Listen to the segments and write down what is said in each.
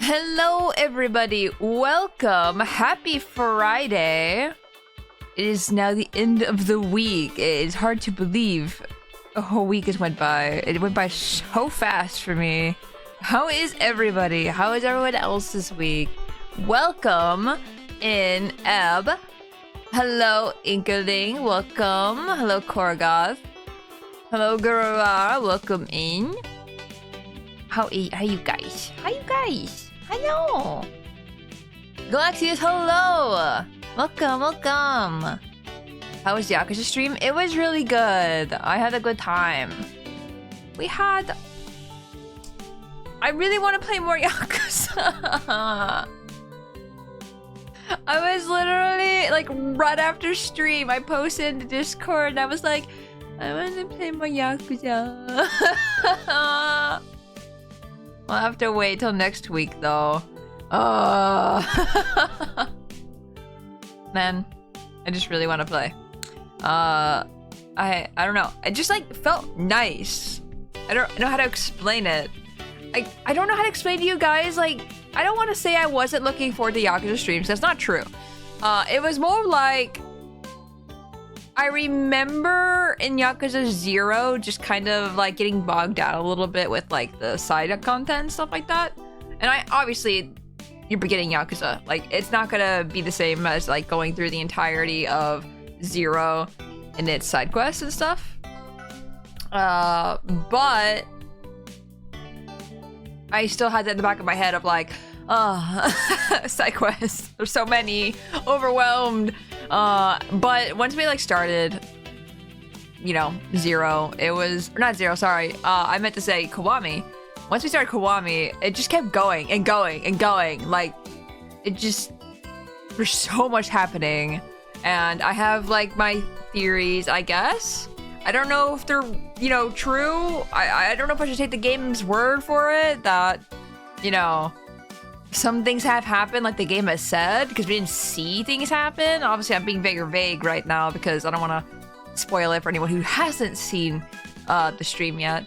Hello everybody, welcome, happy Friday. It is now the end of the week. It is hard to believe a whole week has went by. It went by so fast for me. How is everybody? How is everyone else this week? Welcome in Eb. Hello Inkling, welcome. Hello Korgoth. Hello Gurura, welcome in. How you guys? How you guys? Hello! Galaxius, hello! Welcome, welcome! How was Yakuza stream? It was really good. I had a good time. I really want to play more Yakuza. I was literally, like, right after stream, I posted in the Discord and I was like, I want to play more Yakuza. We'll have to wait till next week, though. Man, I just really want to play. I don't know. It just like felt nice. I don't know how to explain it. I don't know how to explain to you guys. Like, I don't want to say I wasn't looking forward to Yakuza streams. That's not true. It was more like I remember in Yakuza 0 just kind of like getting bogged down a little bit with like the side content and stuff like that. And obviously you're beginning Yakuza. Like, it's not gonna be the same as like going through the entirety of 0 and its side quests and stuff. But I still had that in the back of my head of like, side quests. There's so many. Overwhelmed. But once we like started, you know, 0, it was, or not 0, sorry. I meant to say Kiwami. Once we started Kiwami, it just kept going and going and going. Like, it just, there's so much happening. And I have like my theories, I guess. I don't know if they're, you know, true. I don't know if I should take the game's word for it that, you know, some things have happened like the game has said, because we didn't see things happen. Obviously, I'm being vague right now because I don't want to spoil it for anyone who hasn't seen the stream yet.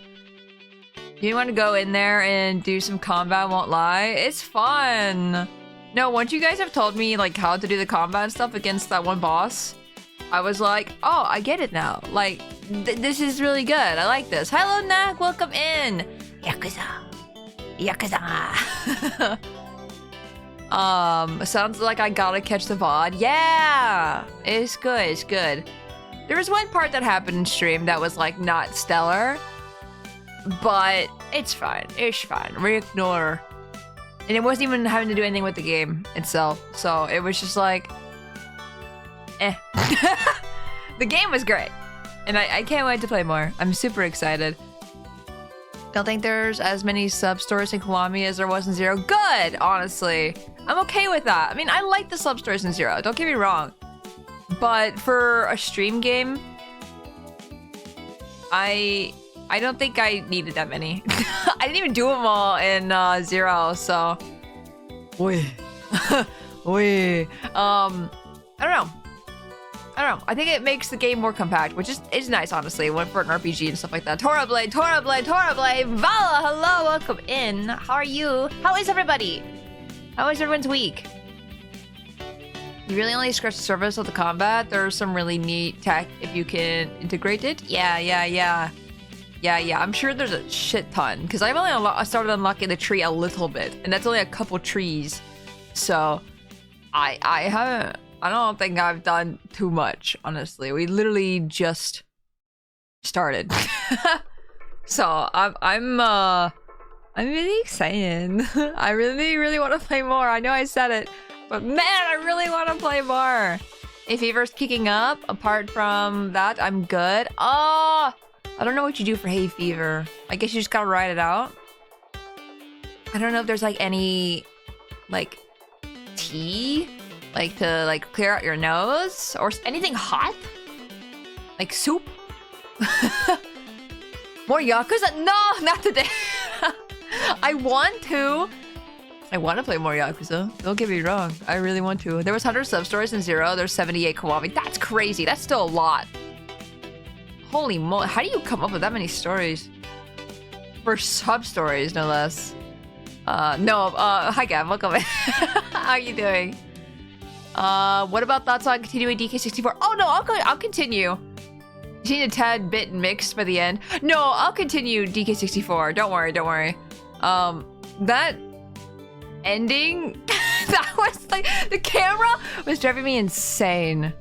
You want to go in there and do some combat, won't lie. It's fun. No, once you guys have told me like how to do the combat and stuff against that one boss, I was like, oh, I get it now. Like, this is really good. I like this. Hello, Nak. Welcome in. Yakuza. Yakuza. Sounds like I gotta catch the VOD. Yeah! It's good, it's good. There was one part that happened in stream that was like not stellar, but it's fine. It's fine. We ignore. And it wasn't even having to do anything with the game itself, so it was just like, eh. The game was great, and I can't wait to play more. I'm super excited. Don't think there's as many sub-stories in Kiwami as there was in 0. Good, honestly. I'm okay with that. I mean, I like the sub-stories in 0, don't get me wrong. But for a stream game, I don't think I needed that many. I didn't even do them all in 0, so... Wait. Wait. I don't know. I think it makes the game more compact, which is nice, honestly, for an RPG and stuff like that. Tora Blade, Vala, hello, welcome in. How are you? How is everybody? How is everyone's week? You really only scratch the surface of the combat. There's some really neat tech if you can integrate it. Yeah. I'm sure there's a shit ton, because I've only started unlocking the tree a little bit, and that's only a couple trees. So I don't think I've done too much, honestly. We literally just started. So I'm really excited. I really want to play more. I know I said it, but man, I really want to play more. If Fever's kicking up, apart from that, I'm good. Oh, I don't know what you do for hay fever. I guess you just gotta ride it out. I don't know if there's like any like tea, like to like clear out your nose, or anything hot, like soup. More Yakuza? No, not today. I want to play more Yakuza. Don't get me wrong. I really want to. There was 100 sub-stories in 0. There's 78 Kiwami. That's crazy. That's still a lot. Holy moly. How do you come up with that many stories? For sub-stories, no less. No, hi Gav, welcome in. How are you doing? What about thoughts on continuing DK64? Oh no, I'll continue. You need a tad bit mixed by the end. No, I'll continue DK64. Don't worry. That ending, that was like, the camera was driving me insane.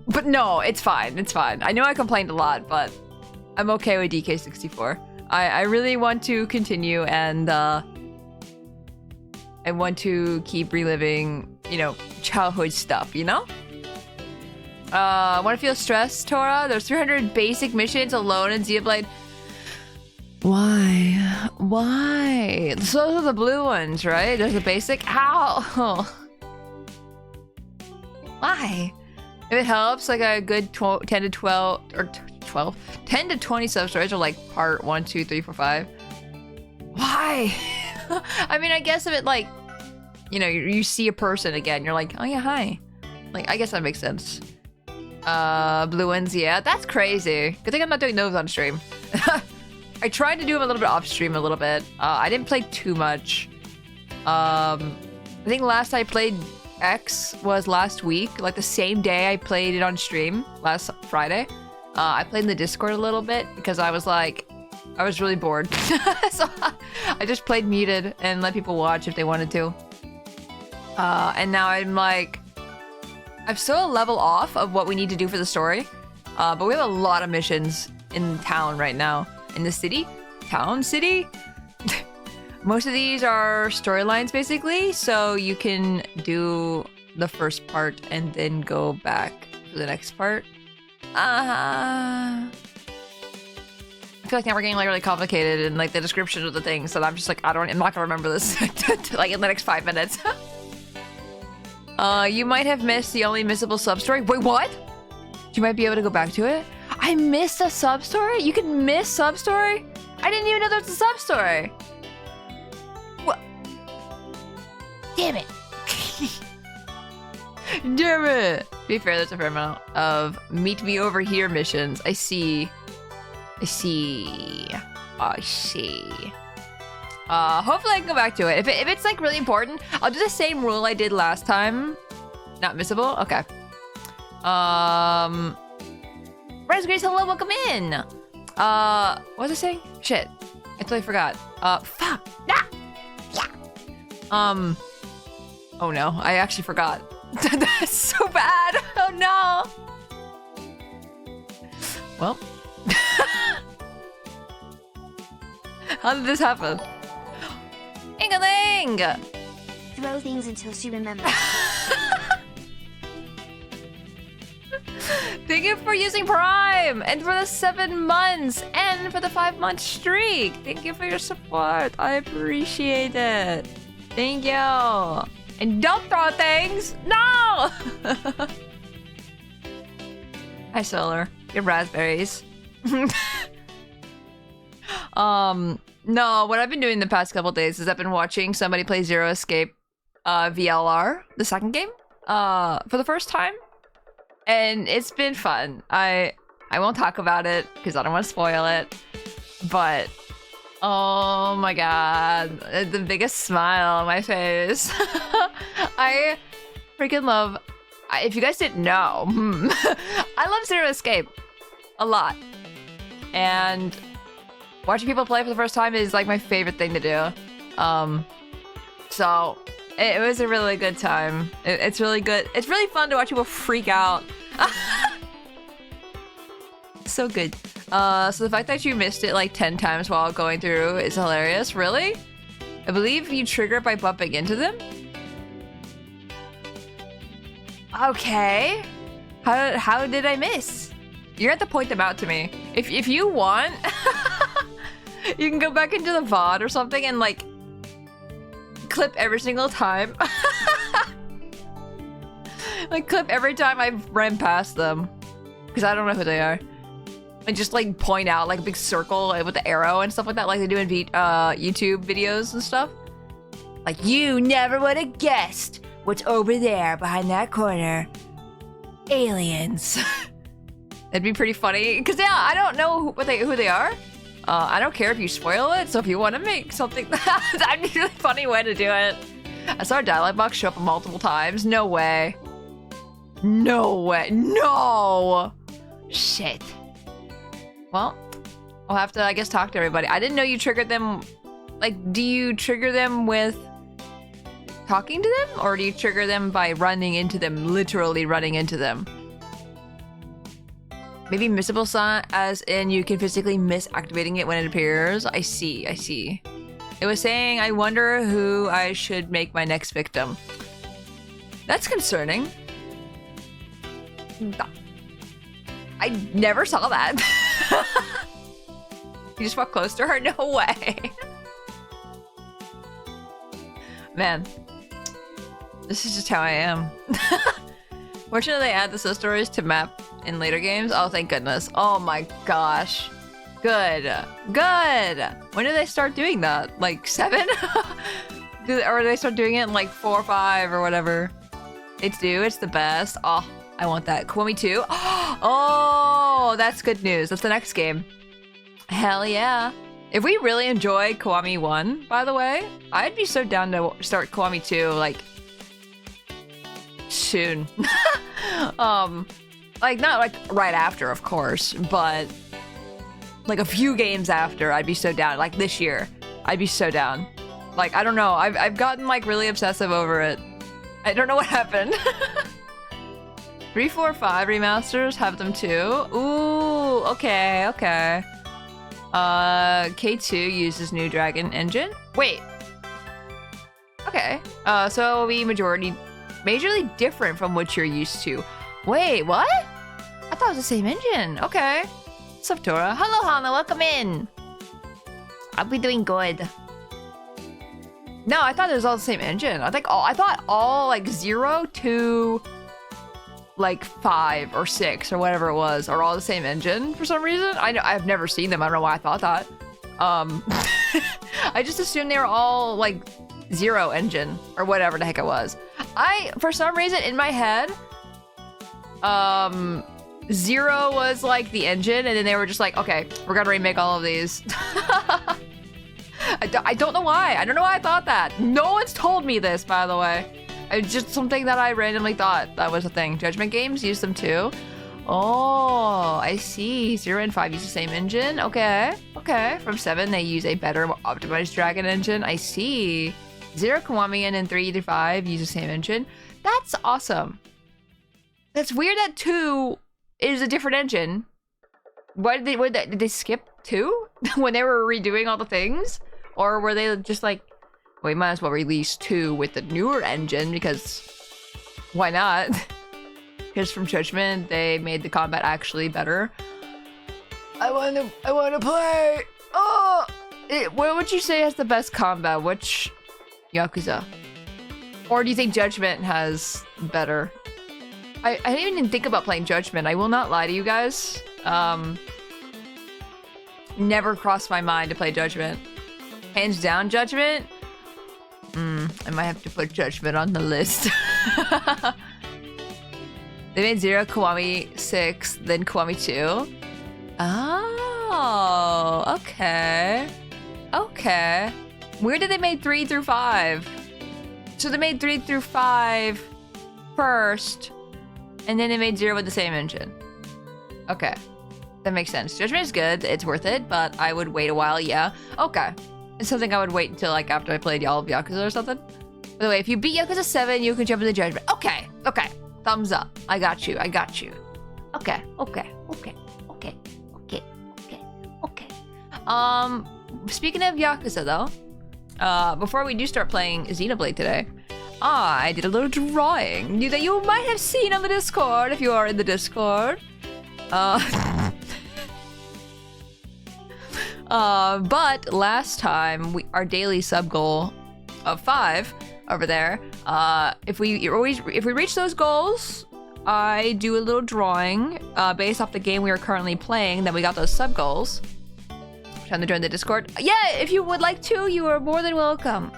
But no, it's fine. I know I complained a lot, but I'm okay with DK64. I really want to continue, and I want to keep reliving, you know, childhood stuff, you know? Want to feel stressed, Tora? There's 300 basic missions alone in Xenoblade. Why? So those are the blue ones, right? There's the basic. How? Why? If it helps, like a good 10 to 12 or 10 to 20 sub-stories are like part 1, 2, 3, 4, 5. Why? I mean, I guess if it like, you know, you see a person again, you're like, oh yeah, hi. Like, I guess that makes sense. Blue ones, yeah, that's crazy. Good thing I'm not doing those on stream. I tried to do them a little bit off stream a little bit. I didn't play too much. I think last I played X was last week, like the same day I played it on stream, last Friday. I played in the Discord a little bit because I was like, I was really bored. So I just played muted and let people watch if they wanted to. And now I'm like, I'm still a level off of what we need to do for the story. But we have a lot of missions in town right now. In the city? Town? City? Most of these are storylines basically, so you can do the first part and then go back to the next part. I feel like now we're getting like really complicated in like the description of the things, so I'm just like, I'm not gonna remember this like in the next 5 minutes. You might have missed the only missable sub-story. Wait, what? You might be able to go back to it? I missed a sub-story? You can miss sub-story? I didn't even know there was a sub-story. What? Damn it. Damn it. To be fair, there's a fair amount of meet me over here missions. I see. Hopefully I can go back to it. If it's like really important, I'll do the same rule I did last time. Not missable? Okay. Rise Grace, hello, welcome in. What was I saying? Shit. I totally forgot. Fuck. Ah! Yeah. Oh no, I actually forgot. That's so bad. Oh no. Well. How did this happen? Ing-a-ling! Throw things until she remembers. Thank you for using Prime! And for the 7 months! And for the 5-month streak! Thank you for your support! I appreciate it! Thank you! And don't throw things! No! Hi, Solar. Your raspberries. No, what I've been doing the past couple days is I've been watching somebody play Zero Escape VLR, the second game, for the first time. And it's been fun. I won't talk about it because I don't want to spoil it. But oh my god, the biggest smile on my face. I freaking love. If you guys didn't know, I love Zero Escape a lot, and watching people play for the first time is like my favorite thing to do. So it was a really good time. It's really good. It's really fun to watch people freak out. So good. So the fact that you missed it like 10 times while going through is hilarious. Really? I believe you trigger it by bumping into them. Okay. How did I miss? You're gonna have to point them out to me. If you want, you can go back into the VOD or something and like clip every single time. Like clip every time I ran past them. Because I don't know who they are. And just like point out like a big circle with the arrow and stuff like that, like they do in YouTube videos and stuff. Like, you never would have guessed what's over there behind that corner. Aliens. It'd be pretty funny. Because yeah, I don't know who they are. I don't care if you spoil it, so if you want to make something, that'd be a really funny way to do it. I saw a dialogue box show up multiple times. No way. No way. No! Shit. Well, I'll have to, I guess, talk to everybody. I didn't know you triggered them. Like, do you trigger them with talking to them? Or do you trigger them by running into them, literally running into them? Maybe missable sign, as in you can physically miss activating it when it appears. I see, I see. It was saying, I wonder who I should make my next victim. That's concerning. I never saw that. You just walk close to her? No way. Man. This is just how I am. Fortunately, they add the sub stories to map in later games. Oh, thank goodness. Oh my gosh. Good. Good. When did they start doing that? Like 7? Or do they start doing it in like 4 or 5 or whatever? It's due. It's the best. Oh, I want that. Kiwami 2. Oh, that's good news. That's the next game. Hell yeah. If we really enjoy Kiwami 1, by the way, I'd be so down to start Kiwami 2, like, soon. Like, not like right after, of course, but like a few games after, I'd be so down. Like this year, I'd be so down. Like, I don't know. I've gotten like really obsessive over it. I don't know what happened. 3, 4, 5 remasters, have them too. Ooh, okay, okay. K2 uses new dragon engine. Wait. Okay. So it'll be majorly different from what you're used to. Wait, what? I thought it was the same engine. Okay. What's up, Tora? Hello, Hana. Welcome in. I'll be doing good. No, I thought it was all the same engine. I thought all like 0 to like 5 or 6 or whatever it was are all the same engine for some reason. I've never seen them. I don't know why I thought that. I just assumed they were all like 0 engine or whatever the heck it was. For some reason in my head, 0 was like the engine, and then they were just like, okay, we're gonna remake all of these. I don't know why. I don't know why I thought that. No one's told me this, by the way. It's just something that I randomly thought that was a thing. Judgment games use them too. Oh, I see. 0 and 5 use the same engine. Okay, okay. From 7, they use a better, more optimized dragon engine. I see. 0, Kiwami, and then 3 to 5 use the same engine. That's awesome. That's weird that 2 is a different engine. Why did they skip 2 when they were redoing all the things? Or were they just like, we might as well release 2 with the newer engine because why not? Because from Judgment, they made the combat actually better. I wanna play. Oh, what would you say has the best combat? Which Yakuza? Or do you think Judgment has better? I didn't even think about playing Judgment. I will not lie to you guys. Never crossed my mind to play Judgment. Hands down, Judgment. I might have to put Judgment on the list. They made 0, Kiwami 6, then Kiwami 2. Oh, okay. Okay. Where did they make 3 through 5? So they made 3 through 5 first, and then they made 0 with the same engine. Okay. That makes sense. Judgment is good. It's worth it, but I would wait a while, yeah. Okay. It's something I would wait until like after I played all of Yakuza or something. By the way, if you beat Yakuza 7, you can jump into Judgment. Okay. Okay. Thumbs up. I got you. I got you. Okay. Okay. Okay. Okay. Okay. Okay. Okay. Speaking of Yakuza though, before we do start playing Xenoblade today, I did a little drawing that you might have seen on the Discord if you are in the Discord. But last time, our daily sub goal of 5 over there, if we reach those goals, I do a little drawing based off the game we are currently playing. Then we got those sub goals. Trying to join the Discord. Yeah, if you would like to, you are more than welcome.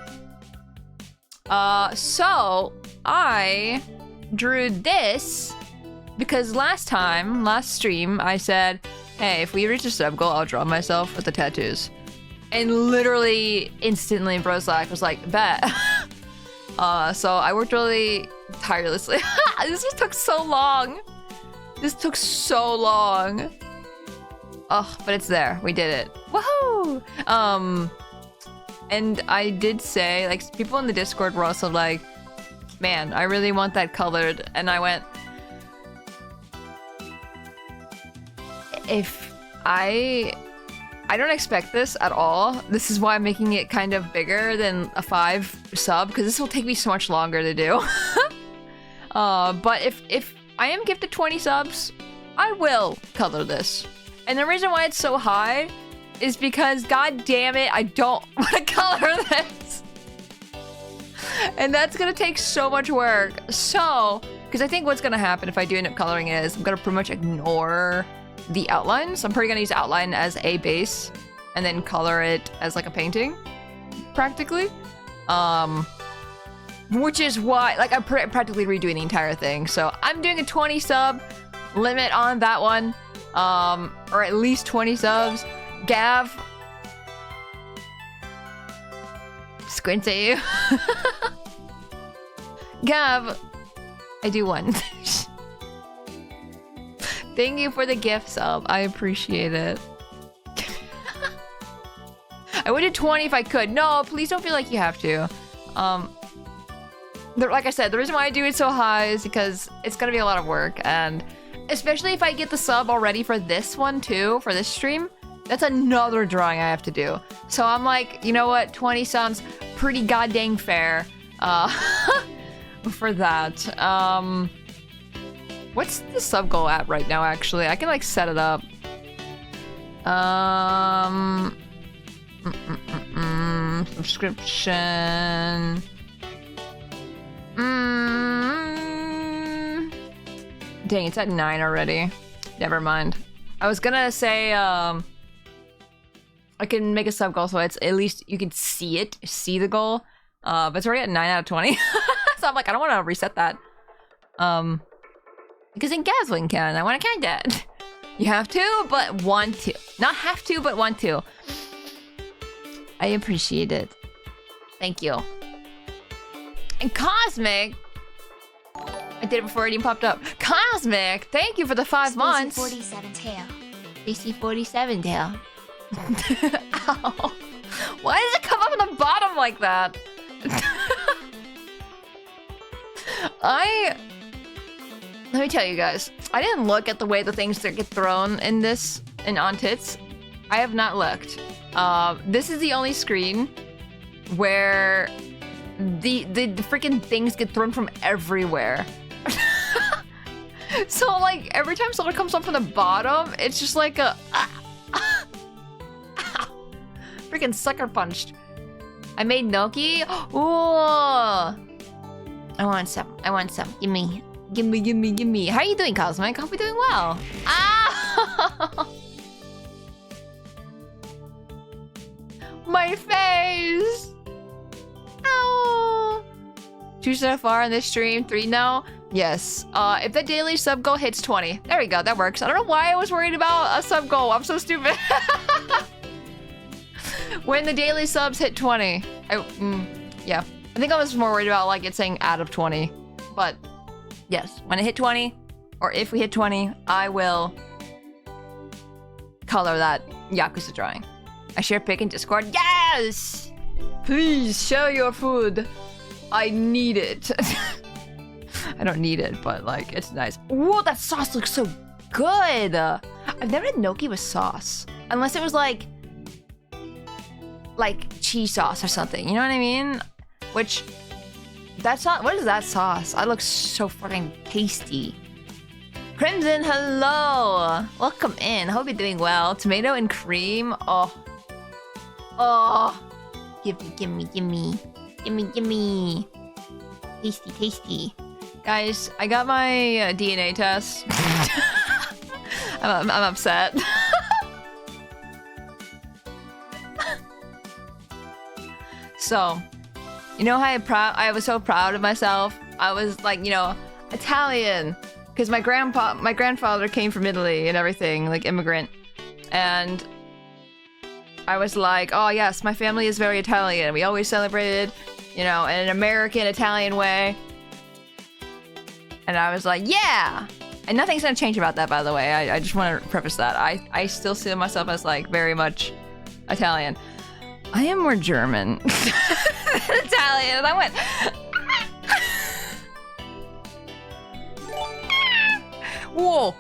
So I drew this because last stream I said, hey, if we reach a sub goal, I'll draw myself with the tattoos. And literally instantly Broslack was like, bet. So I worked really tirelessly. This just took so long. This took so long. Oh, but it's there. We did it. Woohoo! And I did say, like, people in the Discord were also like, man, I really want that colored. And I went, if I don't expect this at all. This is why I'm making it kind of bigger than a 5 sub, because this will take me so much longer to do. But if I am gifted 20 subs, I will color this. And the reason why it's so high is because, god damn it, I don't want to color this. And that's gonna take so much work. So, because I think what's gonna happen if I do end up coloring it is I'm gonna pretty much ignore the outline. So I'm probably gonna use outline as a base and then color it as like a painting, practically. Which is why, like, I'm practically redoing the entire thing. So I'm doing a 20 sub limit on that one, or at least 20 subs. Gav, squint at you. Gav, I do one. Thank you for the gift sub. I appreciate it. I would do 20 if I could. No, please don't feel like you have to. Like I said, the reason why I do it so high is because it's gonna be a lot of work, and especially if I get the sub already for this one too, for this stream, that's another drawing I have to do. So I'm like, you know what? 20 sounds pretty goddamn fair. For that. What's the sub goal at right now, actually? I can, like, set it up. Subscription. Dang, it's at 9 already. Never mind. I was gonna say, I can make a sub goal so it's at least you can see the goal. But it's already at 9 out of 20. So I'm like, I don't want to reset that. Because in Gavlin can. I want to count that. You have to, but want to. Not have to, but want to. I appreciate it. Thank you. And Cosmic, I did it before it even popped up. Cosmic, thank you for the 5 months. Spacey 47 tail. Spacey 47 tail. Ow. Why does it come up on the bottom like that? Let me tell you guys, I didn't look at the way the things that get thrown in this and on tits. I have not looked. This is the only screen where the freaking things get thrown from everywhere. So, like, every time someone comes up from the bottom, it's just like a freaking sucker punched. I made gnocchi. Ooh. I want some. Gimme. How are you doing, Cosmic? I hope you're doing well. Ah! My face! Ow! 2 so far in this stream, 3 now? Yes. If the daily sub goal hits 20. There we go, that works. I don't know why I was worried about a sub goal. I'm so stupid. When the daily subs hit 20. Yeah. I think I was more worried about, like, it saying out of 20. But, yes. When it hit 20, or if we hit 20, I will color that Yakuza drawing. I share pic in Discord. Yes! Please share your food. I need it. I don't need it, but, like, it's nice. Whoa, that sauce looks so good. I've never had gnocchi with sauce. Unless it was, like cheese sauce or something. You know what I mean? Which, that's not, what is that sauce? That looks so fucking tasty. Crimson, hello. Welcome in. Hope you're doing well. Tomato and cream. Oh. Gimme. Tasty. Guys, I got my DNA test. I'm upset. So, you know how I was so proud of myself? I was like, you know, Italian. Because my grandfather came from Italy and everything, like immigrant. And I was like, oh yes, my family is very Italian. We always celebrated, you know, in an American Italian way. And I was like, yeah. And nothing's gonna change about that, by the way. I just want to preface that. I still see myself as like very much Italian. I am more German than Italian. And I went. Whoa.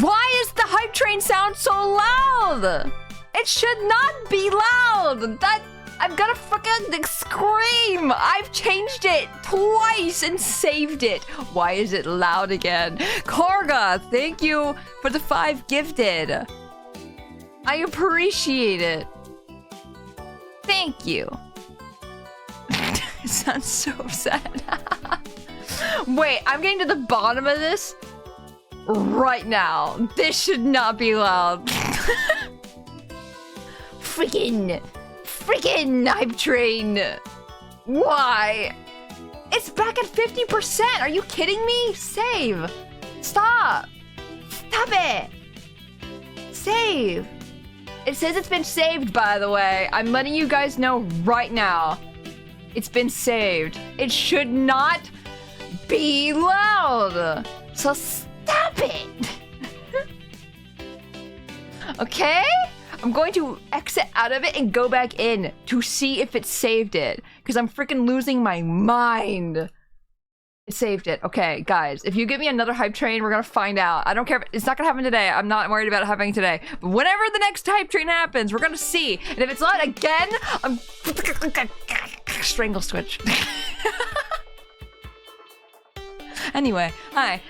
Why is the hype train sound so loud? It should not be loud. I'm gonna fucking scream. I've changed it twice and saved it. Why is it loud again? Karga, thank you for the 5 gifted. I appreciate it. Thank you. It sounds so sad. Wait, I'm getting to the bottom of this right now. This should not be loud. Freaking hype train. Why? It's back at 50%. Are you kidding me? Save. Stop. Stop it. Save. It says it's been saved, by the way. I'm letting you guys know right now. It's been saved. It should not be loud. So stop it. Okay? I'm going to exit out of it and go back in to see if it saved it. Because I'm freaking losing my mind. It saved it. Okay, guys. If you give me another hype train, we're going to find out. I don't care. It's not going to happen today. I'm not worried about it happening today. But whenever the next hype train happens, we're going to see. And if it's not again, I'm... Strangle switch. Anyway, hi.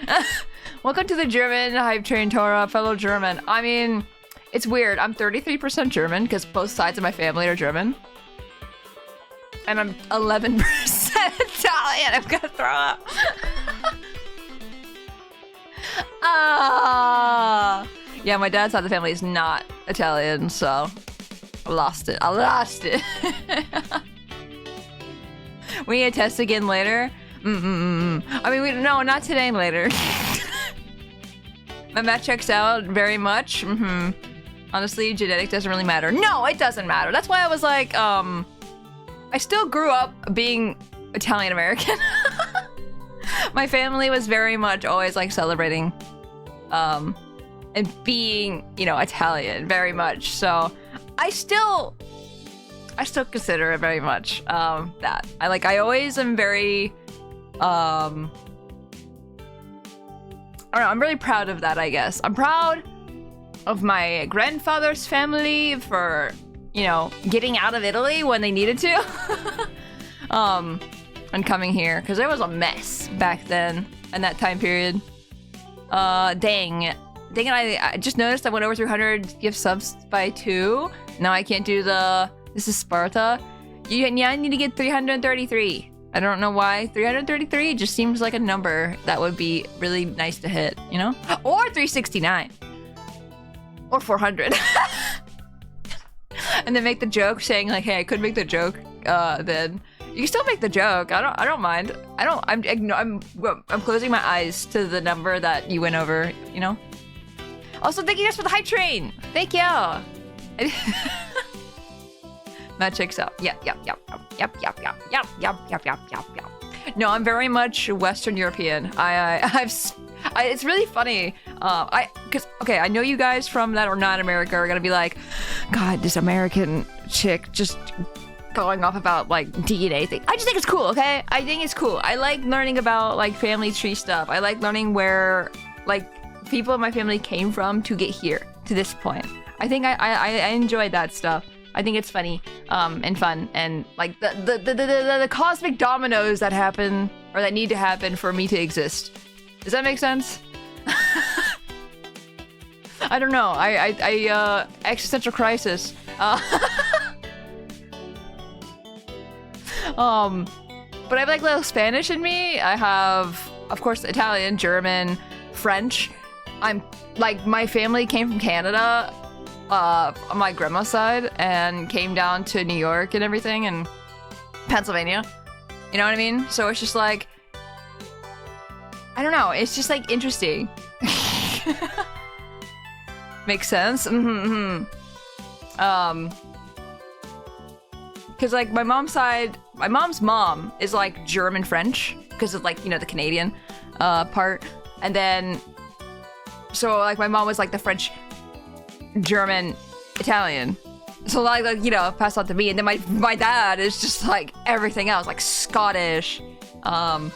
Welcome to the German hype train, Tora, fellow German. I mean... It's weird. I'm 33% German because both sides of my family are German. And I'm 11% Italian. I'm gonna throw up. Yeah, my dad's side of the family is not Italian, so I lost it. We need to test again later. I mean, no, not today. Later. My math checks out very much. Honestly, genetic doesn't really matter. No, it doesn't matter. That's why I was like, I still grew up being Italian American. My family was very much always like celebrating, and being, you know, Italian very much. So I still consider it very much, that. I always am very, I don't know, I'm really proud of that, I guess. I'm proud of my grandfather's family for, you know, getting out of Italy when they needed to. And coming here, because it was a mess back then, in that time period. Dang it, I just noticed I went over 300 gift subs by 2. Now I can't do the, this is Sparta. Yeah, I need to get 333. I don't know why. 333 just seems like a number that would be really nice to hit, you know? Or 369. Or 400. And then make the joke saying like, hey, I could make the joke, then you can still make the joke. I don't mind. I'm closing my eyes to the number that you went over, you know? Also, thank you guys for the hype train. Thank you. That checks out. Yep. No, I'm very much Western European. It's really funny. Okay, I know you guys from that are not America are gonna be like, God, this American chick just going off about like DNA thing. I just think it's cool, okay? I think it's cool. I like learning about like family tree stuff. I like learning where like people in my family came from to get here to this point. I think I enjoy that stuff. I think it's funny, and fun, and like the cosmic dominoes that happen or that need to happen for me to exist. Does that make sense? I don't know. I existential crisis. But I have like little Spanish in me. I have, of course, Italian, German, French. I'm like, my family came from Canada, on my grandma's side, and came down to New York and everything, and Pennsylvania. You know what I mean? So it's just like, I don't know. It's just like interesting. Makes sense. Because like my mom's side, my mom's mom is like German French because of like, you know, the Canadian part, and then so like my mom was like the French, German, Italian. So like you know, passed on to me, and then my dad is just like everything else, like Scottish. I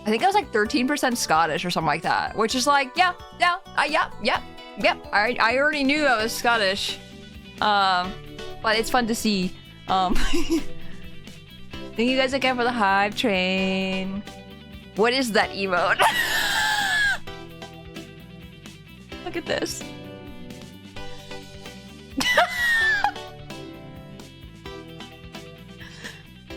think I was like 13% Scottish or something like that, which is like yeah. I already knew I was Scottish, but it's fun to see. Thank you guys again for the hype train. What is that emote? Look at this.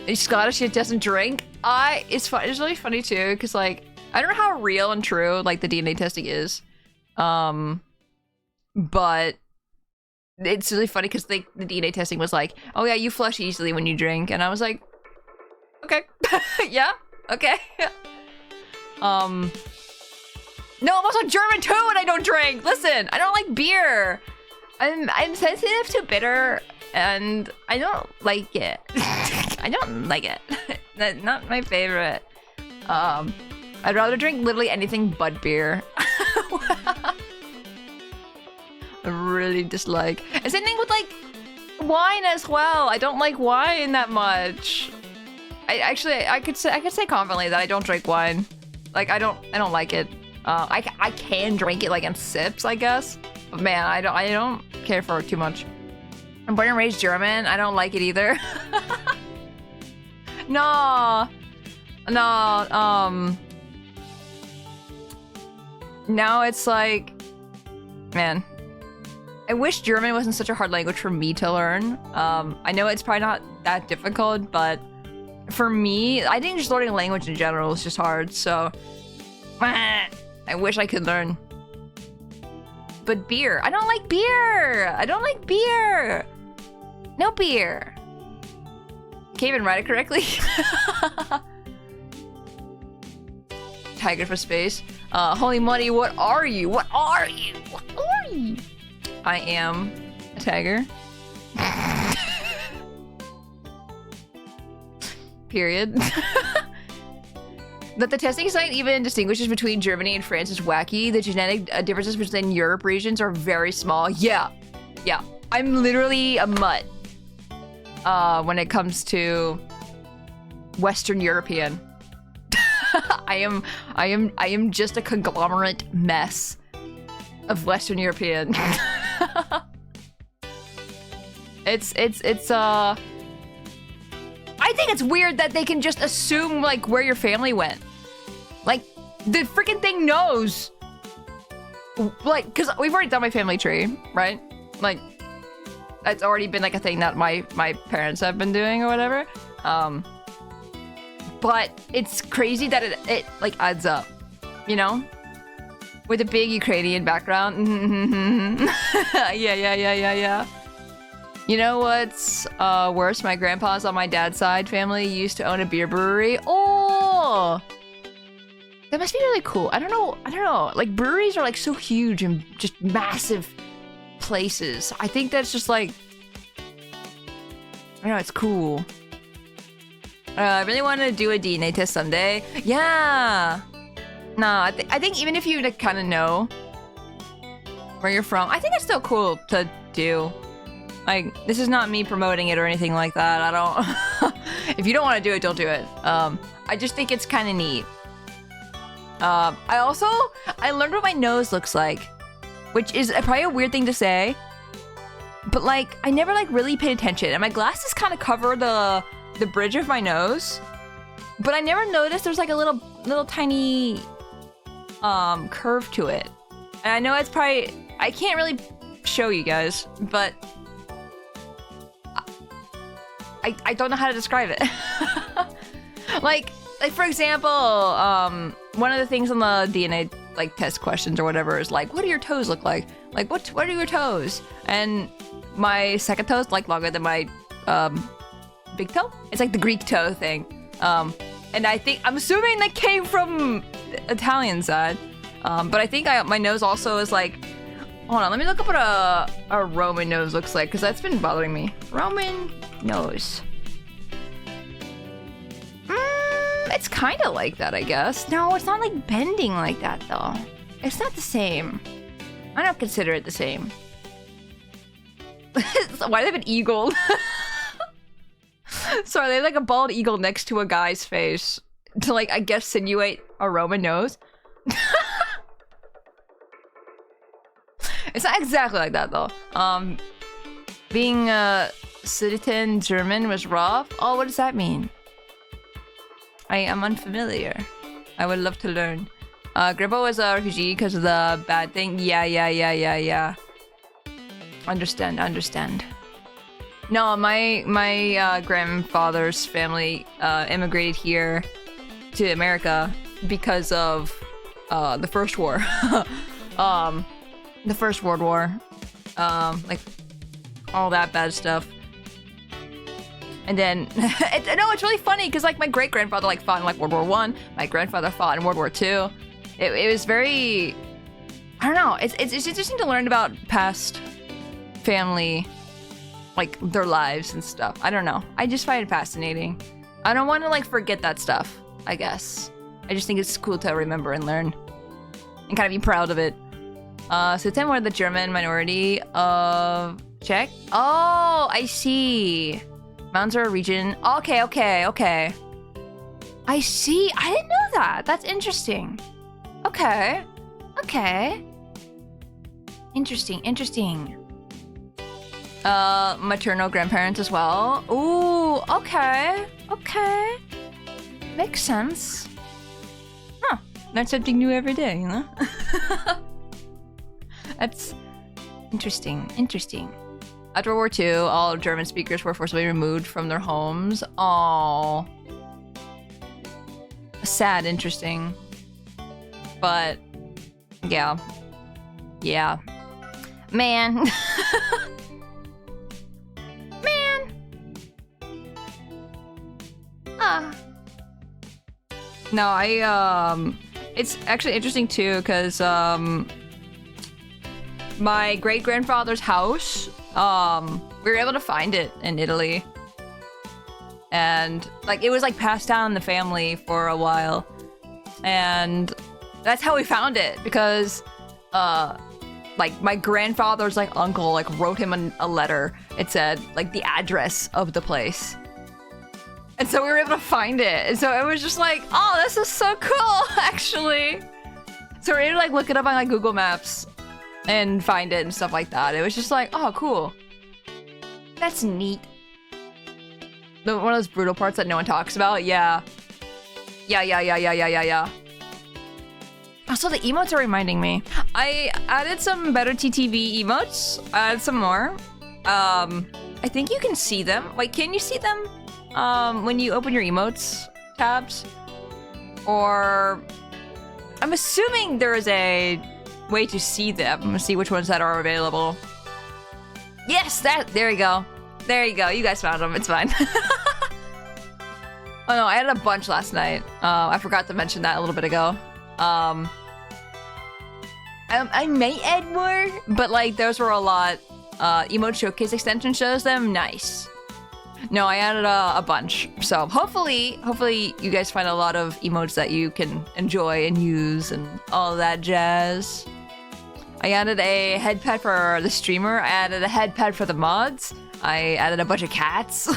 He's Scottish, he doesn't drink. It's fun. It's really funny too, because like I don't know how real and true like the DNA testing is, but it's really funny because the DNA testing was like, oh yeah, you flush easily when you drink, and I was like, okay, yeah, okay. No, I'm also German too, and I don't drink. Listen, I don't like beer. I'm sensitive to bitter, and I don't like it. I don't like it. That's not my favorite. I'd rather drink literally anything but beer. I really dislike. And same thing with like wine as well. I don't like wine that much. I could say confidently that I don't drink wine. Like I don't like it. I can drink it like in sips, I guess. But man, I don't care for it too much. I'm born and raised German. I don't like it either. No. Now it's like, man, I wish German wasn't such a hard language for me to learn. I know it's probably not that difficult, but for me, I think just learning a language in general is just hard, so I wish I could learn. But beer, I don't like beer. I don't like beer. No beer. Can't even write it correctly. Tiger for space. Holy money, what are you? What are you? What are you? I am a tiger. Period. That the testing site even distinguishes between Germany and France is wacky. The genetic differences between Europe regions are very small. Yeah. I'm literally a mutt when it comes to Western European. I am just a conglomerate mess of Western European. It's I think it's weird that they can just assume like where your family went. Like the freaking thing knows. Like, cause we've already done my family tree, right? Like that's already been like a thing that my parents have been doing or whatever. But it's crazy that it like adds up, you know? With a big Ukrainian background. Yeah. You know what's worse? My grandpa's on my dad's side family used to own a beer brewery. Oh! That must be really cool. I don't know. Like breweries are like so huge and just massive places. I think that's just like, I don't know, it's cool. I really want to do a DNA test someday. Yeah. No, I think even if you like, kind of know where you're from, I think it's still cool to do. Like, this is not me promoting it or anything like that. I don't... If you don't want to do it, don't do it. I just think it's kind of neat. I learned what my nose looks like, which is probably a weird thing to say, but like, I never like really paid attention, and my glasses kind of cover the bridge of my nose, but I never noticed there's like a little tiny curve to it. And I know it's probably, I can't really show you guys, but I don't know how to describe it. like for example, one of the things on the DNA like test questions or whatever is like, what do your toes look like? Like what are your toes? And my second toe is like longer than my big toe. It's like the Greek toe thing. And I'm assuming that came from the Italian side. But I think my nose also is like... Hold on, let me look up what a Roman nose looks like, because that's been bothering me. Roman nose. It's kind of like that, I guess. No, it's not like bending like that, though. It's not the same. I don't consider it the same. Why do they have an eagle? Sorry, they have like a bald eagle next to a guy's face to like, I guess, simulate a Roman nose. It's not exactly like that though. Being a Sudeten German was rough. Oh, what does that mean? I am unfamiliar. I would love to learn. Grandpa was a refugee because of the bad thing. Yeah. Understand. No, my grandfather's family immigrated here to America because of the First War. The First World War. Like all that bad stuff. And then, no, it's really funny because like my great grandfather like fought in like World War I. My grandfather fought in World War II. It was very, I don't know. It's interesting to learn about past family, like their lives and stuff. I don't know. I just find it fascinating. I don't want to like forget that stuff, I guess. I just think it's cool to remember and learn and kind of be proud of it. So then we're the German minority of Czech. Oh, I see. Mountains are a region. Okay. I see. I didn't know that. That's interesting. Okay. Interesting. Maternal grandparents as well. Ooh, okay. Makes sense. Huh. Learn something new every day, you know? That's interesting. After World War II, all German speakers were forcibly removed from their homes. Aww. Sad, interesting. But, yeah. Man. No, it's actually interesting too, because, my great-grandfather's house, we were able to find it in Italy. And, like, it was, like, passed down in the family for a while. And that's how we found it, because, like, my grandfather's, like, uncle, like, wrote him a letter. It said, like, the address of the place. And so we were able to find it. And so it was just like, oh, this is so cool, actually. So we were able to, like, look it up on, like, Google Maps and find it and stuff like that. It was just like, oh, cool. That's neat. One of those brutal parts that no one talks about. Yeah. Also, the emotes are reminding me. I added some better TTV emotes. I added some more. I think you can see them. Wait, can you see them? When you open your emotes tabs? Or... I'm assuming there is a way to see them. I'm gonna see which ones that are available. Yes, there you go. You guys found them. It's fine. Oh no, I had a bunch last night. I forgot to mention that a little bit ago. I may add more, but like those were a lot. Emote Showcase extension shows them. Nice. No, I added a bunch. So hopefully you guys find a lot of emotes that you can enjoy and use and all that jazz. I added a head pad for the streamer. I added a head pad for the mods. I added a bunch of cats.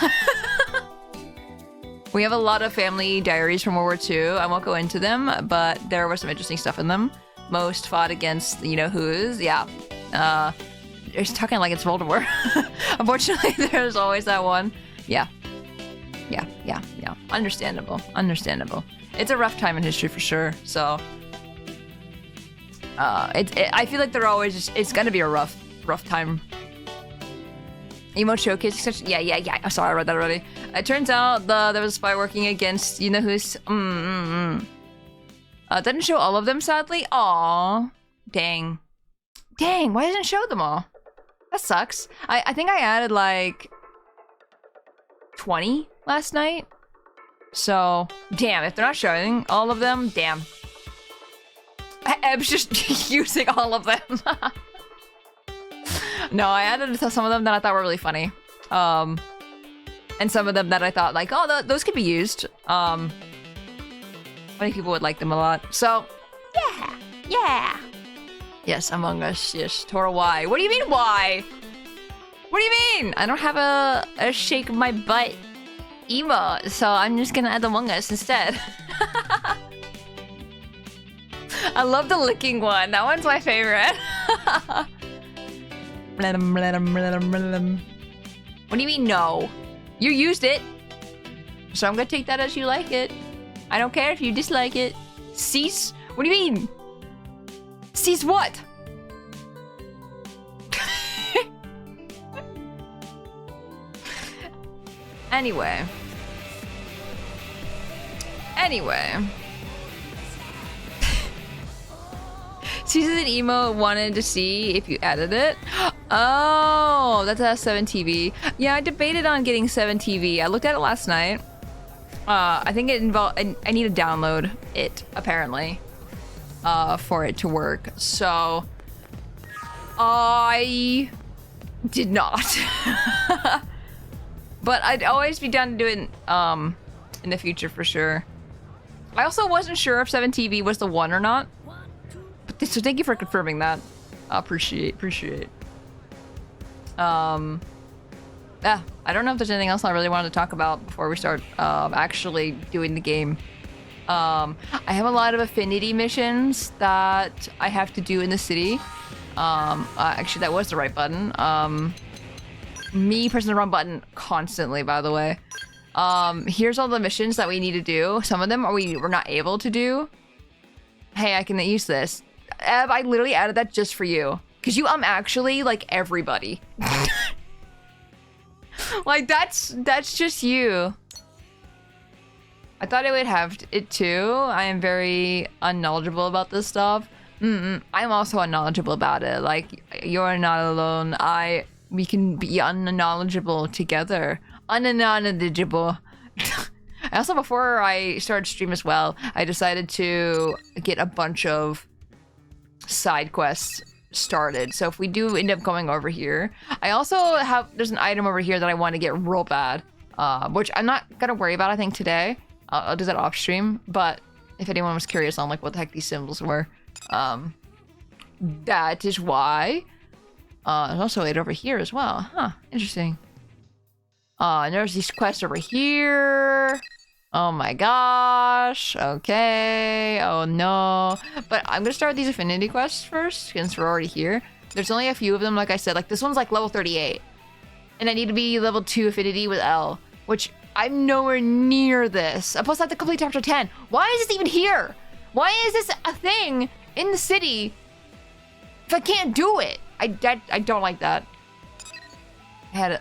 We have a lot of family diaries from World War II. I won't go into them, but there was some interesting stuff in them. Most fought against the you-know-who's. Yeah. You're talking like it's World War. Unfortunately, there's always that one. Yeah. Understandable. It's a rough time in history for sure, so... I feel like they're always just... It's gonna be a rough time. Emote Showcase extension. Yeah. I'm sorry, I read that already. It turns out there was a spy working against you-know-who's... Didn't show all of them, sadly. Aww. Dang, why didn't it show them all? That sucks. I think I added, like... 20 last night. So, damn, if they're not showing all of them, damn. Eb's just using all of them. No, I added some of them that I thought were really funny. And some of them that I thought like, oh, those could be used. I think people would like them a lot. So, yeah. Yes, Among Us. Yes, Tora. Why? What do you mean why? What do you mean? I don't have a shake my butt emo, so I'm just gonna add Among Us instead. I love the licking one. That one's my favorite. What do you mean no? You used it, so I'm gonna take that as you like it. I don't care if you dislike it. Cease? What do you mean? Cease what? Anyway. Season Emo wanted to see if you added it. Oh, that's a 7TV. Yeah, I debated on getting 7TV. I looked at it last night. I think it involved. I need to download it apparently, for it to work. So I did not. But I'd always be down to do it in the future for sure. I also wasn't sure if 7TV was the one or not. But so thank you for confirming that. I appreciate. Yeah, I don't know if there's anything else I really wanted to talk about before we start actually doing the game. I have a lot of affinity missions that I have to do in the city. Actually, that was the right button. Me pressing the wrong button constantly, by the way. Here's all the missions that we need to do. Some of them we're not able to do. Hey, I can use this. Ev, I literally added that just for you. Because you actually like everybody. Like that's just you. I thought I would have it too. I am very unknowledgeable about this stuff. I'm also unknowledgeable about it. Like, you're not alone. We can be unknowledgeable together. Unknowledgeable. Also, before I started stream as well, I decided to get a bunch of side quests started. So if we do end up going over here, I also there's an item over here that I want to get real bad, which I'm not gonna worry about, I think, today. I'll do that off stream, but if anyone was curious on like what the heck these symbols were, that is why. There's also it over here as well. Huh, interesting. And there's these quests over here. Oh my gosh. Okay. Oh no. But I'm gonna start these affinity quests first, since we're already here. There's only a few of them, like I said. Like, this one's like level 38. And I need to be level 2 affinity with L, which I'm nowhere near this. Plus, I have to complete chapter 10. Why is this even here? Why is this a thing in the city if I can't do it? I don't like that. I had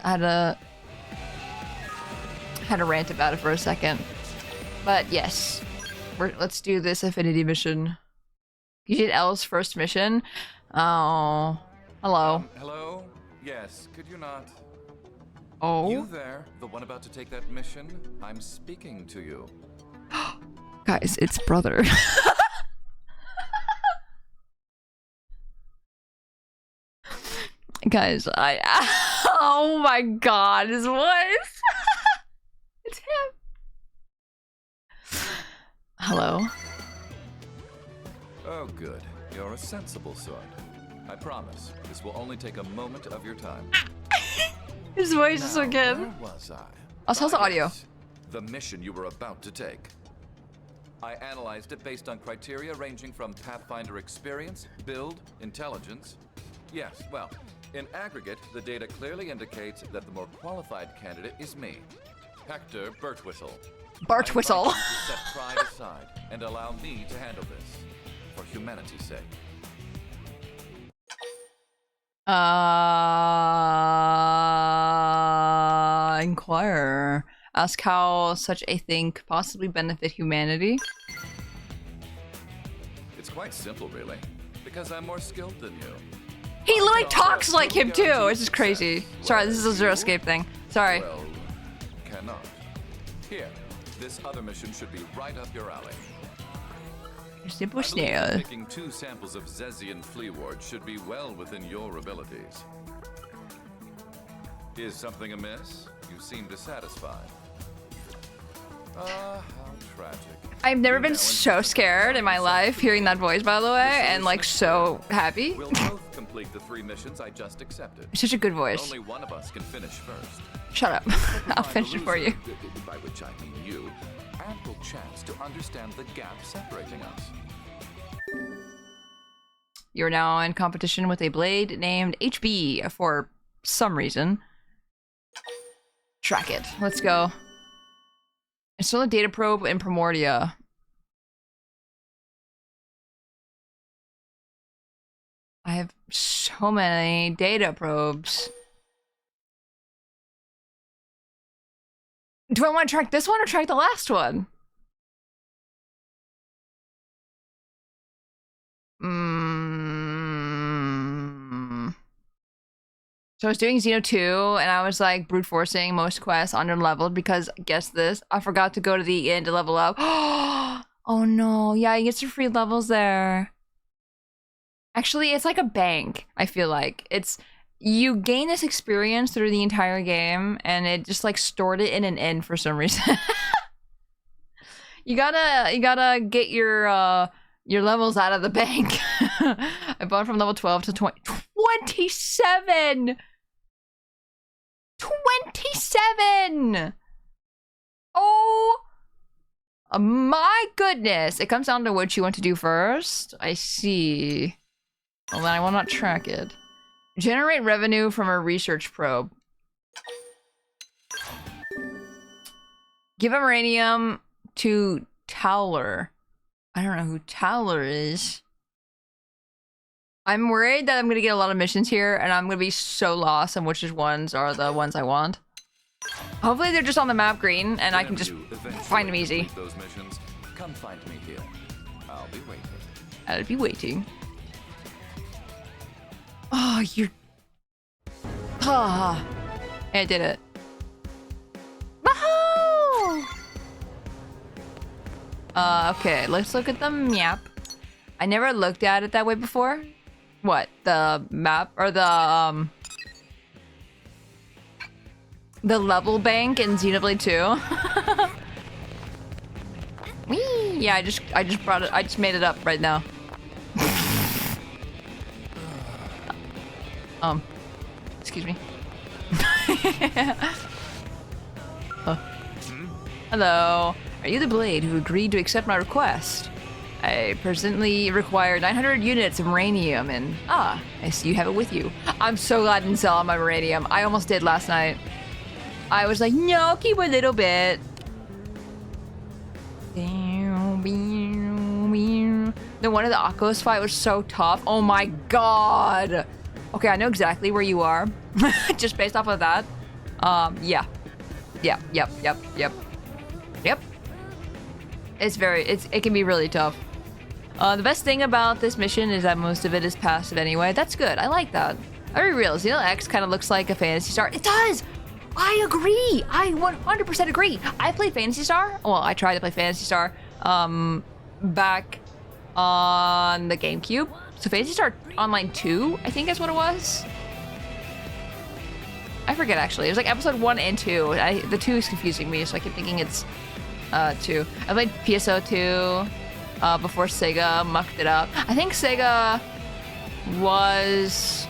a rant about it for a second. But yes, let's do this affinity mission. You did L's first mission. Oh, hello. Hello? Yes, could you not? Oh? You there, the one about to take that mission? I'm speaking to you. Guys, it's brother. Guys, oh my god, his voice. It's him. Hello. Oh, good. You're a sensible sort. I promise, this will only take a moment of your time. His voice is so good. Where was I? Also, how's the audio? Yes, the mission you were about to take. I analyzed it based on criteria ranging from Pathfinder experience, build, intelligence. Yes, well, in aggregate, the data clearly indicates that the more qualified candidate is me, Hector Birtwhistle. Birtwhistle. I invite you to set pride aside and allow me to handle this, for humanity's sake. Inquire. Ask how such a thing could possibly benefit humanity. It's quite simple, really, because I'm more skilled than you. He literally talks like him too. This is crazy. Sorry, this is a Zero Escape thing. Sorry. Well, cannot. Here, this other mission should be right up your alley. Simple I believe snail. Picking 2 samples of Zezian Fleaward should be well within your abilities. Is something amiss? You seem dissatisfied. Ah, how tragic. I've never been so scared in my life hearing that voice, by the way, and like so happy. We'll both complete the 3 missions I just accepted. Such a good voice. Only one of us can finish first. Shut up. I'll finish it for you. By which I mean you. Ample chance to understand the gap separating us. You're now in competition with a blade named HB for some reason. Track it. Let's go. Install a data probe in Primordia. I have so many data probes. Do I want to track this one or track the last one? So I was doing Xeno 2 and I was like brute forcing most quests under leveled because guess this, I forgot to go to the end to level up. Oh no, yeah, you get some free levels there. Actually, it's like a bank, I feel like. It's you gain this experience through the entire game and it just like stored it in an inn for some reason. You gotta get your levels out of the bank. I bought from level 12 to 27! 27! Oh my goodness! It comes down to what you want to do first. I see. Well, then I will not track it. Generate revenue from a research probe. Give a uranium to Towler. I don't know who Towler is. I'm worried that I'm gonna get a lot of missions here and I'm gonna be so lost on which ones are the ones I want. Hopefully they're just on the map green and I can just find them easy. Those missions, come find me here. I'll be waiting. I'll be waiting. Oh, you're... Ah, I did it. Woohoo! Okay, let's look at the map. I never looked at it that way before. What? The map or the level bank in Xenoblade 2? Whee! Yeah, I just brought it. I just made it up right now. Excuse me. Hello. Are you the blade who agreed to accept my request? I presently require 900 units of uranium and... Ah, I see you have it with you. I'm so glad I didn't sell all my uranium. I almost did last night. I was like, no, keep a little bit. The one of the Akos fight was so tough. Oh my god. Okay, I know exactly where you are. Just based off of that. Yeah. Yep. It can be really tough. The best thing about this mission is that most of it is passive anyway. That's good. I like that. Very real. Xeno X kind of looks like a Phantasy Star. It does! I agree! I 100% agree! I played Phantasy Star. Well, I tried to play Phantasy Star back on the GameCube. So Phantasy Star Online 2, I think is what it was. I forget actually. It was like episode 1 and 2. The 2 is confusing me, so I keep thinking it's 2. I played PSO 2 before Sega mucked it up. I think Sega was...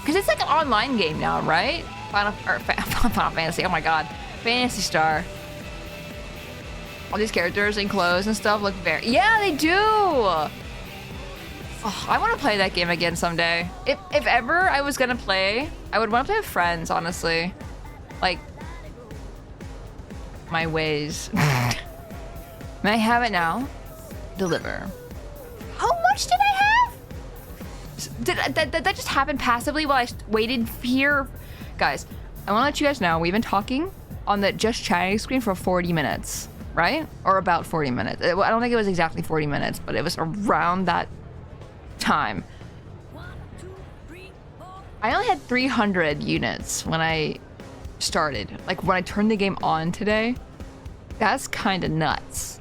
Because it's like an online game now, right? Final Fantasy, oh my god. Phantasy Star. All these characters and clothes and stuff look very... Yeah, they do! Oh, I want to play that game again someday. If ever I was gonna play, I would want to play with friends, honestly. Like... my ways. May I have it now? Deliver. How much did I have? Did that just happen passively while I waited here? Guys, I want to let you guys know, we've been talking on the just chatting screen for 40 minutes, right? Or about 40 minutes. I don't think it was exactly 40 minutes, but it was around that time. I only had 300 units when I started. Like when I turned the game on today, That's kind of nuts.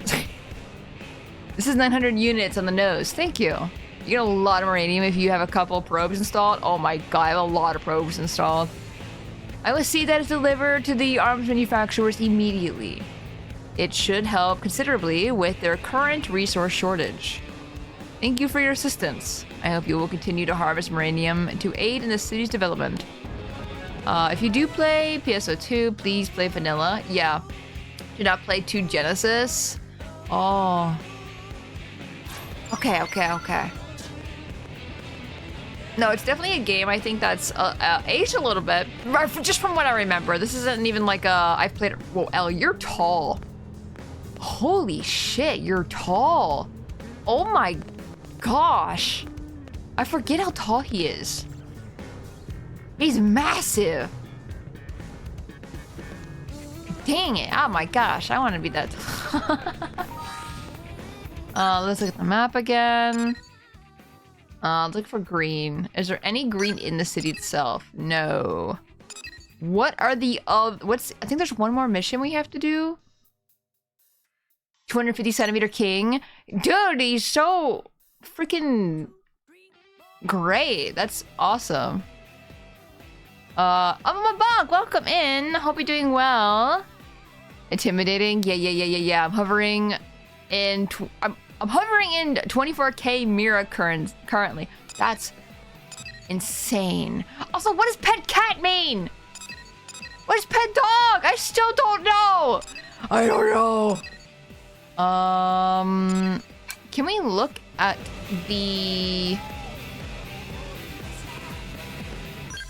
This is 900 units on the nose. Thank you. You get a lot of uranium if you have a couple probes installed. Oh my god, I have a lot of probes installed. I will see that it's delivered to the arms manufacturers immediately. It should help considerably with their current resource shortage. Thank you for your assistance. I hope you will continue to harvest uranium to aid in the city's development. If you do play PSO2, please play vanilla. Yeah. Do not play 2 Genesis. Oh. Okay. No, it's definitely a game I think that's aged a little bit. Just from what I remember. This isn't even like I've played it. Whoa, Elle, you're tall. Holy shit, you're tall. Oh my gosh. I forget how tall he is. He's massive. Dang it. Oh my gosh, I want to be that tall. Let's look at the map again. Look for green. Is there any green in the city itself? No. What are the I think there's one more mission we have to do. 250 centimeter king. Dude, he's so freaking great. That's awesome. I'm a bug. Welcome in. Hope you're doing well. Intimidating. Yeah. I'm hovering in. I'm hovering in 24K Mira currently. That's insane. Also, what does pet cat mean? What is pet dog? I still don't know. I don't know. Can we look at the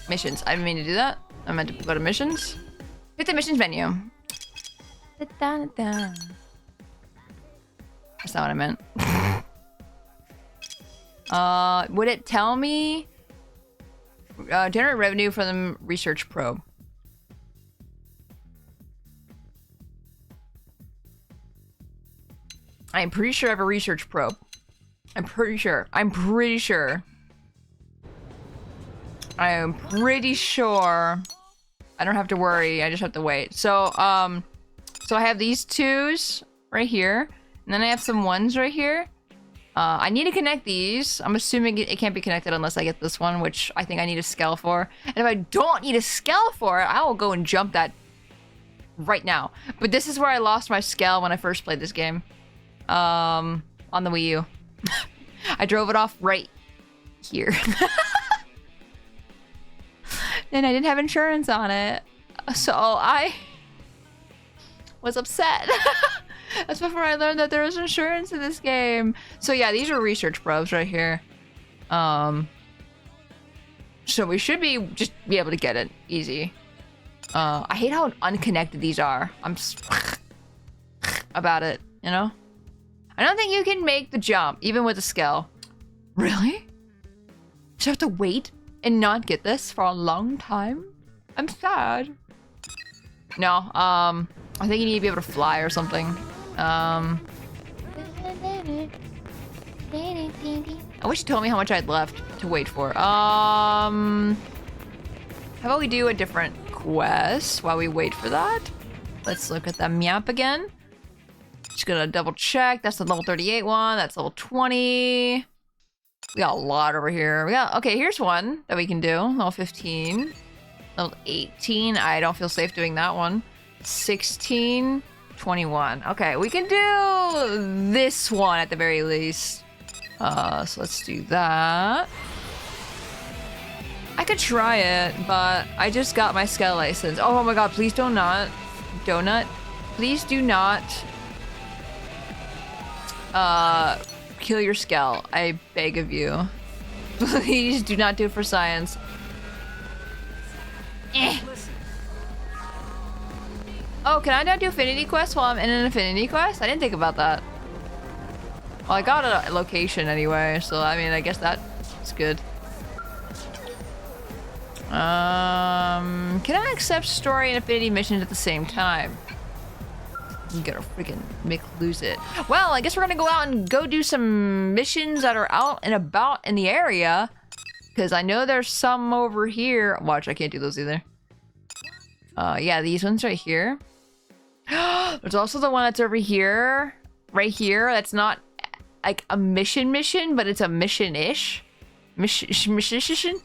missions? I didn't mean to do that. I meant to go to missions. Hit the missions menu. That's not what I meant. Would it tell me? Generate revenue from the research probe. I'm pretty sure I have a research probe. I'm pretty sure. I am pretty sure. I don't have to worry. I just have to wait. So I have these 2s right here. And then I have some 1s right here. I need to connect these. I'm assuming it can't be connected unless I get this one, which I think I need a scale for. And if I don't need a scale for it, I will go and jump that right now. But this is where I lost my scale when I first played this game. On the Wii U. I drove it off right here. And I didn't have insurance on it. So I was upset. That's before I learned that there was insurance in this game. So yeah, these are research probes right here. So we should be able to get it easy. I hate how unconnected these are. I'm just about it, you know? I don't think you can make the jump, even with a scale. Really? So I have to wait and not get this for a long time? I'm sad. No, I think you need to be able to fly or something. I wish you told me how much I had left to wait for. How about we do a different quest while we wait for that? Let's look at the map again. Just gonna double check. That's the level 38 one. That's level 20. We got a lot over here. Okay, here's one that we can do. Level 15. Level 18. I don't feel safe doing that one. 16. 21. Okay, we can do this one at the very least. So let's do that. I could try it, but I just got my scale license. Oh my god, please do not. Donut. Please do not kill your scale. I beg of you. Please do not do it for science. Oh, can I not do affinity quest while I'm in an affinity quest? I didn't think about that. Well, I got a location anyway, so I mean, I guess that's good. Can I accept story and affinity missions at the same time? I'm gonna freaking lose it. Well, I guess we're gonna go out and go do some missions that are out and about in the area. Because I know there's some over here. Watch, I can't do those either. Yeah, these ones right here. There's also the one that's over here, right here. That's not like a mission, but it's a mission-ish. Mission. Mission.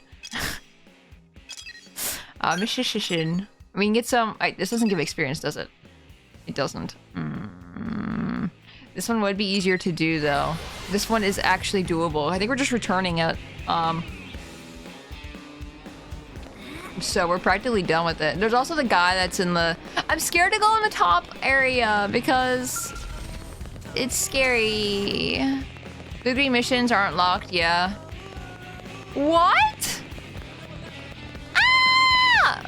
We can get some. This doesn't give experience, does it? It doesn't. This one would be easier to do, though. This one is actually doable. I think we're just returning it. So we're practically done with it. There's also the guy that's in the... I'm scared to go in the top area because it's scary. The green missions aren't locked, yeah. What? Ah!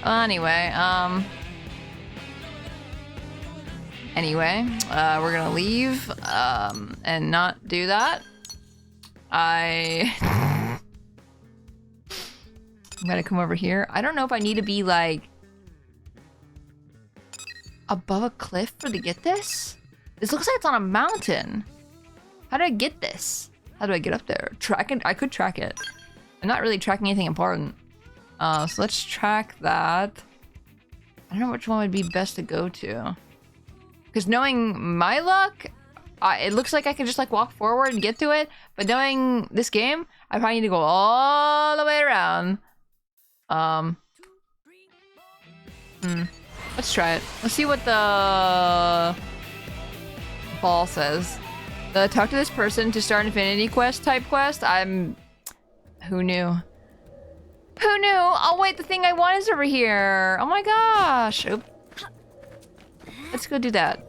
Anyway, we're gonna leave, and not do that. I'm gonna come over here. I don't know if I need to be like above a cliff to get this. This looks like it's on a mountain. How do I get this? How do I get up there? Track it? I could track it. I'm not really tracking anything important. So let's track that. I don't know which one would be best to go to. Because knowing my luck, it looks like I can just like walk forward and get to it. But knowing this game, I probably need to go all the way around. Let's try it. Let's see what the ball says. Talk to this person to start an Infinity Quest type quest. Who knew? Who knew? Oh wait, the thing I want is over here. Oh my gosh. Oop. Let's go do that.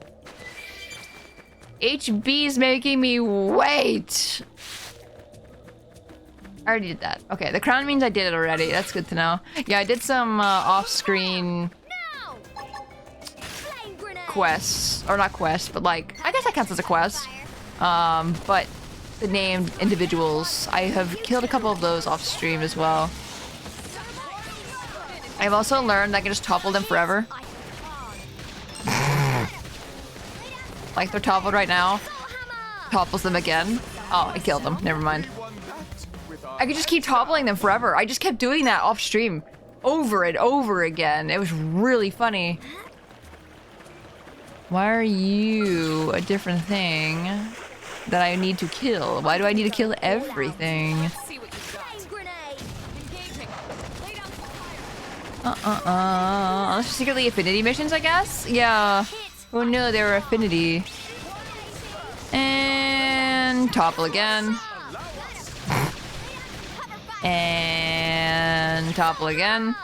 HB's making me wait. I already did that. Okay, the crown means I did it already. That's good to know. Yeah, I did some off-screen quests. Or not quests, but like, I guess that counts as a quest. But the named individuals, I have killed a couple of those off-stream as well. I've also learned I can just topple them forever. Like they're toppled right now. Topples them again. Oh, I killed them. Never mind. I could just keep toppling them forever. I just kept doing that off stream over and over again. It was really funny. Why are you a different thing that I need to kill? Why do I need to kill everything? Unless you're secretly affinity missions, I guess? Yeah. Who knew they were affinity? And topple again. And topple again.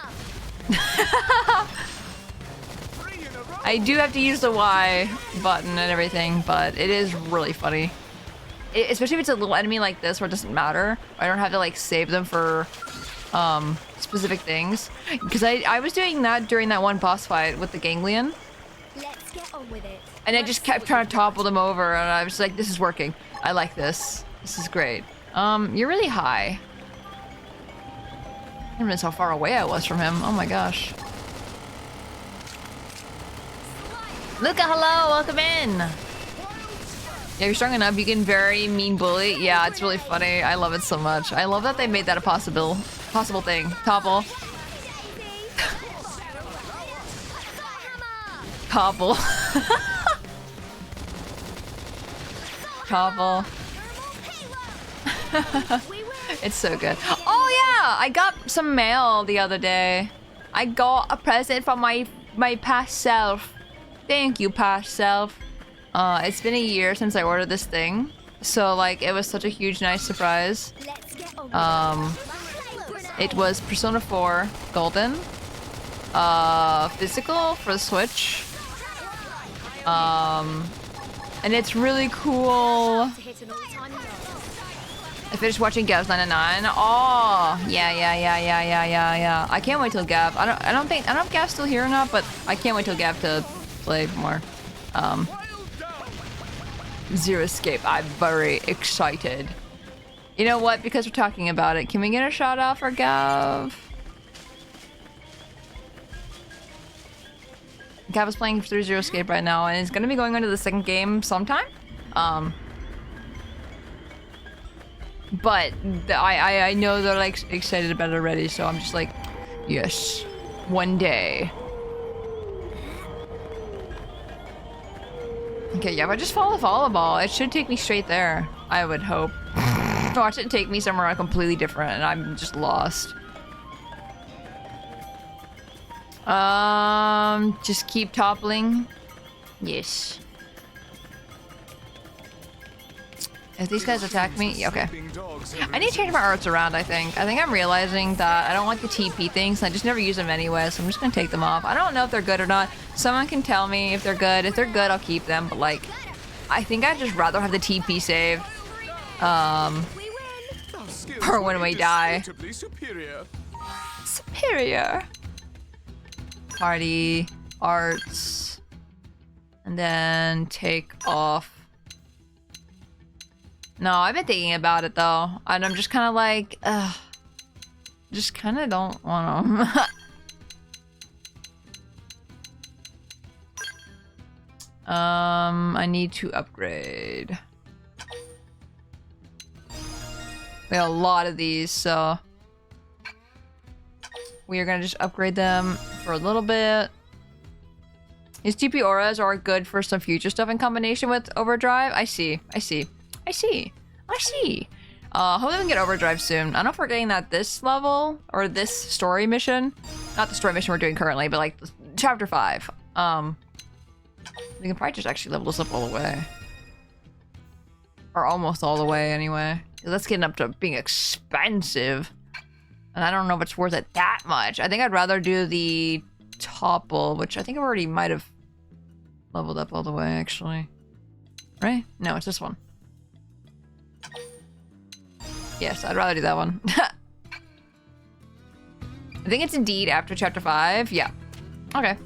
I do have to use the Y button and everything, but it is really funny. Especially if it's a little enemy like this where it doesn't matter. I don't have to like save them for specific things. Because I was doing that during that one boss fight with the ganglion. Let's get on with it. And I just kept trying to topple them over and I was like, this is working. I like this. This is great. You're really high. I didn't realize how far away I was from him. Oh my gosh. Luca, hello, welcome in. Yeah, you're strong enough. You can very mean bully. Yeah, it's really funny. I love it so much. I love that they made that a possible thing. Topple. Topple. Topple. It's so good. Oh yeah, I got some mail the other day. I got a present from my past self. Thank you, past self. It's been a year since I ordered this thing, so like it was such a huge, nice surprise. It was Persona 4 Golden, physical for the Switch. And it's really cool. I finished watching Gav's 999. Oh, yeah. I can't wait till Gav. I don't know if Gav's still here or not, but I can't wait till Gav to play more. Zero Escape. I'm very excited. You know what? Because we're talking about it, can we get a shout out for Gav? Gav is playing through Zero Escape right now, and is gonna be going on to the second game sometime. But I know they're like excited about it already, so I'm just like, yes, one day. Okay, yeah, if I just follow the volleyball, it should take me straight there. I would hope. Watch it take me somewhere completely different and I'm just lost. Just keep toppling. Yes. If these guys attack me, yeah, okay. I need to change my arts around, I think. I think I'm realizing that I don't like the TP things. I just never use them anyway, so I'm just gonna take them off. I don't know if they're good or not. Someone can tell me if they're good. If they're good, I'll keep them, but like, I think I'd just rather have the TP save. Or when we die. Superior. Party, arts, and then take off. No, I've been thinking about it though, and I'm just kind of like, just kind of don't want them. I need to upgrade. We have a lot of these, so we are gonna just upgrade them for a little bit. These TP auras are good for some future stuff in combination with overdrive. I see. Hopefully we can get overdrive soon. I don't know if we're getting that this level or this story mission. Not the story mission we're doing currently, but like chapter 5. We can probably just actually level this up all the way. Or almost all the way anyway. That's getting up to being expensive. And I don't know if it's worth it that much. I think I'd rather do the topple, which I think I already might have leveled up all the way actually. Right? No, it's this one. Yes, I'd rather do that one. I think it's indeed after chapter 5. Yeah. Okay.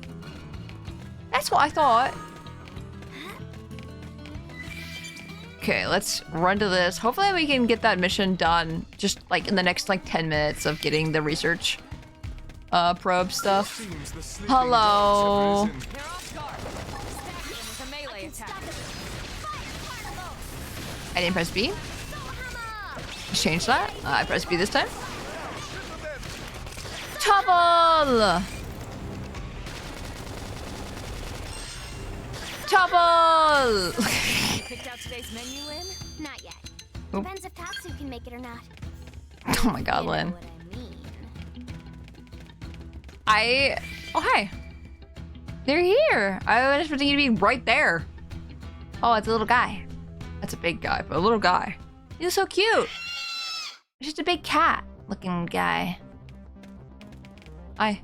That's what I thought. Okay, let's run to this. Hopefully we can get that mission done just like in the next like 10 minutes of getting the research probe stuff. Hello. I didn't press B. Let's change that. I press B this time. Topple! Topple! Picked out today's menu, Lynn? Not yet. Oop. Depends if Tatsu can make it or not. Oh my god, Lynn. What I mean. Oh, hi. They're here. I was expecting you to be right there. Oh, it's a little guy. That's a big guy, but a little guy. He's so cute. He's just a big cat looking guy. Hi.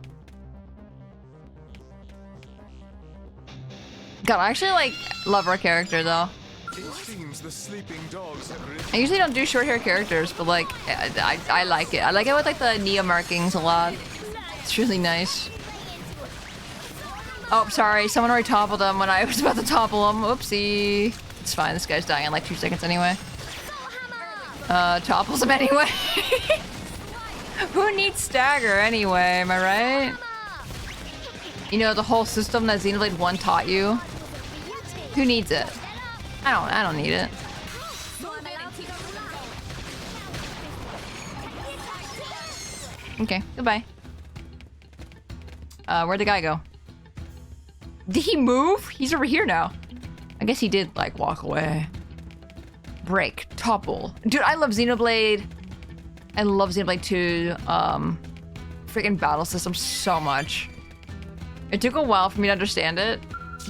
God, I actually like love our character though. I usually don't do short hair characters, but like I like it. I like it with like the Neo markings a lot. It's really nice. Oh, sorry, someone already toppled him when I was about to topple him. Oopsie. It's fine, this guy's dying in like 2 seconds anyway. Topples him anyway. Who needs stagger anyway, am I right? You know, the whole system that Xenoblade 1 taught you? Who needs it? I don't need it. Okay, goodbye. Where'd the guy go? Did he move? He's over here now. I guess he did, like, walk away. Break. Topple. Dude, I love Xenoblade. I love Xenoblade 2. Freaking battle system so much. It took a while for me to understand it.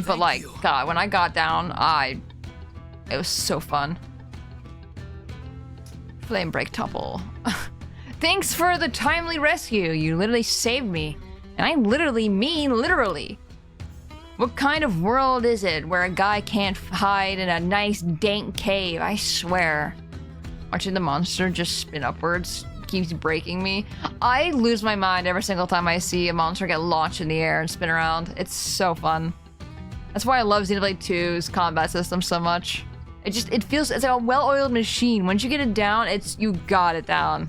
But, like, God, when I got down, it was so fun. Flame break topple. Thanks for the timely rescue. You literally saved me. And I literally mean literally. What kind of world is it where a guy can't hide in a nice dank cave? I swear. Watching the monster just spin upwards keeps breaking me. I lose my mind every single time I see a monster get launched in the air and spin around. It's so fun. That's why I love Xenoblade 2's combat system so much. It feels, it's like a well-oiled machine. Once you get it down, you got it down.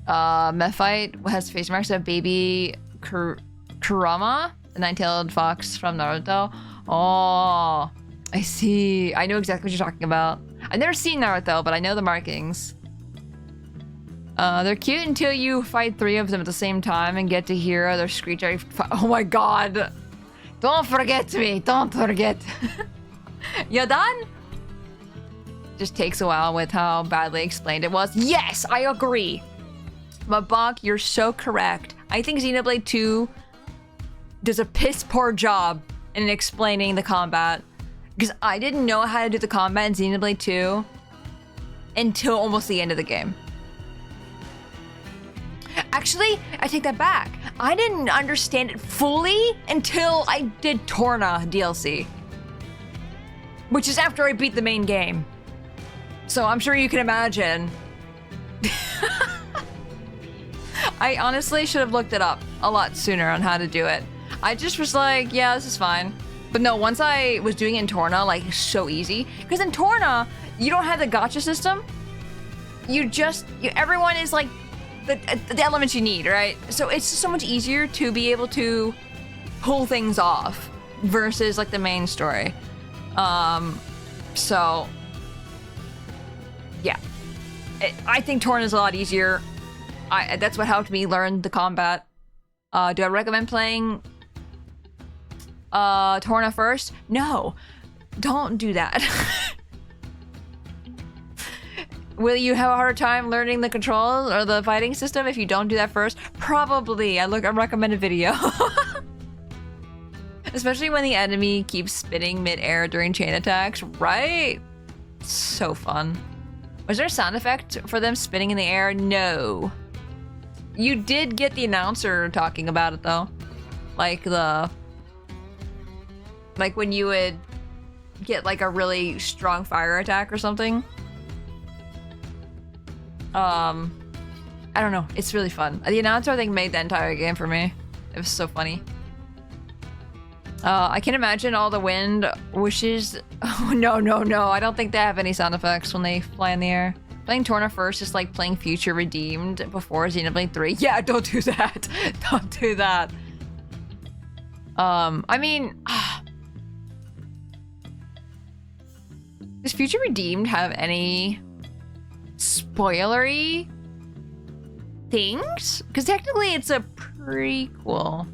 Mephite has face marks of baby Kurama, the nine-tailed fox from Naruto. Oh, I see. I know exactly what you're talking about. I've never seen Naruto, but I know the markings. They're cute until you fight 3 of them at the same time and get to hear their screech. Oh my god. Don't forget me. Don't forget. You done? Just takes a while with how badly explained it was. Yes, I agree. But Bach, you're so correct. I think Xenoblade 2 does a piss poor job in explaining the combat. Because I didn't know how to do the combat in Xenoblade 2 until almost the end of the game. Actually, I take that back. I didn't understand it fully until I did Torna DLC. Which is after I beat the main game. So I'm sure you can imagine. I honestly should have looked it up a lot sooner on how to do it. I just was like, yeah, this is fine. But no, once I was doing it in Torna, like, so easy. Because in Torna, you don't have the gacha system. Everyone is like the elements you need, right? So it's just so much easier to be able to pull things off versus like the main story. So yeah, I think Torna is a lot easier. That's what helped me learn the combat. Do I recommend playing Torna first? No, don't do that. Will you have a harder time learning the controls or the fighting system if you don't do that first? Probably. I recommend a video. Especially when the enemy keeps spinning mid-air during chain attacks, right? So fun. Was there a sound effect for them spinning in the air? No. You did get the announcer talking about it though. Like when you would get like a really strong fire attack or something. I don't know. It's really fun. The announcer, I think, made the entire game for me. It was so funny. I can imagine all the wind wishes. Oh, no. I don't think they have any sound effects when they fly in the air. Playing Torna first is like playing Future Redeemed before Xenoblade 3. Yeah, don't do that. Don't do that. I mean... Does Future Redeemed have any spoilery things? Because technically it's a prequel.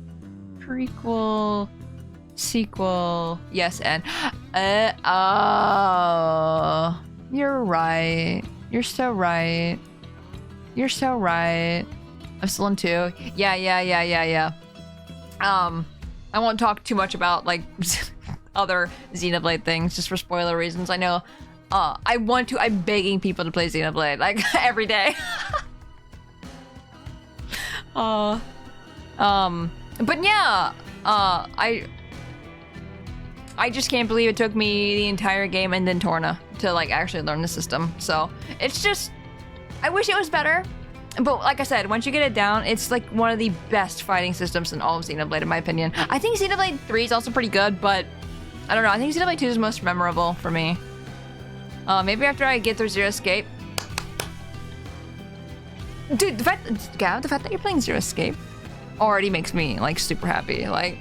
Sequel. Yes, and... oh... You're right. You're so right. You're so right. I'm still in 2. Yeah. I won't talk too much about, like, other Xenoblade things, just for spoiler reasons. I know, I'm begging people to play Xenoblade, like, every day. But yeah, I just can't believe it took me the entire game and then Torna to like actually learn the system. So it's just, I wish it was better. But like I said, once you get it down, it's like one of the best fighting systems in all of Xenoblade, in my opinion. I think Xenoblade 3 is also pretty good, but I don't know. I think Xenoblade 2 is most memorable for me. Maybe after I get through Zero Escape. Dude, the fact that you're playing Zero Escape already makes me like super happy. Like,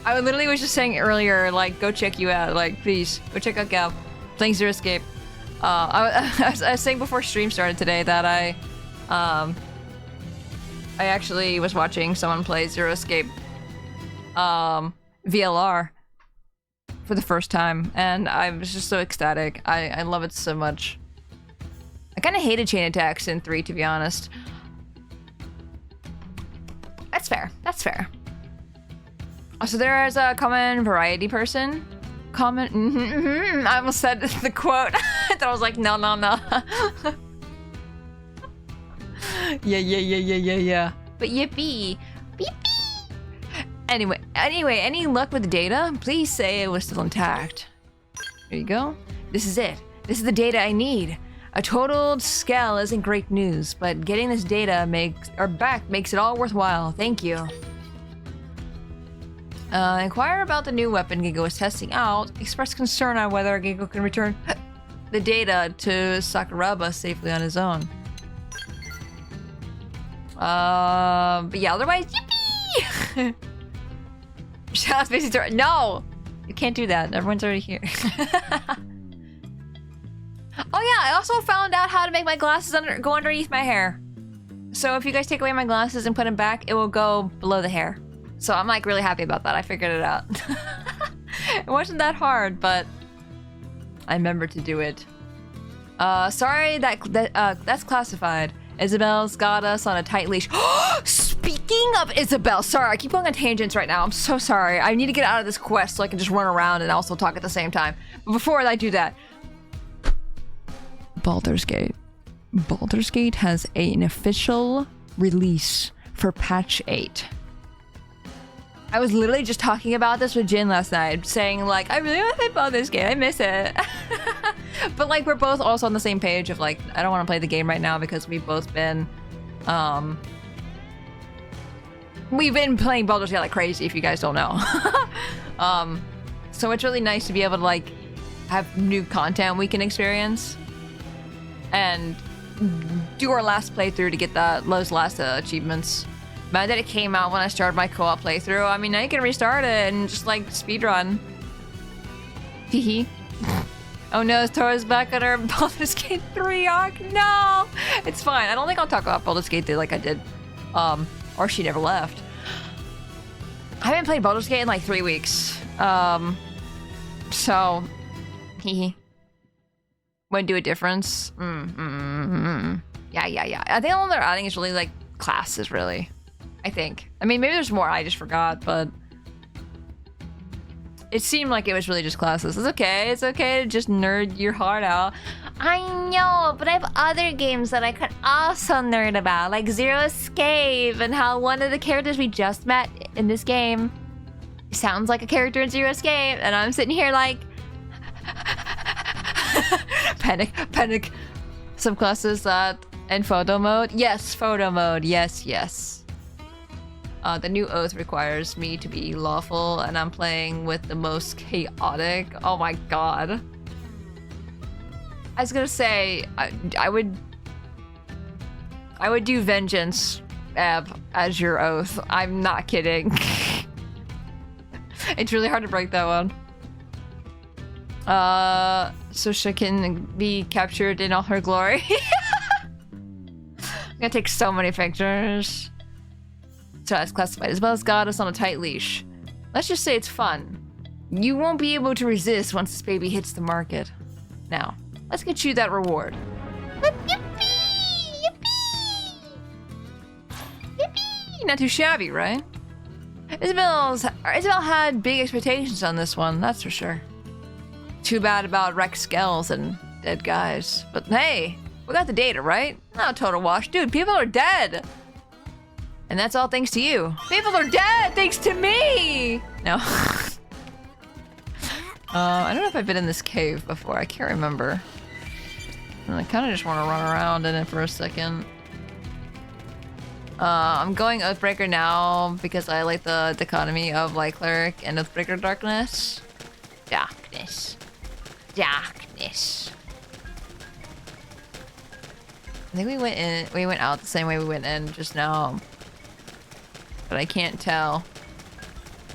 I literally was just saying earlier, like, go check you out. Like, please, go check out Gav. Playing Zero Escape. I was saying before stream started today that I actually was watching someone play Zero Escape VLR for the first time, and I was just so ecstatic. I love it so much. I kind of hated chain attacks in 3, to be honest. That's fair. That's fair. So there is a common variety person. I almost said the quote. I was like, no. Yeah. But yippee. Beep. Anyway, any luck with the data? Please say it was still intact. There you go. This is it. This is the data I need. A totaled scale isn't great news, but getting this data makes it all worthwhile. Thank you. Inquire about the new weapon Gigo is testing out. Express concern on whether Gigo can return the data to Sakuraba safely on his own. But yeah, otherwise, yippee! Shout out Spacey Tora. No! You can't do that. Everyone's already here. Oh yeah, I also found out how to make my glasses go underneath my hair. So if you guys take away my glasses and put them back, it will go below the hair. So I'm like really happy about that. I figured it out. It wasn't that hard, but I remembered to do it. Sorry that's classified. Isabel's got us on a tight leash. Speaking of Isabel, sorry, I keep going on tangents right now. I'm so sorry. I need to get out of this quest so I can just run around and also talk at the same time. But before I do that, Baldur's Gate. Baldur's Gate has an official release for patch 8. I was literally just talking about this with Jin last night, saying like, I really want to play Baldur's Gate, I miss it. But like, we're both also on the same page of like, I don't want to play the game right now because we've both been, we've been playing Baldur's Gate like crazy, if you guys don't know. So it's really nice to be able to like, have new content we can experience. And do our last playthrough to get those last achievements. Mad that it came out when I started my co-op playthrough. I mean, now you can restart it and just like speedrun. Hehe. Oh no, Tora's back on her Baldur's Gate 3 arc. No! It's fine. I don't think I'll talk about Baldur's Gate 3 like I did. Or she never left. I haven't played Baldur's Gate in like 3 weeks. So, hehe. Would do a difference. Yeah. I think all they're adding is really like classes, really. I think. I mean, maybe there's more. I just forgot, but it seemed like it was really just classes. It's okay. It's okay to just nerd your heart out. I know, but I have other games that I could also nerd about, like Zero Escape, and how one of the characters we just met in this game sounds like a character in Zero Escape, and I'm sitting here like panic. Subclasses that and photo mode. Yes, photo mode. Yes. The new oath requires me to be lawful, and I'm playing with the most chaotic. Oh my god. I was gonna say I would do vengeance as your oath. I'm not kidding. It's really hard to break that one. So she can be captured in all her glory. I'm gonna take so many pictures. So that's classified. As well as got us on a tight leash. Let's just say it's fun. You won't be able to resist once this baby hits the market. Now, let's get you that reward. Yippee! Not too shabby, right? Isabel had big expectations on this one, that's for sure. Too bad about wrecked skulls and dead guys. But hey, we got the data, right? Not a total wash. Dude, people are dead! And that's all thanks to you. People are dead thanks to me! No. I don't know if I've been in this cave before. I can't remember. I kind of just want to run around in it for a second. I'm going Oathbreaker now because I like the dichotomy of Light Cleric and Oathbreaker Darkness. Darkness. I think we went out the same way we went in just now. But I can't tell.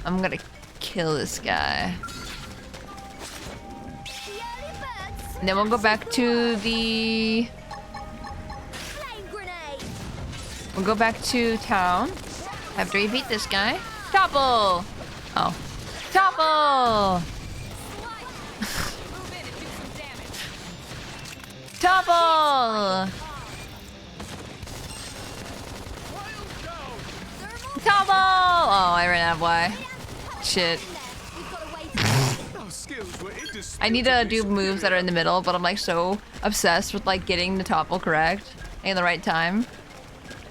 I'm gonna kill this guy. And then we'll go back to the... We'll go back to town after we beat this guy. Topple! Oh. Topple! Topple! Topple! Oh, I ran out of Y. Shit. I need to do moves that are in the middle, but I'm like so obsessed with like getting the topple correct in the right time.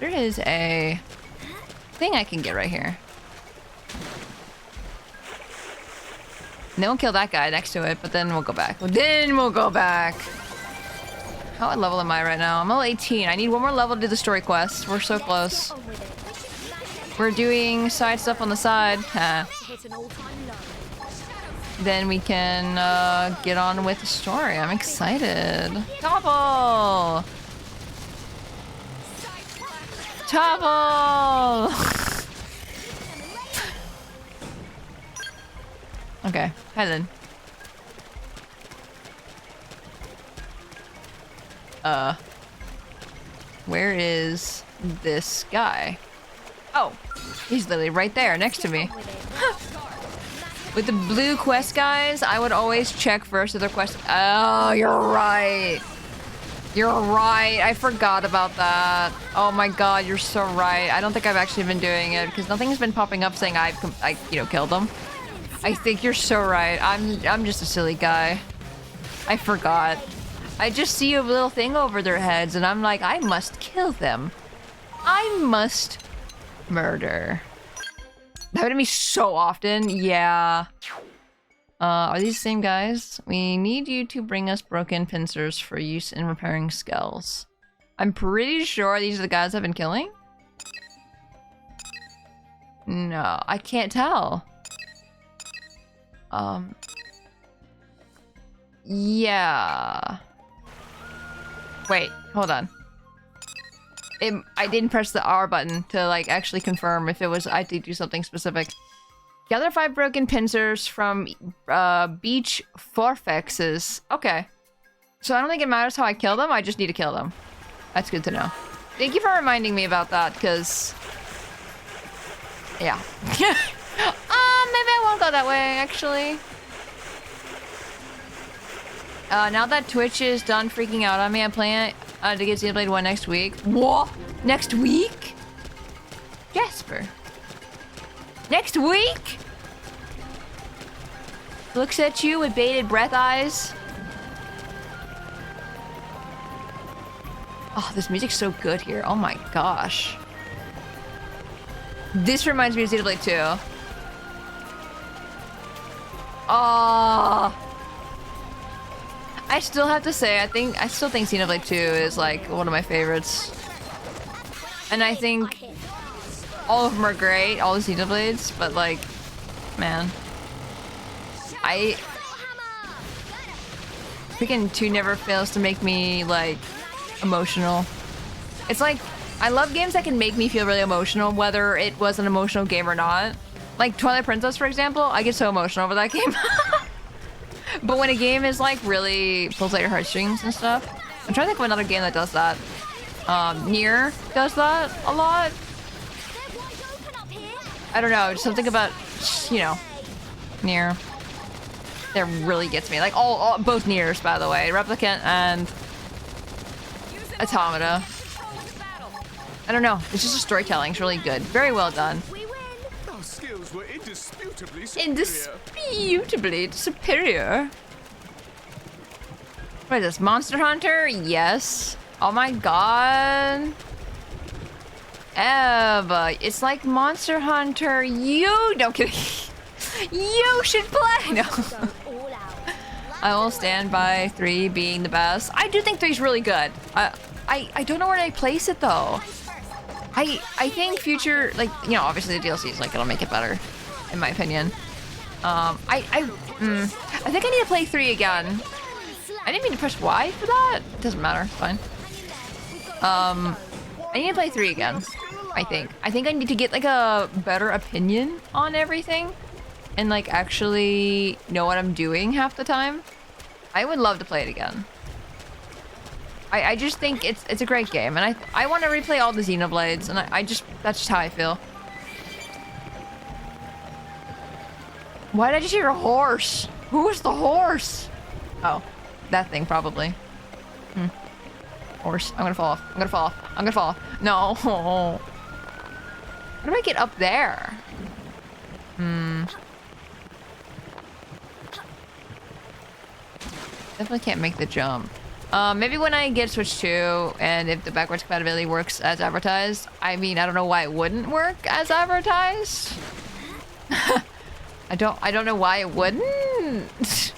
There is a thing I can get right here. And then we'll kill that guy next to it, but then we'll go back. How level am I right now? I'm level 18. I need one more level to do the story quest. We're so close. We're doing side stuff on the side. Then we can get on with the story. I'm excited. Topple! Topple! Okay, hi then. Where is this guy? Oh, he's literally right there next to me. With the blue quest guys, I would always check first if their quest. Oh, you're right. You're right. I forgot about that. Oh my god, you're so right. I don't think I've actually been doing it because nothing's been popping up saying I killed them. I think you're so right. I'm just a silly guy. I forgot. I just see a little thing over their heads and I'm like, I must kill them. I must murder. That happened to me so often. Yeah. Are these the same guys? We need you to bring us broken pincers for use in repairing skulls. I'm pretty sure these are the guys I've been killing. No, I can't tell. Yeah. Wait, hold on. I didn't press the R button to like actually confirm if it was I did do something specific. Gather 5 broken pincers from beach forfexes. Okay. So I don't think it matters how I kill them, I just need to kill them. That's good to know. Thank you for reminding me about that, because... yeah. Maybe I won't go that way, actually. Now that Twitch is done freaking out on me, I'm planning to get Xenoblade 1 next week. What? Next week? Jasper. Next week? Looks at you with bated breath eyes. Oh, this music's so good here. Oh my gosh. This reminds me of Xenoblade 2. Oh. I still have to say, I still think Xenoblade 2 is like one of my favorites. And I think all of them are great, all the Xenoblades, but like, man. Freaking 2 never fails to make me like emotional. It's like, I love games that can make me feel really emotional, whether it was an emotional game or not. Like Twilight Princess, for example, I get so emotional over that game. But when a game is like really pulls at your heartstrings and stuff, I'm trying to think of another game that does that. Nier does that a lot. I don't know, something about, you know, Nier that really gets me. Like both Niers, by the way, Replicant and Automata. I don't know, it's just a storytelling. It's really good, very well done. Our skills were indisputably superior. What is this? Monster Hunter? Yes. Oh my god. Eva, it's like Monster Hunter. You don't kidding. You should play. No. I will stand by 3 being the best. I do think 3 is really good. I don't know where to place it though. I think future, like, you know, obviously the DLC is like it'll make it better, in my opinion. I think I need to play 3 again. I didn't mean to press Y for that. It doesn't matter. It's fine. I need to play 3 again. I think I need to get like a better opinion on everything, and like actually know what I'm doing half the time. I would love to play it again. I just think it's a great game, and I want to replay all the Xenoblades, and that's just how I feel. Why did I just hear a horse? Who was the horse? Oh, that thing probably. Horse. I'm gonna fall off. I'm gonna fall off. I'm gonna fall off. No. How do I get up there? Definitely can't make the jump. Maybe when I get Switch 2 and if the backwards compatibility works as advertised. I mean, I don't know why it wouldn't work as advertised. I don't know why it wouldn't.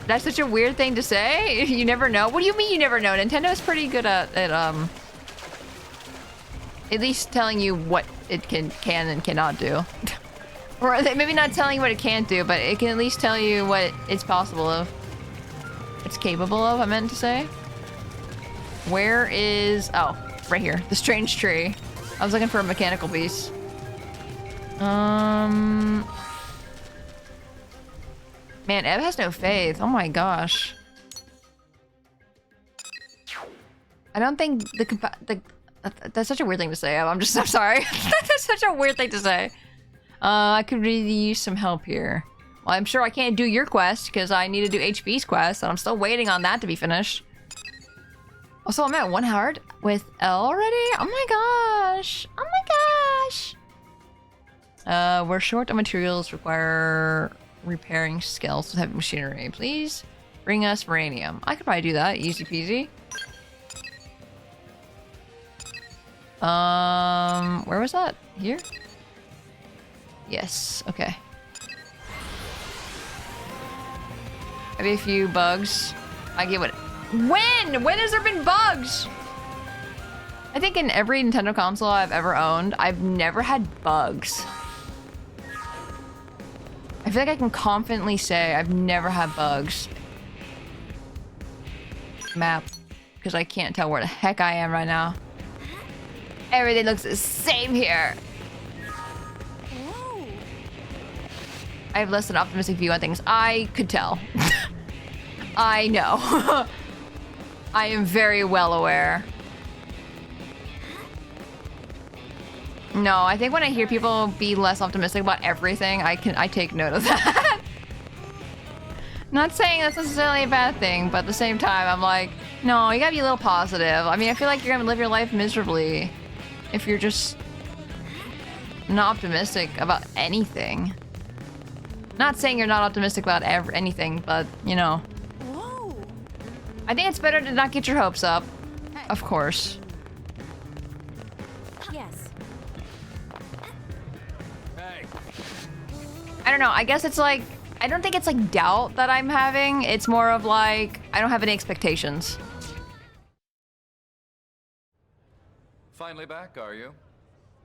That's such a weird thing to say. You never know. What do you mean you never know? Nintendo is pretty good at least telling you what it can and cannot do. Or maybe not telling you what it can't do, but it can at least tell you what it's possible of. It's capable of, I meant to say. Where is... oh, right here. The strange tree. I was looking for a mechanical piece. Man, Ev has no faith. Oh my gosh. I don't think that's such a weird thing to say. I'm sorry. That's such a weird thing to say. I could really use some help here. Well, I'm sure I can't do your quest because I need to do HB's quest, and I'm still waiting on that to be finished. Also, I'm at 1 heart with L already? Oh my gosh. Oh my gosh. We're short on materials, require repairing skills with heavy machinery. Please bring us uranium. I could probably do that. Easy peasy. Where was that? Here? Yes, okay. Maybe a few bugs. I get what. When? When has there been bugs? I think in every Nintendo console I've ever owned, I've never had bugs. I feel like I can confidently say I've never had bugs. Map. Because I can't tell where the heck I am right now. Everything looks the same here. Whoa. I have less than optimistic view on things. I could tell. I know. I am very well aware. No, I think when I hear people be less optimistic about everything, I take note of that. Not saying that's necessarily a bad thing, but at the same time, I'm like, no, you gotta be a little positive. I mean, I feel like you're gonna live your life miserably if you're just not optimistic about anything. Not saying you're not optimistic about anything, but, you know. Whoa. I think it's better to not get your hopes up. Of course. Yes. Hey. I don't know, I guess it's like, I don't think it's like doubt that I'm having. It's more of like, I don't have any expectations. Finally back, are you?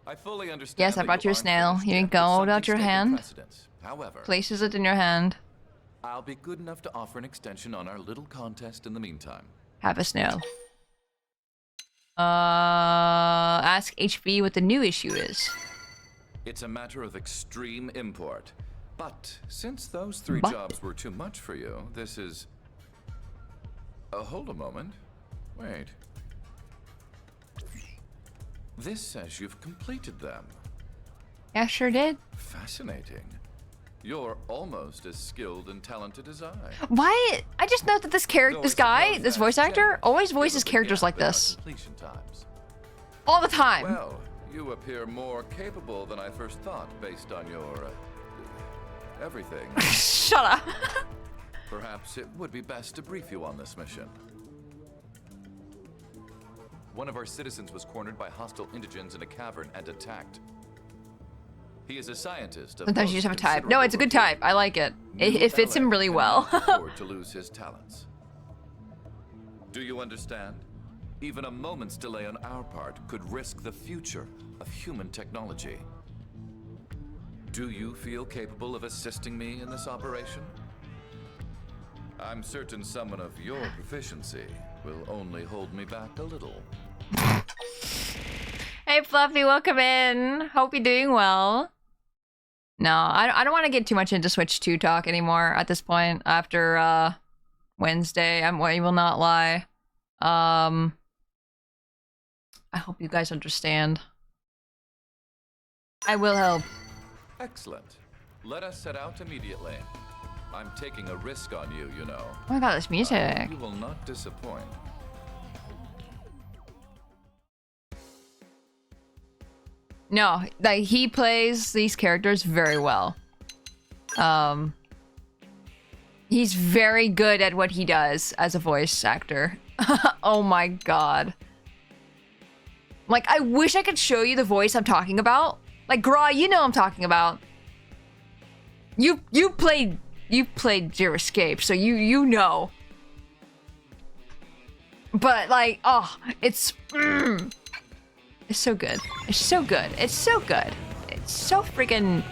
I fully understand. Yes, I that brought you a aren't snail. finished Here you yet, go, but hold out something's your taken hand. precedence. However, Places it in your hand. I'll be good enough to offer an extension on our little contest in the meantime. Have a snail. Ask HB what the new issue is. It's a matter of extreme import. But since those 3 But? jobs were too much for you, this is... hold a moment. Wait. This says you've completed them. Yeah, sure did. Fascinating. You're almost as skilled and talented as I. Why? I just know that this character, Though this I guy, suppose this that's voice actor, generous, always given voices the characters gap like in our this. completion times. All the time. Well, you appear more capable than I first thought based on your... everything. Shut up. Perhaps it would be best to brief you on this mission. One of our citizens was cornered by hostile indigents in a cavern and attacked. He is a scientist of Sometimes you most just have a type. No, it's a good type. I like it. It fits him really well. Cannot afford to lose his talents. Do you understand? Even a moment's delay on our part could risk the future of human technology. Do you feel capable of assisting me in this operation? I'm certain someone of your proficiency will only hold me back a little. Hey Fluffy, welcome in. Hope you're doing well. No, I don't want to get too much into Switch 2 talk anymore at this point after Wednesday. I will not lie. I hope you guys understand. I will help. Excellent. Let us set out immediately. I'm taking a risk on you, you know. Oh my god, this music. You will not disappoint. No, like he plays these characters very well. He's very good at what he does as a voice actor. Oh my god. Like, I wish I could show you the voice I'm talking about. Like, Gra, you know I'm talking about. You played Zero Escape, so you know. But like, oh, it's so good. It's so good. It's so good. It's so freaking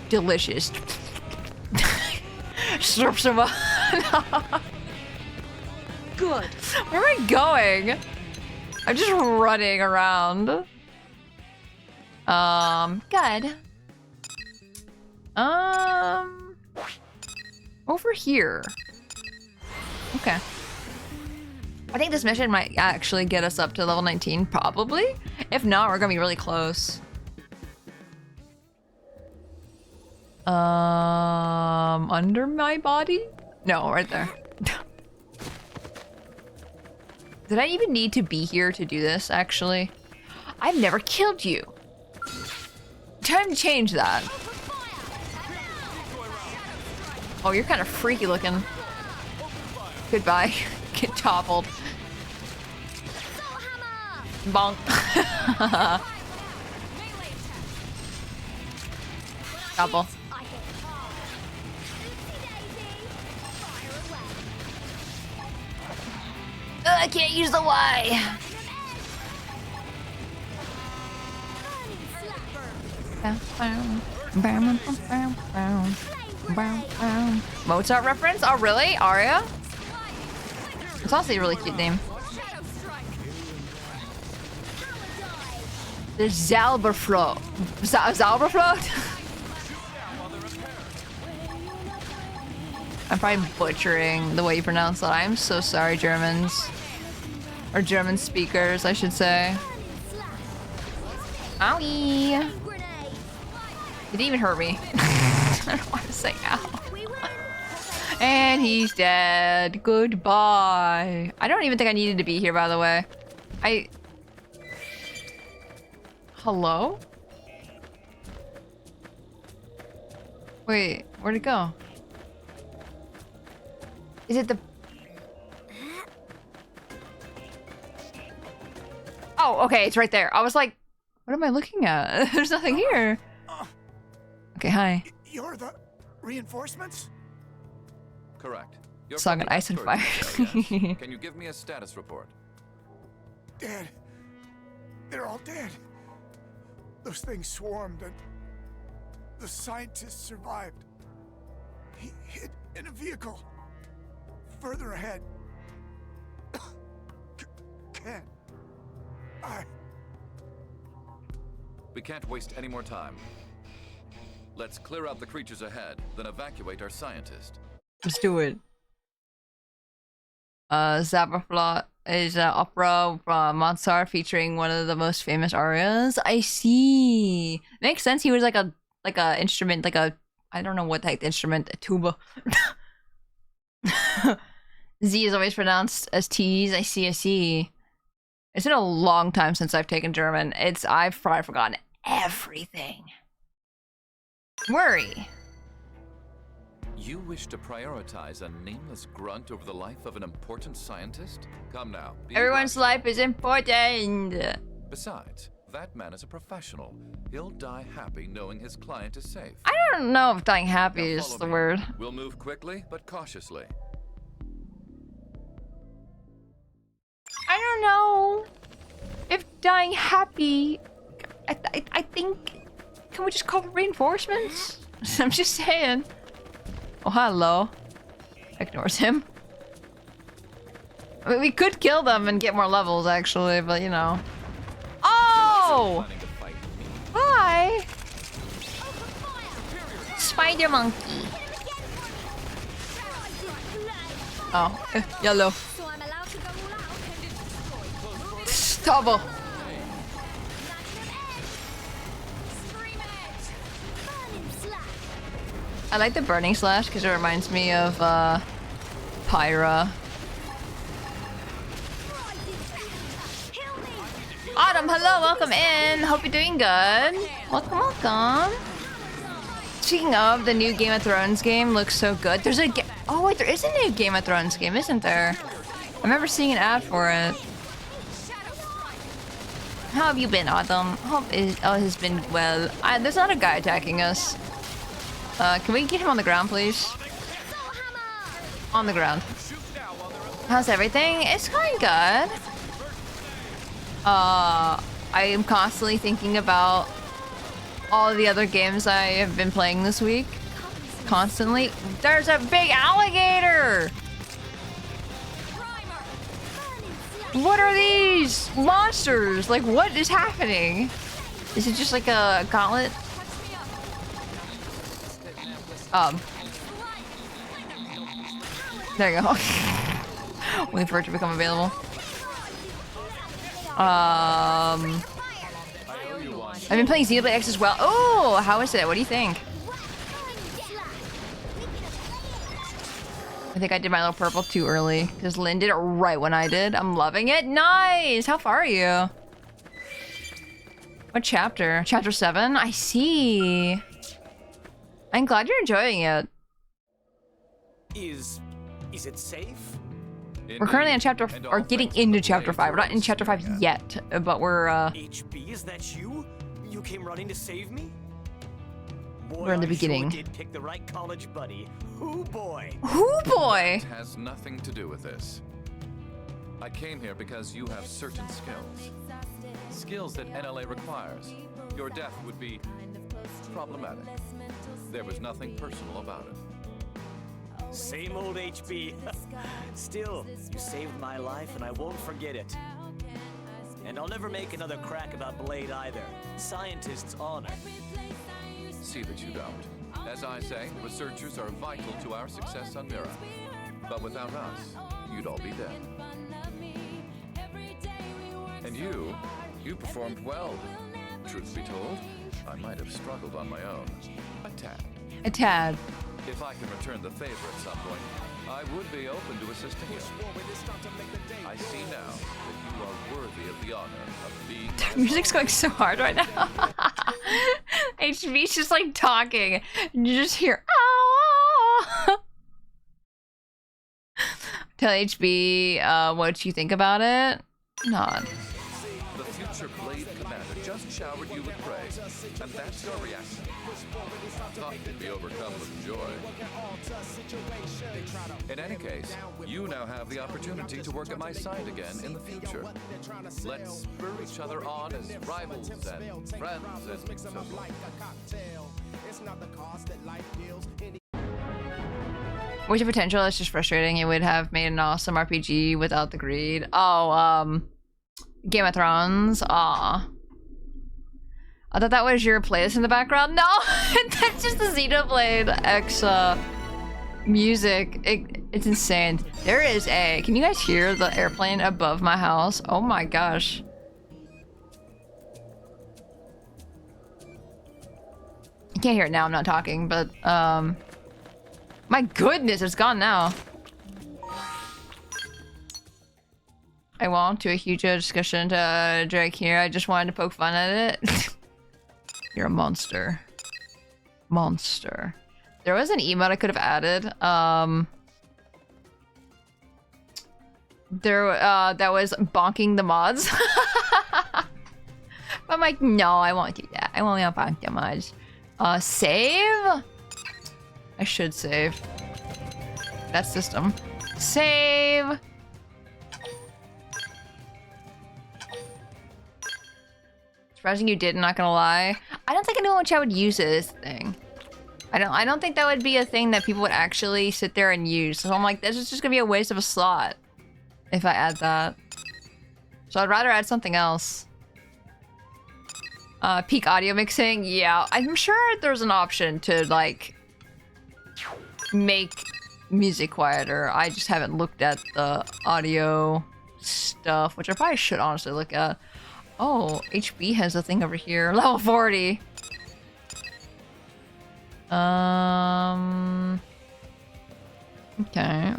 delicious. Slurp some up. Good. Where am I going? I'm just running around. Good. Over here. Okay. I think this mission might actually get us up to level 19, probably. If not, we're gonna be really close. Under my body? No, right there. Did I even need to be here to do this, actually? I've never killed you. Time to change that. Oh, you're kind of freaky looking. Goodbye. Get toppled. Bonk. Double. I can't use the Y. Mozart reference? Oh, really? Aria? It's also a really cute name. The Zauberfloat. Zauberfloat? I'm probably butchering the way you pronounce that. I'm so sorry, Germans. Or German speakers, I should say. Owie! It didn't even hurt me. I don't want to say ow. And he's dead. Goodbye. I don't even think I needed to be here, by the way. Hello? Wait, where'd it go? Is it the... Oh, okay, it's right there. I was like, what am I looking at? There's nothing here. Okay, hi. You're the reinforcements? Correct. You're Song from and the Ice and expert Fire. unit, yes. Can you give me a status report? Dead. They're all dead. Those things swarmed and the scientists survived. He hid in a vehicle. Further ahead. Can't. We can't waste any more time. Let's clear out the creatures ahead, then evacuate our scientist. Let's do it. Zauberfloat is an opera from Mozart featuring one of the most famous arias. I see. Makes sense. He was like a instrument, like a, I don't know what type of instrument, a tuba. Z is always pronounced as T's. I see. It's been a long time since I've taken German. I've probably forgotten everything. Worry. You wish to prioritize a nameless grunt over the life of an important scientist? Come now. Everyone's life is important. Besides, that man is a professional. He'll die happy knowing his client is safe. I don't know if dying happy Now is follow the me. word. We'll move quickly, but cautiously. I don't know if dying happy. I think. Can we just call it reinforcements? I'm just saying. Oh, hello. Ignores him. I mean, we could kill them and get more levels, actually, but you know. Oh! Hi! Spider monkey. Oh, yellow. So I'm allowed to go all out. Stubble. I like the burning slash because it reminds me of Pyra. Autumn, hello, welcome in. Hope you're doing good. Welcome. Speaking of, the new Game of Thrones game looks so good. There's a oh wait, there is a new Game of Thrones game, isn't there? I remember seeing an ad for it. How have you been, Autumn? Hope it has been well. There's not a guy attacking us. Can we get him on the ground, please? On the ground. How's everything? It's going good. I am constantly thinking about all the other games I have been playing this week. Constantly. There's a big alligator! What are these monsters? Like, what is happening? Is it just like a gauntlet? There you go. Waiting for it to become available. I've been playing Xenoblade X as well. Oh, how is it? What do you think? I think I did my little purple too early because Lynn did it right when I did. I'm loving it. Nice. How far are you? What chapter? Chapter 7? I see. I'm glad you're enjoying it. Is it safe? We're currently on chapter, or getting into chapter 5. We're not in chapter 5 yet, but we're HB, is that you? You came running to save me? Boy, we're in the beginning. Sure did pick the right college buddy. Hoo boy. Hoo boy. It has nothing to do with this. I came here because you have certain skills. Skills that NLA requires. Your death would be problematic. There was nothing personal about it. Same old HB. Still, you saved my life and I won't forget it. And I'll never make another crack about Blade either. Scientists' honor. See that you don't. As I say, researchers are vital to our success on Mira. But without us, you'd all be dead. And you performed well. Truth be told, I might have struggled on my own. A tad. A tad. If I can return the favor at some point, I would be open to assisting you. I see now that you are worthy of the honor of being... Music's going so hard right now. HV's just like talking. And you just hear, oh. Tell HB what you think about it. Nod. The future Blade Commander just showered you with praise, and that's your reaction. Thought you'd be overcome with joy. In any case, you now have the opportunity to work at my side again in the future. Let's spur each other on as rivals and friends and so forth. What's your potential? It's just frustrating. It would have made an awesome RPG without the greed. Oh, Game of Thrones. Aw. I thought that was your playlist in the background. No, that's just the Xenoblade X music. It's insane. There is a... Can you guys hear the airplane above my house? Oh my gosh. You can't hear it now. I'm not talking, but my goodness, it's gone now. I won't do a huge discussion to Drake here. I just wanted to poke fun at it. You're a monster. Monster. There was an emote I could have added. That was bonking the mods. I'm like, no, I won't do that. I won't bonk the mods. Save? I should save. That system. Save! Surprising you did, not gonna lie. I don't think anyone in chat would use this thing. I don't think that would be a thing that people would actually sit there and use. So I'm like, this is just gonna be a waste of a slot if I add that. So I'd rather add something else. Peak audio mixing, yeah. I'm sure there's an option to like make music quieter. I just haven't looked at the audio stuff, which I probably should honestly look at. Oh, HB has a thing over here. Level 40. Okay.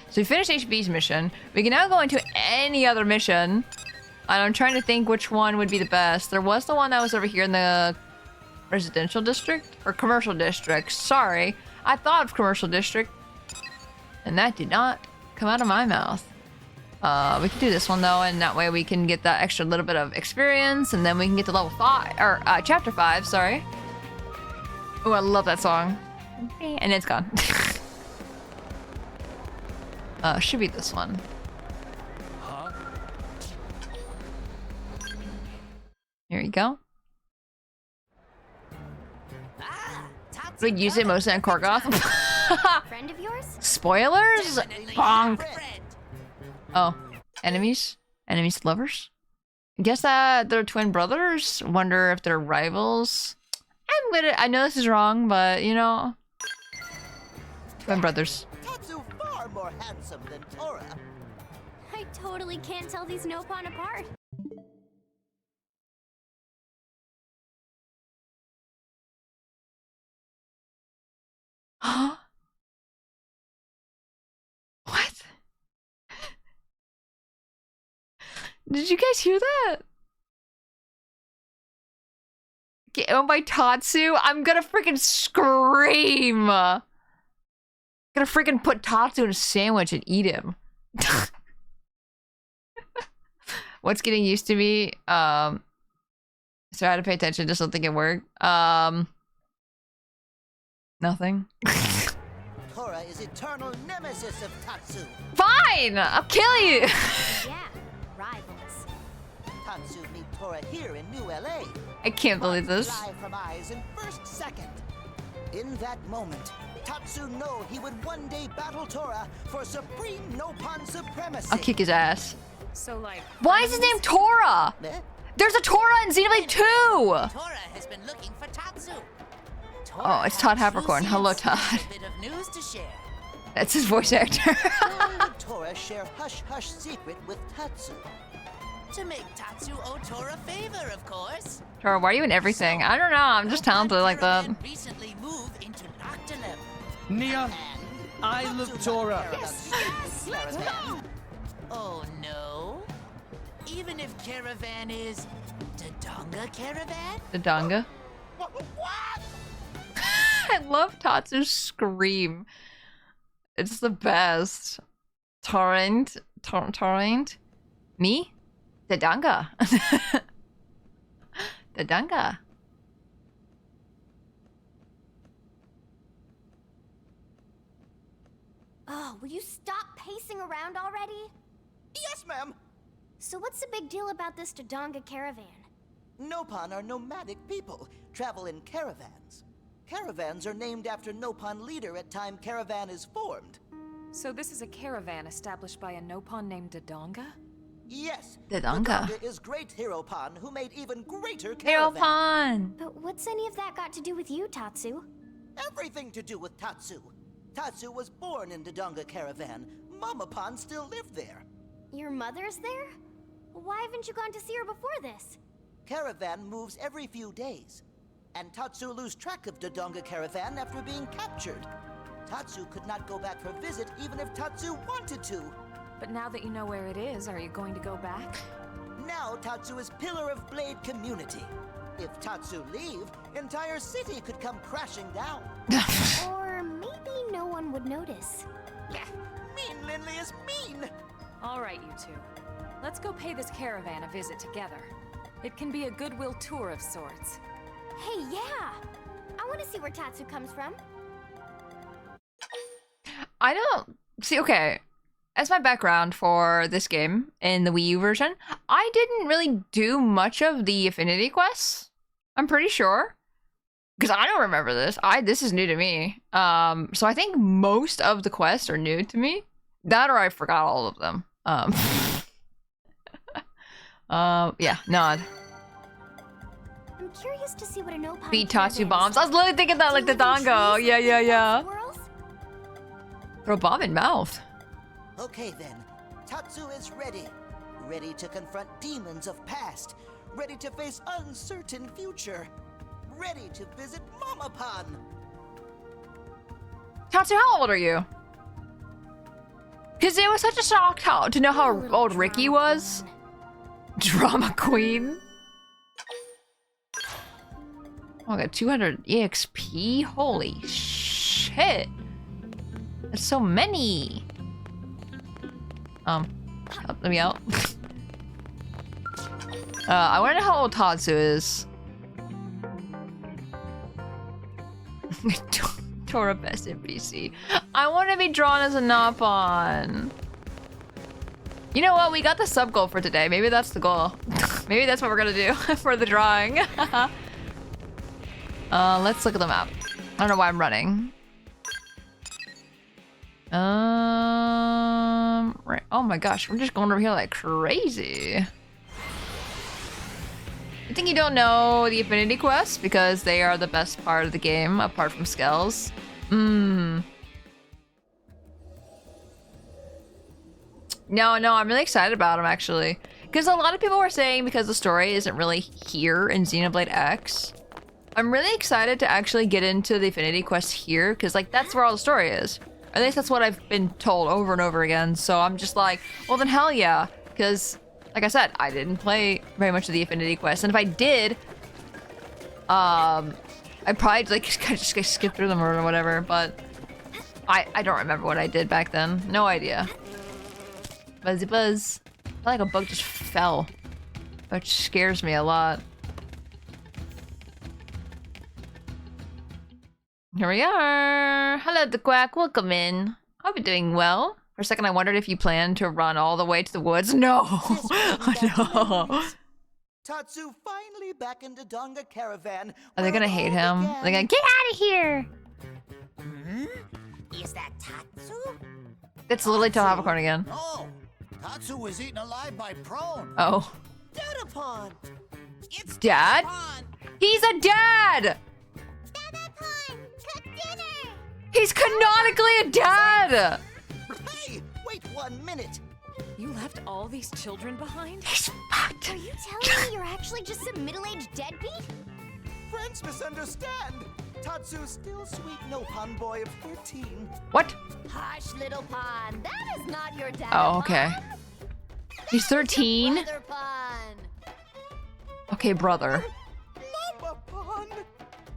So we finished HB's mission. We can now go into any other mission. And I'm trying to think which one would be the best. There was the one that was over here in the residential district? Or commercial district. Sorry. I thought of commercial district. And that did not come out of my mouth. We can do this one though, and that way we can get that extra little bit of experience, and then we can get to level 5, or chapter 5, sorry. Oh, I love that song. And it's gone. Should be this one. Huh? Here you go. Tatsu We'd use it mostly on Korgoth. friend of yours? Spoilers? Bonk. Oh, enemies? Enemies lovers? Guess that they're twin brothers? Wonder if they're rivals? I know this is wrong, but you know. Twin brothers. Tatsu, far more handsome than Tora. I totally can't tell these Nopon apart. Huh? What? Did you guys hear that? Get owned by Tatsu? I'm gonna freaking scream! Gonna freaking put Tatsu in a sandwich and eat him. What's getting used to me? So I had to pay attention to something at work. Nothing. Tora is eternal nemesis of Tatsu. Fine! I'll kill you! Yeah, rivals. Tatsu meet Tora here in New LA. I can't believe this. Fly from eyes in first second. In that moment, Tatsu know he would one day battle Tora for supreme Nopon supremacy. I'll kick his ass. So like, Why is his name Tora? Eh? There's a Tora in Xenoblade 2! Tora has been looking for Tatsu. Oh, it's Todd Havercorn. Hello, Todd. A bit of news to share. That's his voice actor. Why would Tora share hush-hush secret with Tatsu? To make Tatsu owe Tora a favor, of course. Tora, why are you in everything? I don't know. I'm just talented like that. Caravan recently moved into Noctilum. Nia, I love Tora. Yes, let's go. Oh no. Even if Caravan is Dodonga Caravan? The Donga. What? I love Tatsu's scream. It's the best. Torrent? Me? The Donga. The Donga. Oh, will you stop pacing around already? Yes, ma'am. So what's the big deal about this Dodonga caravan? Nopon are nomadic people, travel in caravans. Caravans are named after Nopon leader at time caravan is formed. So this is a caravan established by a Nopon named Dodonga? Yes, Dodonga is great Hero-Pon who made even greater Hero caravan. Pon! But what's any of that got to do with you, Tatsu? Everything to do with Tatsu. Tatsu was born in Dodonga Caravan. Mama-Pon still lived there. Your mother's there? Why haven't you gone to see her before this? Caravan moves every few days. And Tatsu lose track of Dodonga Caravan after being captured. Tatsu could not go back for visit even if Tatsu wanted to. But now that you know where it is, are you going to go back? Now Tatsu is pillar of Blade community. If Tatsu leave, entire city could come crashing down. Or maybe no one would notice. Mean Lindley is mean! All right, you two. Let's go pay this caravan a visit together. It can be a goodwill tour of sorts. Hey, yeah! I want to see where Tatsu comes from. I don't... See, okay. As my background for this game in the Wii U version, I didn't really do much of the Affinity quests. I'm pretty sure. Because I don't remember this. This is new to me. So I think most of the quests are new to me. That or I forgot all of them. Yeah, nod. I'm curious to see what a Nopon Beat Tatsu caravan bombs. is I was literally thinking that like the Do you live in Dango. trees Yeah, like yeah, the yeah. squirrels? Throw a bomb in mouth. Okay then, Tatsu is ready. Ready to confront demons of past. Ready to face uncertain future. Ready to visit Mama-Pon. Tatsu, how old are you? Because it was such a shock to know how Little old Ricky drama was. queen. Drama queen. Oh, I got 200 EXP. Holy shit. That's so many. Let me out. I wonder how old Tatsu is. Tora best NPC. I want to be drawn as a Nopon. You know what? We got the sub goal for today. Maybe that's the goal. Maybe that's what we're gonna do for the drawing. Let's look at the map. I don't know why I'm running. Right. Oh my gosh, we're just going over here like crazy. I think you don't know the Affinity quests because they are the best part of the game apart from Skells. No, I'm really excited about him actually. Because a lot of people were saying because the story isn't really here in Xenoblade X. I'm really excited to actually get into the Affinity Quest here, because like that's where all the story is. At least that's what I've been told over and over again. So I'm just like, well then hell yeah. Because like I said, I didn't play very much of the Affinity Quest. And if I did, I'd probably like just skip through them or whatever. But I don't remember what I did back then. No idea. Buzzy buzz. I feel like a bug just fell. Which scares me a lot. Here we are. Hello, the Quack. Welcome in. Hope you're doing well. For a second, I wondered if you planned to run all the way to the woods. No. No. Tatsu finally back into Donga Caravan. Are they gonna hate him? They're gonna get out of here. Is that Tatsu? It's literally Havicorn again. Oh, Tatsu was eaten alive by prone. Oh. Datapon! It's Dad? Datapon! He's a dad! Datapon, cook dinner! He's canonically a dad! Hey, wait 1 minute. You left all these children behind? He's fucked. Are you telling me you're actually just some middle-aged deadbeat? Friends misunderstand. Tatsu's still sweet no-pun boy of 13. What? Hush, little pond. That is not your dad. Oh, okay. He's 13? Brother pond. Okay, brother. Mama Pond.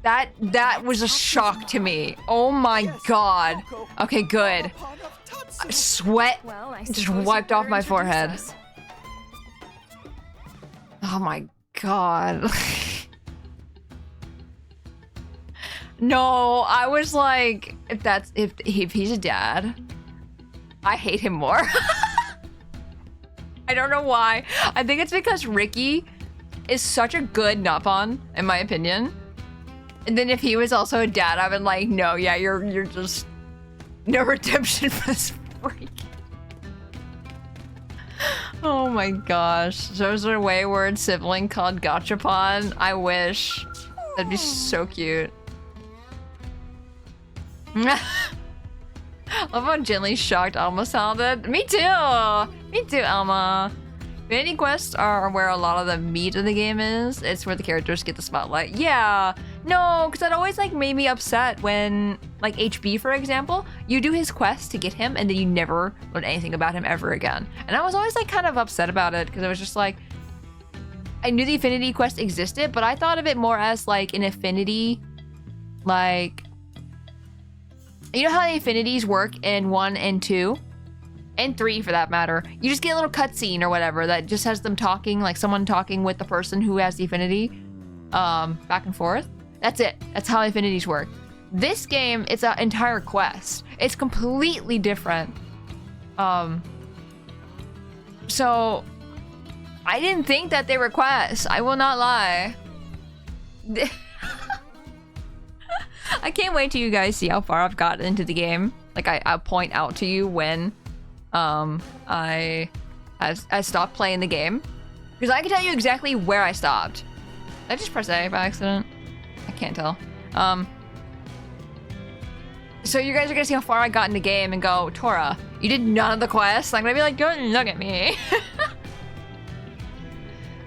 That was a shock to me. Oh my god. Okay, good. Pond of Tatsu. Sweat Well, I just suppose wiped you off better my introduce forehead. us. Oh my god. No, I was like, if he's a dad, I hate him more. I don't know why. I think it's because Ricky is such a good Napon, in my opinion. And then if he was also a dad, I would like, no, yeah, you're just no redemption for this freak. Oh my gosh. There's a wayward sibling called Gachapon. I wish. That'd be so cute. Love how gently shocked Alma sounded. Me too! Me too, Alma. Vanity quests are where a lot of the meat of the game is. It's where the characters get the spotlight. Yeah. No, because that always like made me upset when, like HB for example, you do his quest to get him and then you never learn anything about him ever again. And I was always like kind of upset about it because I was just like, I knew the affinity quest existed, but I thought of it more as like an affinity, like, you know how the affinities work in 1 and 2? And 3 for that matter. You just get a little cutscene or whatever that just has them talking, like someone talking with the person who has the affinity, back and forth. That's it. That's how affinities work. This game, it's an entire quest. It's completely different. So I didn't think that they were quests. I will not lie. I can't wait till you guys see how far I've gotten into the game. Like I'll point out to you when I stopped playing the game. Because I can tell you exactly where I stopped. Did I just press A by accident? I can't tell. So you guys are gonna see how far I got in the game and go, Tora, you did none of the quests? I'm gonna be like, don't look at me.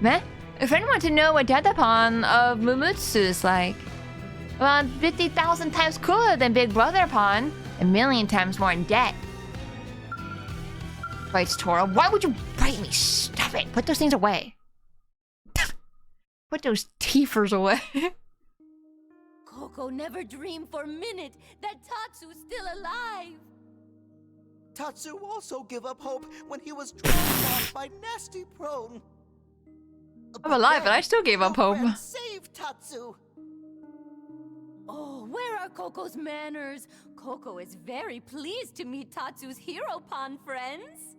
Meh? A friend wanted to know what Datapon of Mumutsu is like. Well, 50,000 times cooler than Big Brother Pon. A million times more in debt. Bites Tora. Why would you bite me? Stop it. Put those things away. Put those teethers away. Coco never dreamed for a minute that Tatsu's still alive. Tatsu also gave up hope when he was dragged off by nasty prone. I'm alive, but I still gave up hope. Save Tatsu. Oh, where are Coco's manners? Coco is very pleased to meet Tatsu's hero pond friends.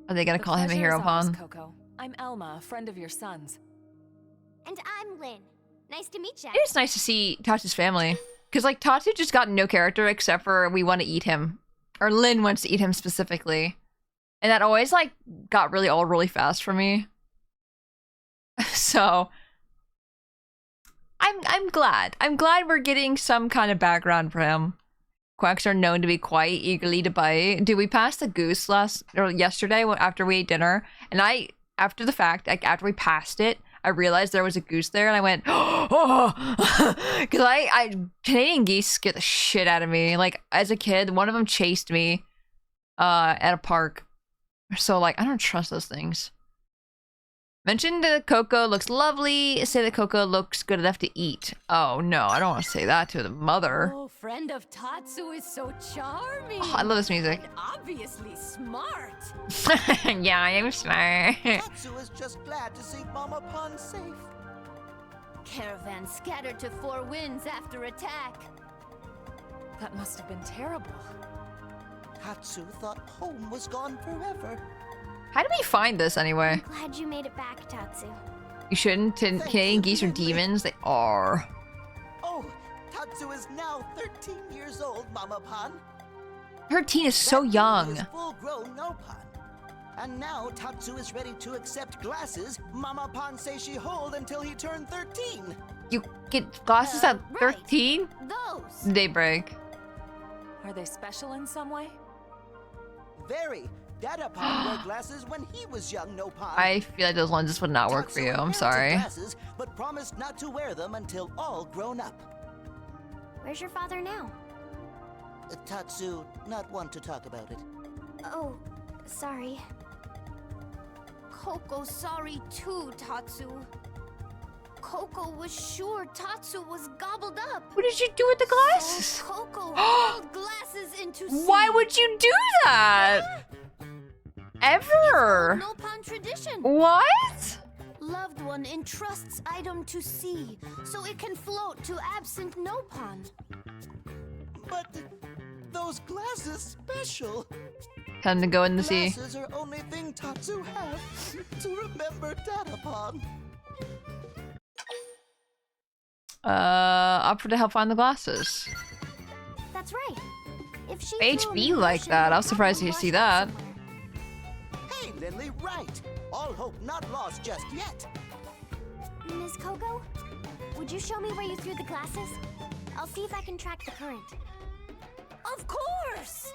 Are they gonna The call him a pleasure hero is ours, pawn? Coco. I'm Elma, a friend of your son's. And I'm Lynn. Nice to meet ya. It is nice to see Tatsu's family. Because, like, Tatsu just got no character except for we want to eat him. Or Lynn wants to eat him specifically. And that always, like, got really old really fast for me. So I'm glad. I'm glad we're getting some kind of background for him. quacks are known to be quite eagerly to bite. Dude, we passed the goose yesterday after we ate dinner, and after the fact, like after we passed it, I realized there was a goose there, and I went, oh, because Canadian geese scared the shit out of me. Like as a kid, one of them chased me, at a park. So like, I don't trust those things. Mention that Coco looks lovely. Say that Coco looks good enough to eat. Oh no, I don't want to say that to the mother. Oh, friend of Tatsu is so charming. Oh, I love this music. And obviously smart. Yeah, I am smart. Tatsu is just glad to see Mama Pond safe. Caravan scattered to 4 winds after attack. That must have been terrible. Tatsu thought home was gone forever. How did we find this anyway? Glad you made it back, Tatsu. You shouldn't. Canadian geese are demons. They are. Oh, Tatsu is now 13 years old, Mama Pond. 13 is so young. Full-grown Nopon. And now Tatsu is ready to accept glasses Mama Pond says she hold until he turned 13. You get glasses at 13? Those. Daybreak. Are they special in some way? Very. Dada Pond wore glasses when he was young, Nopon. I feel like those lenses would not work for you. I'm sorry. Glasses, but promised not to wear them until all grown up. Where's your father now? Tatsu, not one to talk about it. Oh, sorry. Coco's sorry too, Tatsu. Coco was sure Tatsu was gobbled up. What did you do with the glasses? So Coco hauled glasses into sea. Why would you do that? Ever? Nopon tradition. What? Loved one entrusts item to sea, so it can float to absent Nopon. But those glasses special. Time to go in the sea. Glasses are only thing Tatsu have to remember Dada Pond. Offer to help find the glasses. That's right. If she HB like that. I was surprised to see that. Hey, Lindley, right. All hope not lost just yet. Ms. Coco, would you show me where you threw the glasses? I'll see if I can track the current. Of course.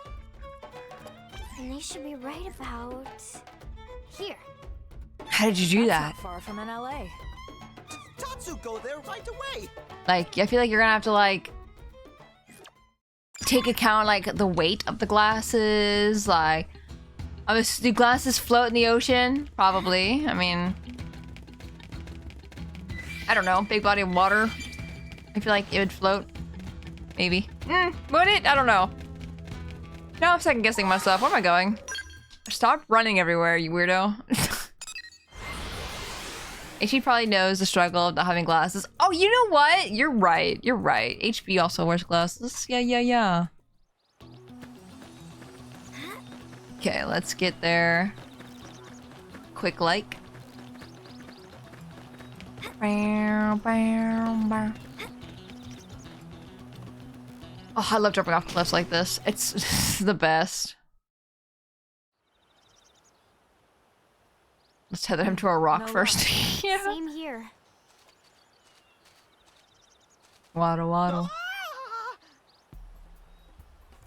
And they should be right about here. How did you do that? Not far from an LA. Tatsu, go there right away. Like, I feel like you're gonna have to like take account like the weight of the glasses. Like, do glasses float in the ocean? Probably. I mean, I don't know. Big body of water. I feel like it would float. Maybe. Would it? I don't know. Now I'm second guessing myself. Where am I going? Stop running everywhere, you weirdo. HB probably knows the struggle of not having glasses. Oh, you know what? You're right. You're right. HB also wears glasses. Yeah. Okay, let's get there. Quick like. Oh, I love jumping off cliffs like this. It's the best. Let's tether him to a rock first. Yeah. Same here. Waddle, waddle.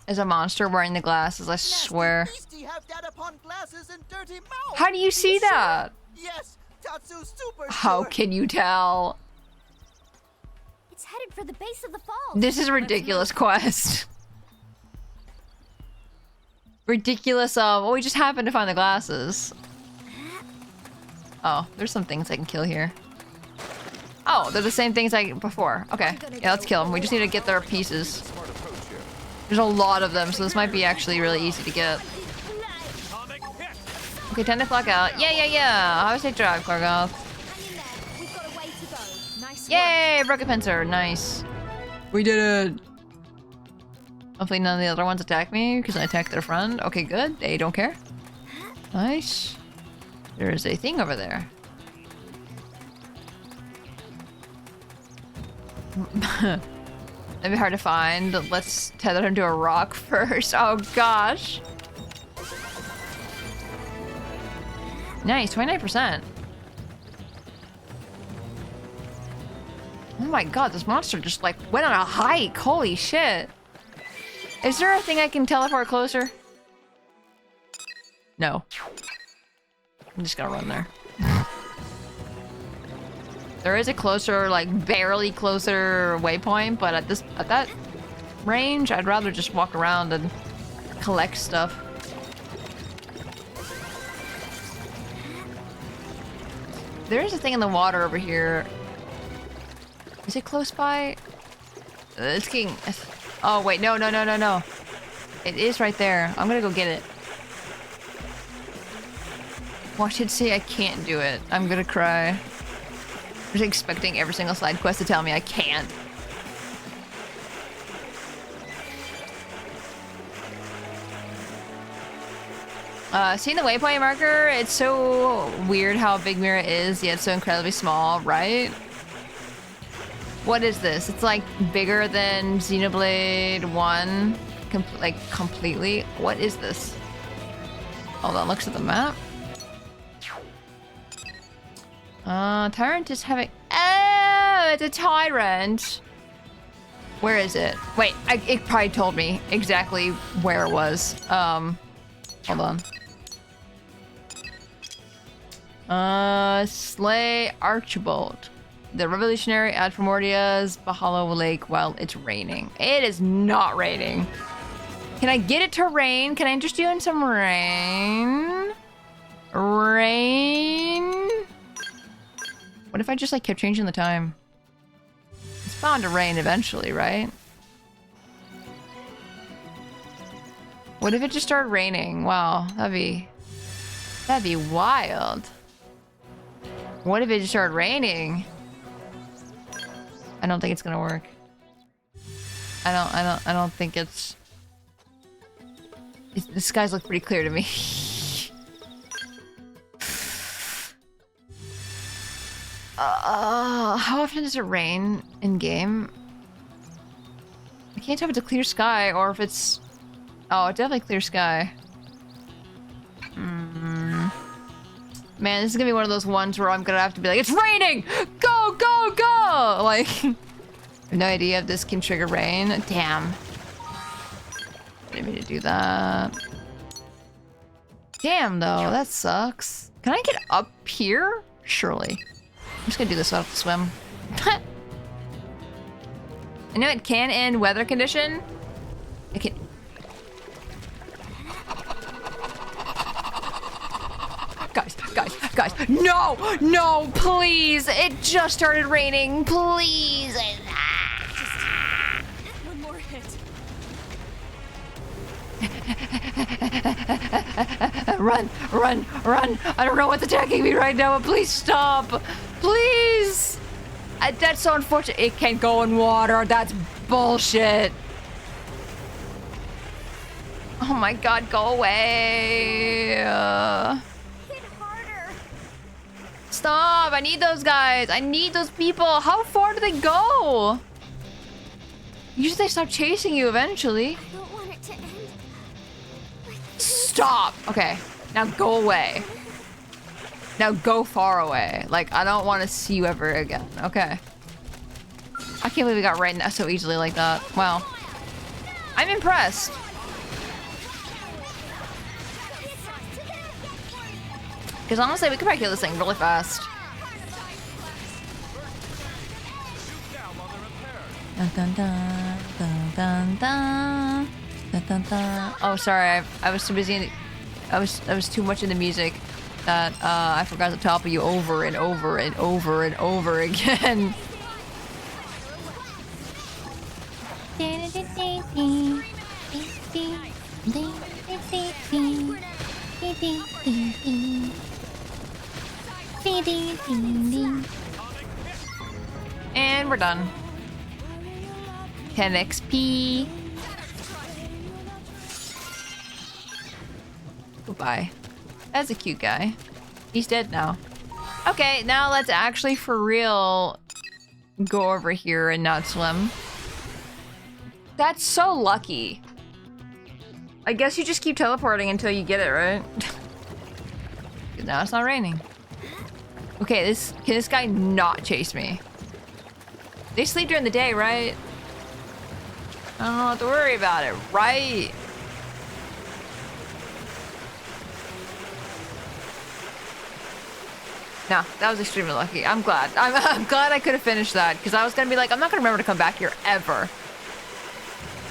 Is a monster wearing the glasses, I swear. How do you see that? Yes, Tatsu's super How can you tell? It's headed for the base of the falls. This is a ridiculous quest. Ridiculous well, we just happened to find the glasses. Oh, there's some things I can kill here. Oh, they're the same things like before. Okay, yeah, let's kill them. We just need to get their pieces. There's a lot of them, so this might be actually really easy to get. Okay, time to clock out. Yeah. How was it drive, Clargoth? Yay, broke a pincer. Nice. We did it. Hopefully none of the other ones attack me because I attacked their friend. Okay, good. They don't care. Nice. There's a thing over there. That'd be hard to find. Let's tether him to a rock first. Oh gosh. Nice, 29%. Oh my god, this monster just like went on a hike. Holy shit. Is there a thing I can teleport closer? No. I'm just gonna run there. There is a closer, like barely closer waypoint, but at that range, I'd rather just walk around and collect stuff. There's a thing in the water over here. Is it close by? It's getting... Oh, wait. No. It is right there. I'm gonna go get it. Watch it say I can't do it. I'm gonna cry. I'm just expecting every single side quest to tell me I can't. Seeing the waypoint marker, it's so weird how big Mira is, yet so incredibly small, right? What is this? It's like bigger than Xenoblade 1, completely. What is this? Hold on, looks at the map. Tyrant is having... Oh, it's a tyrant. Where is it? Wait, it probably told me exactly where it was. Hold on. Slay Archibald. The revolutionary at Primordia's Bahalo Lake while it's raining. It is not raining. Can I get it to rain? Can I just do in some rain? Rain? What if I just like kept changing the time? It's bound to rain eventually, right? What if it just started raining? Wow, that'd be wild. What if it just started raining? I don't think it's gonna work. I don't think it's the skies look pretty clear to me. How often does it rain in game? I can't tell if it's a clear sky or if it's... Oh, it's definitely clear sky. Man, this is gonna be one of those ones where I'm gonna have to be like, it's raining! Go, go, go! Like, I have no idea if this can trigger rain. Damn. I didn't mean to do that. Damn, though, that sucks. Can I get up here? Surely. I'm just gonna do this without the swim. I know it can end weather condition. It can... Guys, no, please! It just started raining, please! One more hit. Run! I don't know what's attacking me right now, but please stop! Please! That's so unfortunate. It can't go in water. That's bullshit. Oh my god, go away. Stop! I need those guys. I need those people. How far do they go? Usually they stop chasing you eventually. I don't want it to end. Stop! Okay, now go away. Now go far away. Like, I don't want to see you ever again. Okay. I can't believe we got right now so easily like that. Wow. I'm impressed. Because honestly, we could probably kill this thing really fast. Dun, dun, dun, dun, dun, dun, dun, dun, dun. Oh, sorry. I was too busy. I was too much in the music that I forgot to topple you over and over and over and over again. And we're done. 10 XP. Goodbye. That's a cute guy. He's dead now. Okay, now let's actually for real go over here and not swim. That's so lucky. I guess you just keep teleporting until you get it, right? Now it's not raining. Okay, can this guy not chase me? They sleep during the day, right? I don't have to worry about it, right? No, that was extremely lucky. I'm glad. I'm glad I could have finished that, because I was gonna be like, I'm not gonna remember to come back here ever.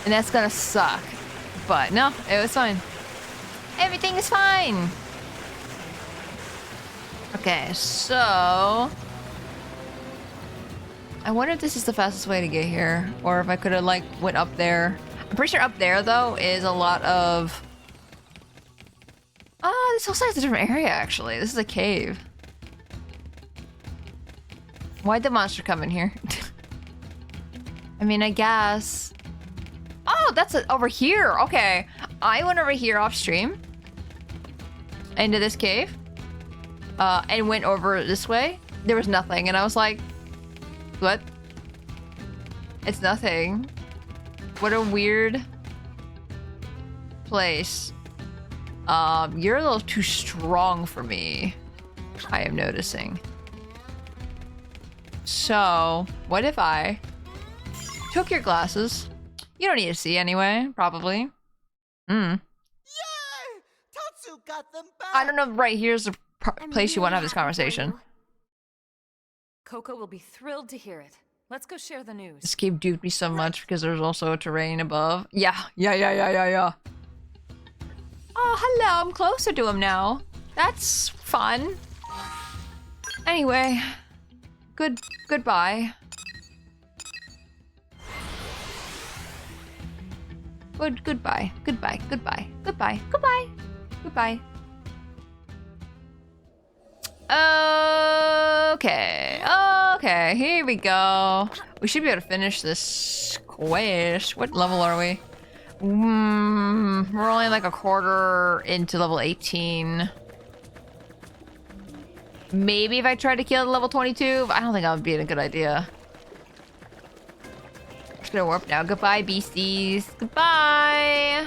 And that's gonna suck. But no, it was fine. Everything is fine. Okay, so I wonder if this is the fastest way to get here, or if I could have like went up there. I'm pretty sure up there though is a lot of. Oh, this looks like it's a different area actually. This is a cave. Why'd the monster come in here? I mean, I guess. Oh, that's over here. Okay, I went over here off stream into this cave, and went over this way. There was nothing, and I was like, "What? It's nothing. What a weird place." You're a little too strong for me, I am noticing. So, what if I took your glasses? You don't need to see anyway, probably. Yay! Tatsu got them back. I don't know if right here's the place you want to have this happy for conversation. you. Coco will be thrilled to hear it. Let's go share the news. This cave duped me so much because there's also a terrain above. Yeah. Oh, hello, I'm closer to him now. That's fun. Anyway, goodbye. Goodbye. Okay, here we go. We should be able to finish this quest. What level are we? We're only like a quarter into level 18. Maybe if I tried to kill the level 22, but I don't think that would be a good idea. I'm just gonna warp now. Goodbye, beasties. Goodbye.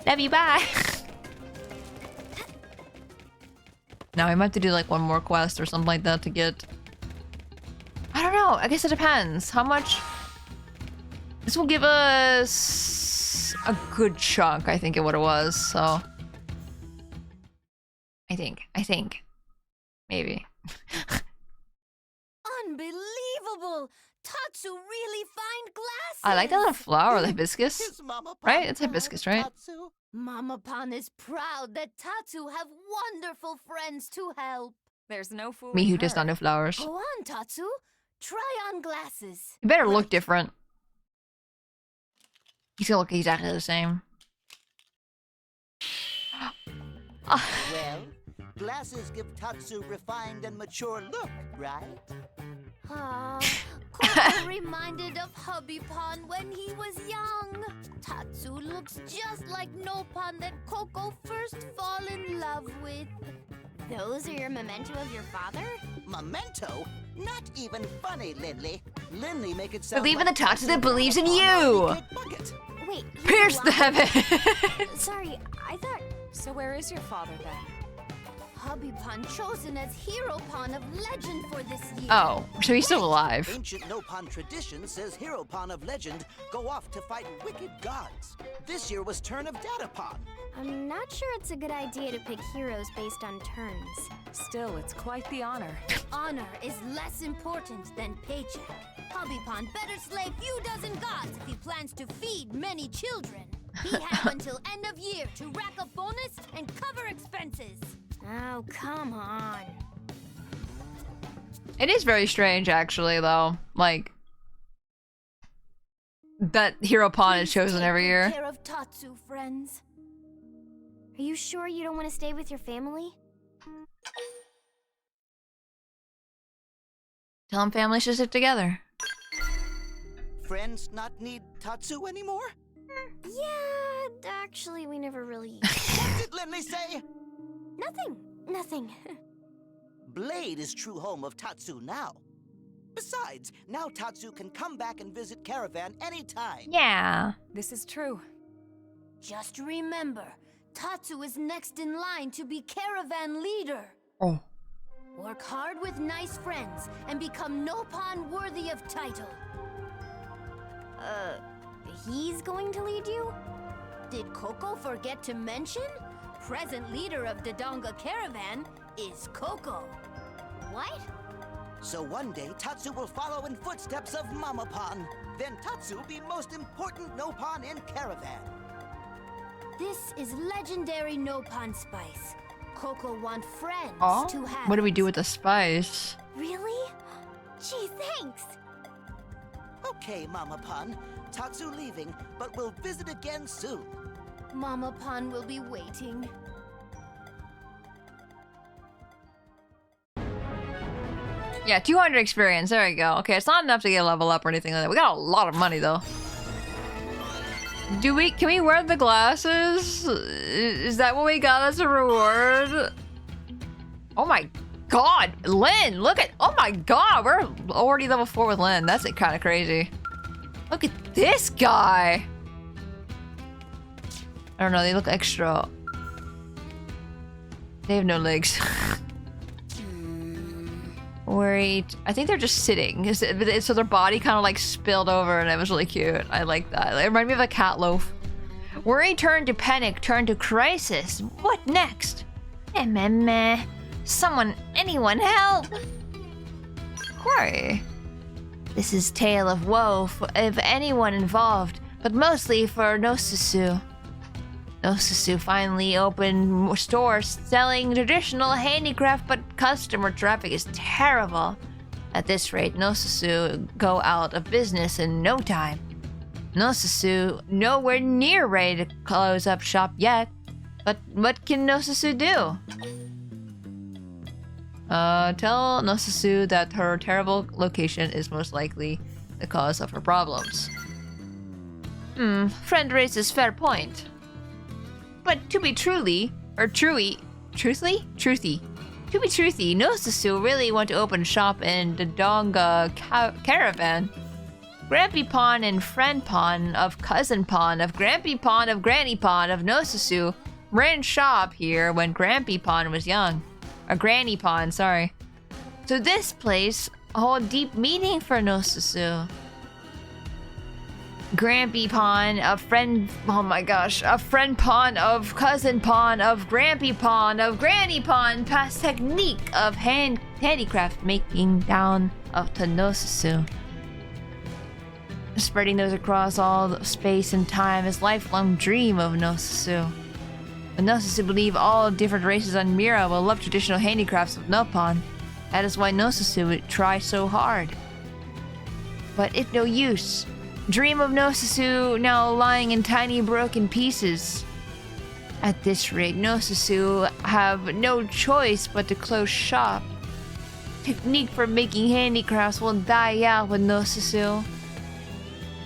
Love you, bye. Now I might have to do like one more quest or something like that to get. I don't know. I guess it depends. How much? This will give us a good chunk, I think, of what it was. So I think. Maybe. Unbelievable! Tatsu really find glasses! I like that little flower, the hibiscus. His Mama Right? Pan It's hibiscus, right? Tatsu. Mama Pan is proud that Tatsu have wonderful friends to help. There's no fooling Me who her. does not know flowers. Go on, Tatsu. Try on glasses. You better look different. He's gonna look exactly the same. Well, glasses give Tatsu refined and mature look, right? Coco reminded of Hubby Pan when he was young. Tatsu looks just like Nopan that Coco first fall in love with. Those are your memento of your father? Memento? Not even funny, Lindley. Lindley make it sound Believe in like the Tatsu that believes in you! Bucket. Wait, he's Pierce the alive? heaven! Sorry, I thought... So where is your father then? Hubby Pan chosen as Hero Pan of Legend for this year. Oh, so he's still alive. Ancient Nopan tradition says Hero Pan of Legend go off to fight wicked gods. This year was turn of Data Pan. I'm not sure it's a good idea to pick heroes based on turns. Still, it's quite the honor. Honor is less important than paycheck. Hubby Pan better slay few dozen gods if he plans to feed many children. He have until end of year to rack up bonus and cover expenses. Oh, come on. It is very strange, actually, though. Like, that Hero Pawn is chosen every Take year. good care of Tatsu, friends. Are you sure you don't want to stay with your family? Tell him families should stick together. Friends not need Tatsu anymore? Yeah, actually, we never really... What did Lindley say? Nothing. Blade is true home of Tatsu now. Besides, now Tatsu can come back and visit Caravan anytime. Yeah. This is true. Just remember, Tatsu is next in line to be caravan leader. Oh. Work hard with nice friends and become Nopan worthy of title. He's going to lead you? Did Coco forget to mention? Present leader of the Donga Caravan is Coco. What? So one day, Tatsu will follow in footsteps of Mama Pon. Then Tatsu will be most important Nopon in Caravan. This is legendary Nopon spice. Coco want friends Oh? to have What do we it. do with the spice? Really? Gee, thanks. Okay, Mama Pon. Tatsu leaving, but we'll visit again soon. Mama Pon will be waiting. Yeah, 200 experience. There we go. Okay, it's not enough to get a level up or anything like that. We got a lot of money though. Can we wear the glasses? Is that what we got as a reward? Oh my god, Lynn, look at, oh my god, we're already level 4 with Lynn. That's kind of crazy. Look at this guy. I don't know, they look extra. They have no legs. Worried. I think they're just sitting. So their body kind of like spilled over and it was really cute. I like that. It reminded me of a cat loaf. Worry turned to panic, turned to crisis. What next? Meh. Someone, anyone help! Worry. This is tale of woe for anyone involved, but mostly for Nosusu. Nosusu finally opened stores selling traditional handicraft, but customer traffic is terrible. At this rate, Nosusu go out of business in no time. Nosusu nowhere near ready to close up shop yet. But what can Nosusu do? Tell Nosusu that her terrible location is most likely the cause of her problems. Friend raises fair point. But to be truthy, Nosusu really want to open shop in the Donga Caravan. Grampy Pon and Friend Pon of Cousin Pon of Grampy Pon of Granny Pon of Nosusu ran shop here when Grampy Pon was young. Or Granny Pon, sorry. So this place hold deep meaning for Nosusu. Grampy Pon, a friend Pon of Cousin Pon of Grampy Pon of Granny Pon past technique of handicraft making down of to Nosusu. Spreading those across all space and time is lifelong dream of Nosusu. But Nosusu believe all different races on Mira will love traditional handicrafts of Nopon. That is why Nosusu would try so hard. But it no use. Dream of Nosusu now lying in tiny broken pieces. At this rate, Nosusu have no choice but to close shop. Technique for making handicrafts will die out with Nosusu.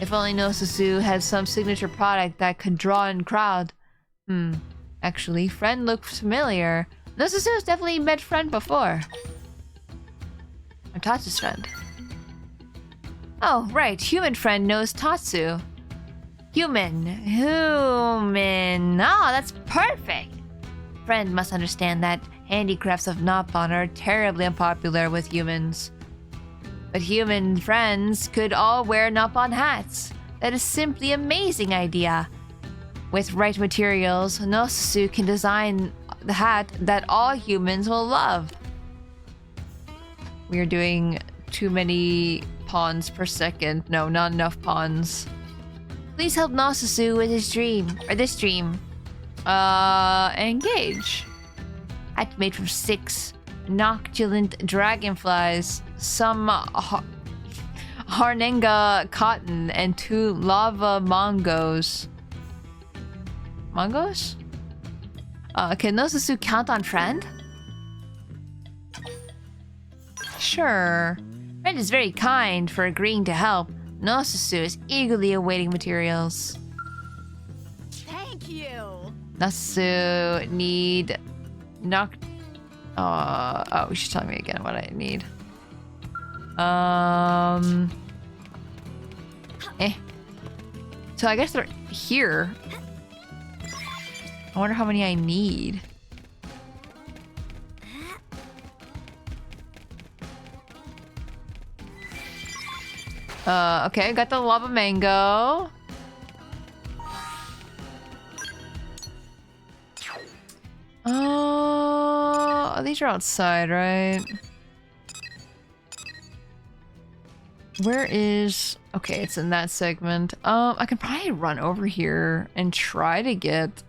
If only Nosusu had some signature product that could draw in crowd. Actually, Friend looks familiar. Nosusu has definitely met Friend before. Or Tatsu's friend. Oh, right. Human Friend knows Tatsu. Human. Oh, that's perfect. Friend must understand that handicrafts of Nopon are terribly unpopular with humans. But human friends could all wear Nopon hats. That is simply amazing idea. With right materials, Nosusu can design the hat that all humans will love. We are doing too many pawns per second. No, not enough pawns. Please help Nosusu with his dream. Or this dream. Engage. Hat made from 6 noctulent dragonflies, some harnenga cotton, and 2 lava mongos. Mongos? Can Nosusu count on Friend? Sure. Friend is very kind for agreeing to help. Nosusu is eagerly awaiting materials. Thank you. Nosusu need oh, she's telling me again what I need. So I guess they're here. I wonder how many I need. Okay, got the lava mango. Oh, these are outside, right? Where is... Okay, it's in that segment. I can probably run over here and try to get...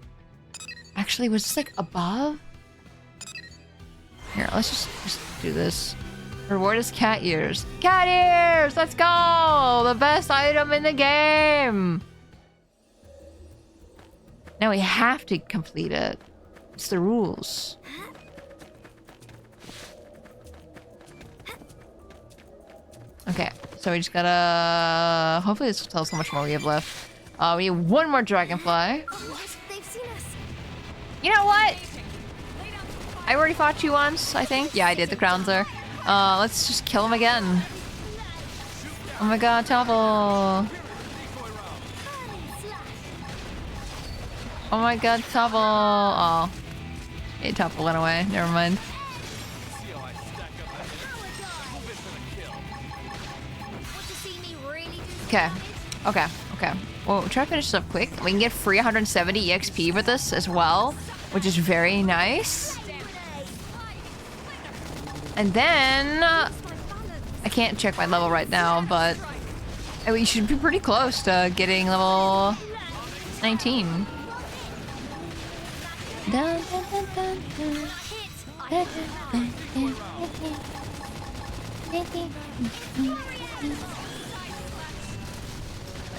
Actually, was this like above? Here, let's just do this. Reward is cat ears. Cat ears! Let's go! The best item in the game! Now we have to complete it. It's the rules. Okay, so we just gotta... Hopefully this will tell us how much more we have left. We have one more dragonfly. They've seen us. You know what? I already fought you once, I think. Yeah, I did. The crown's there. Let's just kill him again. Oh my god, Topple. Oh my god, Topple. Oh. Hey, Topple went away. Never mind. Okay. Okay. Okay. Well, try to finish this up quick. We can get free 170 EXP with this as well, which is very nice. And then... I can't check my level right now, but... we should be pretty close to getting level 19.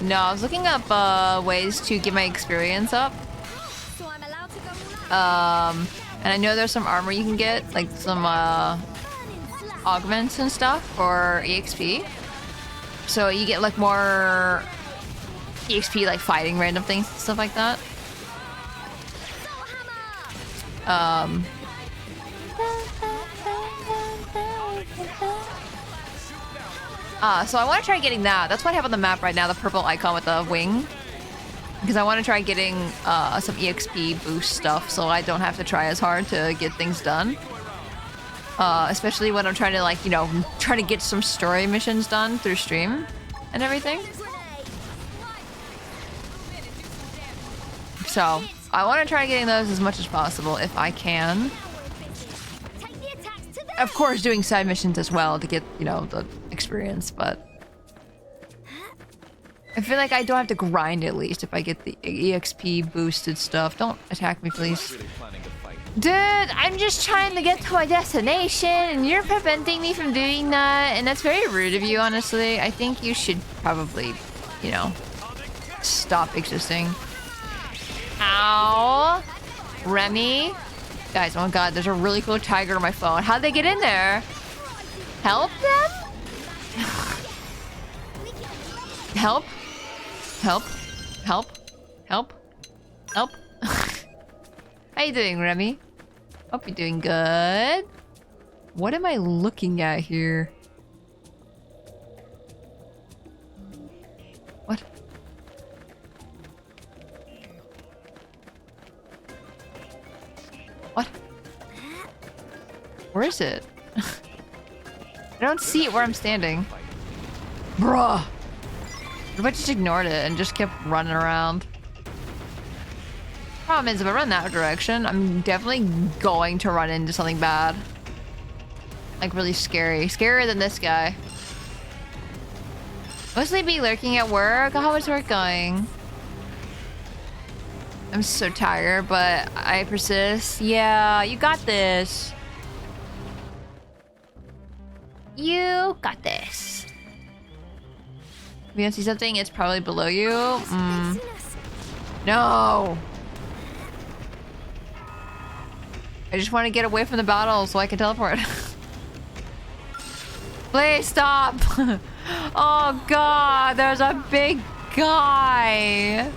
No, I was looking up ways to get my experience up. And I know there's some armor you can get, like some augments and stuff for EXP. So you get like more EXP, like fighting random things and stuff like that. So I want to try getting that. That's what I have on the map right now, the purple icon with the wing. Because I want to try getting some EXP boost stuff so I don't have to try as hard to get things done. Especially when I'm trying to, like, you know, try to get some story missions done through stream and everything. So, I want to try getting those as much as possible if I can. Of course, doing side missions as well to get, you know, the experience, but... I feel like I don't have to grind at least if I get the EXP boosted stuff. Don't attack me, please. Dude, I'm just trying to get to my destination and you're preventing me from doing that. And that's very rude of you, honestly. I think you should probably, you know, stop existing. Ow. Remy. Guys, oh my god, there's a really cool tiger on my phone. How'd they get in there? Help them? Help? Help? Help? Help? Help? How you doing, Remy? Hope you're doing good. What am I looking at here? What? What? Where is it? I don't see it where I'm standing. Bruh! What if I just ignored it and just kept running around? Problem is, if I run that direction, I'm definitely going to run into something bad. Like, really scary. Scarier than this guy. Mostly be lurking at work. How is work going? I'm so tired, but I persist. Yeah, you got this. You got this. If you don't see something, it's probably below you. No! I just want to get away from the battle so I can teleport. Please stop! Oh god, there's a big guy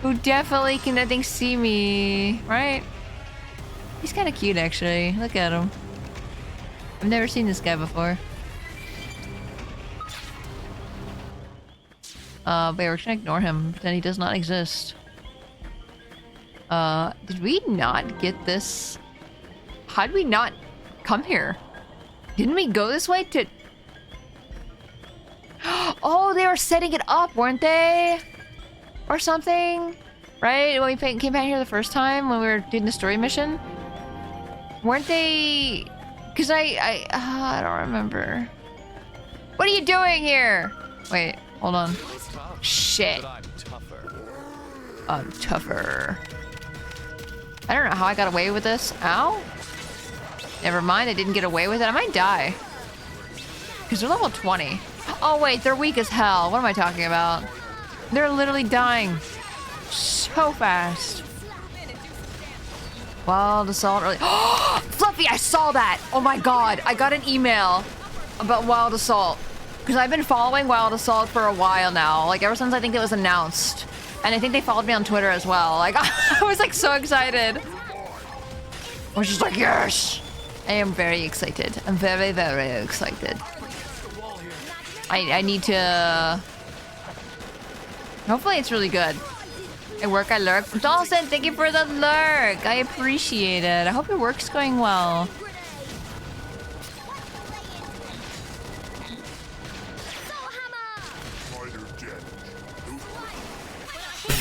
who definitely can, I think, see me, right? He's kind of cute, actually. Look at him. I've never seen this guy before. But we're gonna ignore him, pretend he does not exist. Did we not get this? How did we not come here? Didn't we go this way to... Oh, they were setting it up, weren't they? Or something? Right? When we came out here the first time when we were doing the story mission? Weren't they... Because I don't remember. What are you doing here? Wait, hold on. Shit. I'm tougher. I don't know how I got away with this. Ow. Never mind, I didn't get away with it. I might die. Because they're level 20. Oh wait, they're weak as hell. What am I talking about? They're literally dying so fast. Wild Assault early. Fluffy, I saw that! Oh my god, I got an email about Wild Assault. Because I've been following Wild Assault for a while now. Like ever since I think it was announced. And I think they followed me on Twitter as well. Like I was like so excited. I was just like, yes! I am very excited. I'm very, very excited. I need to... Hopefully it's really good. At work I lurk. Dawson, thank you for the lurk. I appreciate it. I hope your work's going well.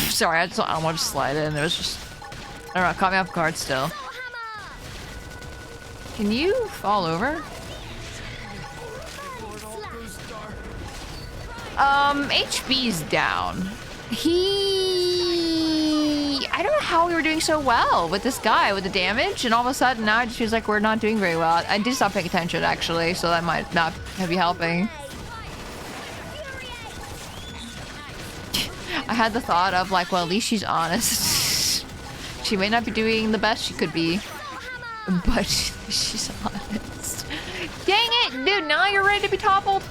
Sorry, I don't want to slide in. It was just... I don't know, it caught me off guard still. Can you fall over? HB's down. I don't know how we were doing so well with this guy with the damage, and all of a sudden now it just feels like we're not doing very well. I did stop paying attention actually, so that might not be helping. I had the thought of like, well, at least she's honest. She may not be doing the best she could be, but she's honest. Dang it, dude, now you're ready to be toppled?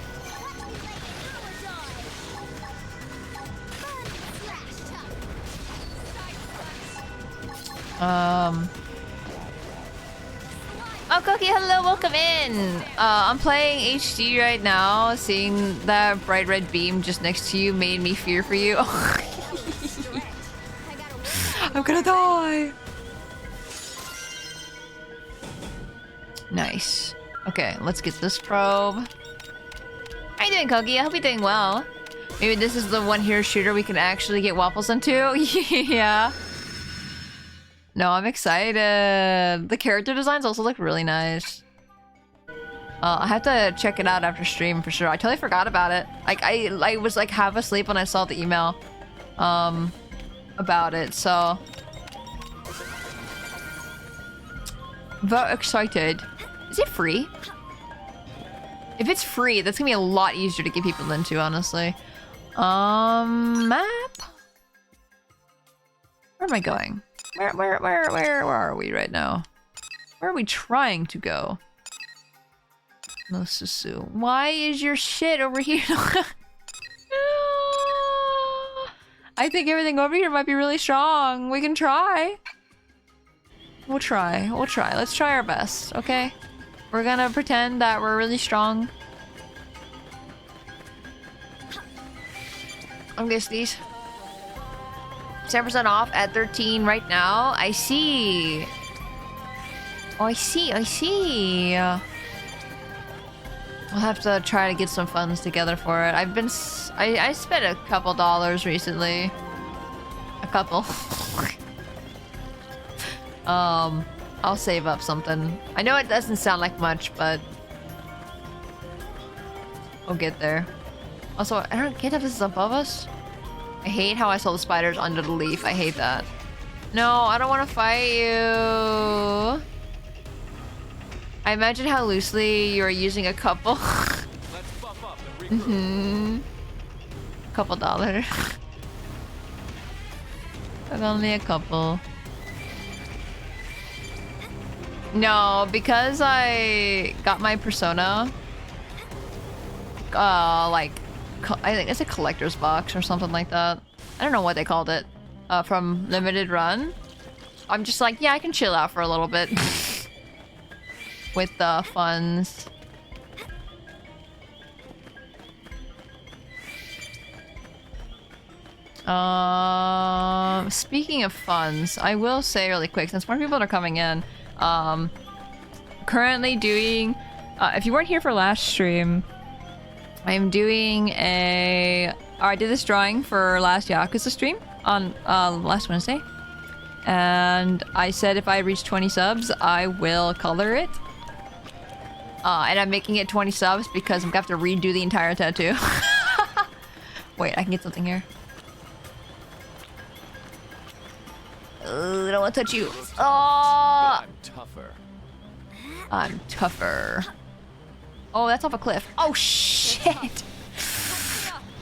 Oh, Cookie, hello, welcome in. I'm playing HD right now. Seeing that bright red beam just next to you made me fear for you. I'm gonna die. Nice. Okay, let's get this probe. How you doing, Cookie? I hope you're doing well. Maybe this is the one hero shooter we can actually get waffles into. Yeah. No, I'm excited. The character designs also look really nice. I have to check it out after stream for sure. I totally forgot about it. Like I was like half asleep when I saw the email about it, so very excited. Is it free? If it's free, that's gonna be a lot easier to get people into, honestly. Map? Where am I going? Where are we right now? Where are we trying to go? No, Susu. Why is your shit over here? I think everything over here might be really strong. We can try. We'll try. We'll try. Let's try our best, okay? We're gonna pretend that we're really strong. I'm gonna sneeze. 10% off at 13 right now. I see. Oh, I see. We'll have to try to get some funds together for it. I spent a couple dollars recently. A couple. I'll save up something. I know it doesn't sound like much, but we'll get there. Also, I don't get if this is above us. I hate how I saw the spiders under the leaf. I hate that. No, I don't want to fight you. I imagine how loosely you are using a couple. Couple dollars. But only a couple. No, because I got my persona. Like, I think it's a collector's box or something like that. I don't know what they called it. From Limited Run. I'm just like, yeah, I can chill out for a little bit. With the funds. Speaking of funds, I will say really quick, since more people are coming in, currently doing, if you weren't here for last stream, I'm doing a... I did this drawing for last Yakuza stream on last Wednesday. And I said if I reach 20 subs, I will color it. And I'm making it 20 subs because I'm gonna have to redo the entire tattoo. Wait, I can get something here. I don't want to touch you. Oh! I'm tougher. I'm tougher. Oh, that's off a cliff. Oh, shit!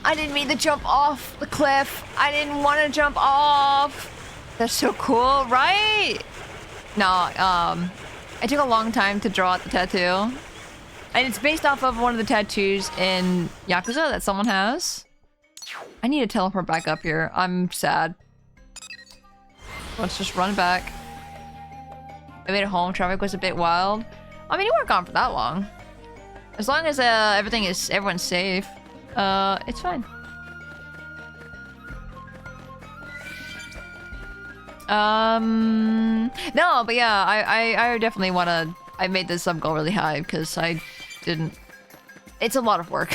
I didn't mean to jump off the cliff. I didn't want to jump off. That's so cool, right? No, it took a long time to draw out the tattoo. And it's based off of one of the tattoos in Yakuza that someone has. I need to teleport back up here. I'm sad. Let's just run back. I made it home. Traffic was a bit wild. I mean, you weren't gone for that long. As long as everyone's safe, it's fine. No, but yeah, I definitely want to. I made this sub goal really high because I didn't. It's a lot of work.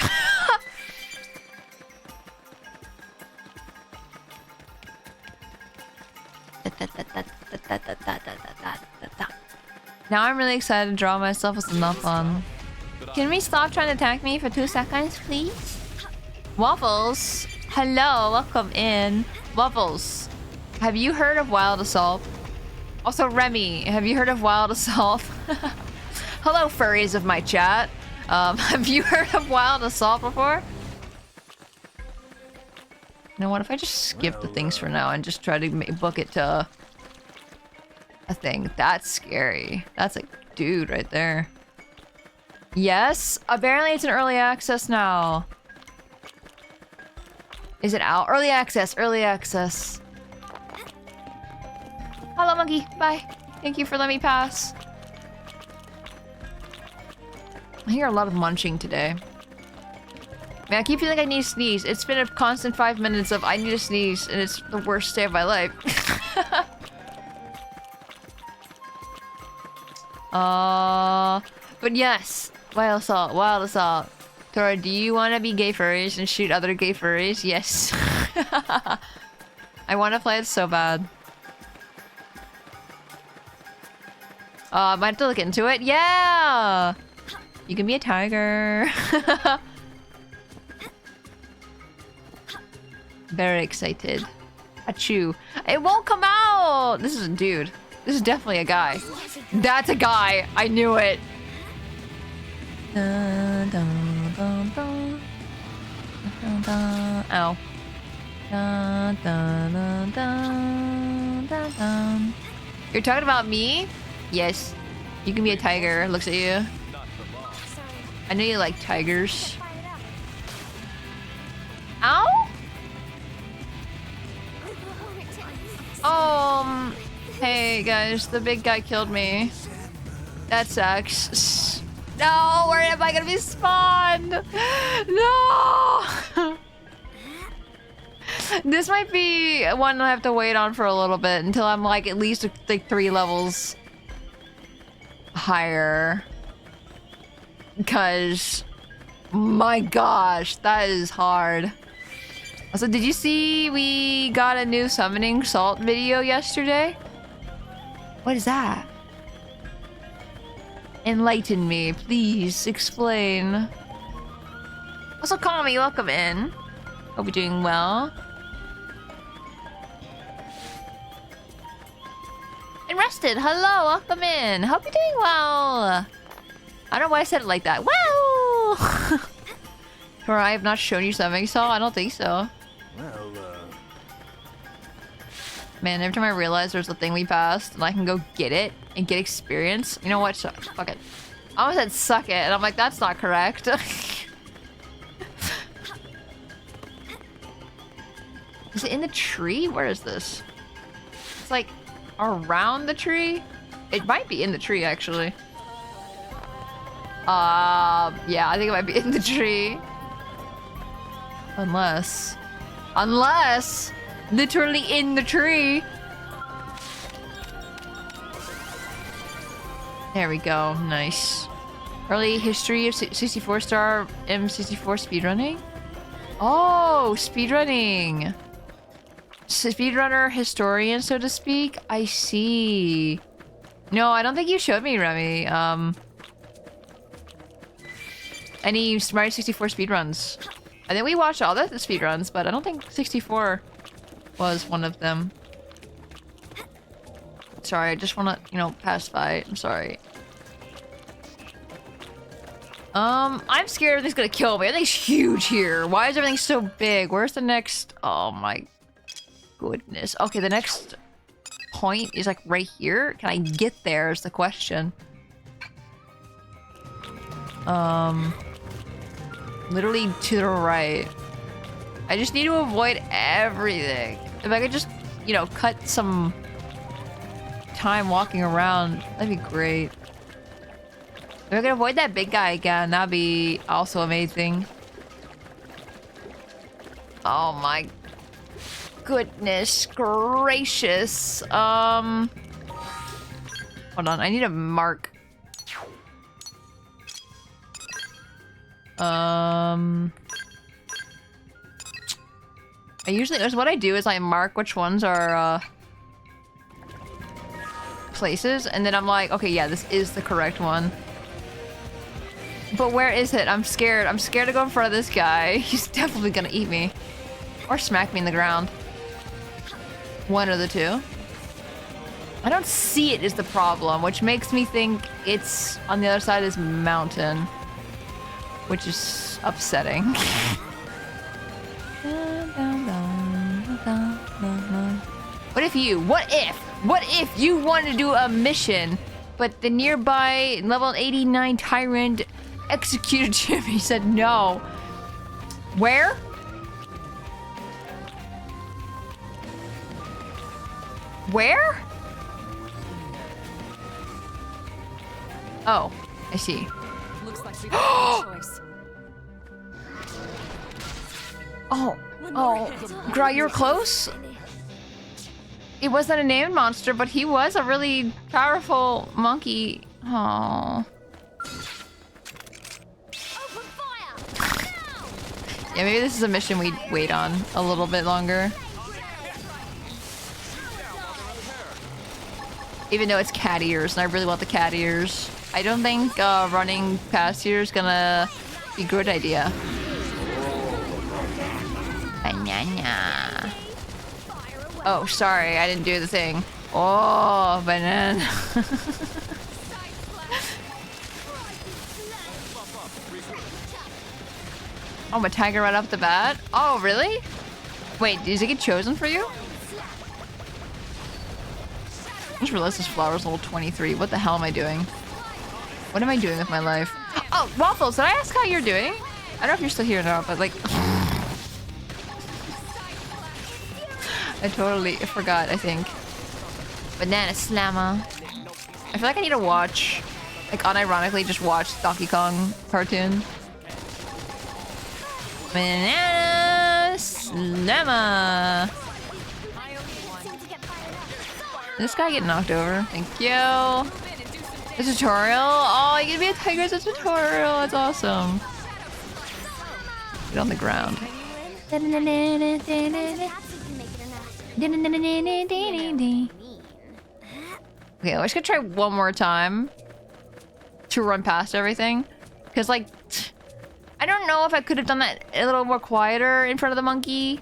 Now I'm really excited to draw myself with enough fun. Can we stop trying to attack me for 2 seconds, please? Waffles, hello, welcome in. Waffles, have you heard of Wild Assault? Also, Remy, have you heard of Wild Assault? Hello, furries of my chat. Have you heard of Wild Assault before? You know what, if I just skip the things for now and just try to book it to a thing. That's scary. That's a dude right there. Yes, apparently it's in early access now. Is it out? Early access, early access. Hello, monkey. Bye. Thank you for letting me pass. I hear a lot of munching today. Man, I keep feeling like I need to sneeze. It's been a constant 5 minutes of I need to sneeze, and it's the worst day of my life. But yes, Wild Assault, Wild Assault. Tora, do you want to be gay furries and shoot other gay furries? Yes. I want to play it so bad. Might have to look into it. Yeah! You can be a tiger. Very excited. Achoo. It won't come out! This is a dude. This is definitely a guy. That's a guy! I knew it! Dun, dun, dun, dun. Dun, dun. Ow. Dun, dun, dun, dun, dun, dun. You're talking about me? Yes. You can be a tiger. Looks at you. I know you like tigers. Ow? Hey guys, the big guy killed me. That sucks. No, where am I gonna be spawned? No! This might be one I have to wait on for a little bit until I'm like at least like 3 levels higher. Because, my gosh, that is hard. Also, did you see we got a new summoning salt video yesterday? What is that? Enlighten me, please. Explain. Also, Kami, welcome in. Hope you're doing well. And Rested, hello, welcome in. Hope you're doing well. I don't know why I said it like that. Wow! Or I have not shown you something, so I don't think so. Well, Man, every time I realize there's a thing we passed and I can go get it and get experience. You know what? Fuck it. I almost said suck it, and I'm like, that's not correct. Is it in the tree? Where is this? It's like around the tree? It might be in the tree, actually. Yeah, I think it might be in the tree. Unless, literally in the tree. There we go, nice. Early history of 64-star M64 speedrunning? Oh, speedrunning. Speedrunner historian, so to speak? I see. No, I don't think you showed me, Remy. Any Mario 64 speedruns. I think we watched all the speedruns, but I don't think 64 was one of them. Sorry, I just want to, you know, pass by. I'm sorry. I'm scared everything's gonna kill me. Everything's huge here. Why is everything so big? Where's the next... Oh my goodness. Okay, the next point is like right here. Can I get there is the question. Literally to the right. I just need to avoid everything. If I could just, you know, cut some time walking around, that'd be great. If I could avoid that big guy again, that'd be also amazing. Oh my goodness gracious. Hold on, I need a mark. I usually, what I do is I mark which ones are places, and then I'm like, okay, yeah, this is the correct one. But where is it? I'm scared. I'm scared to go in front of this guy. He's definitely gonna eat me. Or smack me in the ground. One of the two. I don't see it is the problem, which makes me think it's on the other side of this mountain. Which is upsetting. What if you wanted to do a mission, but the nearby level 89 tyrant executed Jimmy said no? Where? Where? Oh, I see. Looks like we got a choice. Oh, Gra, you're close? It wasn't a named monster, but he was a really powerful monkey. Oh. Yeah, maybe this is a mission we'd wait on a little bit longer. Even though it's cat ears, and I really want the cat ears. I don't think running past here is gonna be a good idea. Banana. Oh, sorry, I didn't do the thing. Oh, banana. Oh, my tiger right off the bat? Oh, really? Wait, does it get chosen for you? I just realized this flower's level 23. What the hell am I doing? What am I doing with my life? Oh, Waffles, did I ask how you're doing? I don't know if you're still here or not, but like... I totally forgot, I think. Banana Slammer. I feel like I need to watch, like unironically just watch Donkey Kong cartoon. Banana Slammer. Did this guy get knocked over? Thank you. A tutorial? Oh, you can be a tiger as a tutorial. That's awesome. Get on the ground. Okay, let's go try one more time to run past everything. Because, like, I don't know if I could have done that a little more quieter in front of the monkey.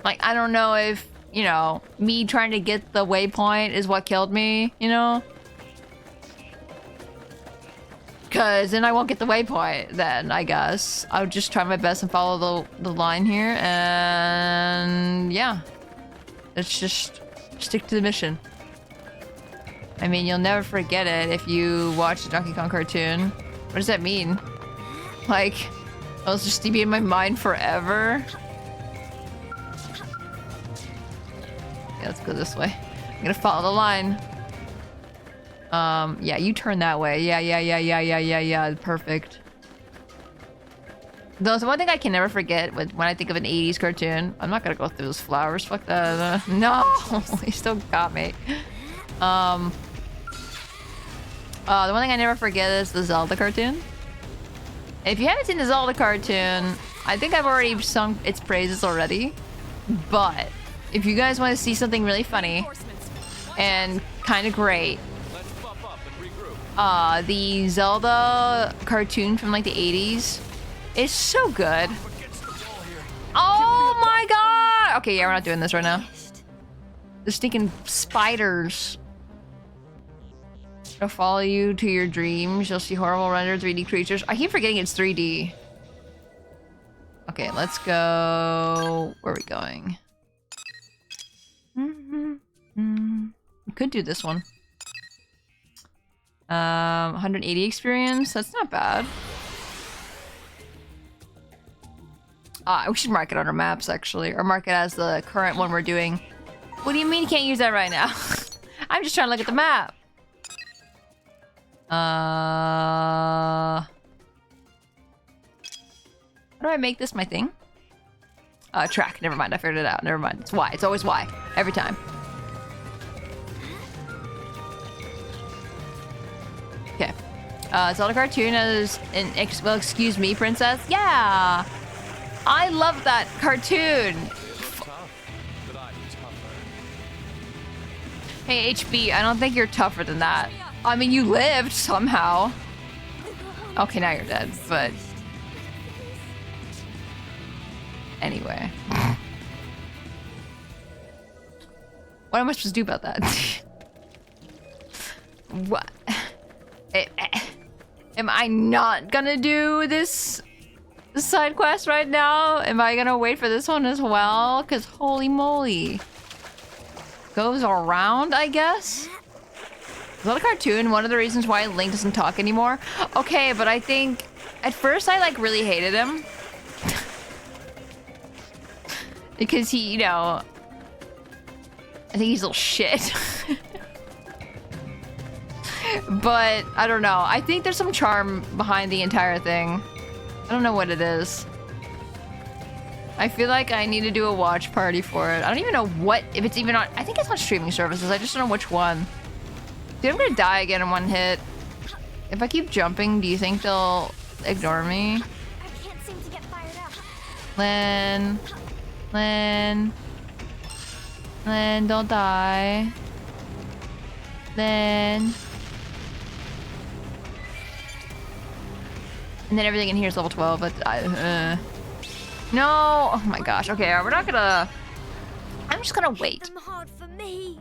Like, I don't know if, you know, me trying to get the waypoint is what killed me, you know? Because then I won't get the waypoint then, I guess. I'll just try my best and follow the line here, and yeah. Let's just stick to the mission. I mean, you'll never forget it if you watch the Donkey Kong cartoon. What does that mean? Like, it'll just be in my mind forever? Yeah, let's go this way. I'm gonna follow the line. Yeah, you turn that way. Yeah. Perfect. Though, one thing I can never forget when I think of an 80s cartoon, I'm not gonna go through those flowers. Fuck that. No! He still got me. The one thing I never forget is the Zelda cartoon. If you haven't seen the Zelda cartoon, I think I've already sung its praises already. But if you guys want to see something really funny and kind of great, the Zelda cartoon from like the 80s is so good. Oh my god! Okay, yeah, we're not doing this right now. The stinking spiders. They'll follow you to your dreams. You'll see horrible rendered 3D creatures. I keep forgetting it's 3D. Okay, let's go. Where are we going? We could do this one. 180 experience. That's not bad. We should mark it on our maps, actually. Or mark it as the current one we're doing. What do you mean you can't use that right now? I'm just trying to look at the map. How do I make this my thing? Track. Never mind. I figured it out. Never mind. It's Y. It's always Y. Every time. Okay. Zelda cartoon is an well, excuse me, princess. Yeah! I love that cartoon. Hey, HB, I don't think you're tougher than that. I mean, you lived somehow. Okay, now you're dead, but... Anyway. What am I supposed to do about that? What? Am I not gonna do this side quest right now? Am I gonna wait for this one as well? Because holy moly. Goes around, I guess? Is that a cartoon? One of the reasons why Link doesn't talk anymore? Okay, but I think... At first, I, like, really hated him. Because he, you know... I think he's a little shit. But, I don't know. I think there's some charm behind the entire thing. I don't know what it is. I feel like I need to do a watch party for it. I don't even know what... If it's even on... I think it's on streaming services. I just don't know which one. Dude, I'm gonna die again in one hit. If I keep jumping, do you think they'll ignore me? I can't seem to get fired up. Lynn, don't die. Lynn. And then everything in here is level 12, but no! Oh my gosh. Okay, we're not gonna... I'm just gonna wait. Them hard for me.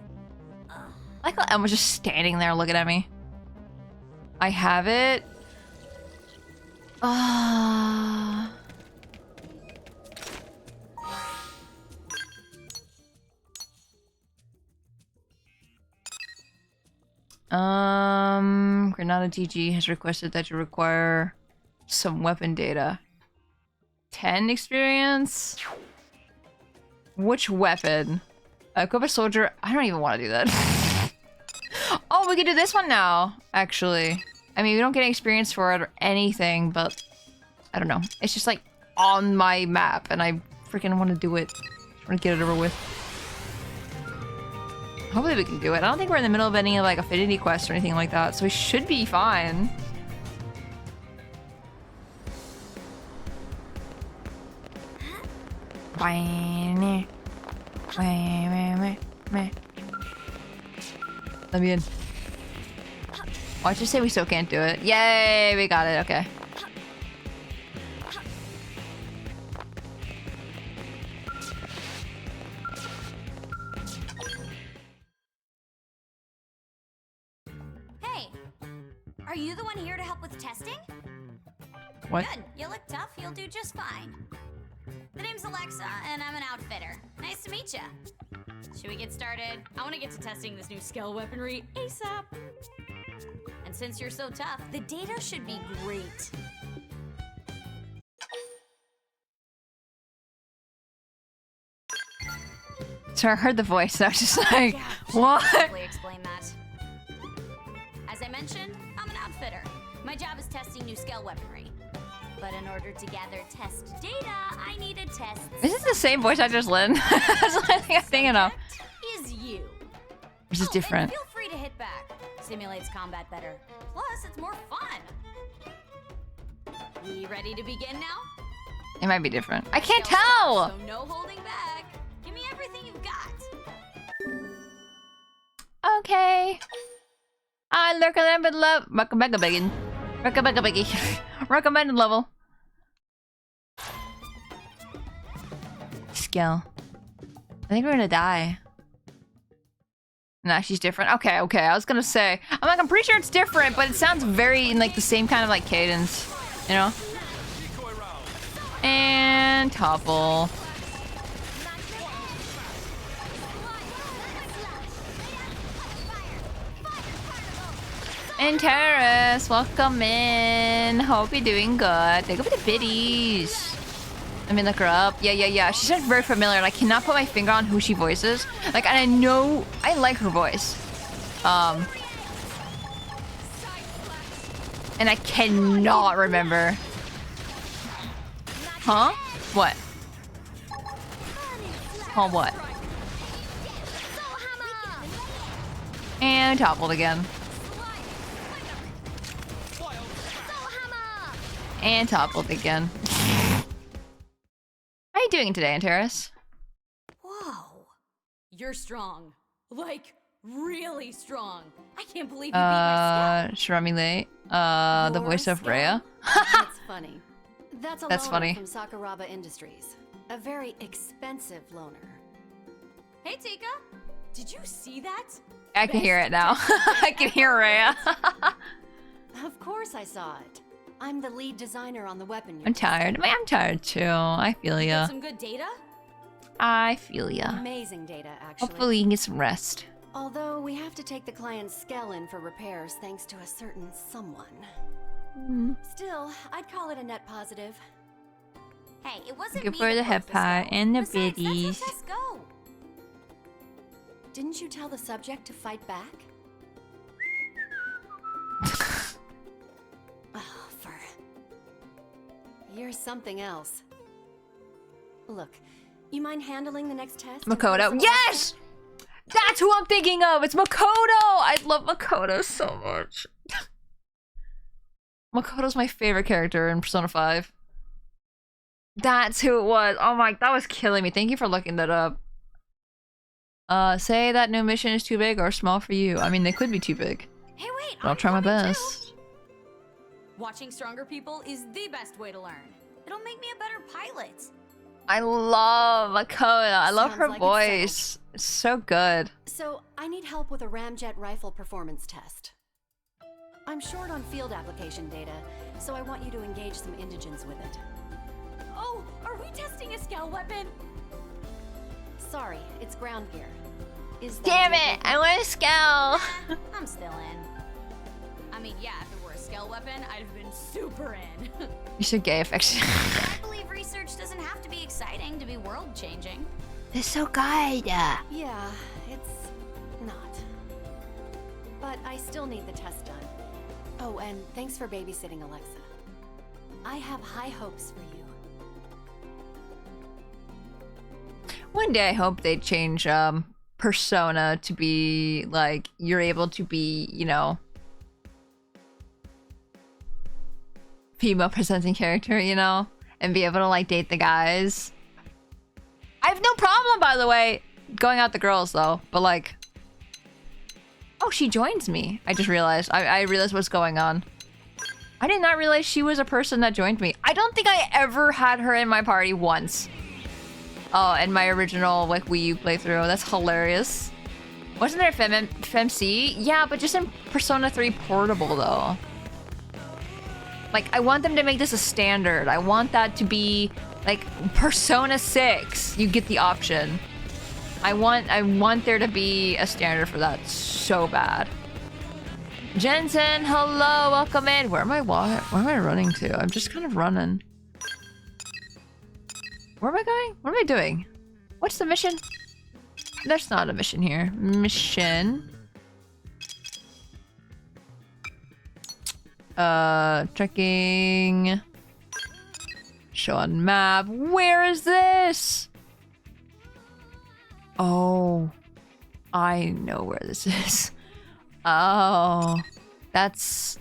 I like how Emma's just standing there looking at me. I have it. Granada TG has requested that you require some weapon data. 10 experience? Which weapon? Equip a soldier. I don't even want to do that. Oh, we can do this one now, actually. I mean, we don't get any experience for it or anything, but I don't know. It's just like on my map, and I freaking want to do it. I want to get it over with. Hopefully we can do it. I don't think we're in the middle of any like affinity quests or anything like that, so we should be fine. Let me in. Watch us say we still can't do it. Yay, we got it. Okay. Hey, are you the one here to help with testing? What? Good. You look tough. You'll do just fine. The name's Alexa, and I'm an outfitter. Nice to meet ya. Should we get started? I want to get to testing this new scale weaponry ASAP. And since you're so tough, the data should be great. So I heard the voice, I was just like, Yeah, what? Probably explain that. As I mentioned, I'm an outfitter. My job is testing new scale weaponry. But in order to gather test data, I need a test. Is this the same voice actor's Lynn? That's what I think I'm thinking of. Is you. This is different. Feel free to hit back. simulates combat better. Plus, it's more fun. We ready to begin now? It might be different. I can't tell! So no holding back. Give me everything you've got. Okay. I look at them love. Recommended begging. Recommended level. Skill. I think we're gonna die. Nah, she's different. Okay. I was gonna say. I'm pretty sure it's different, but it sounds very in like the same kind of like cadence. You know? And topple. And Terrace, welcome in. Hope you're doing good. They go for the biddies. Let me look her up. Yeah. She sounds very familiar, and I cannot put my finger on who she voices. Like, and I know I like her voice. And I cannot remember. Huh? What? Oh, what? And toppled again. And toppled again. How are you doing today, Antares? Whoa. You're strong. Like, really strong. I can't believe you beat my scout. Shrami Late. The voice of Rhea. That's funny. That's a That's loaner funny. from Sakuraba Industries. A very expensive loaner. Hey, Tika. Did you see that? I can hear it now. I can hear Rhea. Of course I saw it. I'm the lead designer on the weapon. I'm tired. I'm tired too. I feel ya. Some good data? I feel ya. Amazing data, actually. Hopefully you can get some rest. Although we have to take the client's Skell in for repairs thanks to a certain someone. Still, I'd call it a net positive. Hey, it wasn't Good me for that the broke head pie Skell. and the Besides, biddies. That's how tests go. Didn't you tell the subject to fight back? Oh, you're something else. Look, you mind handling the next test? Makoto. Yes! That's who I'm thinking of! It's Makoto! I love Makoto so much. Makoto's my favorite character in Persona 5. That's who it was. Oh my, that was killing me. Thank you for looking that up. Say that new mission is too big or small for you. I mean, they could be too big. Hey, wait. But I'll try my best. Watching stronger people is the best way to learn. It'll make me a better pilot. I love Makoto. I love Sounds her like it's voice. It's so good. So, I need help with a ramjet rifle performance test. I'm short on field application data, so I want you to engage some indigents with it. Oh, are we testing a Skell weapon? Sorry, it's ground gear. Is that Damn okay? it! I want a Skell. I'm still in. I mean, yeah, if it were a Skell weapon, I'd have been super in. You're so gay affection. I believe research doesn't have to be exciting to be world-changing. It's so good. Yeah, it's not. But I still need the test done. Oh, and thanks for babysitting Alexa. I have high hopes for you. One day I hope they change Persona to be like you're able to be, you know, female presenting character, you know, and be able to like date the guys. I have no problem, by the way, going out the girls though, but like, oh, she joins me. I just realized. I realized what's going on. I did not realize she was a person that joined me. I don't think I ever had her in my party once. Oh, and my original like Wii U playthrough. That's hilarious. Wasn't there FemC? Yeah, but just in Persona 3 Portable though. Like, I want them to make this a standard. I want that to be like Persona 6. You get the option. I want there to be a standard for that so bad. Jensen, hello, welcome in. Where am I running to? I'm just kind of running. Where am I going? What am I doing? What's the mission? There's not a mission here. Mission. Checking. Show on map. Where is this? Oh, I know where this is. Oh, that's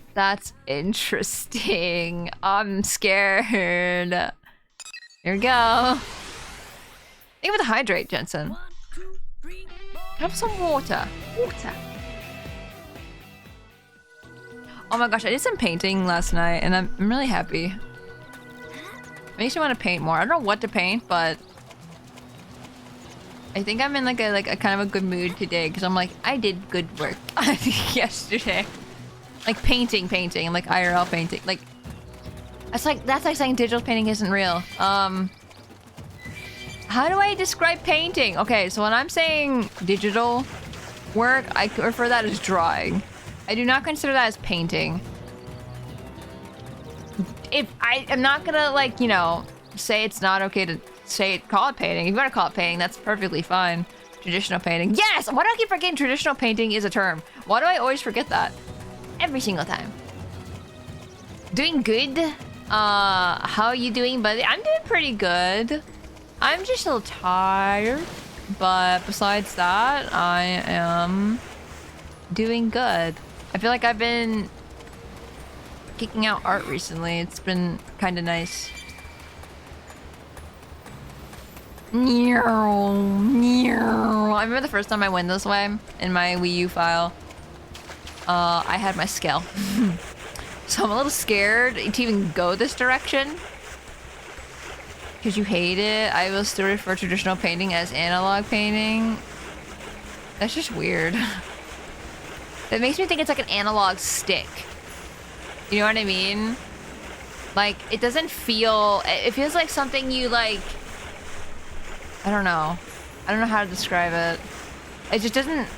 interesting. I'm scared. Here we go. Think of it to hydrate, Jensen. Have some water. Water. Oh my gosh, I did some painting last night and I'm really happy. Makes me want to paint more. I don't know what to paint, but I think I'm in like a kind of a good mood today because I'm like, I did good work yesterday. Like painting, like IRL painting. Like that's like saying digital painting isn't real. How do I describe painting? Okay, so when I'm saying digital work, I refer to that as drawing. I do not consider that as painting. If I'm not gonna like, you know, say it's not okay to call it painting. If you want to call it painting, that's perfectly fine. Traditional painting. Yes! Why do I keep forgetting traditional painting is a term? Why do I always forget that? Every single time. Doing good? How are you doing, buddy? I'm doing pretty good. I'm just a little tired. But besides that, I am doing good. I feel like I've been kicking out art recently. It's been kind of nice. I remember the first time I went this way in my Wii U file. I had my scale. So I'm a little scared to even go this direction. Because you hate it. I will still refer to traditional painting as analog painting. That's just weird. It makes me think it's like an analog stick. You know what I mean? Like, it doesn't feel... It feels like something you, like... I don't know. I don't know how to describe it. It just doesn't...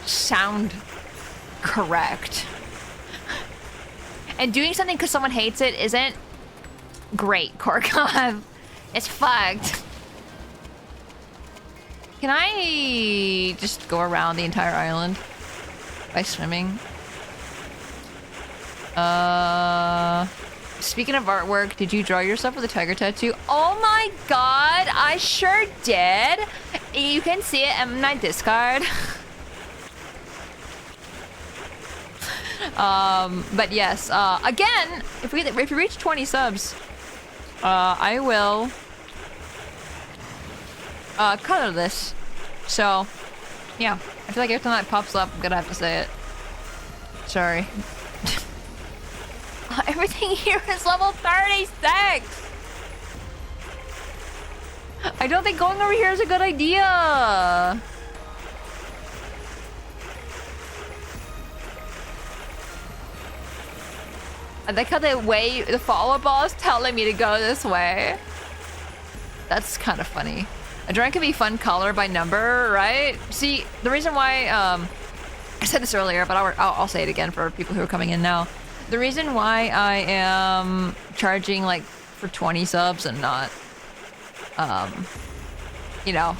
sound correct. And doing something because someone hates it isn't great, Korkov. It's fucked. Can I just go around the entire island by swimming? Speaking of artwork, did you draw yourself with a tiger tattoo? Oh my god, I sure did. You can see it in my Discord. But yes, again, if we reach 20 subs, I will color this. So, yeah, I feel like every time that pops up, I'm gonna have to say it. Sorry. Everything here is level 36! I don't think going over here is a good idea! I like how the follow ball is telling me to go this way. That's kind of funny. A drawing can be fun color by number, right? See, the reason why, I said this earlier, but I'll say it again for people who are coming in now. The reason why I am charging like for 20 subs and not, you know,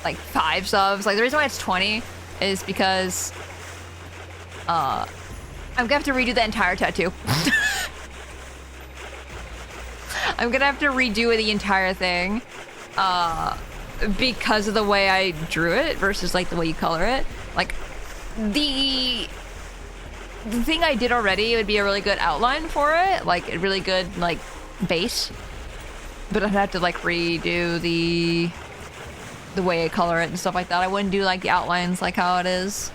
like 5 subs, like the reason why it's 20 is because, I'm gonna have to redo the entire tattoo. I'm gonna have to redo the entire thing, because of the way I drew it versus like the way you color it. Like, the thing I did already would be a really good outline for it, like a really good like base. But I'd have to like redo the way I color it and stuff like that. I wouldn't do like the outlines like how it is.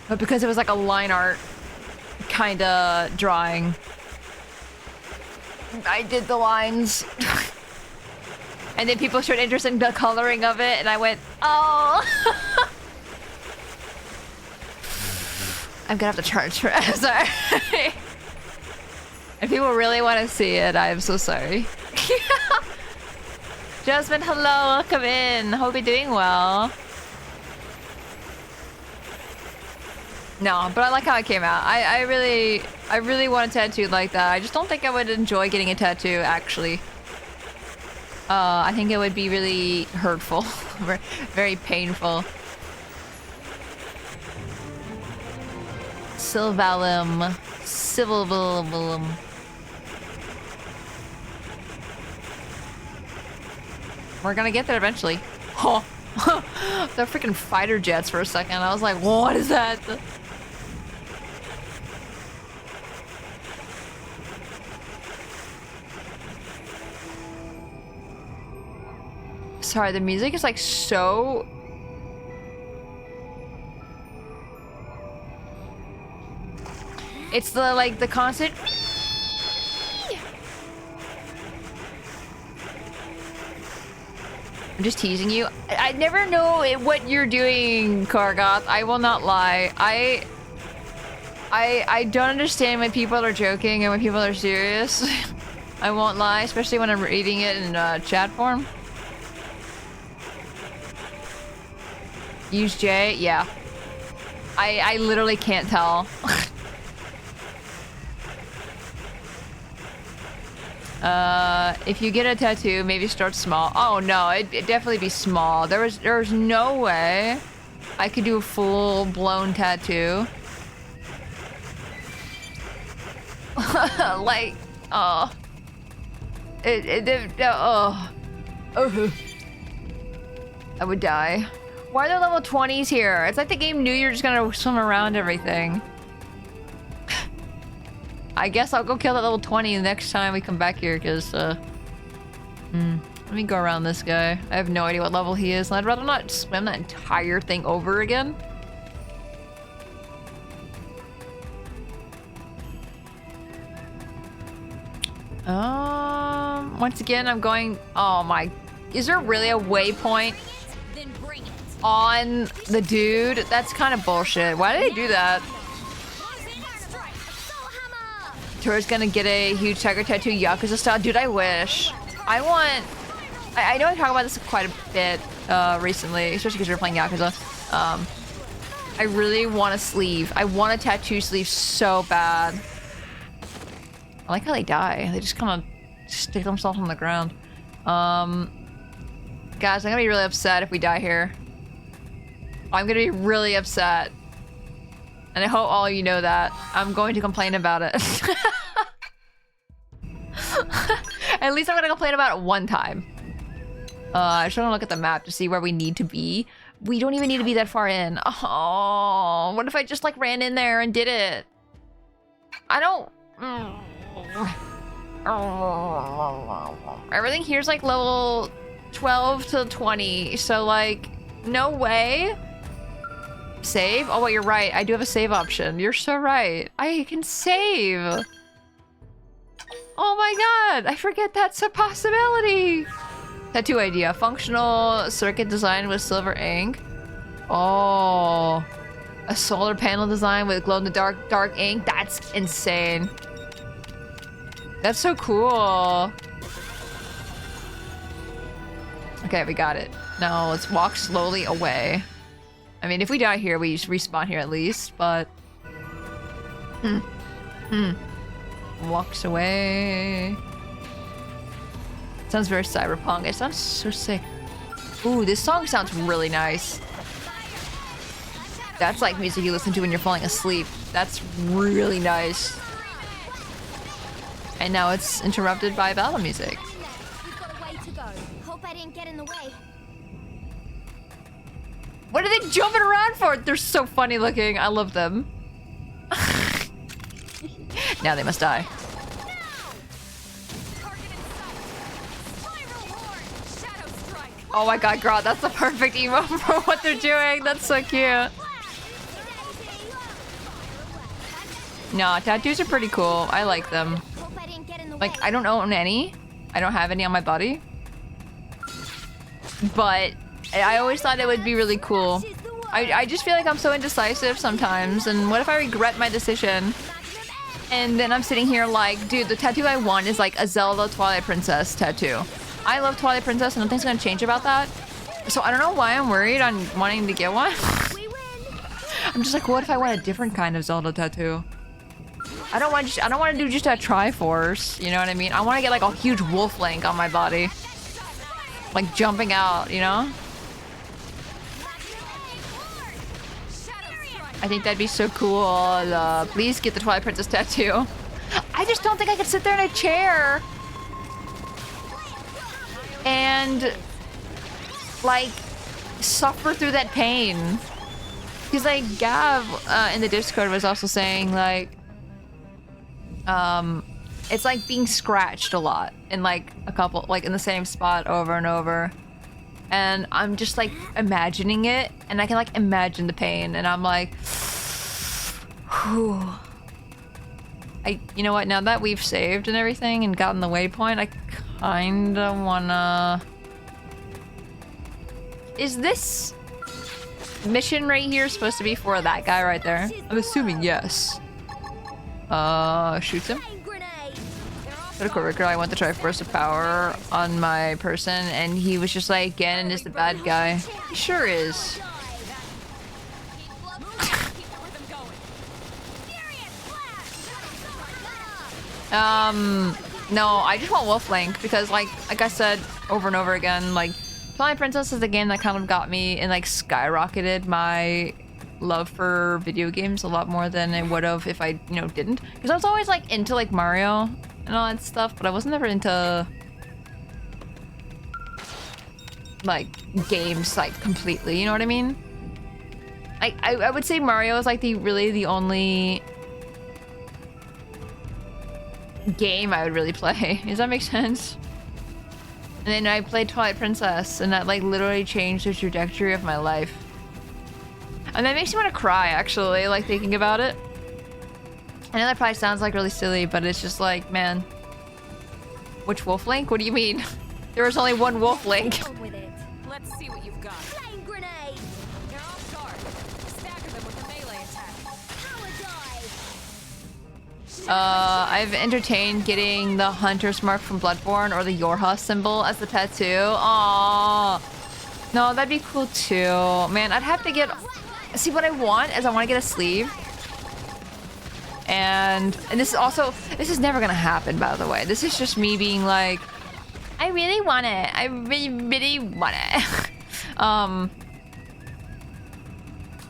But because it was like a line art kind of drawing, I did the lines. And then people showed interest in the coloring of it, and I went, oh. I'm gonna have to charge for it. Sorry. If people really want to see it, I'm so sorry. Jasmine, hello, welcome in. Hope you're doing well. No, but I like how it came out. I really want a tattoo like that. I just don't think I would enjoy getting a tattoo, actually. I think it would be really hurtful. Very painful. Silvalum. We're gonna get there eventually. Oh, the freaking fighter jets for a second. I was like, what is that? Sorry, the music is like so... It's the constant... I'm just teasing you. I never know what you're doing, Kargoth. I will not lie. I don't understand when people are joking and when people are serious. I won't lie, especially when I'm reading it in chat form. Use J? Yeah. I literally can't tell. If you get a tattoo, maybe start small. Oh no, it'd definitely be small. There's no way I could do a full-blown tattoo. Like, oh. I would die. Why are there level 20s here? It's like the game knew you're just gonna swim around everything. I guess I'll go kill that level 20 the next time we come back here, because, let me go around this guy. I have no idea what level he is, and I'd rather not swim that entire thing over again. Once again, I'm going... Oh my... Is there really a waypoint on the dude? That's kind of bullshit. Why did they do that? Tora's gonna get a huge tiger tattoo, Yakuza style. Dude, I wish. I know I talk about this quite a bit recently, especially because we're playing Yakuza. I really want a sleeve. I want a tattoo sleeve so bad. I like how they die. They just kind of stick themselves on the ground. Guys, I'm gonna be really upset if we die here. I'm gonna be really upset. And I hope all of you know that. I'm going to complain about it. At least I'm gonna complain about it one time. I just want to look at the map to see where we need to be. We don't even need to be that far in. Oh, what if I just like ran in there and did it? I don't... Everything here's like level 12 to 20, so like, no way. Save? Oh wait, you're right. I do have a save option. You're so right. I can save. Oh my god, I forget that's a possibility. Tattoo idea. Functional circuit design with silver ink. Oh. A solar panel design with glow-in-the-dark ink. That's insane. That's so cool. Okay, we got it. Now let's walk slowly away. I mean, if we die here, we respawn here at least, but... Walks away. Sounds very cyberpunk. It sounds so sick. Ooh, this song sounds really nice. That's like music you listen to when you're falling asleep. That's really nice. And now it's interrupted by battle music. We've got a way to go. Hope I didn't get in the way. What are they jumping around for? They're so funny looking. I love them. Now they must die. Oh my god, Grot, that's the perfect emo for what they're doing. That's so cute. No, tattoos are pretty cool. I like them. Like, I don't own any. I don't have any on my body. But I always thought it would be really cool. I just feel like I'm so indecisive sometimes. And what if I regret my decision? And then I'm sitting here like, dude, the tattoo I want is like a Zelda Twilight Princess tattoo. I love Twilight Princess and nothing's gonna change about that. So I don't know why I'm worried on wanting to get one. I'm just like, what if I want a different kind of Zelda tattoo? I don't want to do just a Triforce, you know what I mean? I want to get like a huge wolf link on my body. Like jumping out, you know? I think that'd be so cool. Please get the Twilight Princess tattoo. I just don't think I could sit there in a chair and like suffer through that pain. Because like Gav in the Discord was also saying like it's like being scratched a lot in like a couple, like in the same spot over and over. And I'm just like imagining it, and I can like imagine the pain, and I'm like, whew. You know what, now that we've saved and everything and gotten the waypoint, I kinda wanna... Is this mission right here supposed to be for that guy right there? I'm assuming yes. Shoots him. Got a coworker, I went to try Force of Power on my person, and he was just like, Ganon is the bad guy. He sure is. No, I just want Wolf Link because like I said over and over again, like Twilight Princess is the game that kind of got me and like skyrocketed my love for video games a lot more than I would have if I, you know, didn't. Because I was always like into like Mario and all that stuff, but I was never into like games like completely, you know what I mean? I would say Mario is like the only game I would really play. Does that make sense? And then I played Twilight Princess, and that like literally changed the trajectory of my life. And that makes me want to cry, actually, like thinking about it. I know that probably sounds like really silly, but it's just like, man. Which Wolf Link? What do you mean? There was only one Wolf Link. Let's see what you've got. Flame grenade! They're off guard. Stagger them with a melee attack. Power dive! I've entertained getting the Hunter's Mark from Bloodborne or the Yorha symbol as the tattoo. Aww. No, that'd be cool too. Man, I'd have to get... See, what I want is I want to get a sleeve. And this is also... This is never gonna happen, by the way. This is just me being like... I really want it. I really, really want it.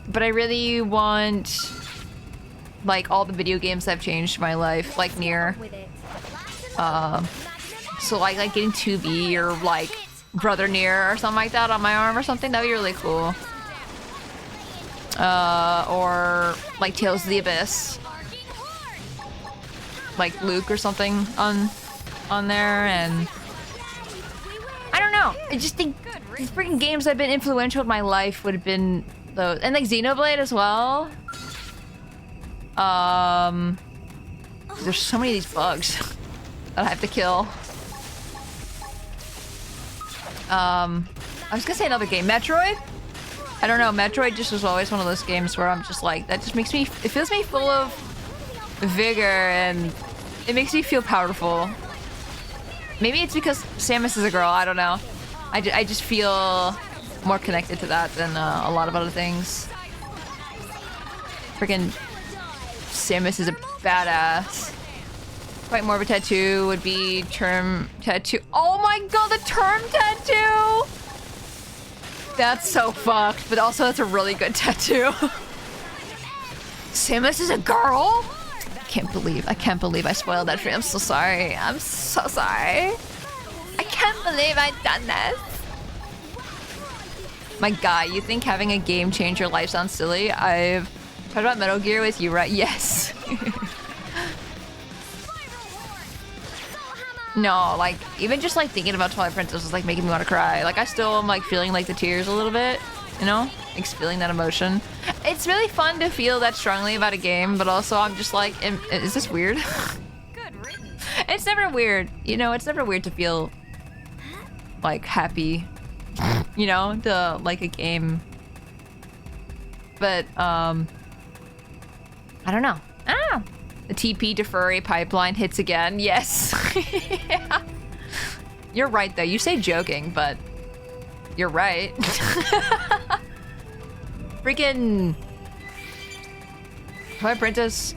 But I really want... like all the video games that have changed my life, like Nier. So like getting 2B or like Brother Nier or something like that on my arm or something, that'd be really cool. Or like Tales of the Abyss, like Luke or something on there. And I don't know, I just think these freaking games that have been influential in my life would have been those, and like Xenoblade as well. There's so many of these bugs that I have to kill. I was gonna say another game, Metroid. I don't know, Metroid just was always one of those games where I'm just like, that just makes me, it fills me full of vigor and it makes me feel powerful. Maybe it's because Samus is a girl, I don't know. I just feel more connected to that than a lot of other things. Freaking Samus is a badass. Quite more of a tattoo would be term tattoo. Oh my god, the term tattoo! That's so fucked, but also that's a really good tattoo. Samus is a girl? I can't believe I spoiled that for you. I'm so sorry. I'm so sorry. I can't believe I've done this. My guy, you think having a game change your life sounds silly? I've talked about Metal Gear with you, right? Yes. No, like, even just like thinking about Twilight Princess was like making me want to cry. Like, I still am like feeling like the tears a little bit, you know? Like feeling that emotion. It's really fun to feel that strongly about a game, but also I'm just like, is this weird? It's never weird, you know? It's never weird to feel like happy, you know, to like a game. But, I don't know. Ah! The TP to furry pipeline hits again. Yes. Yeah. You're right, though. You say joking, but you're right. Freaking Twilight Princess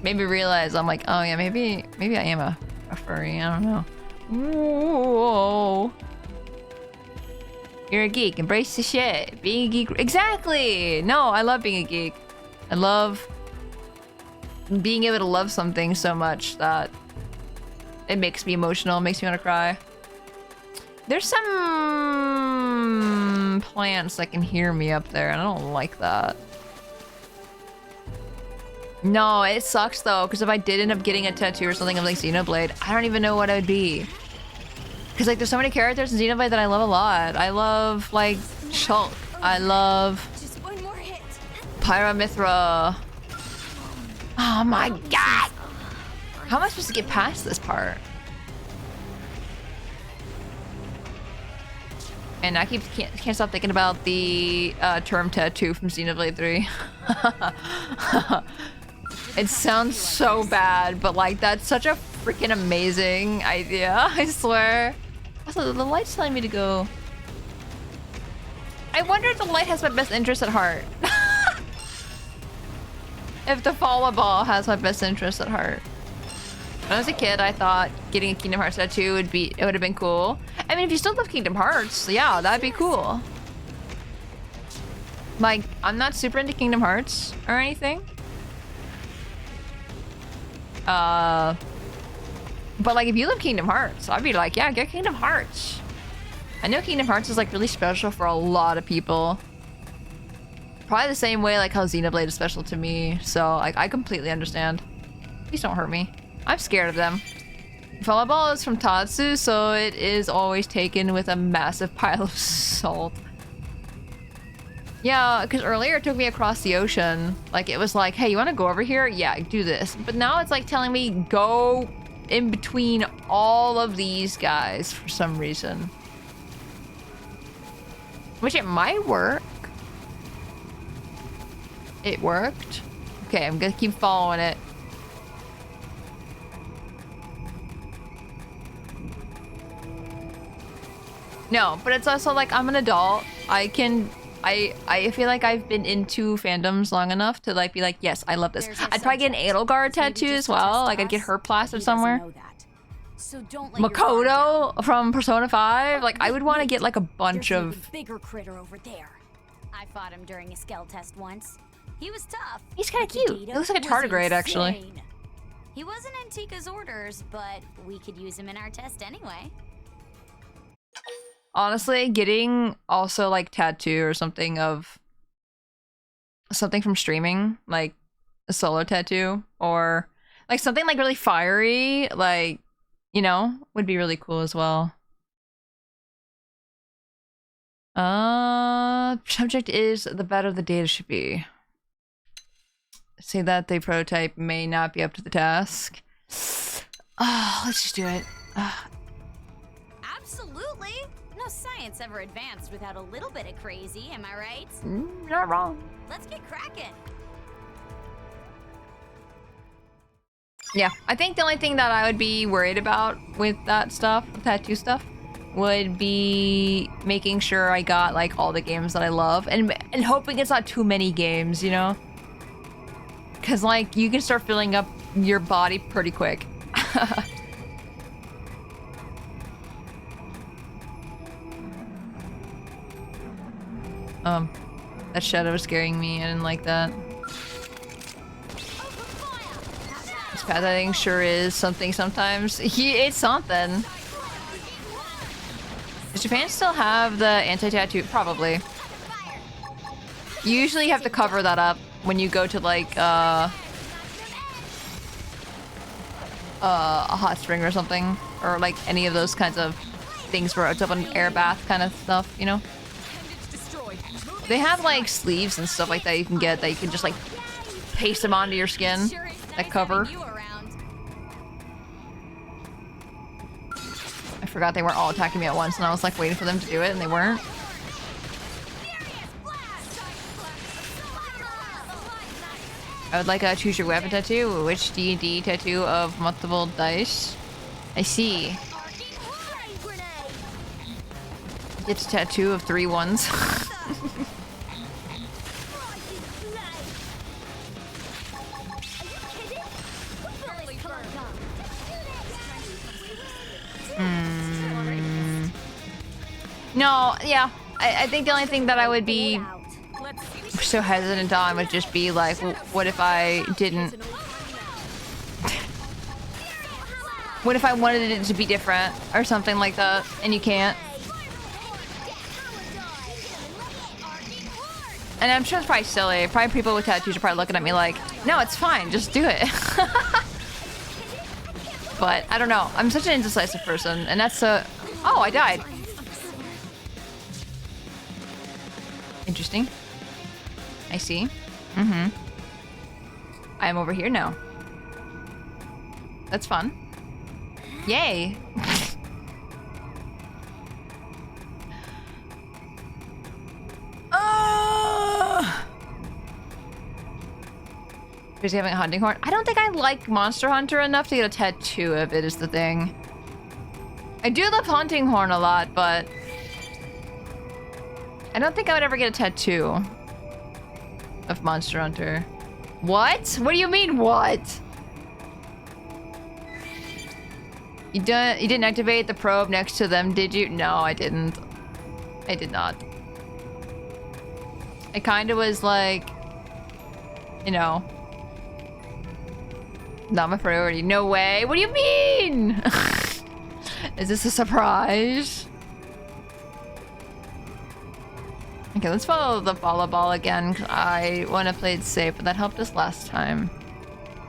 made me realize I'm like, oh yeah, maybe I am a furry. I don't know. Whoa. You're a geek. Embrace the shit. Being a geek. Exactly. No, I love being a geek. I love being able to love something so much that it makes me emotional, makes me want to cry. There's some plants that can hear me up there, and I don't like that. No, it sucks though, because if I did end up getting a tattoo or something of like Xenoblade, I don't even know what I would be. Because like there's so many characters in Xenoblade that I love a lot. I love like Shulk. I love Just one more hit. Pyramithra. Oh my god! How am I supposed to get past this part? And I can't stop thinking about the term tattoo from Xenoblade 3. It sounds so bad, but like that's such a freaking amazing idea, I swear. Also, the light's telling me to go. I wonder if the light has my best interest at heart. If the volleyball has my best interest at heart. When I was a kid, I thought getting a Kingdom Hearts tattoo would have been cool. I mean, if you still love Kingdom Hearts, yeah, that'd be cool. Like, I'm not super into Kingdom Hearts or anything. But like, if you love Kingdom Hearts, I'd be like, yeah, get Kingdom Hearts. I know Kingdom Hearts is like really special for a lot of people. Probably the same way like how Xenoblade is special to me. So like, I completely understand. Please don't hurt me. I'm scared of them. Volleyball is from Tatsu, so it is always taken with a massive pile of salt. Yeah, because earlier it took me across the ocean. Like, it was like, hey, you want to go over here? Yeah, do this. But now it's like telling me go in between all of these guys for some reason. Which it might work. It worked. Okay, I'm gonna keep following it. No, but it's also like I'm an adult. I feel like I've been into fandoms long enough to like be like, yes, I love this. I'd probably get an Edelgard tattoo as well. Like I'd get her plastered somewhere. So don't let Makoto from Persona 5. Like I would want to get like a bunch of bigger critter over there. I fought him during a skell test once. He was tough. He's kind of cute. He looks like a tardigrade actually. He wasn't in Tika's orders, but we could use him in our test anyway. Honestly, getting also like tattoo or something of something from streaming, like a solo tattoo or like something like really fiery, like, you know, would be really cool as well. Subject is the better the data should be. Say that the prototype may not be up to the task. Let's just do it. Absolutely. No science ever advanced without a little bit of crazy, am I right? Not wrong. Let's get cracking. Yeah, I think the only thing that I would be worried about with that stuff, tattoo stuff, would be making sure I got like all the games that I love and hoping it's not too many games, you know? Cause like you can start filling up your body pretty quick. That shadow was scaring me. I didn't like that. This pathing sure is something sometimes. It's something. Does Japan still have the anti-tattoo? Probably. You usually have to cover that up when you go to like a hot spring or something, or like any of those kinds of things where it's up an air bath kind of stuff, you know? They have like sleeves and stuff like that you can get that you can just like paste them onto your skin that cover. I forgot they weren't all attacking me at once and I was like waiting for them to do it and they weren't. I would like a choose your weapon tattoo. Which D&D tattoo of multiple dice? I see. It's a tattoo of 3 ones. No, yeah. I think the only thing that I would be so hesitant on would just be like, what if I didn't? What if I wanted it to be different or something like that, and you can't? And I'm sure it's probably silly. Probably people with tattoos are probably looking at me like, no, it's fine, just do it. But I don't know. I'm such an indecisive person, and that's oh, I died. Interesting. I see. Mm-hmm. I am over here now. That's fun. Yay. Is he having a hunting horn? I don't think I like Monster Hunter enough to get a tattoo of it, is the thing. I do love hunting horn a lot, but I don't think I would ever get a tattoo of Monster Hunter. What? What do you mean, what? You didn't activate the probe next to them, did you? No, I didn't. I did not. I kind of was like, you know, not my priority. No way. What do you mean? Is this a surprise? Okay, let's follow the ball again. I want to play it safe, but that helped us last time.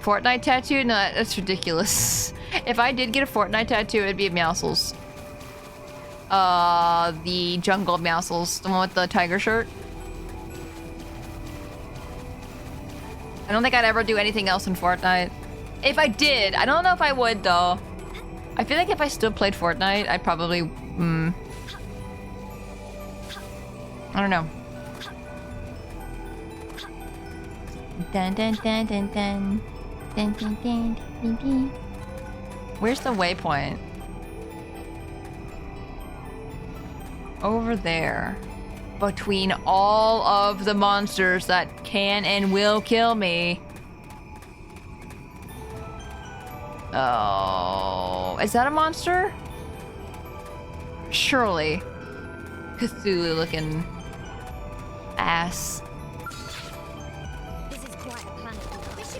Fortnite tattoo? No, that's ridiculous. If I did get a Fortnite tattoo, it'd be Meowscles. The jungle of Meowscles. The one with the tiger shirt. I don't think I'd ever do anything else in Fortnite. If I did, I don't know if I would though. I feel like if I still played Fortnite, I'd probably, I don't know. Dun dun dun dun dun. Dun dun dun dun dun. Where's the waypoint? Over there. Between all of the monsters that can and will kill me. Oh, is that a monster? Surely. Cthulhu looking ass.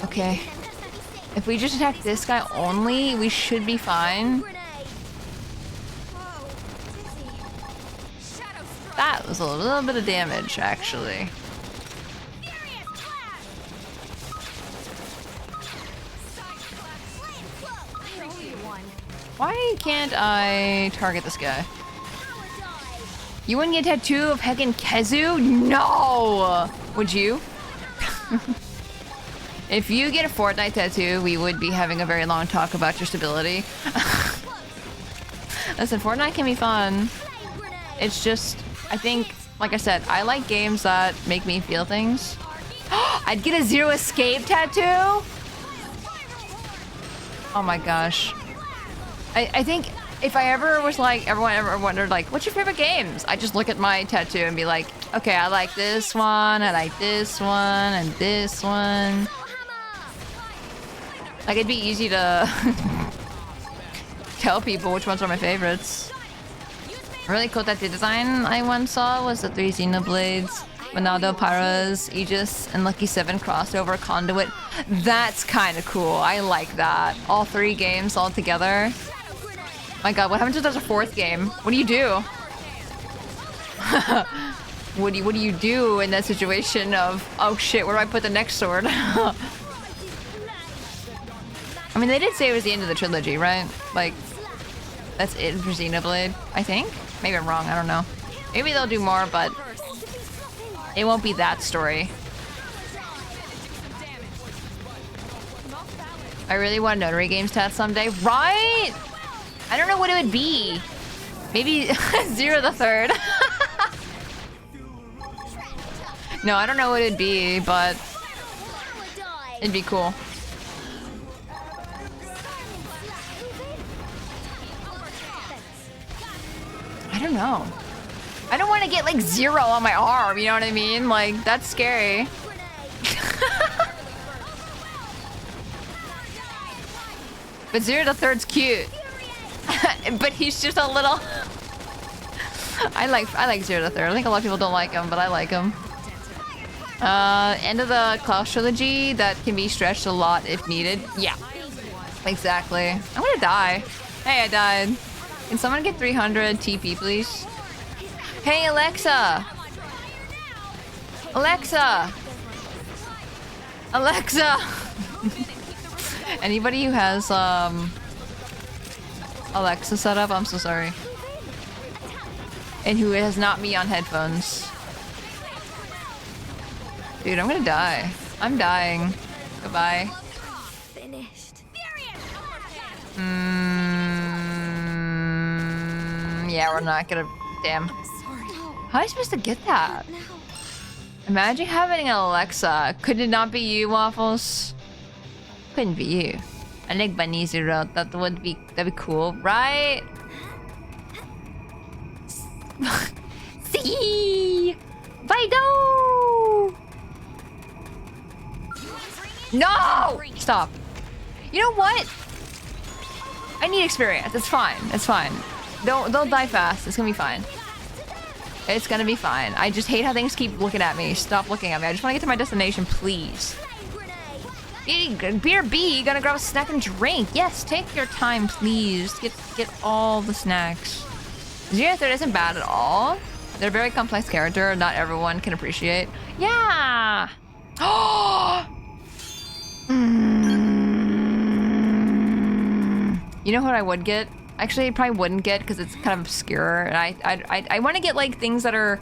Okay. If we just attack this guy only, we should be fine. That was a little bit of damage, actually. Why can't I target this guy? You wouldn't get a tattoo of heckin' Kezu? No! Would you? If you get a Fortnite tattoo, we would be having a very long talk about your stability. Listen, Fortnite can be fun. It's just, I think, like I said, I like games that make me feel things. I'd get a Zero Escape tattoo? Oh my gosh. I think if I ever was like, everyone ever wondered like, what's your favorite games? I just look at my tattoo and be like, okay, I like this one, I like this one, and this one. Like, it'd be easy to tell people which ones are my favorites. A really cool tattoo design I once saw was the 3 Xenoblades, Ronaldo, Paras, Aegis, and Lucky 7 crossover Conduit. That's kind of cool. I like that. All 3 games all together. My god, what happens if there's a 4th game? What do you do? What do you do in that situation of, oh shit, where do I put the next sword? I mean, they did say it was the end of the trilogy, right? Like, that's it for Xenoblade, I think? Maybe I'm wrong, I don't know. Maybe they'll do more, but it won't be that story. I really want a Notary Games tat someday, right? I don't know what it would be. Maybe Zero the Third. No, I don't know what it'd be, but it'd be cool. I don't know. I don't want to get like 0 on my arm, you know what I mean? Like, that's scary. But Zero the Third's cute. But he's just a little... I like Zero the Third. I think a lot of people don't like him, but I like him. End of the Klaus trilogy that can be stretched a lot if needed. Yeah, exactly. I'm gonna die. Hey, I died. Can someone get 300 TP, please? Hey, Alexa! Alexa! Alexa! Anybody who has Alexa set up, I'm so sorry. And who has not me on headphones. Dude, I'm gonna die. I'm dying. Goodbye. Finished. Yeah, we're not gonna. Damn. How am I supposed to get that? Imagine having an Alexa. Could it not be you, Waffles? Couldn't be you. I like Bunny Zero. That'd be cool, right? See, Fido! No! Stop. You know what? I need experience. It's fine. It's fine. Don't die fast. It's gonna be fine. It's gonna be fine. I just hate how things keep looking at me. Stop looking at me. I just want to get to my destination, please. Beer B, gonna grab a snack and drink. Yes, take your time, please. Get all the snacks. Zero Third isn't bad at all. They're a very complex character. Not everyone can appreciate. Yeah. Oh. You know what I would get? Actually, I probably wouldn't get because it's kind of obscure, and I want to get like things that are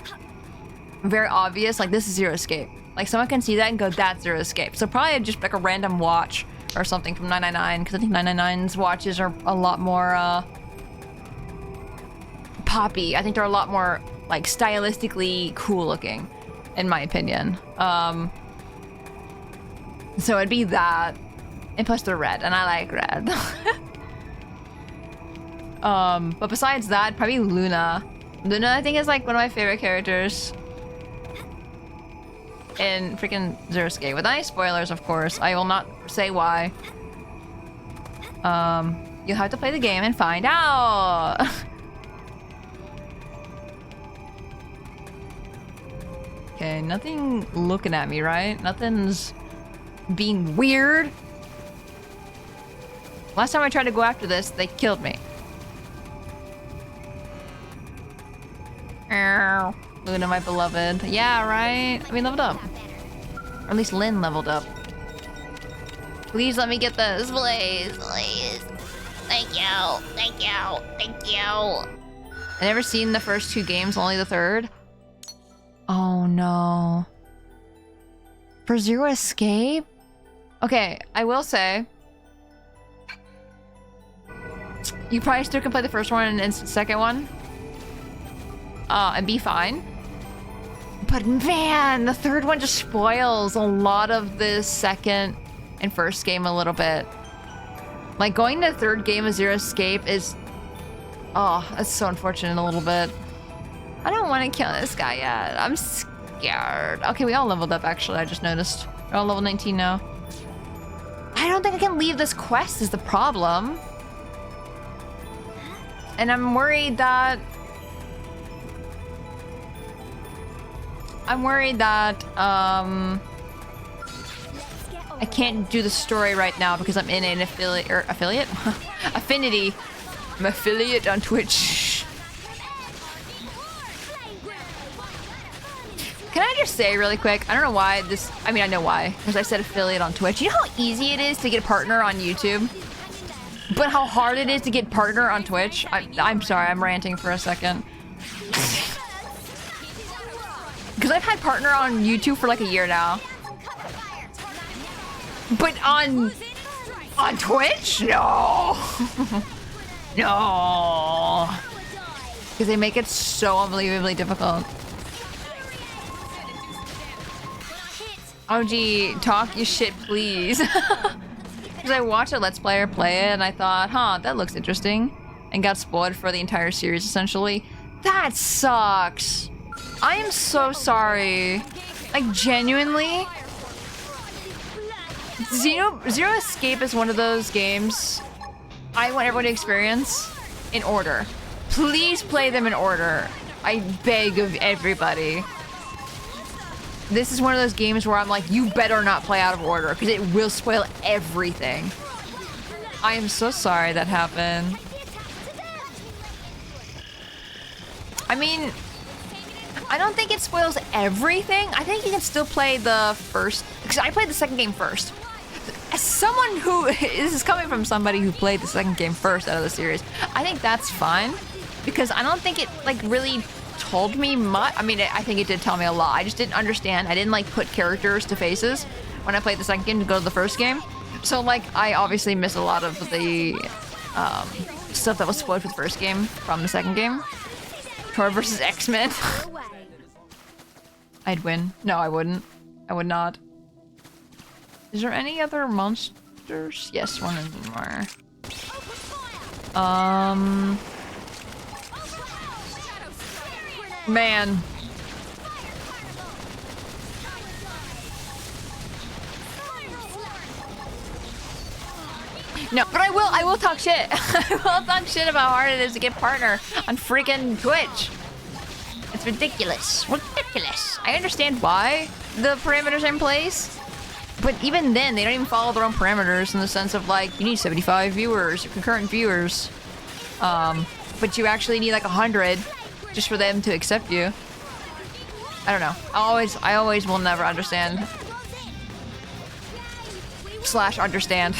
very obvious. Like this is Zero Escape. Like someone can see that and go, "That's Zero Escape." So probably just like a random watch or something from 999, because I think 999's watches are a lot more poppy. I think they're a lot more like stylistically cool looking, in my opinion. So it'd be that, and plus they're red, and I like red. But besides that, probably Luna. Luna, I think, is like one of my favorite characters in freaking Zero Escape. With any spoilers, of course. I will not say why. You'll have to play the game and find out. Okay, nothing looking at me, right? Nothing's being weird. Last time I tried to go after this, they killed me. Luna, my beloved. Yeah, right? I mean, leveled up. Or at least Lynn leveled up. Please let me get this, please. Please. Thank you. Thank you. Thank you. I never seen the first two games, only the third. Oh no. For Zero Escape? Okay, I will say, you probably still can play the first one and the second one. And be fine. But man, the third one just spoils a lot of the second and first game a little bit. Like going to the third game of Zero Escape is, oh, that's so unfortunate a little bit. I don't want to kill this guy yet. I'm scared. Okay, we all leveled up actually, I just noticed. We're all level 19 now. I don't think I can leave this quest is the problem. And I'm worried that I can't do the story right now because I'm in an affiliate affinity. I'm affiliate on Twitch. Can I just say really quick, I don't know why this, I mean I know why, because I said affiliate on Twitch. You know how easy it is to get a partner on YouTube? But how hard it is to get partner on Twitch? I'm sorry, I'm ranting for a second. Because I've had partner on YouTube for like a year now. But on Twitch? No. No. Because they make it so unbelievably difficult. OG, talk your shit, please. Because I watched a Let's Player play it and I thought, huh, that looks interesting. And got spoiled for the entire series, essentially. That sucks. I am so sorry. Like, genuinely. Zero Escape is one of those games I want everyone to experience in order. Please play them in order. I beg of everybody. This is one of those games where I'm like, you better not play out of order because it will spoil everything. I am so sorry that happened. I mean, I don't think it spoils everything. I think you can still play the first, because I played the second game first. As someone who, this is coming from somebody who played the second game first out of the series, I think that's fine, because I don't think it like really told me much. I mean, I think it did tell me a lot. I just didn't understand. I didn't like put characters to faces when I played the second game to go to the first game. So like, I obviously missed a lot of the stuff that was spoiled for the first game from the second game. Tora versus X-Men. I'd win. No, I wouldn't. I would not. Is there any other monsters? Yes, one of them are. Man. No, but I will talk shit. I will talk shit about how hard it is to get partner on freaking Twitch. It's ridiculous. Ridiculous. I understand why the parameters are in place, but even then, they don't even follow their own parameters in the sense of like, you need 75 viewers, concurrent viewers. But you actually need like 100 just for them to accept you. I don't know. I always will never understand. / understand.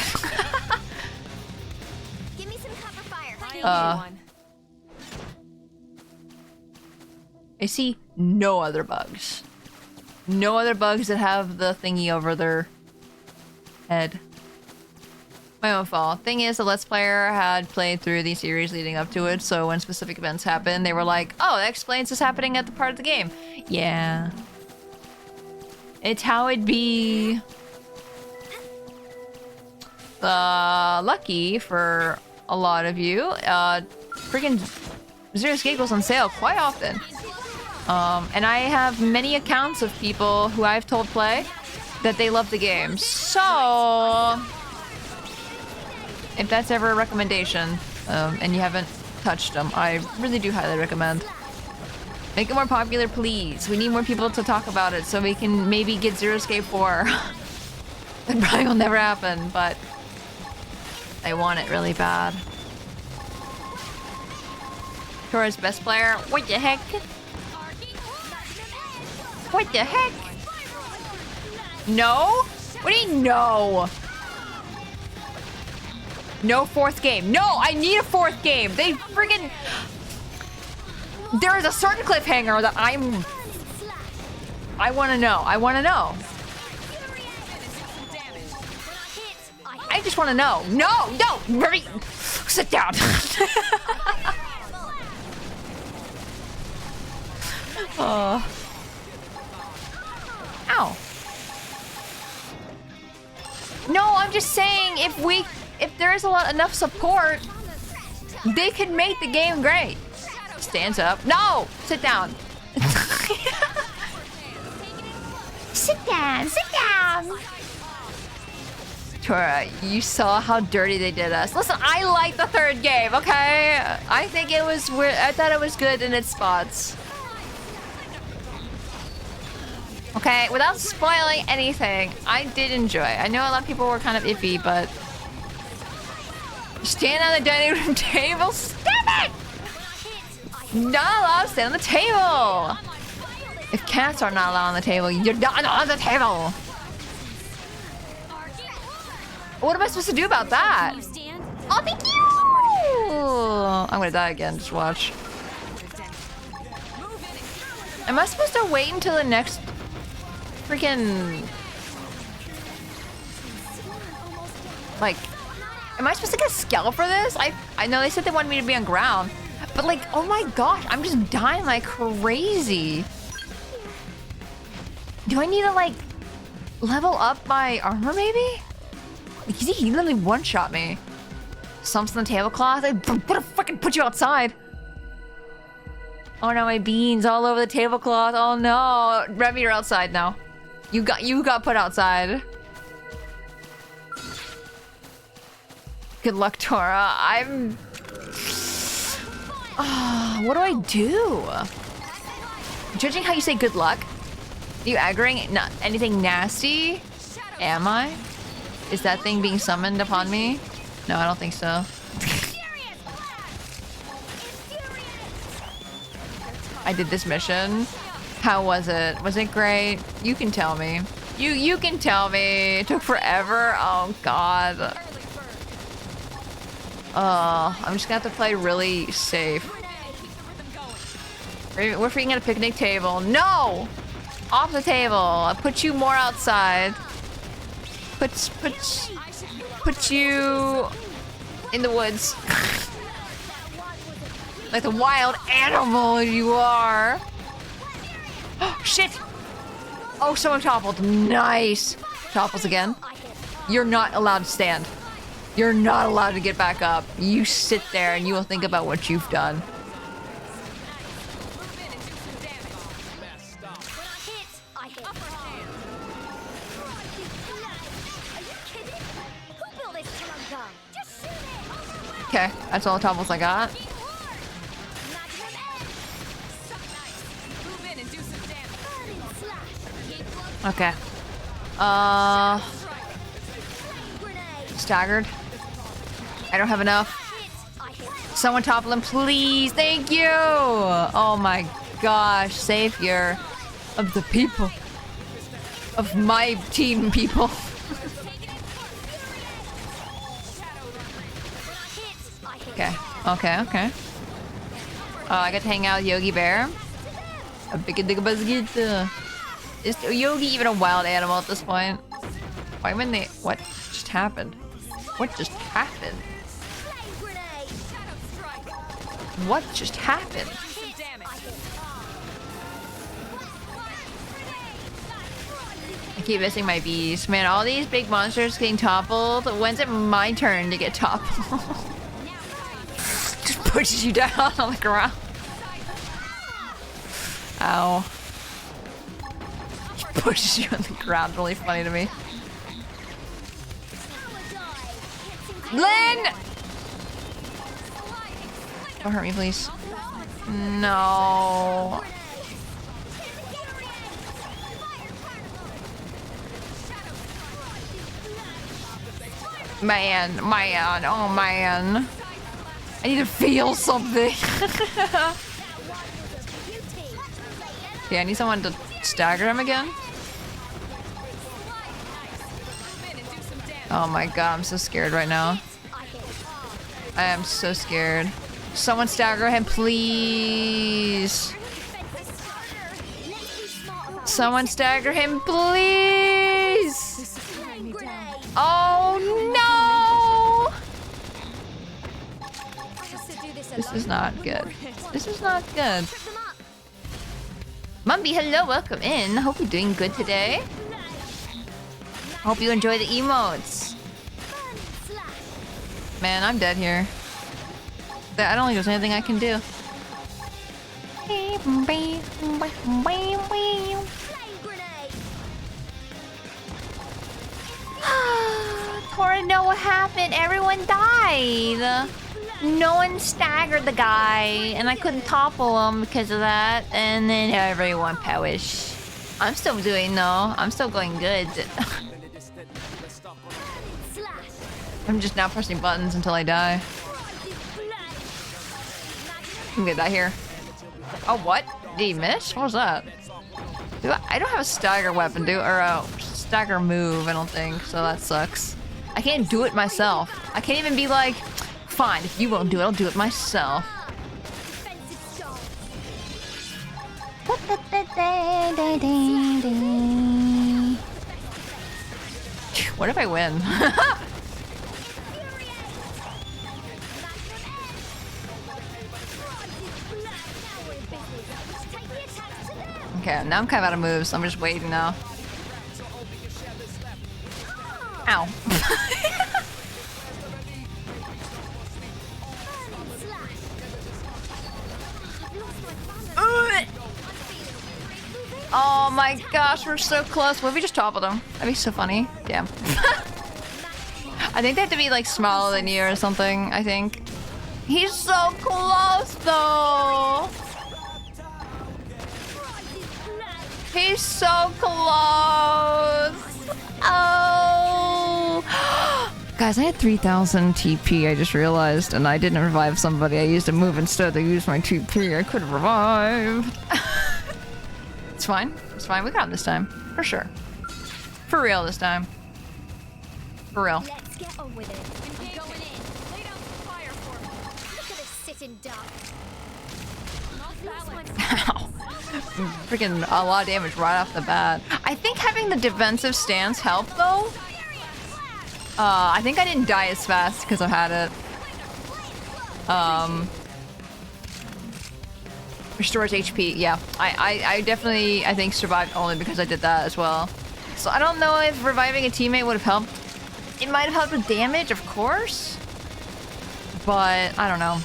I see no other bugs. No other bugs that have the thingy over their head. My own fault. Thing is, the Let's Player had played through the series leading up to it, so when specific events happened, they were like, oh, that explains this happening at the part of the game. Yeah. It's how it'd be. Lucky for a lot of you, freaking Zero Escape goes on sale quite often. And I have many accounts of people who I've told play that they love the game. So, if that's ever a recommendation, and you haven't touched them, I really do highly recommend. Make it more popular, please. We need more people to talk about it so we can maybe get Zero Escape 4. That probably will never happen, but I want it really bad. Tora's best player. What the heck? What the heck? No? What do you mean no? No fourth game. No, I need a fourth game. They friggin'... There is a certain cliffhanger that I want to know. I want to know. I just want to know. No, no, Murray, sit down. Ow. No, I'm just saying if there is enough support, they could make the game great. Stands up. No, sit down. Sit down, sit down. Tora, you saw how dirty they did us. Listen, I like the third game, okay? I think it was weird. I thought it was good in its spots. Okay, without spoiling anything, I did enjoy. I know a lot of people were kind of iffy, but stand on the dining room table. Stop it! Not allowed to stand on the table. If cats are not allowed on the table, you're not on the table. What am I supposed to do about that? Oh, thank you! I'm gonna die again, just watch. Am I supposed to wait until the next freaking... Like, am I supposed to get a scale for this? I know they said they wanted me to be on ground, but like, oh my gosh, I'm just dying like crazy. Do I need to like level up my armor maybe? He literally one-shot me. Stumps on the tablecloth. I'm gonna fucking put you outside. Oh no, my beans all over the tablecloth. Oh no, Remy, you're outside now. You got put outside. Good luck, Tora. I'm. What do I do? Judging how you say good luck, are you aggroing not anything nasty? Am I? Is that thing being summoned upon me? No, I don't think so. I did this mission How was it? Was it great? You can tell me. You can tell me. It took forever. Oh god. I'm just gonna have to play really safe. We're freaking at a picnic table. No! Off the table. I'll put you more outside. Put you in the woods. Like the wild animal you are. Oh, shit! Oh, someone toppled. Nice. Topples again. You're not allowed to stand. You're not allowed to get back up. You sit there and you will think about what you've done. Okay, that's all the topples I got. Okay. Staggered. I don't have enough. Someone topple him, please. Thank you. Oh my gosh, savior of the people. Of my team people. Okay, okay. I get to hang out with Yogi Bear. A big digga buzzget. Is Yogi even a wild animal at this point? Why when they... What just happened? What just happened? What just happened? I keep missing my bees. Man, all these big monsters getting toppled. When's it my turn to get toppled? Just pushes you down on the ground. Ow. Pushes you on the ground. Really funny to me. Lynn! Don't hurt me, please. No. Man, oh man. I need to feel something. Yeah, I need someone to stagger him again. Oh my god, I'm so scared right now. I am so scared. Someone stagger him, please. Someone stagger him, please. Oh no! This is not good. This is not good. Mumby, hello, welcome in. Hope you're doing good today. Hope you enjoy the emotes. Man, I'm dead here. I don't think there's anything I can do. Tora, no, what happened? Everyone died. No one staggered the guy, and I couldn't topple him because of that. And then everyone perished. I'm still doing though. I'm still going good. I'm just now pressing buttons until I die. I'm gonna die here. Oh, what? Did he miss? What was that? I don't have a stagger weapon, or a stagger move, I don't think, so that sucks. I can't do it myself. I can't even be like, fine, if you won't do it, I'll do it myself. What if I win? Okay, now I'm kind of out of moves, so I'm just waiting now. Ow. Oh my gosh, we're so close. What if we just toppled him? That'd be so funny. Damn. I think they have to be like smaller than you or something, I think. He's so close though. He's so close. Oh. Guys, I had 3,000 TP, I just realized, and I didn't revive somebody. I used a move instead. I used my TP. I could have revived. It's fine. It's fine. We got him this time. For sure. For real this time. For real. Let's get on with it. I'm going in. Lay down some fire for me. Look at us sitting duck. Ow. Freaking a lot of damage right off the bat. I think having the defensive stance helped though. I think I didn't die as fast because I had it. Restores HP. Yeah, I definitely I think survived only because I did that as well. So I don't know if reviving a teammate would have helped. It might have helped with damage, of course, but I don't know.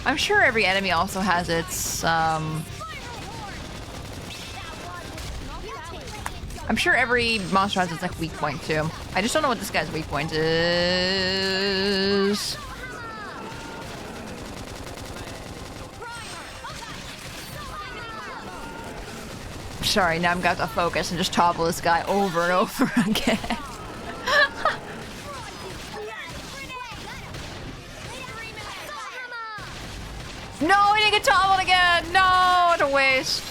I'm sure every enemy also has its I'm sure every monster has its like weak point too. I just don't know what this guy's weak point is. Sorry, now I'm got to focus and just topple this guy over and over again. No, I didn't get toppled again! No, what a waste.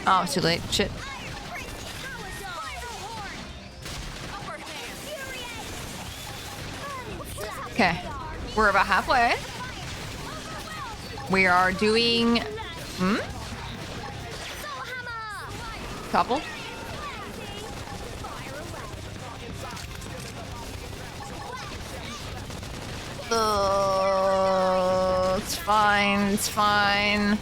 Oh, it's too late. Shit. Okay, we're about halfway. We are doing... Topple? It's fine, it's fine.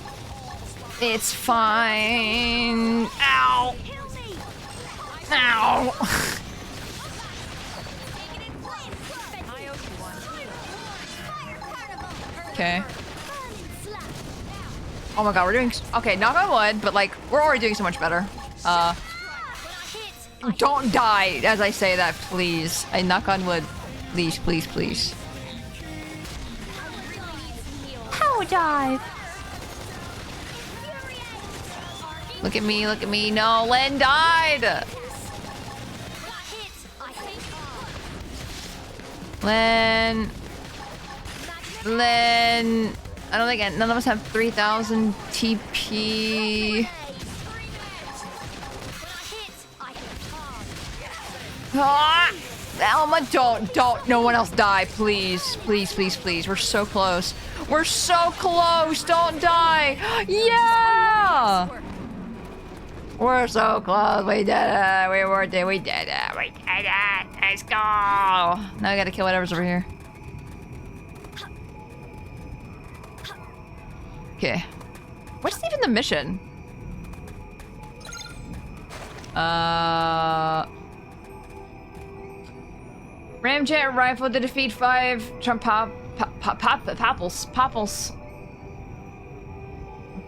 It's fine. Ow! Ow! Okay. Oh my god, we're doing... Okay, knock on wood, but like, we're already doing so much better. Don't die as I say that, please. I knock on wood. Please, please, please. Power dive! Look at me, look at me. No, Len died! Len... I don't think none of us have 3,000 TP. Ah! Elma, don't. No one else die, please. Please, please, please. We're so close. We're so close. Don't die. Yeah! We're so close. We did it. We did it. We did it. Let's go. Now I gotta kill whatever's over here. Okay. What's even the mission? Ramjet rifle to defeat 5 Popples.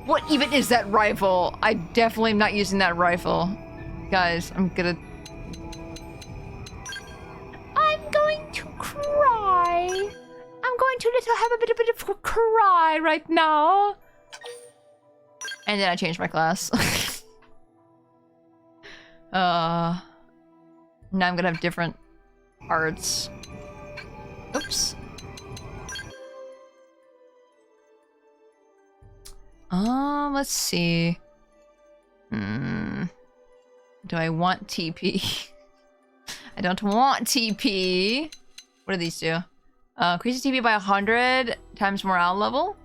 What even is that rifle? I definitely am not using that rifle. Guys, I'm going to cry. I'm going to have a bit of a cry right now. And then I changed my class. Now I'm gonna have different arts. Oops. Let's see. Do I want TP? I don't want TP. What do these do? Increases TP by 100 times morale level.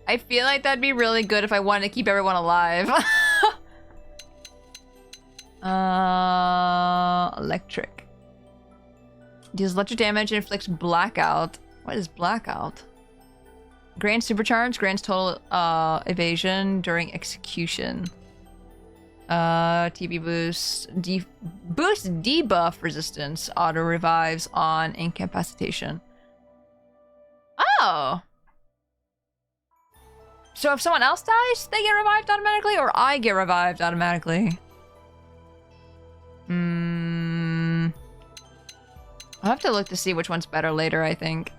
I feel like that'd be really good if I wanted to keep everyone alive. Electric. Deals electric damage and inflicts blackout. What is blackout? Grants supercharge, grants total evasion during execution. TP boost. Boost debuff resistance. Auto revives on incapacitation. Oh! So if someone else dies, they get revived automatically, or I get revived automatically? I'll have to look to see which one's better later, I think.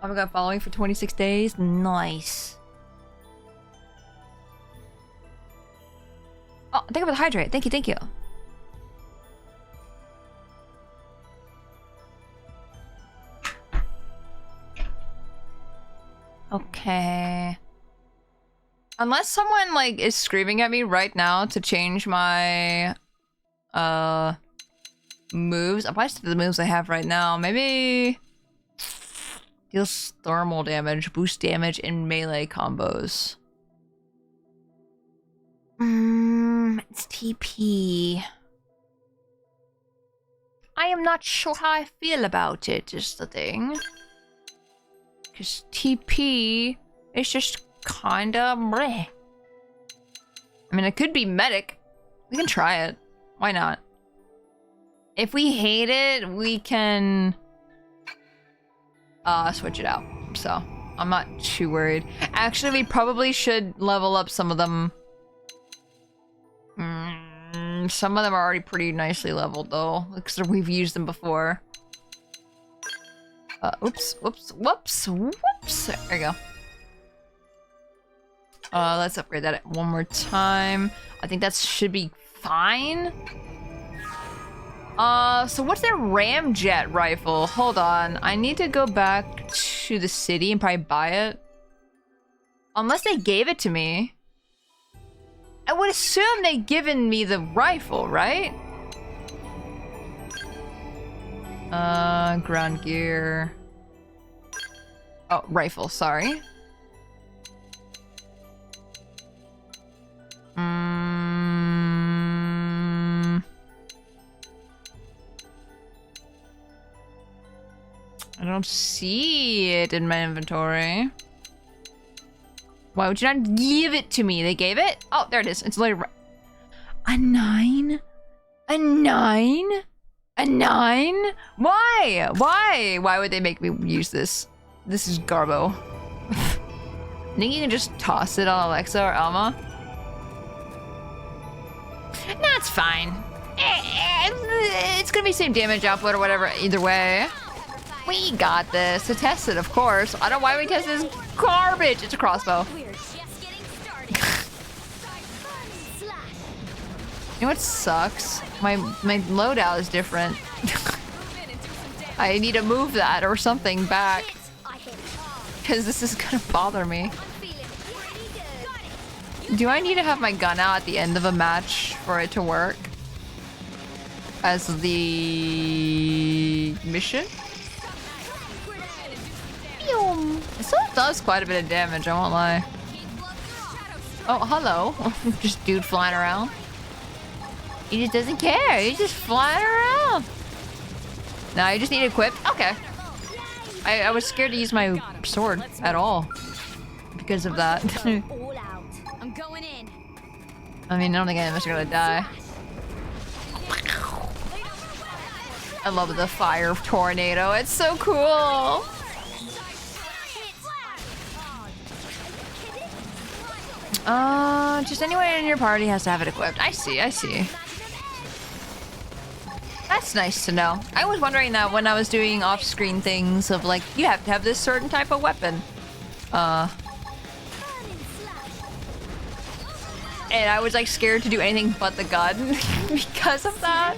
Oh my god, following for 26 days? Nice. Oh, thank you for the hydrate. Thank you, thank you. Okay. Unless someone like is screaming at me right now to change my moves. I'll probably stick to the moves I have right now. Maybe deals thermal damage, boost damage in melee combos. It's TP. I am not sure how I feel about it, is the thing. Because TP is just kinda bleh. I mean, it could be medic. We can try it. Why not? If we hate it, we can switch it out. So, I'm not too worried. Actually, we probably should level up some of them. Some of them are already pretty nicely leveled, though, because we've used them before. Oops. There we go. Let's upgrade that one more time. I think that should be fine. So what's their ramjet rifle? Hold on. I need to go back to the city and probably buy it. Unless they gave it to me. I would assume they've given me the rifle, right? Ground gear. Oh, rifle, sorry. I don't see it in my inventory. Why would you not give it to me? They gave it? Oh, there it is. It's literally a 9? A 9? A 9? Why? Why? Why would they make me use this? This is garbo. Think you can just toss it on Alexa or Alma? That's fine. It's gonna be same damage output or whatever, either way. We got this. To test it, of course. I don't know why we test this garbage. It's a crossbow. You know what sucks? My loadout is different. I need to move that or something back. Because this is gonna bother me. Do I need to have my gun out at the end of a match for it to work? As the mission? It still does quite a bit of damage, I won't lie. Oh, hello. Just dude flying around. He just doesn't care. He's just flying around. No, you just need it equipped? Okay. I was scared to use my sword at all. Because of that. I'm going in. I mean, I don't think any of us are gonna die. I love the fire tornado. It's so cool. Just anyone in your party has to have it equipped. I see. That's nice to know. I was wondering that when I was doing off-screen things of like, you have to have this certain type of weapon. And I was like scared to do anything but the gun because of that.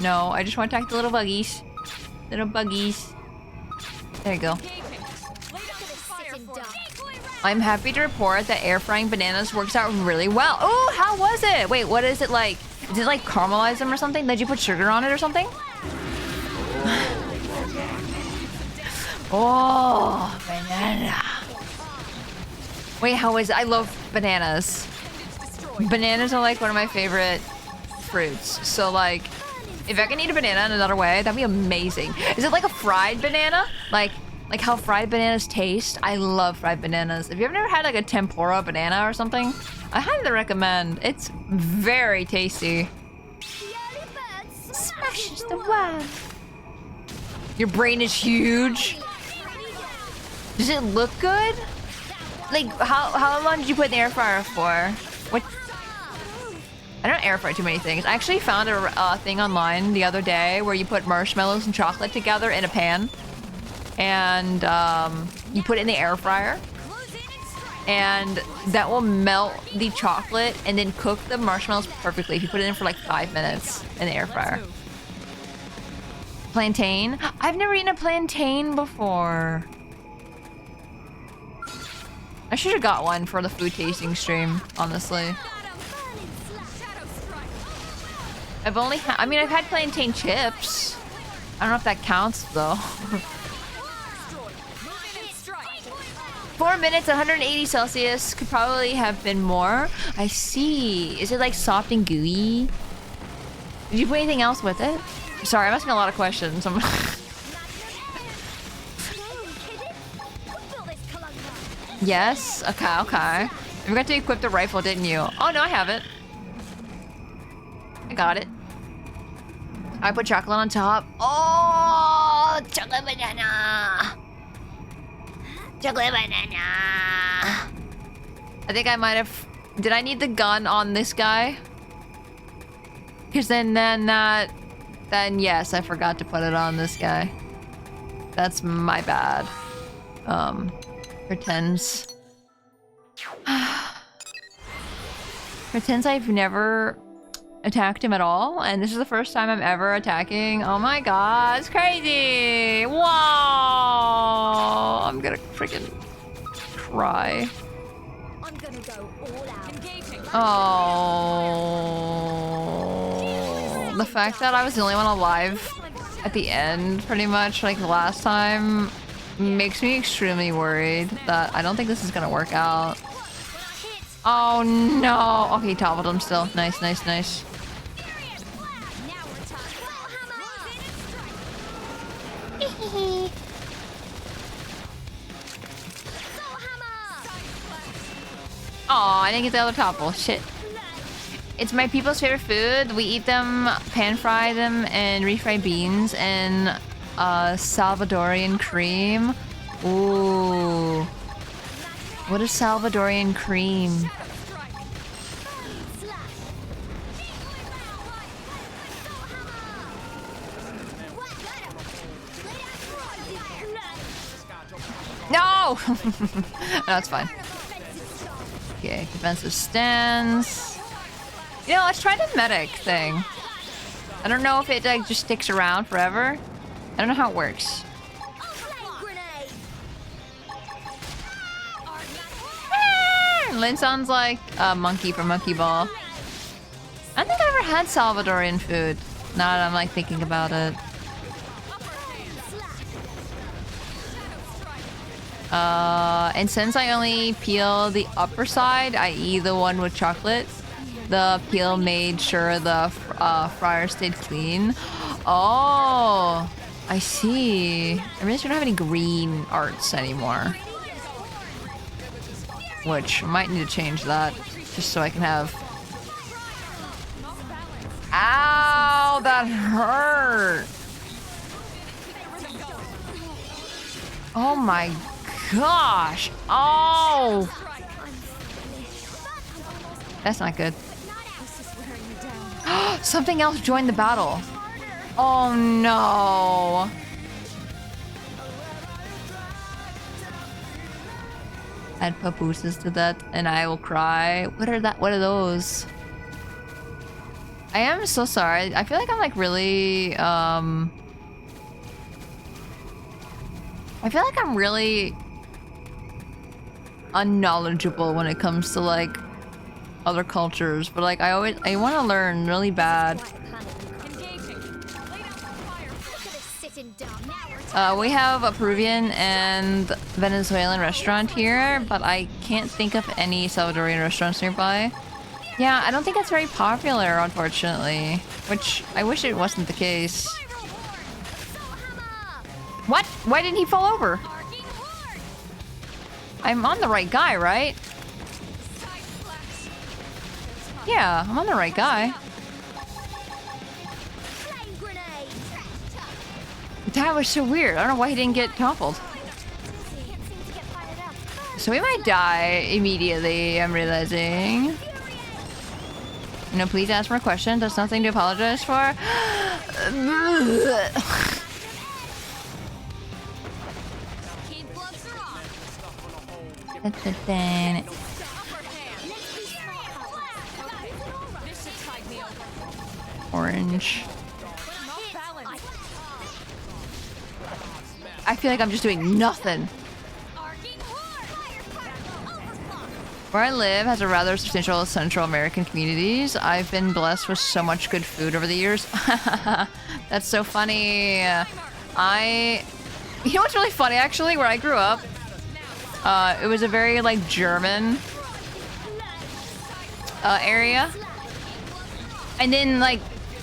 No, I just want to attack the little buggies. Little buggies. There you go. I'm happy to report that air frying bananas works out really well. Oh, how was it? Wait, what is it like? Did it like caramelize them or something? Did you put sugar on it or something? Oh, banana. Wait, how is it? I love bananas. Bananas are like one of my favorite fruits. So like, if I can eat a banana in another way, that'd be amazing. Is it like a fried banana? Like how fried bananas taste? I love fried bananas. Have you ever had like a tempura banana or something? I highly recommend. It's very tasty. Smashes the web. Your brain is huge. Does it look good? Like, how long did you put in the air fryer for? What? I don't air fry too many things. I actually found a thing online the other day where you put marshmallows and chocolate together in a pan. And you put it in the air fryer. and that will melt the chocolate and then cook the marshmallows perfectly if you put it in for like 5 minutes in the air fryer. Plantain? I've never eaten a plantain before. I should have got one for the food tasting stream, honestly. I've only had, I mean, I've had plantain chips. I don't know if that counts though. 4 minutes, 180 Celsius. Could probably have been more. I see. Is it like soft and gooey? Did you put anything else with it? Sorry, I'm asking a lot of questions. Yes? Okay, okay. You forgot to equip the rifle, didn't you? Oh, no, I haven't. I got it. I put chocolate on top. Oh, chocolate banana. Chocolate banana. I think I might have... Did I need the gun on this guy? Because then yes, I forgot to put it on this guy. That's my bad. Pretends. Pretends I've never attacked him at all, and this is the first time I'm ever attacking. Oh my god, it's crazy! Whoa! I'm gonna freaking cry. I'm gonna go all out. Oh, the fact that I was the only one alive at the end, pretty much, like the last time, makes me extremely worried that I don't think this is gonna work out. Oh no! Okay, toppled him still. Nice, nice, nice. Aw, I didn't get the other topple. Shit. It's my people's favorite food. We eat them, pan-fry them, and refried beans and Salvadorian cream. Ooh. What is Salvadorian cream? No! No, it's fine. Okay, defensive stance. You know, let's try the medic thing. I don't know if it like just sticks around forever. I don't know how it works. Lynn sounds like a monkey from Monkey Ball. I don't think I ever had Salvadorian food. Now that I'm like thinking about it. And since I only peel the upper side, i.e. the one with chocolate, the peel made sure the fryer stayed clean. Oh, I see. I realize we don't have any green arts anymore. Which, I might need to change that, just so I can have... Ow, that hurt! Oh my gosh! Oh! That's not good. Something else joined the battle. Oh no! Add papooses to that and I will cry. What are those? I am so sorry. I feel like I'm like really I feel like I'm really unknowledgeable when it comes to like other cultures, but like I want to learn really bad. We have a Peruvian and Venezuelan restaurant here, but I can't think of any Salvadorian restaurants nearby. Yeah, I don't think it's very popular, unfortunately. Which, I wish it wasn't the case. What? Why didn't he fall over? I'm on the right guy, right? Yeah, I'm on the right guy. That was so weird. I don't know why he didn't get toppled. So we might die immediately, I'm realizing. No, please ask for a question. There's nothing to apologize for. Orange. I feel like I'm just doing nothing. Where I live has a rather substantial Central American communities. I've been blessed with so much good food over the years. That's so funny. You know what's really funny actually? Where I grew up, it was a very like German area. And then like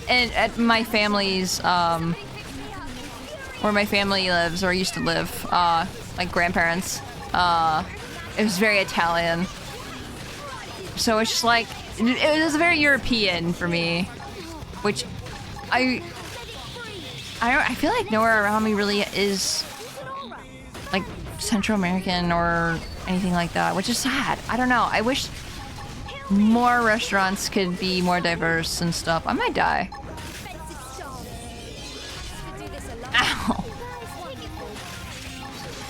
at my family's where my family lives or used to live, like grandparents, it was very Italian. So it's just like it was very European for me, which I feel like nowhere around me really is like Central American or anything like that, which is sad. I don't know. I wish more restaurants could be more diverse and stuff. I might die. Ow.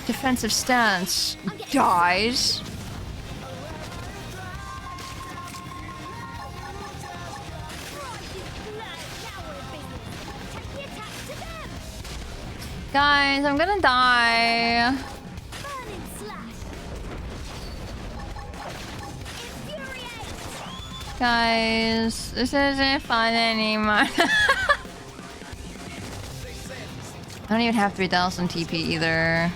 Defensive stance. Dies. Guys, I'm gonna die. Guys, this isn't fun anymore. I don't even have 3000 TP either.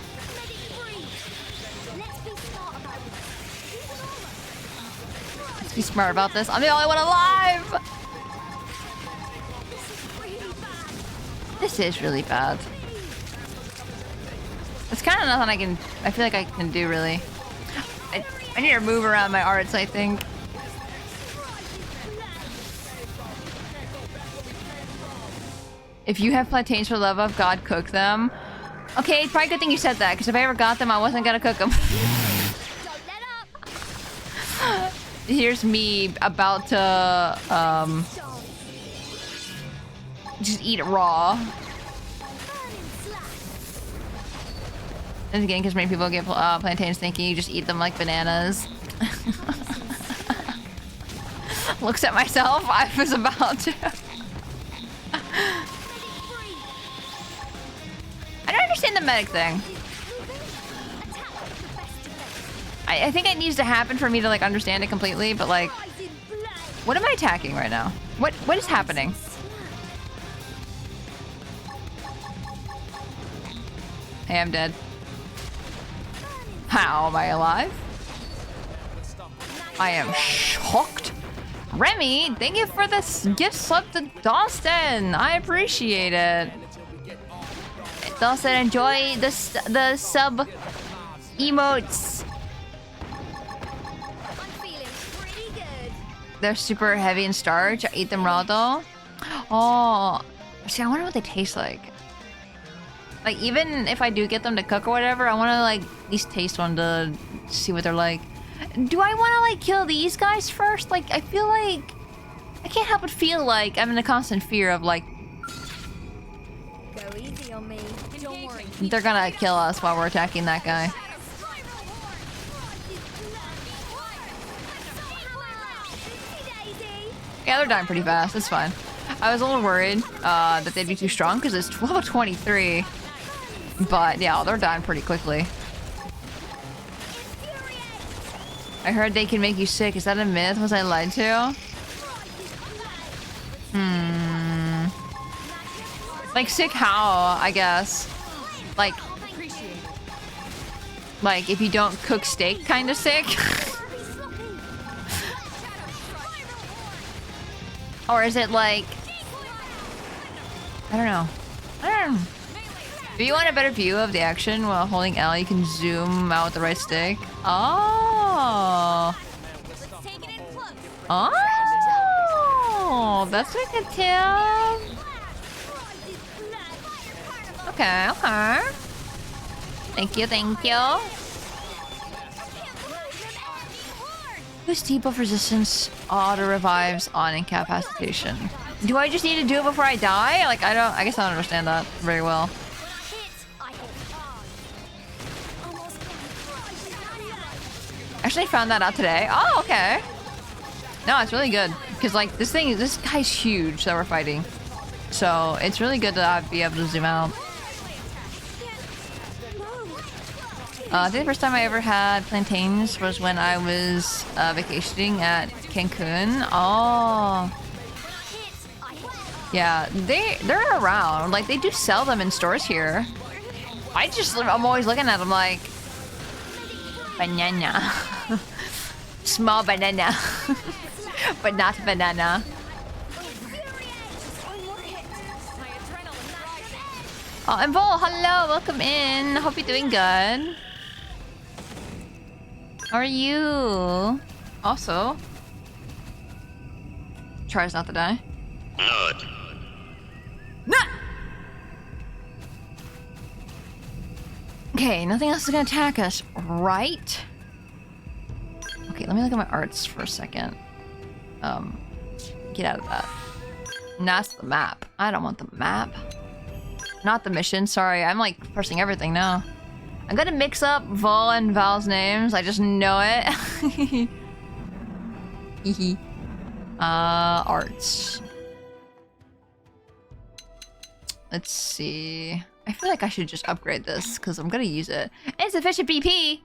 Let's be smart about this. I'm the only one alive! This is really bad. It's kind of nothing I feel like I can do really. I need to move around my arts, I think. If you have plantains for love of God, cook them. Okay, it's probably a good thing you said that, because if I ever got them, I wasn't gonna cook them. Here's me about to just eat it raw. And again, because many people get plantains thinking you just eat them like bananas. Looks at myself, I was about to. I don't understand the medic thing. I think it needs to happen for me to like understand it completely, but like, what am I attacking right now? What is happening? Hey, I'm dead. How am I alive? I am shocked. Remy, thank you for this gift sub to Dawson. I appreciate it. Dawson, enjoy the sub emotes. They're super heavy in starch. I eat them raw though. Oh, see, I wonder what they taste like. Like, even if I do get them to cook or whatever, I want to like at least taste one to see what they're like. Do I want to like kill these guys first? Like, I feel like I can't help but feel like I'm in a constant fear of like Go easy on me. Don't worry. they're gonna kill us while we're attacking that guy. Yeah, they're dying pretty fast. It's fine. I was a little worried that they'd be too strong because it's level 23. But yeah, they're dying pretty quickly. I heard they can make you sick. Is that a myth? Was I lied to? Like sick how, I guess. Like if you don't cook steak, kind of sick. Or is it like, I don't know. If you want a better view of the action while holding L, you can zoom out with the right stick. Oh. Oh, that's a good tip. Okay. Thank you. Boost debuff resistance, auto revives on incapacitation. Do I just need to do it before I die? Like, I guess I don't understand that very well. Actually found that out today. Oh, okay. No, it's really good. Because, like, this guy's huge that we're fighting. So, it's really good to be able to zoom out. I think the first time I ever had plantains was when I was vacationing at Cancun. Oh. Yeah, they're around. Like, they do sell them in stores here. I'm always looking at them like... Banana. Small banana. But not banana. Oh, and Vol, hello, welcome in. Hope you're doing good. How are you? Also, tries not to die. Not. Nah! Okay, nothing else is gonna attack us, right? Okay, let me look at my arts for a second. Get out of that. And that's the map. I don't want the map. Not the mission, sorry. I'm like pressing everything now. I'm gonna mix up Vol and Val's names. I just know it. Hehe. Arts. Let's see. I feel like I should just upgrade this because I'm gonna use it. Insufficient BP.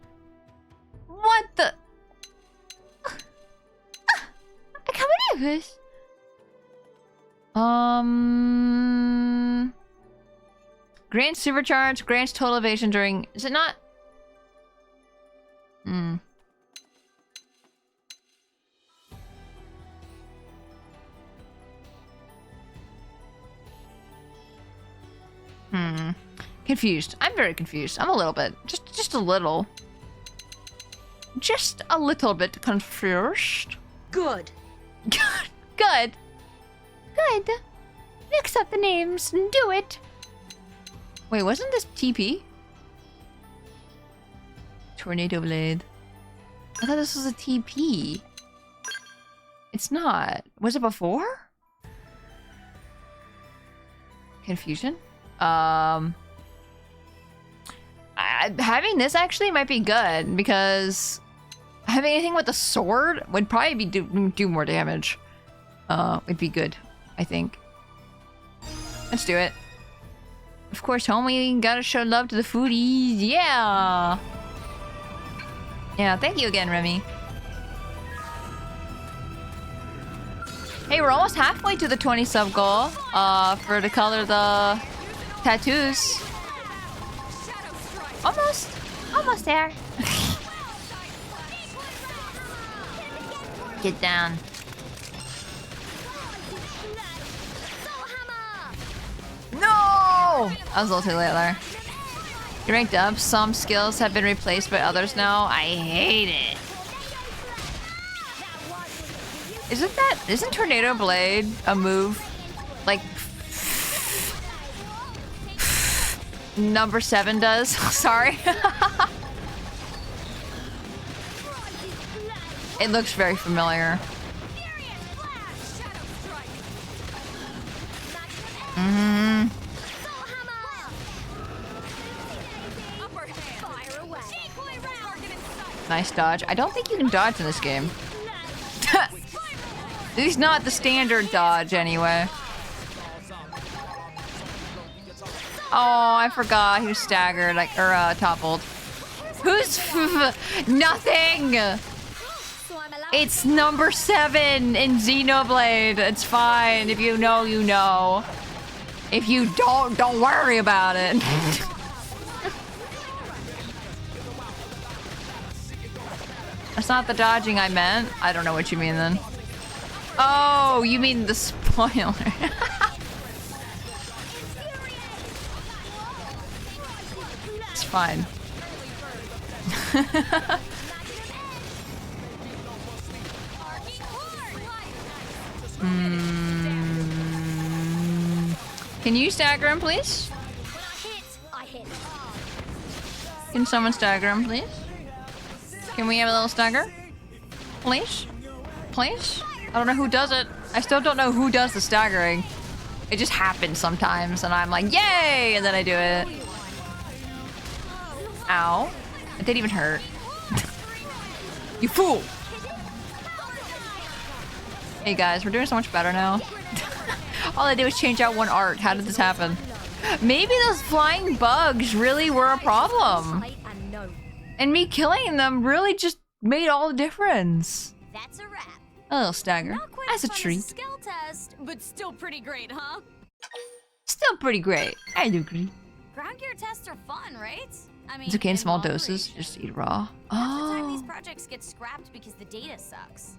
What the? I can't believe this. Grants supercharge, grants total evasion during. Is it not? Confused. I'm very confused. I'm a little bit. Just a little. Just a little bit confused. Good. Good. Good. Mix up the names and do it. Wait, wasn't this TP? Tornado Blade. I thought this was a TP. It's not. Was it before? Confusion? Having this actually might be good because having anything with a sword would probably be do more damage. Would be good, I think. Let's do it. Of course, homie, gotta show love to the foodies. Yeah. Yeah, thank you again, Remy. Hey, we're almost halfway to the 20 sub goal. For to color the tattoos. Almost there. Get down. No! I was a little too late there. You ranked up. Some skills have been replaced by others now. I hate it. Isn't Tornado Blade a move? Like number 7 does? Sorry. It looks very familiar. Nice dodge. I don't think you can dodge in this game. At least not the standard dodge, anyway. Oh, I forgot. He was staggered, like, or toppled. Who's nothing? It's number 7 in Xenoblade. It's fine. If you know, you know. If you don't worry about it. That's not the dodging I meant. I don't know what you mean then. Oh, you mean the spoiler. It's fine. Can you stagger him, please? Can someone stagger him, please? Can we have a little stagger? Please? Please? I don't know who does it. I still don't know who does the staggering. It just happens sometimes, and I'm like, yay! And then I do it. Ow. It didn't even hurt. You fool! Hey guys, we're doing so much better now. All I did was change out one art. How did this happen? Maybe those flying bugs really were a problem. And me killing them really just made all the difference. That's a wrap. A little stagger. Not quite That's a as fun treat. as skill test, but still pretty great, huh? Still pretty great. I do agree. Ground gear tests are fun, right? I mean, It's okay in small moderation. doses. Just eat raw. Half the time these Oh. projects get scrapped because the data sucks.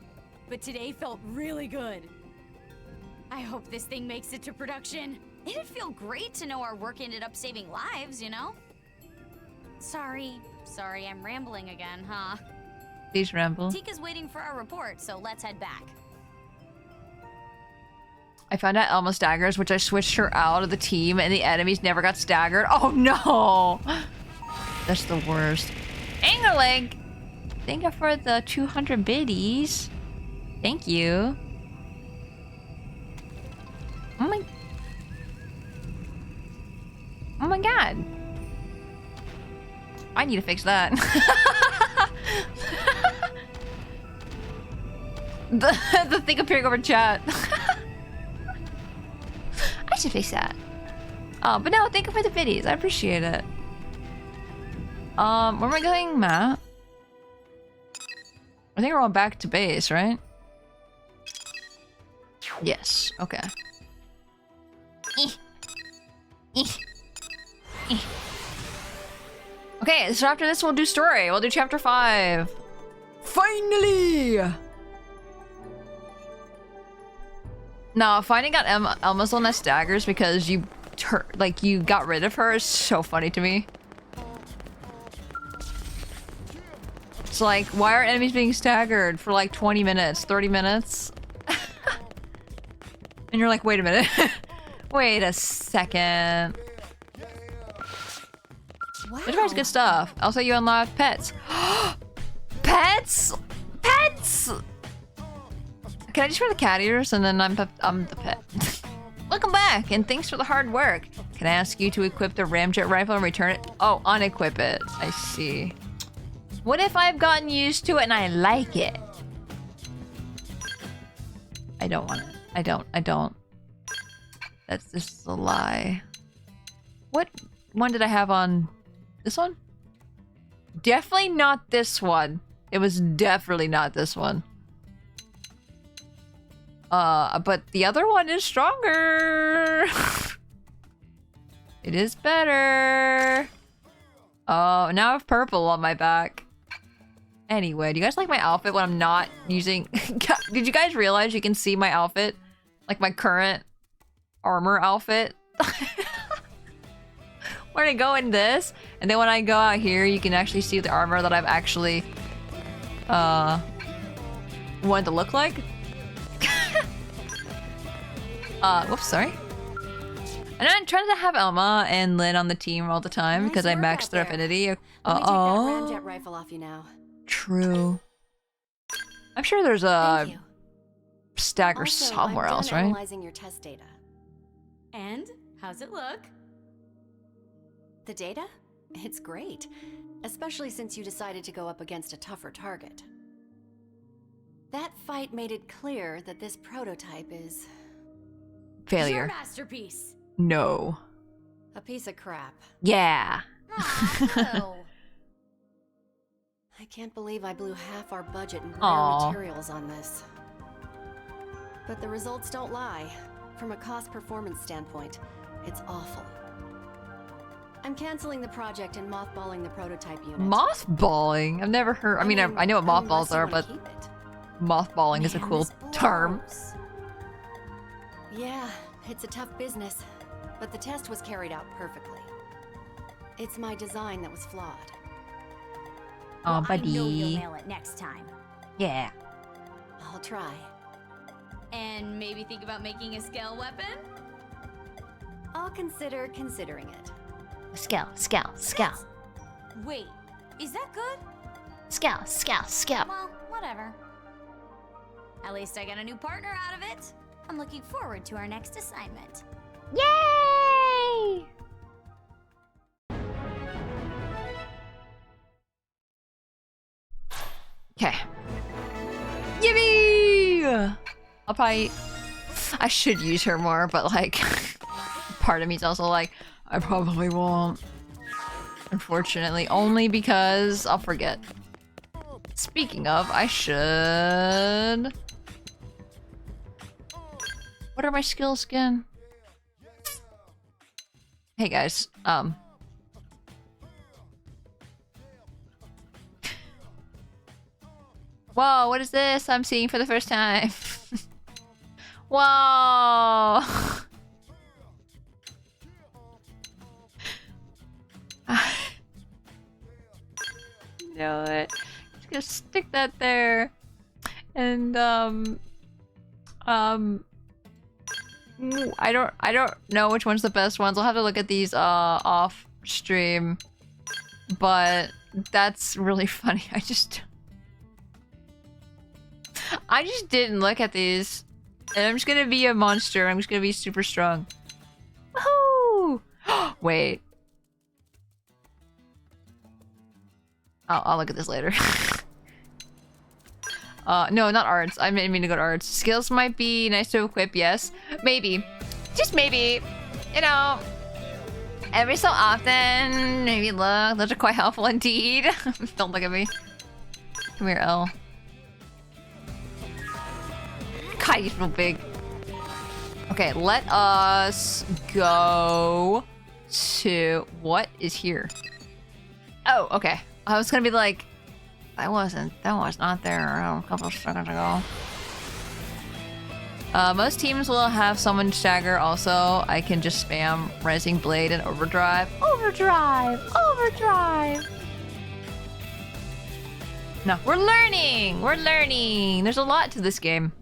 But today felt really good. I hope this thing makes it to production. It'd feel great to know our work ended up saving lives, you know? Sorry, I'm rambling again, huh? Please ramble. Tika's waiting for our report, so let's head back. I found out Elma staggers, which I switched her out of the team, and the enemies never got staggered. Oh no! That's the worst. Angerleg! Thank you for the 200 biddies. Thank you. Oh my god. I need to fix that. the thing appearing over chat. I should fix that. But no, thank you for the biddies. I appreciate it. Where am I going, Matt? I think we're all back to base, right? Yes. Okay. Okay, so after this we'll do story. We'll do chapter 5. Finally! No, finding out Elma's one that staggers because you got rid of her is so funny to me. It's like, why are enemies being staggered for like 20 minutes, 30 minutes? And you're like, wait a minute. Wait a second. Wow. This provides good stuff. Also, you unlock pets. Pets? Pets! Can I just wear the cat ears and then I'm the pet? Welcome back and thanks for the hard work. Can I ask you to equip the ramjet rifle and return it? Oh, unequip it. I see. What if I've gotten used to it and I like it? I don't want it. I don't. That's just a lie. What one did I have on this one? Definitely not this one. It was definitely not this one. But the other one is stronger. It is better. Oh, now I have purple on my back. Anyway, do you guys like my outfit when I'm not using... Did you guys realize you can see my outfit? Like my current armor outfit? When I go in this, and then when I go out here, you can actually see the armor that I've actually wanted to look like. Whoops, sorry. And I'm trying to have Elma and Lynn on the team all the time because I maxed their affinity. Let me take that ramjet rifle off you now. True. I'm sure there's a Thank you. stagger Also, somewhere I'm done else, right? analyzing your test data. And how's it look? The data? It's great. Especially since you decided to go up against a tougher target. That fight made it clear that this prototype is... Failure. Your masterpiece. No. a piece of crap. Yeah. Oh. I can't believe I blew half our budget in rare Aw. materials on this. But the results don't lie. From a cost-performance standpoint, it's awful. I'm canceling the project and mothballing the prototype unit. Mothballing? I've never heard. I mean, I know what mothballs unless you are, wanna but keep it. mothballing is a Man, cool this term. blows. Yeah, it's a tough business, but the test was carried out perfectly. It's my design that was flawed. Oh, I know you'll buddy. nail it next time. Yeah. I'll try. And maybe think about making a scale weapon? I'll consider considering it. Scout. Wait, is that good? Scout. Well, whatever. At least I got a new partner out of it. I'm looking forward to our next assignment. Yay! Okay. Yippee! I should use her more, but like, part of me is also like, I probably won't. Unfortunately, only because I'll forget. Speaking of, I should... What are my skills again? Hey guys, Whoa, what is this I'm seeing for the first time? Whoa! You know what? Just gonna stick that there. And I don't know which one's the best ones. I'll have to look at these off stream. But that's really funny. I just didn't look at these. And I'm just gonna be a monster. I'm just gonna be super strong. Woohoo! Wait. I'll look at this later. No, not arts. I didn't mean to go to arts. Skills might be nice to equip, yes. Maybe. Just maybe. You know, every so often, maybe look. Those are quite helpful indeed. Don't look at me. Come here, L. God, you're so big. Okay, let us go to... What is here? Oh, okay. I was gonna be like... That was not there a couple of seconds ago. Most teams will have someone stagger also. I can just spam Rising Blade and Overdrive. Overdrive! Overdrive! No, we're learning! We're learning! There's a lot to this game.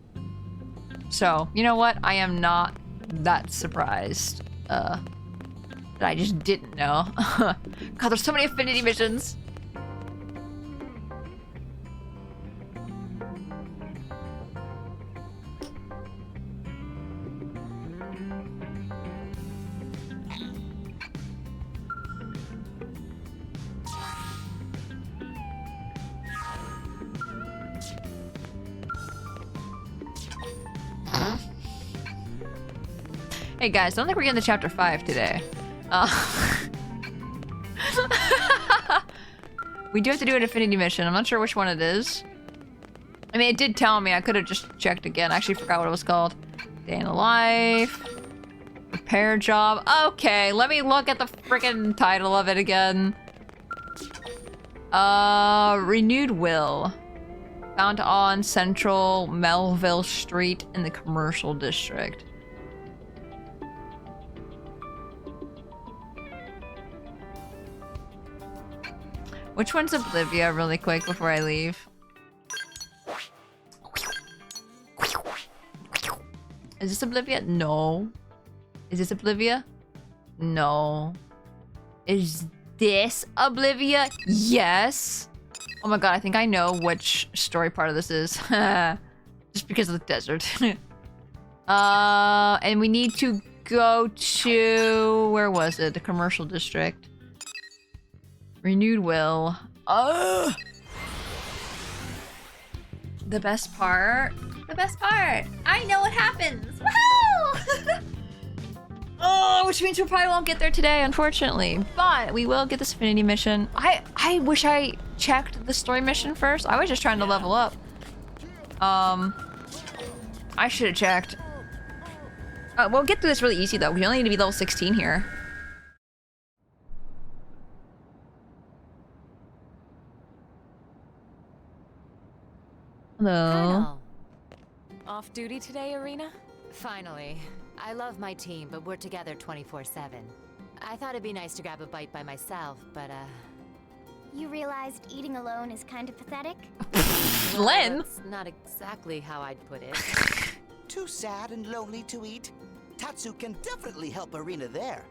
So, you know what? I am not that surprised. That I just didn't know. God, there's so many affinity missions. Hey guys, don't think we're getting to chapter 5 today. We do have to do an affinity mission. I'm not sure which one it is. I mean, it did tell me. I could have just checked again. I actually forgot what it was called. Day in the life. Repair job. Okay, let me look at the freaking title of it again. Renewed Will. Found on Central Melville Street in the Commercial District. Which one's Oblivia, really quick, before I leave? Is this Oblivia? No. Is this Oblivia? No. Is this Oblivia? Yes. Oh my god, I think I know which story part of this is. Just because of the desert. And we need to go to... Where was it? The Commercial District. Renewed Will. Oh! The best part? The best part! I know what happens! Woohoo! Oh, which means we probably won't get there today, unfortunately. But we will get this affinity mission. I wish I checked the story mission first. I was just trying to level up. I should have checked. We'll get through this really easy though. We only need to be level 16 here. Hello. Colonel. Off duty today, Arena? Finally. I love my team, but we're together 24/7. I thought it'd be nice to grab a bite by myself, but You realized eating alone is kind of pathetic? Len? That's not exactly how I'd put it. Too sad and lonely to eat? Tatsu can definitely help Arena there.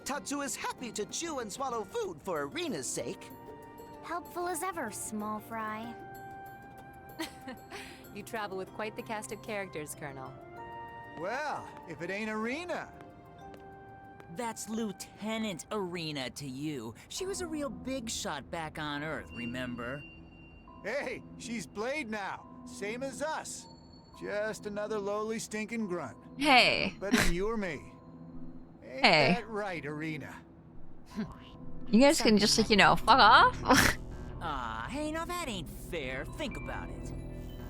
Tatsu is happy to chew and swallow food for Arena's sake. Helpful as ever, small fry. You travel with quite the cast of characters, Colonel. Well, if it ain't Arena. That's Lieutenant Arena to you. She was a real big shot back on Earth, remember? Hey, she's Blade now. Same as us. Just another lowly stinking grunt. Hey. Better than you or me. Ain't Hey. that right, Arena? You guys can just, like, you know, fuck off. Hey, now that ain't fair. Think about it.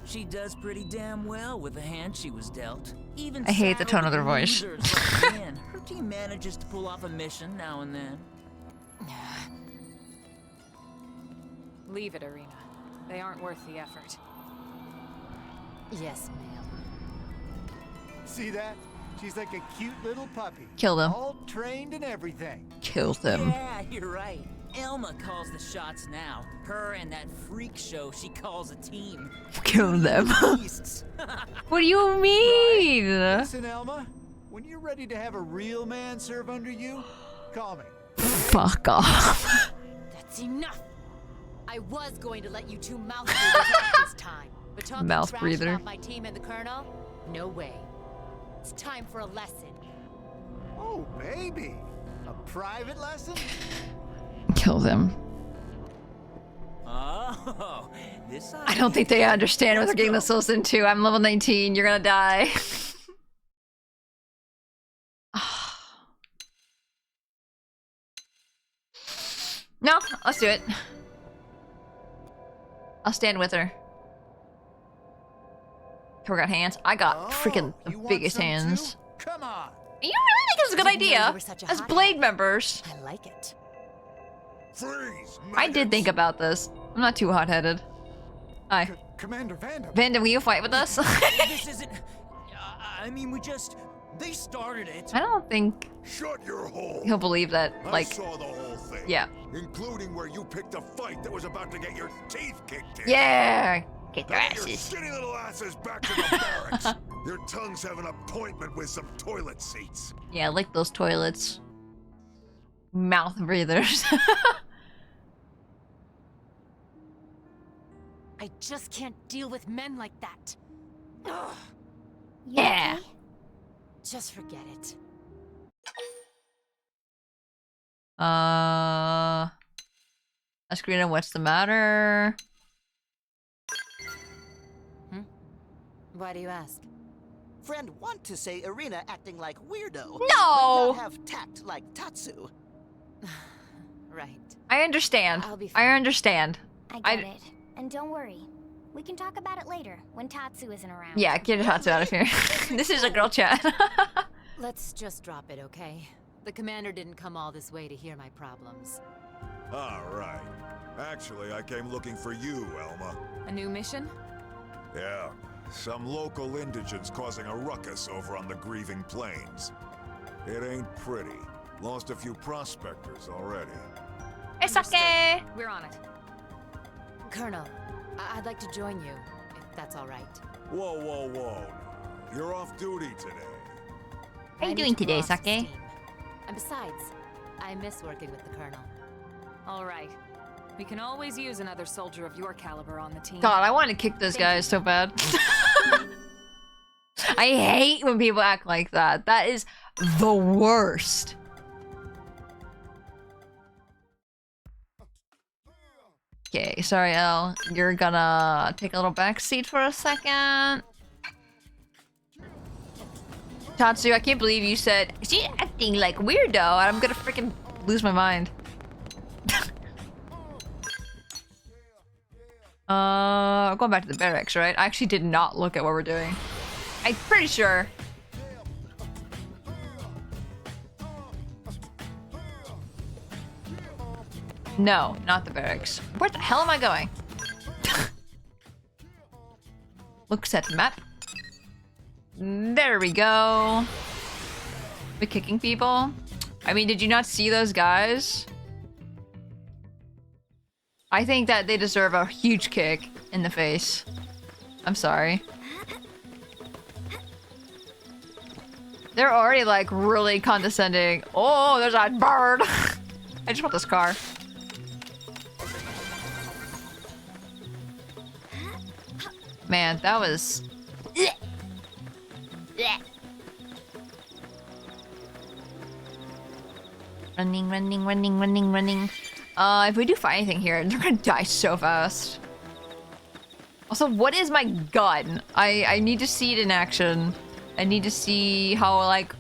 She does pretty damn well with the hand she was dealt. Even I hate the tone of their voice. Man, her team manages to pull off a mission now and then. Leave it, Arena. They aren't worth the effort. Yes, ma'am. See that? She's like a cute little puppy. Kill them. All trained and everything. Kill them. Yeah, you're right. Elma calls the shots now. Her and that freak show she calls a team. Kill them. What do you mean? Listen, Elma. When you're ready to have a real man serve under you, call me. Fuck off. That's enough. I was going to let you two mouth breathers off this time, but talking Mouth trash breather. about my team and the Colonel? No way. It's time for a lesson. Oh, baby. A private lesson? Kill them. Oh, this I don't think they understand what they're getting themselves into. I'm level 19. You're gonna die. No, let's do it. I'll stand with her. Who got hands? I got freaking the biggest hands. Come on. You really think this is a good idea? As Blade members. I like it. Freeze! I did think about this. I'm not too hot-headed. Hi. Commander Vandam. Vandam, will you fight with us? This isn't... I mean, they started it. I don't think Shut your hole. he'll believe that, like... I saw the whole thing. Yeah. Including where you picked a fight that was about to get your teeth kicked in. Yeah! Kick their Now get your asses. skinny little asses back to the barracks. Your tongues have an appointment with some toilet seats. Yeah, lick those toilets. Mouth breathers. I just can't deal with men like that. Ugh. Yeah. Just forget it. Escrina, what's the matter? Why do you ask? Friend want to say Arena acting like weirdo. No! But not have tact like Tatsu. Right. I understand. I'll be I understand. I get it. And don't worry. We can talk about it later, when Tatsu isn't around. Yeah, get Tatsu out of here. This is a girl chat. Let's just drop it, okay? The commander didn't come all this way to hear my problems. All right. Actually, I came looking for you, Elma. A new mission? Yeah. Some local indigents causing a ruckus over on the Grieving Plains. It ain't pretty. Lost a few prospectors already. It's okay. We're on it. Colonel, I'd like to join you, if that's all right. Whoa, whoa, whoa. You're off duty today. How you I need doing to today, blow off some Sake? steam. And besides, I miss working with the Colonel. All right. We can always use another soldier of your caliber on the team. God, I want to kick those guys so bad. I hate when people act like that. That is the worst. Okay, sorry, Elle. You're gonna take a little backseat for a second. Tatsu, I can't believe you said, she's acting like weirdo, and I'm gonna freaking lose my mind. I'm going back to the barracks, right? I actually did not look at what we're doing. I'm pretty sure. No, not the barracks. Where the hell am I going? Looks at map. There we go. We're kicking people. I mean, did you not see those guys? I think that they deserve a huge kick in the face. I'm sorry. They're already like really condescending. Oh, there's that bird. I just want this car. Man, that was... Running, running, running, running, running. If we do find anything here, they're gonna die so fast. Also, what is my gun? I need to see it in action. I need to see how, like,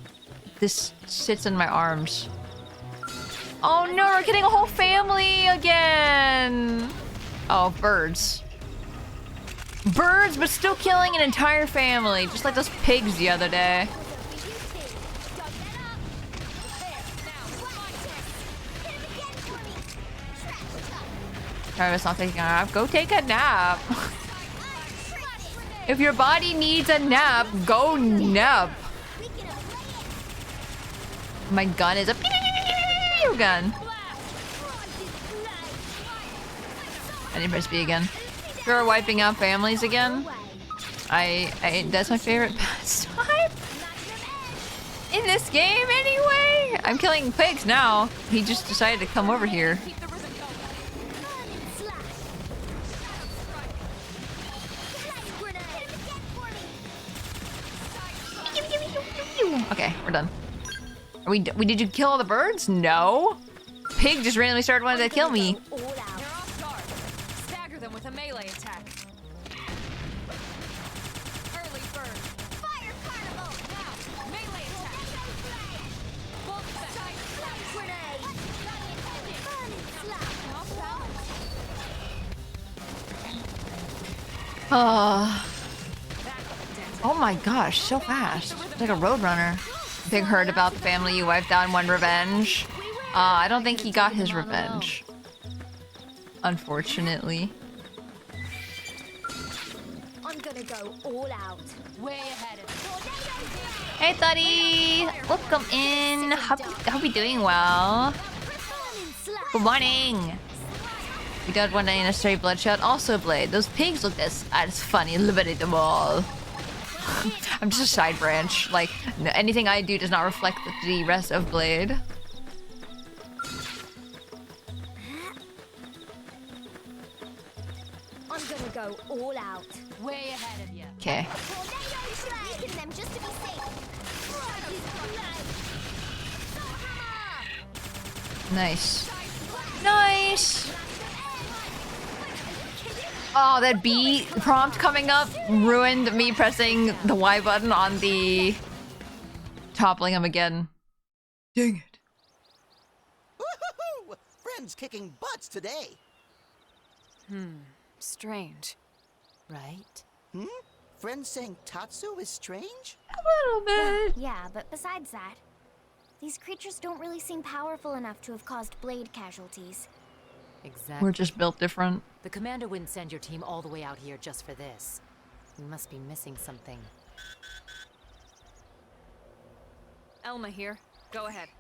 this sits in my arms. Oh no, we're getting a whole family again! Oh, birds. Birds, but still killing an entire family, just like those pigs the other day. Travis not taking a nap. Go take a nap. If your body needs a nap, go nap. My gun is a gun. I didn't press B again. You're wiping out families again. That's my favorite pastime in this game anyway. I'm killing pigs now. He just decided to come over here. Okay, we're done. Are we did you kill all the birds? No. Pig just randomly started wanting to kill me. They're off guard. Stagger them with a melee attack. Early bird. Fire carnival. Now, melee attack. Bolt effect. Grenade. Oh my gosh, so fast. It's like a roadrunner. Pig heard about the family you wiped out and won revenge. I don't think he got his revenge. Unfortunately. I'm gonna go all out. Way ahead of you. Hey, Thuddy! Welcome in. Hope you're doing well. Good morning. We don't want any necessary bloodshot. Also, Blade. Those pigs look as funny. Liberate them all. I'm just a side branch. Like, anything I do does not reflect the rest of Blade. I'm gonna go all out. Way ahead of you. Okay. Them just to be safe. Nice. Nice! Oh, that B prompt coming up ruined me pressing the Y button on the toppling him again. Dang it. Woohoo! Friends kicking butts today. Strange. Right? Friends saying Tatsu is strange? A little bit. Yeah, but besides that, these creatures don't really seem powerful enough to have caused Blade casualties. Exactly. We're just built different. The commander wouldn't send your team all the way out here just for this. You must be missing something. Elma here. Go ahead.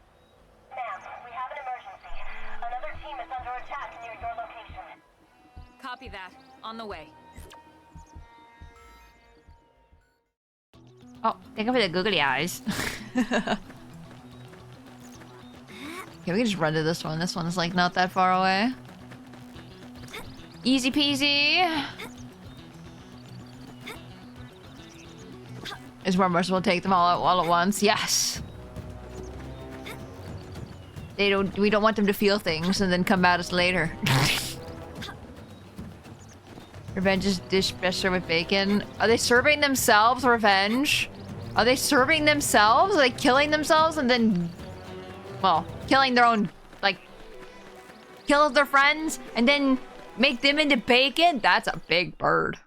Ma'am, we have an emergency. Another team is under attack near your location. Copy that. On the way. Oh, thank you for the googly eyes. Okay, we can just run to this one. This one's like not that far away. Easy peasy. Is more merciful to take them all at once. Yes. We don't want them to feel things and then come at us later. Revenge is dish best served with bacon. Are they serving themselves revenge? Are they serving themselves? Are they killing themselves and then, well, killing their own, like, kill their friends and then make them into bacon? That's a big bird.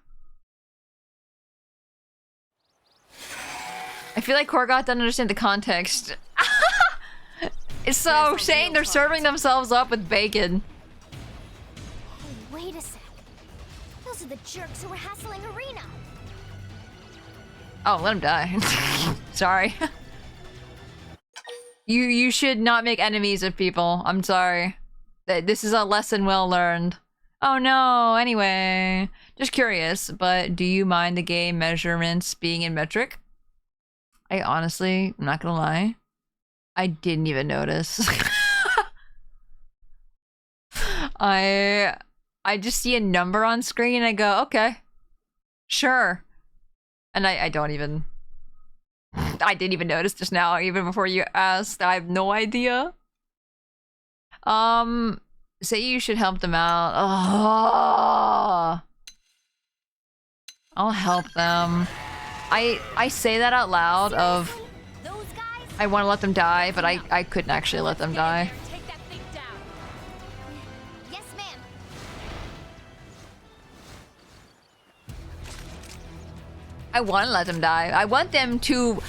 I feel like Korgoth doesn't understand the context. It's so saying they're serving themselves up with bacon. Hey, wait a sec. Those are the jerks who were hassling Arena. Oh, let him die. Sorry. You should not make enemies of people. I'm sorry. This is a lesson well learned. Oh no, anyway. Just curious, but do you mind the game measurements being in metric? I honestly, I'm not gonna lie, I didn't even notice. I just see a number on screen and I go, okay, sure. And I don't even, I didn't even notice just now, even before you asked. I have no idea. Say you should help them out. Oh. I'll help them. I say that out loud of I want to let them die, but I couldn't actually let them die. Yes, ma'am. I want to let them die. I want them to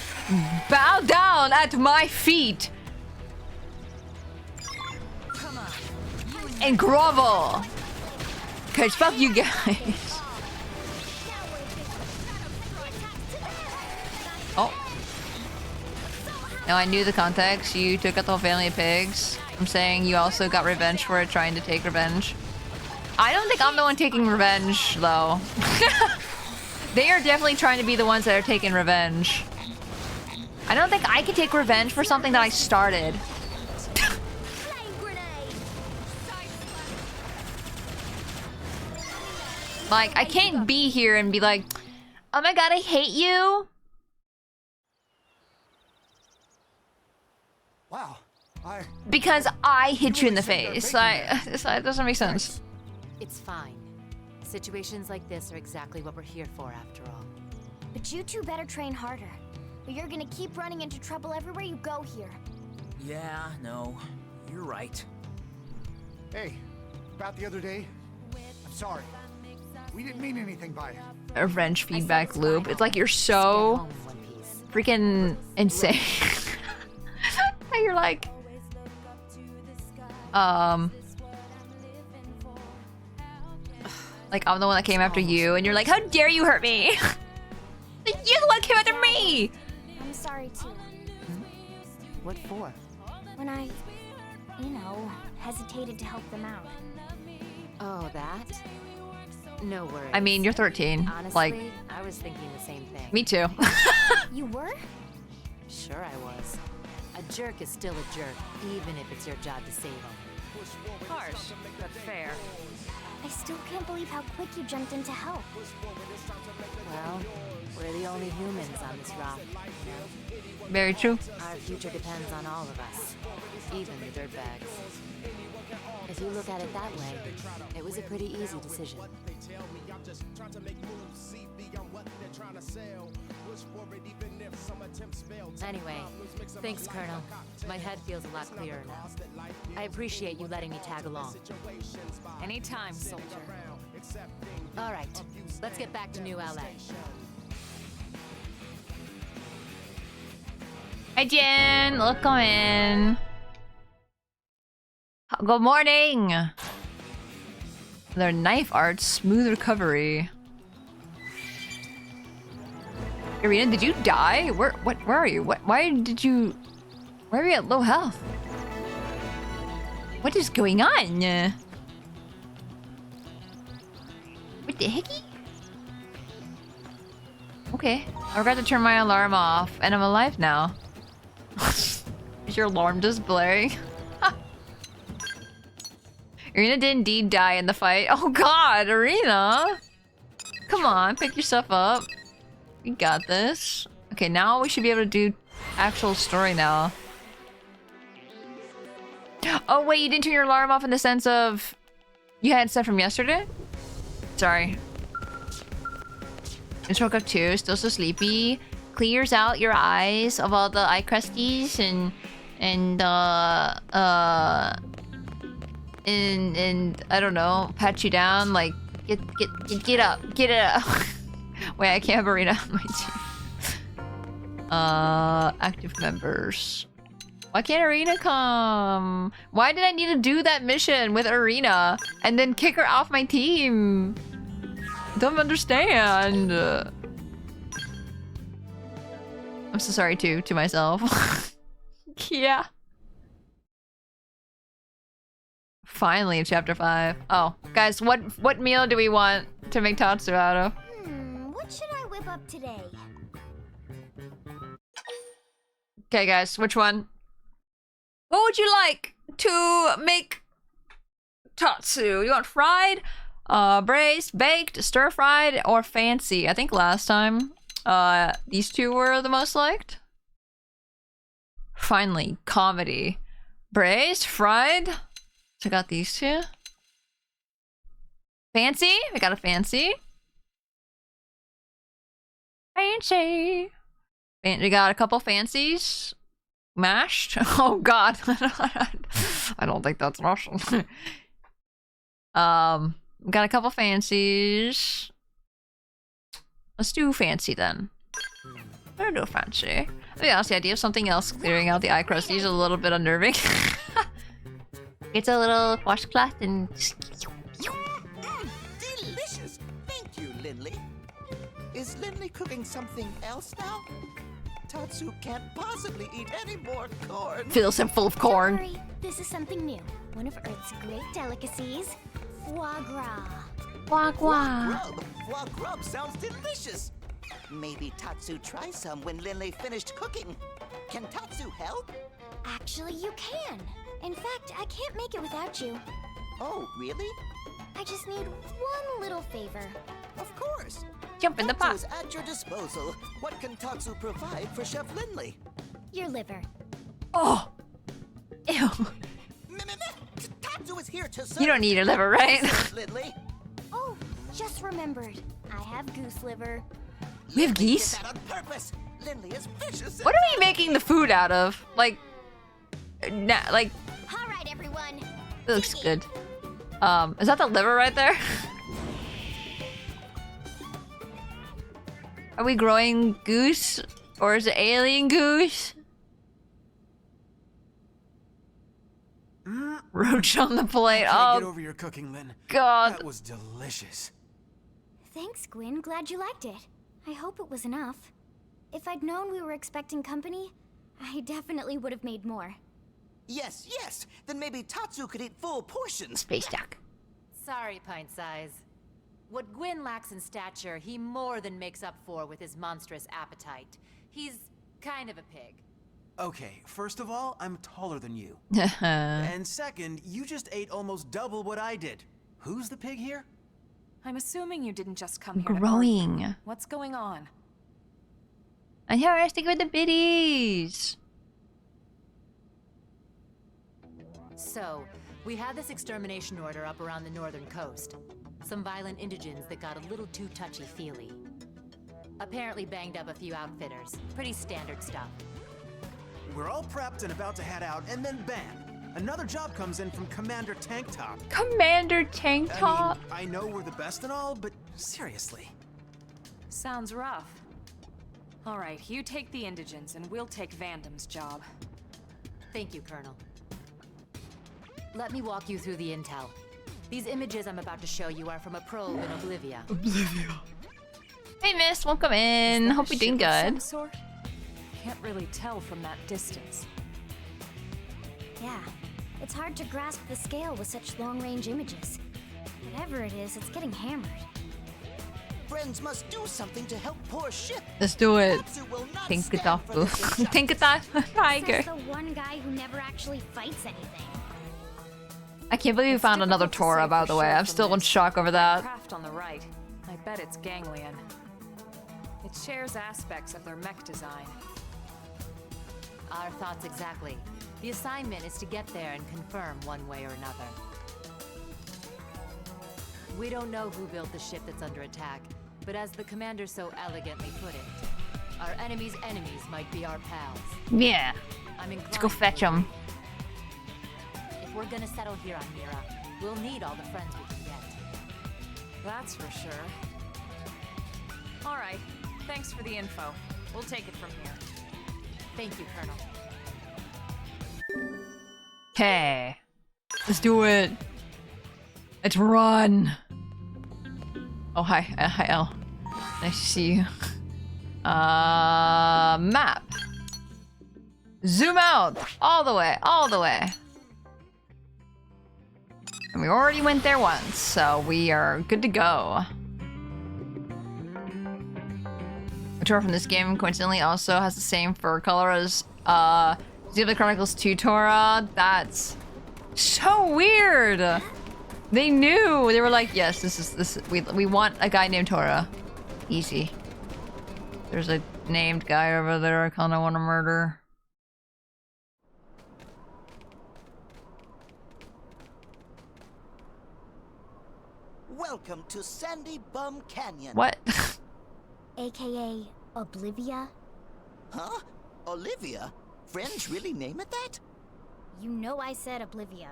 bow down at my feet and grovel. Cause fuck you guys. Oh. No, I knew the context. You took out the whole family of pigs. I'm saying you also got revenge for it, trying to take revenge. I don't think I'm the one taking revenge, though. They are definitely trying to be the ones that are taking revenge. I don't think I can take revenge for something that I started. Like, I can't be here and be like, oh my god, I hate you. Wow. Because I hit you in the face. That doesn't make sense. It's fine. Situations like this are exactly what we're here for, after all. But you two better train harder, or you're gonna keep running into trouble everywhere you go here. Yeah, no, you're right. Hey, about the other day, I'm sorry. We didn't mean anything by it. A wrench feedback loop. It's like you're so freaking insane. You're like, like I'm the one that came after you, and you're like, how dare you hurt me? You're the one that came after me. I'm sorry too. What for? When I, hesitated to help them out. Oh, that? No worries. I mean, you're 13. Honestly, like, I was thinking the same thing. Me too. You were? Sure I was. A jerk is still a jerk, even if it's your job to save him. Harsh, but fair. I still can't believe how quick you jumped in to help. Well, we're the only humans on this rock, you know? Very true. Our future depends on all of us, even the dirtbags. If you look at it that way, it was a pretty easy decision. Anyway, thanks, Colonel. My head feels a lot clearer now. I appreciate you letting me tag along. Anytime, soldier. All right, let's get back to New LA. Hi, Jen. Look, come in. Good morning. Their knife art, smooth recovery. Irina, did you die? Where are you? Why are you at low health? What is going on? What the hecky? Okay, I forgot to turn my alarm off, and I'm alive now. Is your alarm just blaring? Irina did indeed die in the fight. Oh god, Irina! Come on, pick yourself up. We got this. Okay, now we should be able to do actual story now. Oh wait, you didn't turn your alarm off in the sense of... You had stuff from yesterday? Sorry. Just woke up too, still so sleepy. Clears out your eyes of all the eye crusties and I don't know, pat you down, like get up. Wait, I can't have Arena on my team. Active members. Why can't Arena come? Why did I need to do that mission with Arena and then kick her off my team? Don't understand. I'm so sorry too, to myself. Yeah. Finally, chapter 5. Oh, guys, what meal do we want to make Tatsu out of? What should I whip up today? Okay, guys, which one? What would you like to make Tatsu? You want fried, braised, baked, stir-fried, or fancy? I think last time, these two were the most liked. Finally, comedy. Braised, fried. So I got these two. Fancy? I got a fancy. Fancy. And we got a couple fancies. Mashed? Oh god. I don't think that's Russian. Got a couple fancies. Let's do fancy then. We'll do fancy. To be honest, the idea of something else clearing out the eye crusties is a little bit unnerving. It's a little washcloth and... Delicious! Thank you, Lindley. Is Lindley cooking something else now? Tatsu can't possibly eat any more corn. Fills him full of corn. Don't worry, this is something new. One of Earth's great delicacies. Foie gras. Foie gras. Foie gras sounds delicious. Maybe Tatsu try some when Lindley finished cooking. Can Tatsu help? Actually, you can. In fact, I can't make it without you. Oh, really? I just need one little favor. Of course. Jump in the pot. Tatsu is at your disposal. What can Tatsu provide for Chef Lindley? Your liver. Oh! Ew. Tatsu is here to serve. You don't need your liver, right? Lindley. Oh, just remembered. I have goose liver. We have geese? Did that on purpose. Lindley is vicious. What are we making the food out of? Like... Nah, like... All right, everyone. It looks good. Is that the liver right there? Are we growing goose? Or is it alien goose? Roach on the plate. Get over your cooking, Lynn. God. That was delicious. Thanks, Gwyn. Glad you liked it. I hope it was enough. If I'd known we were expecting company, I definitely would have made more. Yes, yes. Then maybe Tatsu could eat full portions. Space duck. Sorry, Pint Size. What Gwyn lacks in stature, he more than makes up for with his monstrous appetite. He's kind of a pig. Okay, first of all, I'm taller than you. And second, you just ate almost double what I did. Who's the pig here? I'm assuming you didn't just come here to Growing. argue. What's going on? I'm here to stick with the biddies. So, we had this extermination order up around the northern coast. Some violent indigents that got a little too touchy-feely. Apparently banged up a few outfitters. Pretty standard stuff. We're all prepped and about to head out, and then bam! Another job comes in from Commander Tank Top. Commander Tank Top? I know we're the best and all, but seriously. Sounds rough. Alright, you take the indigents and we'll take Vandam's job. Thank you, Colonel. Let me walk you through the intel. These images I'm about to show you are from a probe in Oblivia. Hey, miss, welcome in. Hope you're doing good. Sort? Can't really tell from that distance. Yeah, it's hard to grasp the scale with such long-range images. Whatever it is, it's getting hammered. Friends must do something to help poor ship. Let's do it. Tatsu will not Think it stand off. for this injustice. Think it off. Tiger. Says the one guy who never actually fights anything. I can't believe we found another Tora, by the way. I'm still in shock over that. Craft on the right. I bet it's ganglion. It shares aspects of their mech design. Our thoughts exactly. The assignment is to get there and confirm one way or another. We don't know who built the ship that's under attack, but as the commander so elegantly put it, our enemy's enemies might be our pals. Yeah. I'm Let's go fetch them. If we're gonna settle here on Mira, we'll need all the friends we can get. That's for sure. Alright, thanks for the info. We'll take it from here. Thank you, Colonel. Okay. Let's do it. Let's run. Oh, hi. Hi, Elle. Nice to see you. Map. Zoom out. All the way. All the way. And we already went there once, so we are good to go. A Tora from this game, coincidentally, also has the same fur color as Xenoblade Chronicles 2 Tora. That's so weird. They knew. They were like, yes, we want a guy named Tora. Easy. There's a named guy over there I kinda wanna murder. Welcome to Sandy Bum Canyon. What? AKA Oblivia? Huh? Olivia? Friends really name it that? You know I said Oblivia.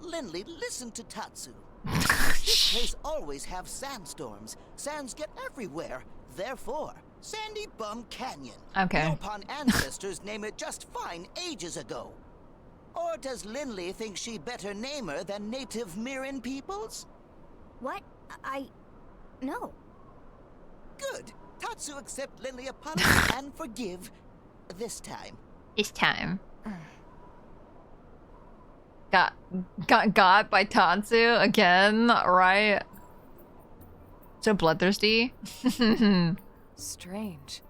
Lindley, listen to Tatsu. This place always have sandstorms. Sands get everywhere. Therefore, Sandy Bum Canyon. Okay. Yopon ancestors name it just fine ages ago. Or does Lindley think she better name her than native Mirren peoples? What? No. Good. Tatsu accept Lindley apology and forgive. This time. This time. Got by Tatsu again, right? So bloodthirsty. Strange.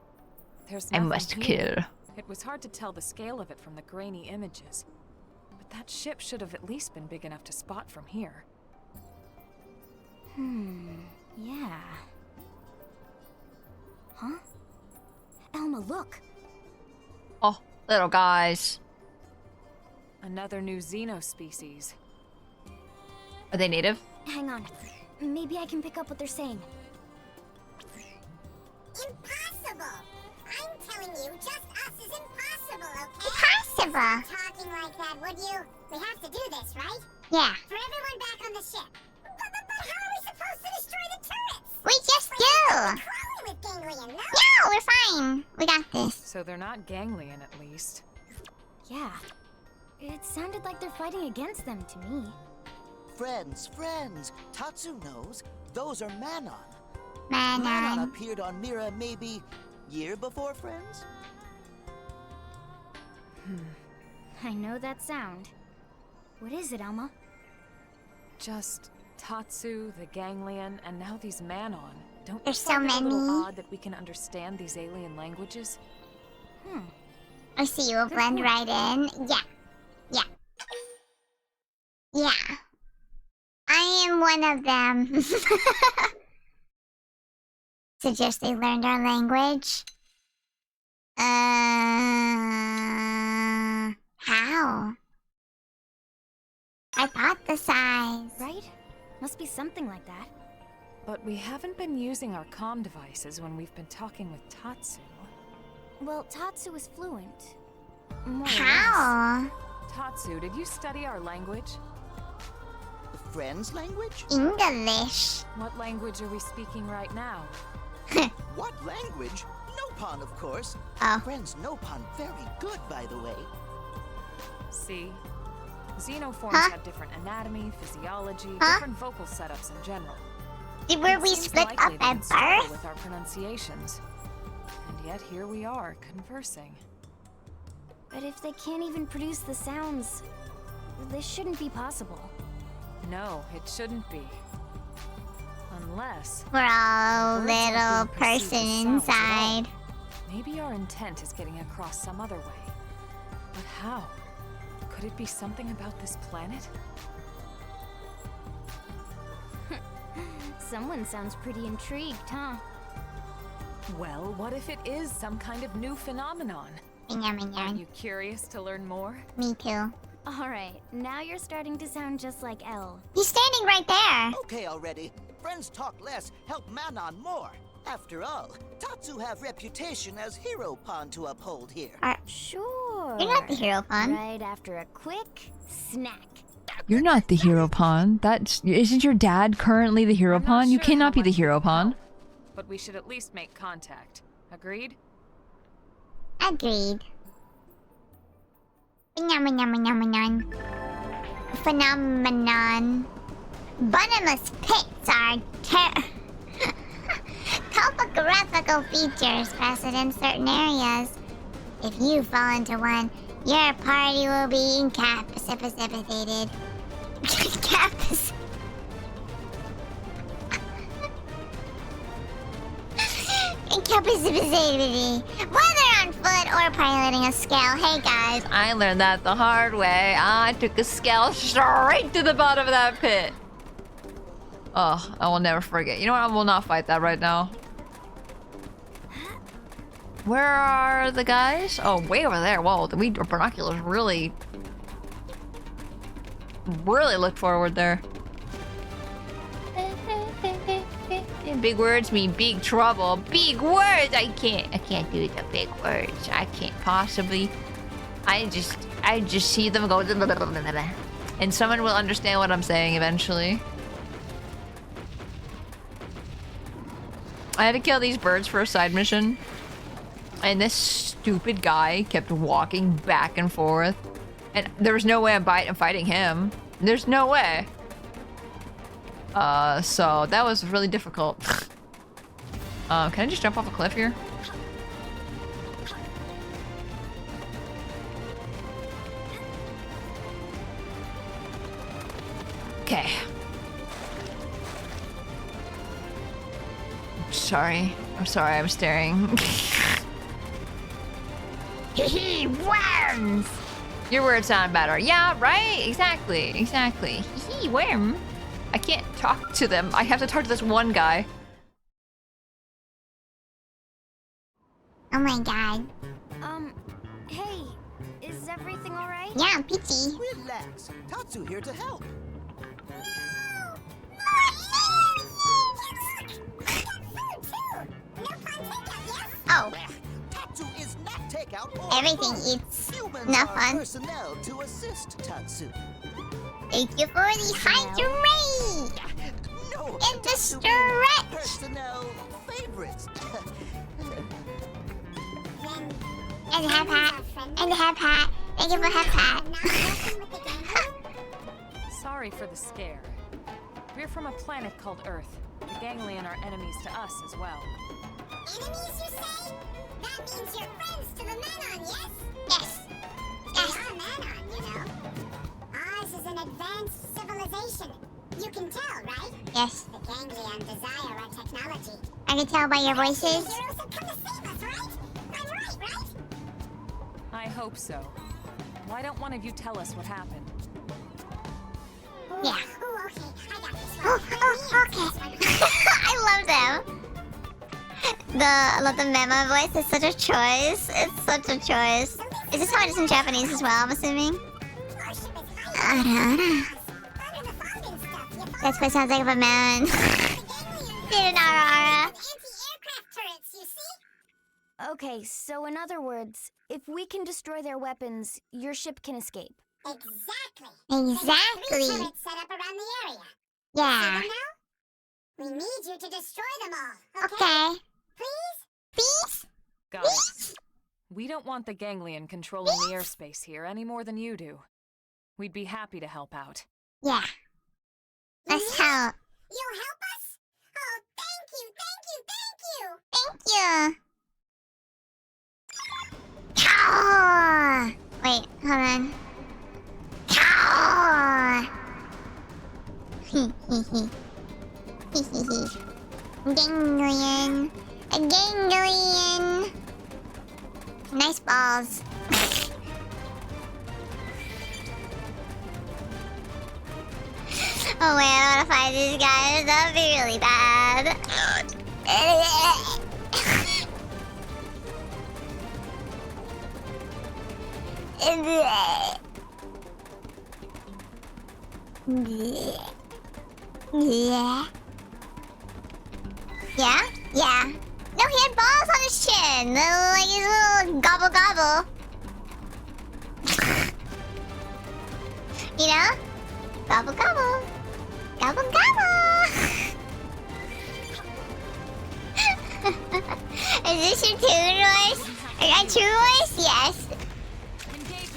There's I nothing must here. kill. It was hard to tell the scale of it from the grainy images. But that ship should have at least been big enough to spot from here. Yeah. Huh? Elma, look! Oh, little guys. Another new Xeno species. Are they native? Hang on. Maybe I can pick up what they're saying. Impossible! I'm telling you, just us is impossible, okay? Impossible! Talking like that, would you? We have to do this, right? Yeah. For everyone back on the ship. But how are we supposed to destroy the turrets? We just do! Crawling with ganglion, no? No, we're fine. We got this. So they're not ganglion, at least. Yeah. It sounded like they're fighting against them to me. Friends. Tatsu knows. Those are Manon. Manon. Manon appeared on Mira maybe year before Friends? I know that sound. What is it, Elma? Just Tatsu, the ganglion, and now these Manon. Don't There's you find so it a little many. odd that we can understand these alien languages? I see you will blend right in. Yeah. I am one of them. Suggest they learned our language. How? Hypothesize. Right? Must be something like that. But we haven't been using our comm devices when we've been talking with Tatsu. Well, Tatsu is fluent. More or How? less. Tatsu, did you study our language? Friends language? English. What language are we speaking right now? What language? Nopon, of course. Oh. Friends Nopon very good, by the way. See? Xenoforms Huh? have different anatomy, physiology, Huh? different vocal setups in general. Were It we seems split likely up they at would struggle birth? with our pronunciations. And yet here we are, conversing. But if they can't even produce the sounds, this shouldn't be possible. No, it shouldn't be. Unless... We're all the words aren't little being perceived person as sounds at all. inside. Maybe our intent is getting across some other way. But how? Could it be something about this planet? Someone sounds pretty intrigued, huh? Well, what if it is some kind of new phenomenon? Aren't you curious to learn more? Me too. Alright, now you're starting to sound just like Elle. He's standing right there! Okay already. Friends talk less, help Manon more. After all, Tatsu have reputation as hero pawn to uphold here. Sure. You're not the hero pawn. Right after a quick snack. You're not the hero pawn. Isn't your dad currently the hero pawn? You cannot be the hero pawn. But we should at least make contact. Agreed? Agreed. Phenomenon. Bottomless pits are topographical features present in certain areas. If you fall into one, your party will be incapacitated. Incapacity. Whether on foot or piloting a scale. Hey guys, I learned that the hard way. I took a scale straight to the bottom of that pit. Oh, I will never forget. You know what? I will not fight that right now. Where are the guys? Oh, way over there. Whoa, the binoculars really look forward there. Big words mean big trouble. Big words! I can't do the big words. I can't possibly. I just see them go and someone will understand what I'm saying eventually. I had to kill these birds for a side mission. And this stupid guy kept walking back and forth. And there was no way I'm fighting him. There's no way. So that was really difficult. Can I just jump off a cliff here? Okay. I'm sorry, I'm staring. Hee worms! Your words sound better. Yeah, right? Exactly. Hee worm. I can't talk to them. I have to talk to this one guy. Oh my god. Hey, is everything alright? Yeah, I'm Peachy. Relax. Tatsu here to help. Oh. Tatsu is not takeout or Everything food. eats Humans not are fun. personnel to assist Tatsu. Thank you for the hydrate! No, And the Tatsu stretch! Personnel favorites. And the half hat. And the half hat. Thank you for half hat. Sorry for the scare. We're from a planet called Earth. The Ganglion are enemies to us as well. Enemies, you say? That means you're friends to the Manon, yes? Yes. They are Manon, you know. Ours is an advanced civilization. You can tell, right? Yes. The Ganglion desire our technology. I can tell by your voices. The heroes have come to save us, right? I'm right? I hope so. Why don't one of you tell us what happened? Yeah. Oh, okay. I got this one. Okay. I love them. I love the memo voice. It's such a choice. It's such a choice. Is this how it is in Japanese as well, I'm assuming? That's what it sounds like of a man. Anti-aircraft turrets, you see? Okay, so in other words, if we can destroy their weapons, your ship can escape. Exactly. Exactly. There's 3 turrets set up around the area. Yeah. See them now? We need you to destroy them all, okay? Okay. Please? Please? Got it. We don't want the Ganglion controlling the airspace here any more than you do. We'd be happy to help out. Yeah. Let's help. You'll help us? Oh, thank you. Thank you. Cow! Wait, hold on. Cow! Ganglion. A ganglion. Nice balls. Oh man, I wanna fight these guys. That'd be really bad. Yeah? Yeah. No, he had balls on his chin. Like his little gobble gobble. You know? Gobble gobble. Gobble gobble. Is this your tune voice? Is that true voice? Yes.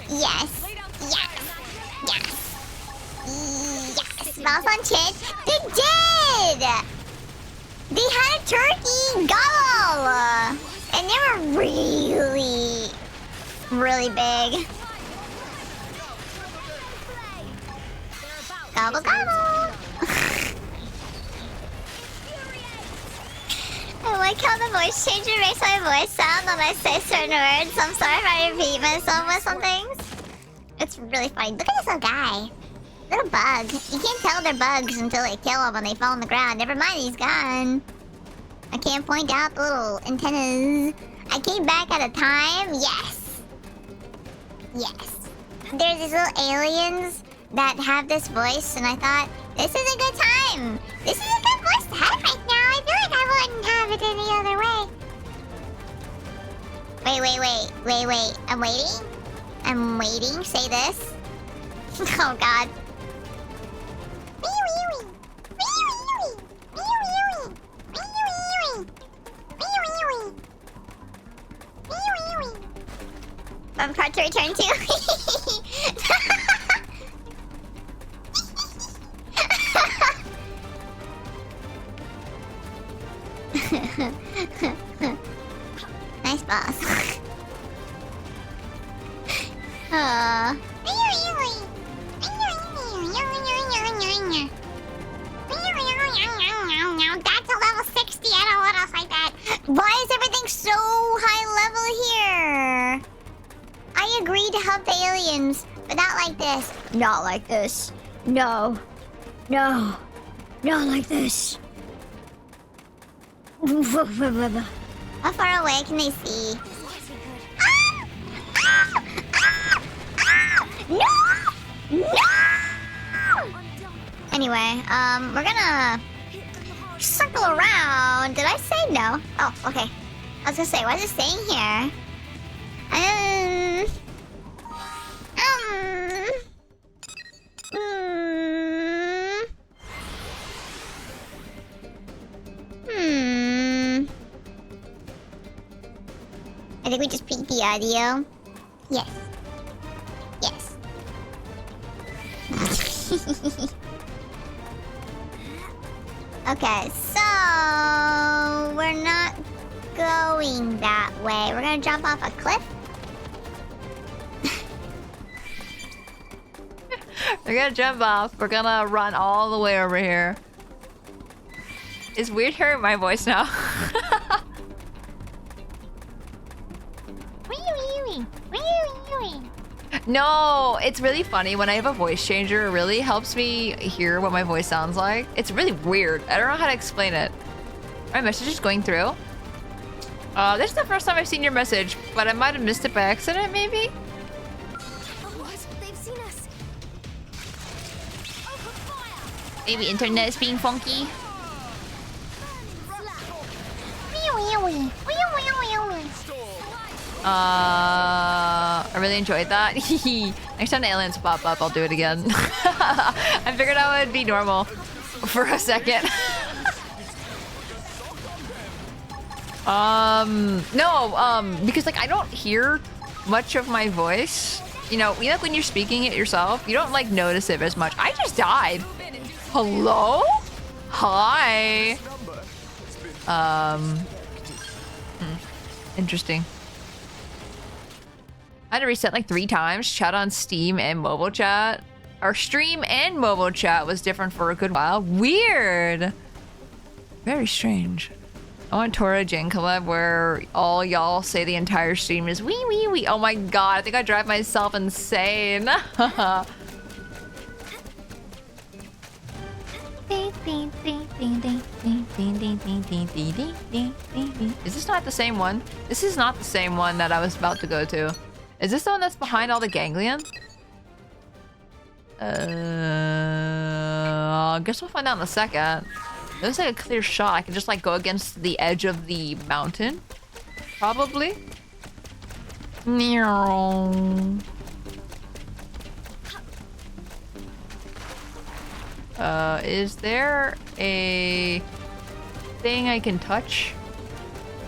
Yes. Yes. Yes. Yes. Balls on chin. They did! They had a turkey gobble! And they were really big. Gobble gobble! I like how the voice changer makes my voice sound when I say certain words. I'm sorry if I repeat myself with some things. It's really funny. Look at this little guy. Little bug. You can't tell they're bugs until they kill them and they fall on the ground. Never mind, he's gone. I can't point out the little antennas. I came back at a time. Yes. Yes. There's these little aliens that have this voice, and I thought, this is a good time. This is a good voice to have right now. I feel like couldn't have it any other way. Wait. I'm waiting. Say this. Oh god. I'm proud to return to. Nice boss. That's a level 60. I don't know what else like that. Why is everything so high level here? I agreed to help the aliens, but not like this. Not like this. No. Not like this. How far away can they see? No! Anyway, we're gonna circle around. Did I say no? Oh, okay. I was gonna say, why is it staying here? I think we just peaked the audio. Yes. Okay, so we're not going that way. We're gonna jump off a cliff. We're gonna jump off. We're gonna run all the way over here. It's weird hearing my voice now. No, it's really funny when I have a voice changer. It really helps me hear what my voice sounds like. It's really weird. I don't know how to explain it. My message is going through. This is the first time I've seen your message, but I might have missed it by accident, maybe? What? They've seen us. Maybe internet is being funky. I really enjoyed that. Next time the aliens pop up, I'll do it again. I figured that would be normal for a second. Because like I don't hear much of my voice. You know when you're speaking it yourself, you don't like notice it as much. I just died. Hello? Hi. Interesting. I had to reset like 3 times. Chat on Steam and mobile chat. Our stream and mobile chat was different for a good while. Weird. Very strange. I want Tora Jin collab where all y'all say the entire stream is wee wee wee. Oh my god, I think I drive myself insane. Is this not the same one? This is not the same one that I was about to go to. Is this the one that's behind all the ganglion? I guess we'll find out in a second. It looks like a clear shot. I can just like go against the edge of the mountain. Probably. Is there a thing I can touch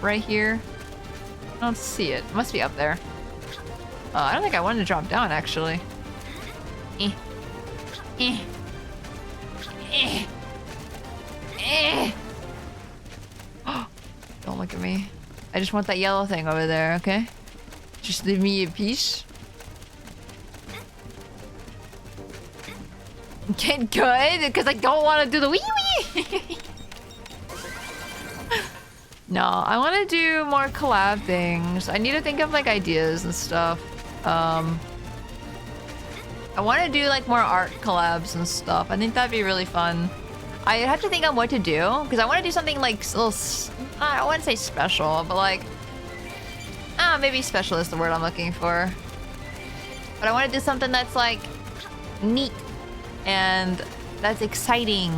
right here? I don't see it. It must be up there. I don't think I wanted to drop down, actually. Don't look at me. I just want that yellow thing over there, okay? Just leave me in peace. Get good, because I don't want to do the wee wee. No, I want to do more collab things. I need to think of like ideas and stuff. I want to do like more art collabs and stuff. I think that'd be really fun. I have to think on what to do because I want to do something like a little, I wouldn't say special, but like, maybe special is the word I'm looking for. But I want to do something that's like neat and that's exciting.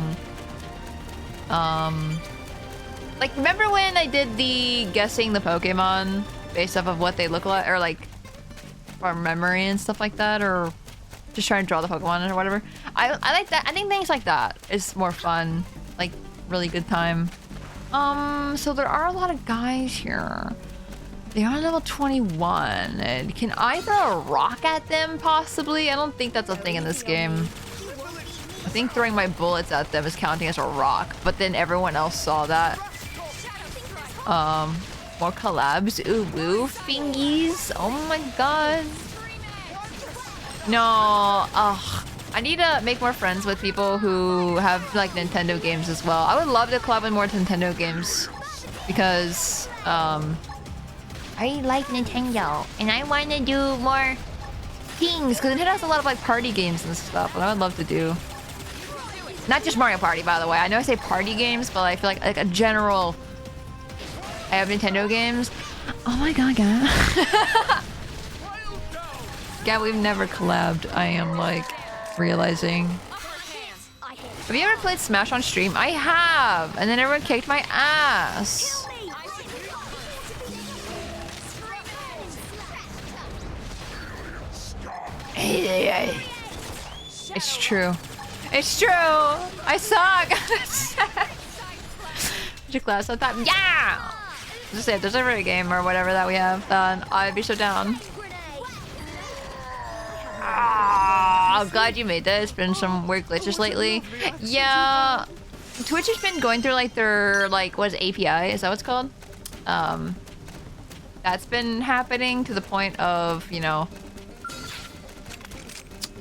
Like, remember when I did the guessing the Pokemon based off of what they look like, or like from memory and stuff like that, or just trying to draw the Pokemon or whatever? I like that. I think things like that is more fun, like really good time. So there are a lot of guys here. They are level 21. And can I throw a rock at them, possibly? I don't think that's a thing in this game. I think throwing my bullets at them is counting as a rock, but then everyone else saw that. More collabs. Ooh, woo, fingies. Oh my god. No, ugh. I need to make more friends with people who have like Nintendo games as well. I would love to collab with more Nintendo games because I like Nintendo and I want to do more things because Nintendo has a lot of like party games and stuff that I would love to do. Not just Mario Party, by the way. I know I say party games, but I feel like a general. I have Nintendo games. Oh my god, God. Yeah, we've never collabed. I am like realizing. Have you ever played Smash on stream? I have, and then everyone kicked my ass. It's true. It's true. I suck. Your class on time. Yeah. Just say if there's ever a game or whatever that we have, then I'd be so down. I'm glad you made that. It's been some weird glitches lately. Yeah, Twitch has been going through like their what is API? Is that what it's called? That's been happening to the point of, you know,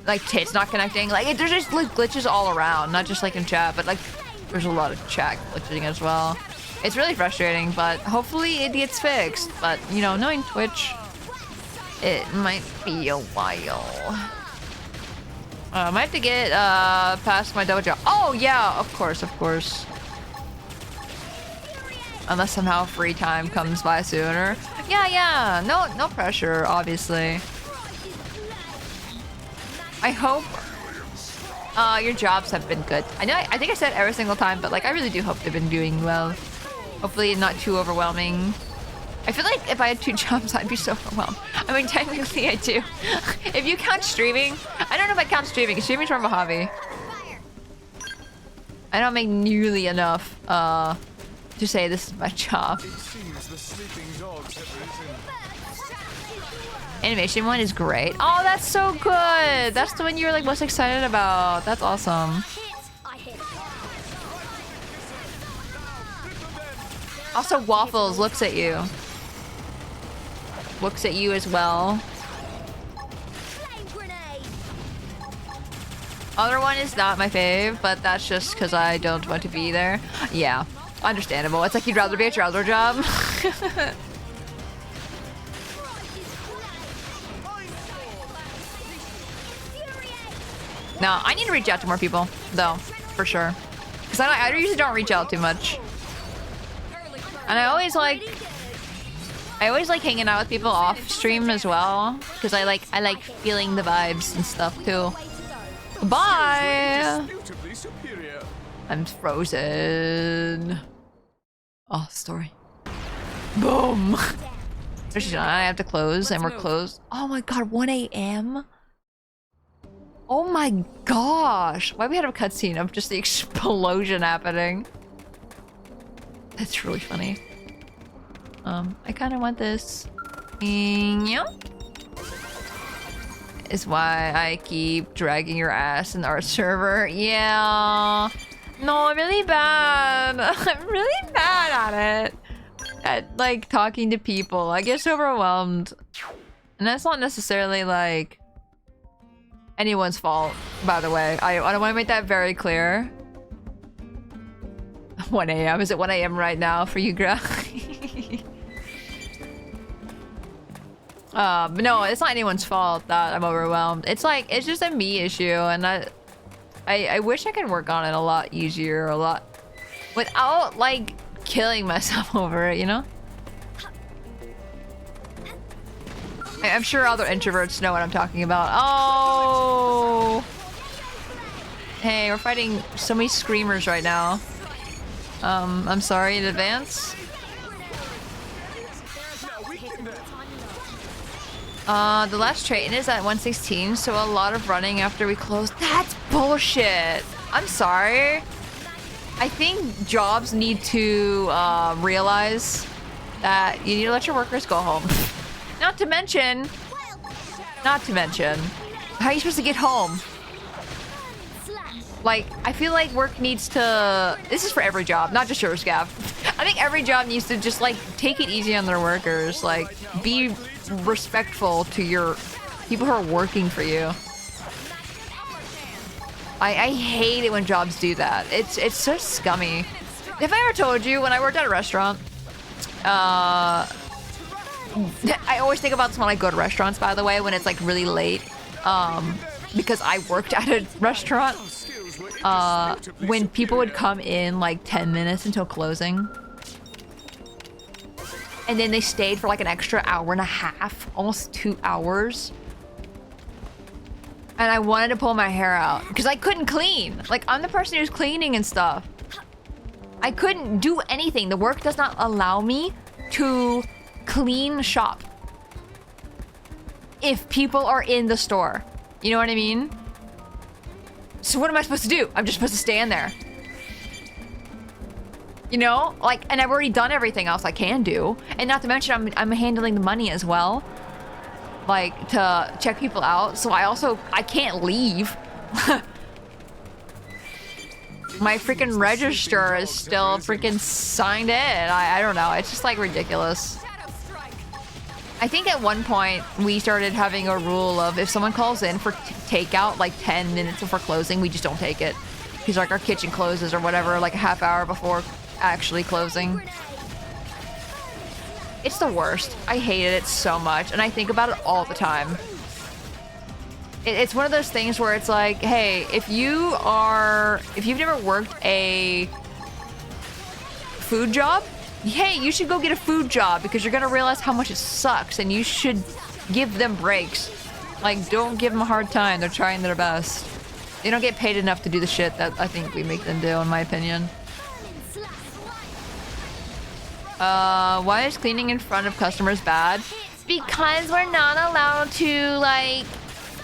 like tits not connecting. Like there's just like glitches all around, not just like in chat, but like there's a lot of chat glitching as well. It's really frustrating, but hopefully it gets fixed. But you know, knowing Twitch, it might be a while. I might have to get past my double jump. Oh yeah, of course, of course. Unless somehow free time comes by sooner. Yeah. No pressure, obviously. I hope your jobs have been good. I think I said every single time, but like I really do hope they've been doing well. Hopefully not too overwhelming. I feel like if I had 2 jobs, I'd be so overwhelmed. I mean, technically I do. If you count streaming, I don't know if I count streaming. Streaming's more of a hobby. I don't make nearly enough to say this is my job. Animation one is great. Oh, that's so good. That's the one you were like most excited about. That's awesome. Also, Waffles looks at you. Looks at you as well. Other one is not my fave, but that's just because I don't want to be there. Yeah, understandable. It's like you'd rather be at your other job. No, I need to reach out to more people, though, for sure. Because I usually don't reach out too much. And I always like hanging out with people off stream as well, because I like feeling the vibes and stuff too. Bye. I'm frozen. Oh, story. Boom. I have to close, and we're closed. Oh my god, 1 a.m. Oh my gosh. Why we had a cutscene of just the explosion happening? That's really funny. I kind of want this. Yeah. Is why I keep dragging your ass in our server. Yeah. No, I'm really bad. I'm really bad at it. At like talking to people. I get overwhelmed. And that's not necessarily like anyone's fault, by the way. I want to make that very clear. 1 a.m. Is it 1 a.m. right now for you, girl? But no, it's not anyone's fault that I'm overwhelmed. It's like, it's just a me issue, and I wish I could work on it a lot easier, a lot without like killing myself over it, you know? I'm sure other introverts know what I'm talking about. Oh! Hey, we're fighting so many screamers right now. I'm sorry in advance. The last train is at 1:16, so a lot of running after we close. That's bullshit. I'm sorry. I think jobs need to realize that you need to let your workers go home. Not to mention, how are you supposed to get home? Like, I feel like work needs to... This is for every job, not just yours, Gav. I think every job needs to just, like, take it easy on their workers. Like, be respectful to your people who are working for you. I hate it when jobs do that. It's so scummy. If I ever told you, when I worked at a restaurant, I always think about this when I go to restaurants, by the way, when it's, like, really late. Because I worked at a restaurant. When people would come in like 10 minutes until closing, and then they stayed for like an extra hour and a half, almost 2 hours, and I wanted to pull my hair out because I couldn't clean. Like, I'm the person who's cleaning and stuff. I couldn't do anything. The work does not allow me to clean shop if people are in the store. You know what I mean? So what am I supposed to do? I'm just supposed to stand there. You know? Like, and I've already done everything else I can do. And not to mention, I'm handling the money as well. Like, to check people out. So I can't leave. My freaking register is still freaking signed in. I don't know. It's just like ridiculous. I think at one point we started having a rule of if someone calls in for takeout like 10 minutes before closing, we just don't take it. Because like our kitchen closes or whatever, like a half hour before actually closing. It's the worst. I hated it so much, and I think about it all the time. It's one of those things where it's like, hey, if you've never worked a food job, hey, you should go get a food job because you're gonna realize how much it sucks, and you should give them breaks. Like, don't give them a hard time. They're trying their best. They don't get paid enough to do the shit that I think we make them do, in my opinion. Why is cleaning in front of customers bad? Because we're not allowed to, like,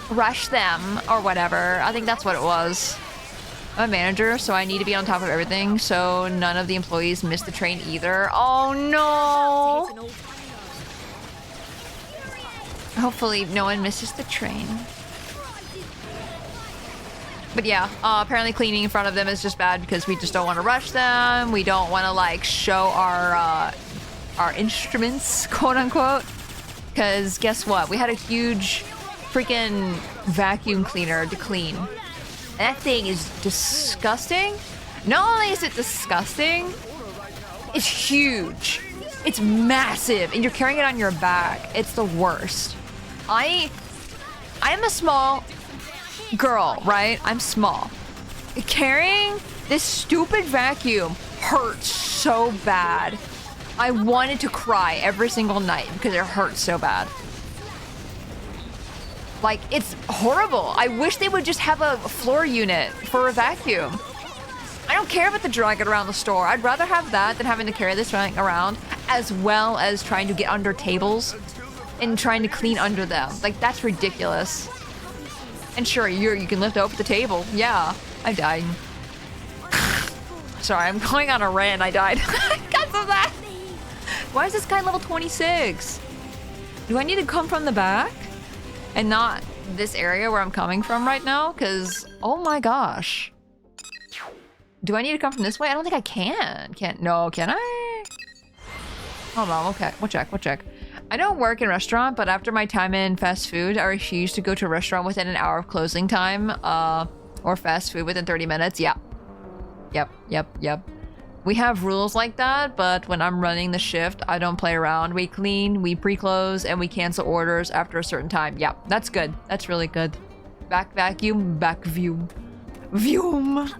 rush them or whatever. I think that's what it was. I'm a manager, so I need to be on top of everything, so none of the employees miss the train either. Oh no! Hopefully no one misses the train. But yeah, apparently cleaning in front of them is just bad because we just don't want to rush them. We don't want to like show our instruments, quote unquote. Because guess what? We had a huge freaking vacuum cleaner to clean. That thing is disgusting. Not only is it disgusting, it's huge. It's massive, and you're carrying it on your back. It's the worst. I'm a small girl, right? I'm small. Carrying this stupid vacuum hurts so bad. I wanted to cry every single night because it hurts so bad. Like, it's horrible. I wish they would just have a floor unit for a vacuum. I don't care about the drag it around the store. I'd rather have that than having to carry this thing around, as well as trying to get under tables and trying to clean under them. Like, that's ridiculous. And sure, you can lift open the table. Yeah, I died. Sorry, I'm going on a rant. I died because of that. Why is this guy level 26? Do I need to come from the back? And not this area where I'm coming from right now? Because, oh my gosh. Do I need to come from this way? I don't think I can. No, can I? Hold on, okay. We'll check. I don't work in restaurant, but after my time in fast food, I refuse to go to a restaurant within an hour of closing time. Or fast food within 30 minutes. Yeah. Yep. We have rules like that, but when I'm running the shift, I don't play around. We clean, we pre-close, and we cancel orders after a certain time. Yeah, that's good. That's really good. Back vacuum. Vume.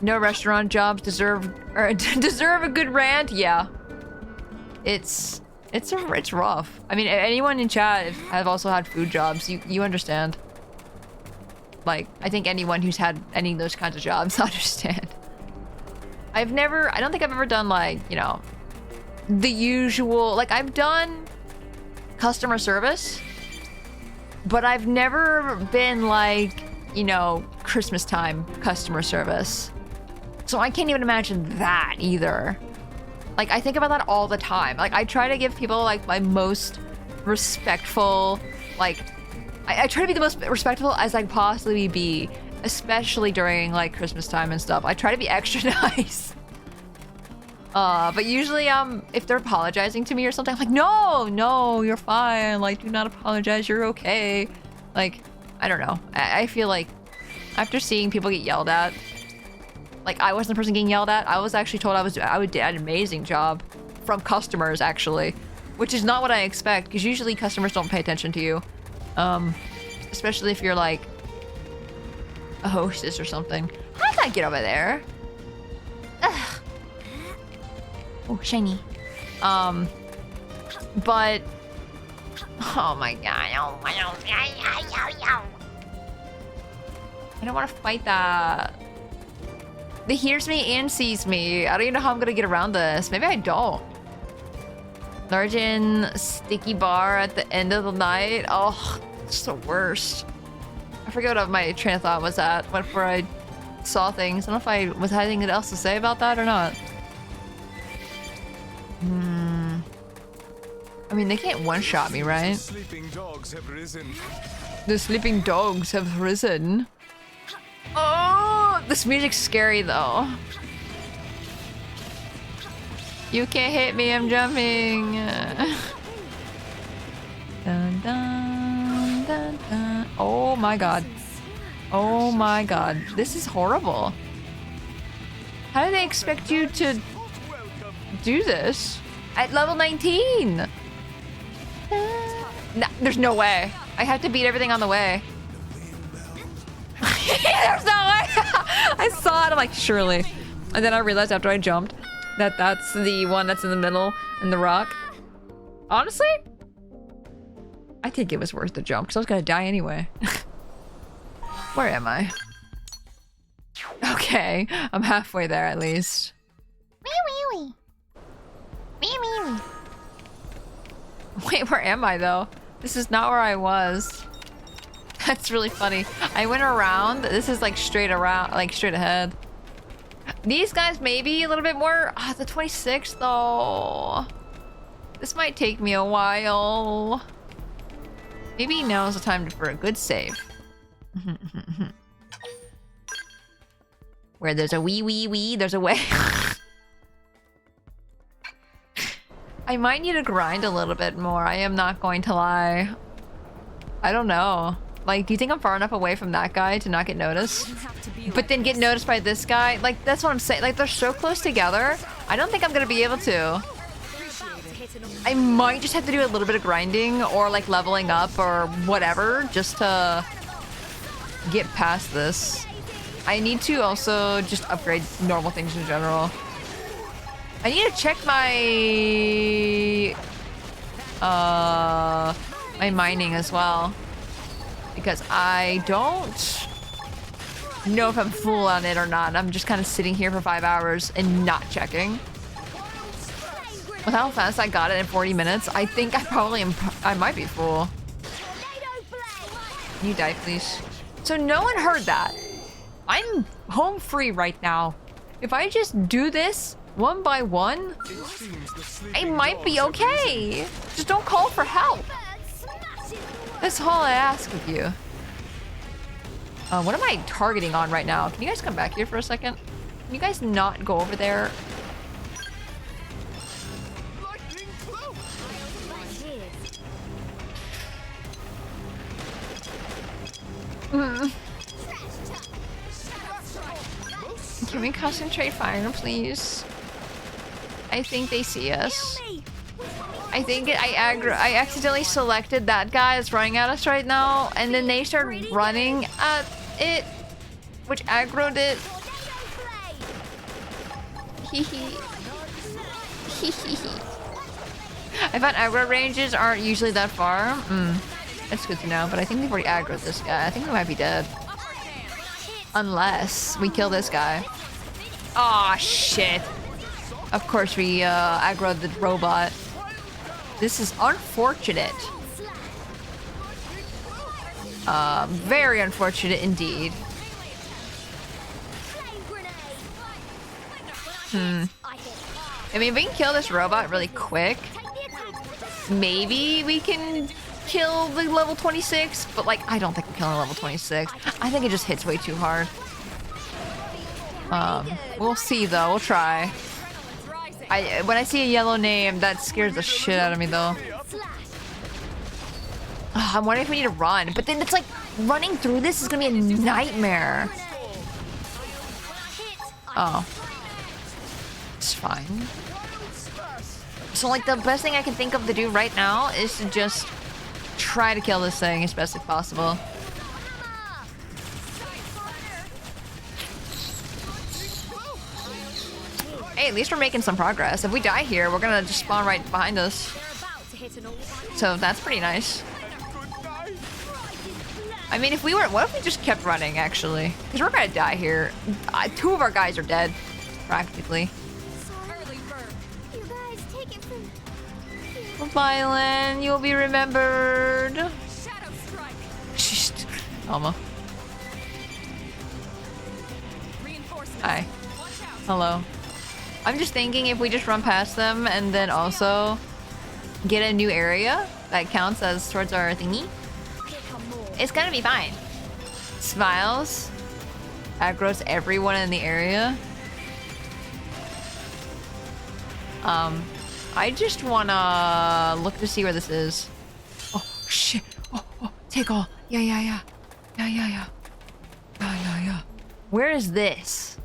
No restaurant jobs deserve a good rant. Yeah. It's rough. I mean, anyone in chat have also had food jobs. You understand. Like, I think anyone who's had any of those kinds of jobs understand. I don't think I've ever done like, you know, the usual, like I've done customer service, but I've never been like, you know, Christmas time customer service. So I can't even imagine that either. Like I think about that all the time. Like I try to give people like my most respectful, like I try to be the most respectful as I can possibly be, especially during like Christmas time and stuff. I try to be extra nice. But usually, if they're apologizing to me or something, I'm like, no, you're fine. Like, do not apologize. You're okay. Like, I don't know. I feel like after seeing people get yelled at, like I wasn't the person getting yelled at. I was actually told I would do an amazing job from customers actually, which is not what I expect because usually customers don't pay attention to you, especially if you're like a hostess or something. How can I get over there? Ugh. Oh, shiny. But oh my god. Oh my god. I don't want to fight that. It hears me and sees me. I don't even know how I'm gonna get around this. Maybe I don't. Largen sticky bar at the end of the night. Oh, it's the worst. I forget what my train of thought was at before I saw things. I don't know if I was had anything else to say about that or not. I mean, they can't one-shot me, right? The sleeping dogs have risen. The sleeping dogs have risen. Oh, this music's scary though. You can't hit me, I'm jumping. Dun, dun, dun, dun. Oh my god. Oh my god. This is horrible. How do they expect you to do this at level 19? No, there's no way. I have to beat everything on the way. There's no way. I saw it. I'm like, surely. And then I realized after I jumped that that's the one that's in the middle in the rock. Honestly, I think it was worth the jump because I was gonna die anyway. Where am I? Okay, I'm halfway there at least. Wait, where am I though? This is not where I was. That's really funny. I went around. This is like straight around, like straight ahead. These guys maybe a little bit more. The 26th though. This might take me a while. Maybe now's the time for a good save. Where there's a wee, there's a way. I might need to grind a little bit more. I am not going to lie. I don't know. Like, do you think I'm far enough away from that guy to not get noticed? But then get noticed by this guy? Like, that's what I'm saying. Like, they're so close together. I don't think I'm gonna be able to. I might just have to do a little bit of grinding or like leveling up or whatever just to get past this. I need to also just upgrade normal things in general. I need to check my my mining as well, because I don't know if I'm full on it or not. I'm just kind of sitting here for 5 hours and not checking. With how fast I got it in 40 minutes, I think I probably am. I might be full. Can you die, please? So no one heard that. I'm home free right now. If I just do this one by one, I might be okay. Just don't call for help. That's all I ask of you. What am I targeting on right now? Can you guys come back here for a second? Can you guys not go over there? Can we concentrate fire, please? I think they see us. I think I accidentally selected that guy that's running at us right now, and then they started running at it, which aggroed it. I found aggro ranges aren't usually that far. That's good to know, but I think we've already aggroed this guy. I think we might be dead. Unless we kill this guy. Aw, shit. Of course we aggroed the robot. This is unfortunate. Very unfortunate indeed. I mean, if we can kill this robot really quick, maybe we can kill the level 26, but like, I don't think we're killing level 26. I think it just hits way too hard. We'll see though, we'll try. When I see a yellow name, that scares the shit out of me though. I'm wondering if we need to run, but then it's like, running through this is gonna be a nightmare. Oh. It's fine. So like the best thing I can think of to do right now is to just try to kill this thing as best as possible. Hey, at least we're making some progress. If we die here, we're gonna just spawn right behind us. So that's pretty nice. I mean, what if we just kept running, actually? Because we're gonna die here. 2 of our guys are dead, practically. Violin, you'll be remembered. Alma. Hi. Hello. I'm just thinking if we just run past them and then also get a new area that counts as towards our thingy, it's gonna be fine. Smiles. Aggroes everyone in the area. I just wanna look to see where this is. Oh, shit. Oh, take all. Yeah. Where is this?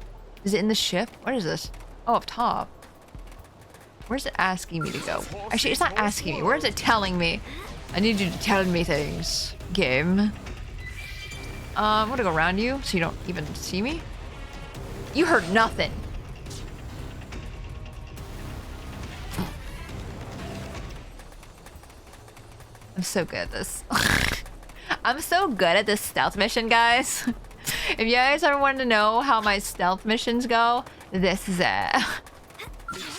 Is it in the ship? What is this? Oh, up top. Where's it asking me to go? Actually, it's not asking me. Where is it telling me? I need you to tell me things, game. I'm gonna go around you so you don't even see me. You heard nothing. I'm so good at this. I'm so good at this stealth mission, guys. If you guys ever wanted to know how my stealth missions go, this is it.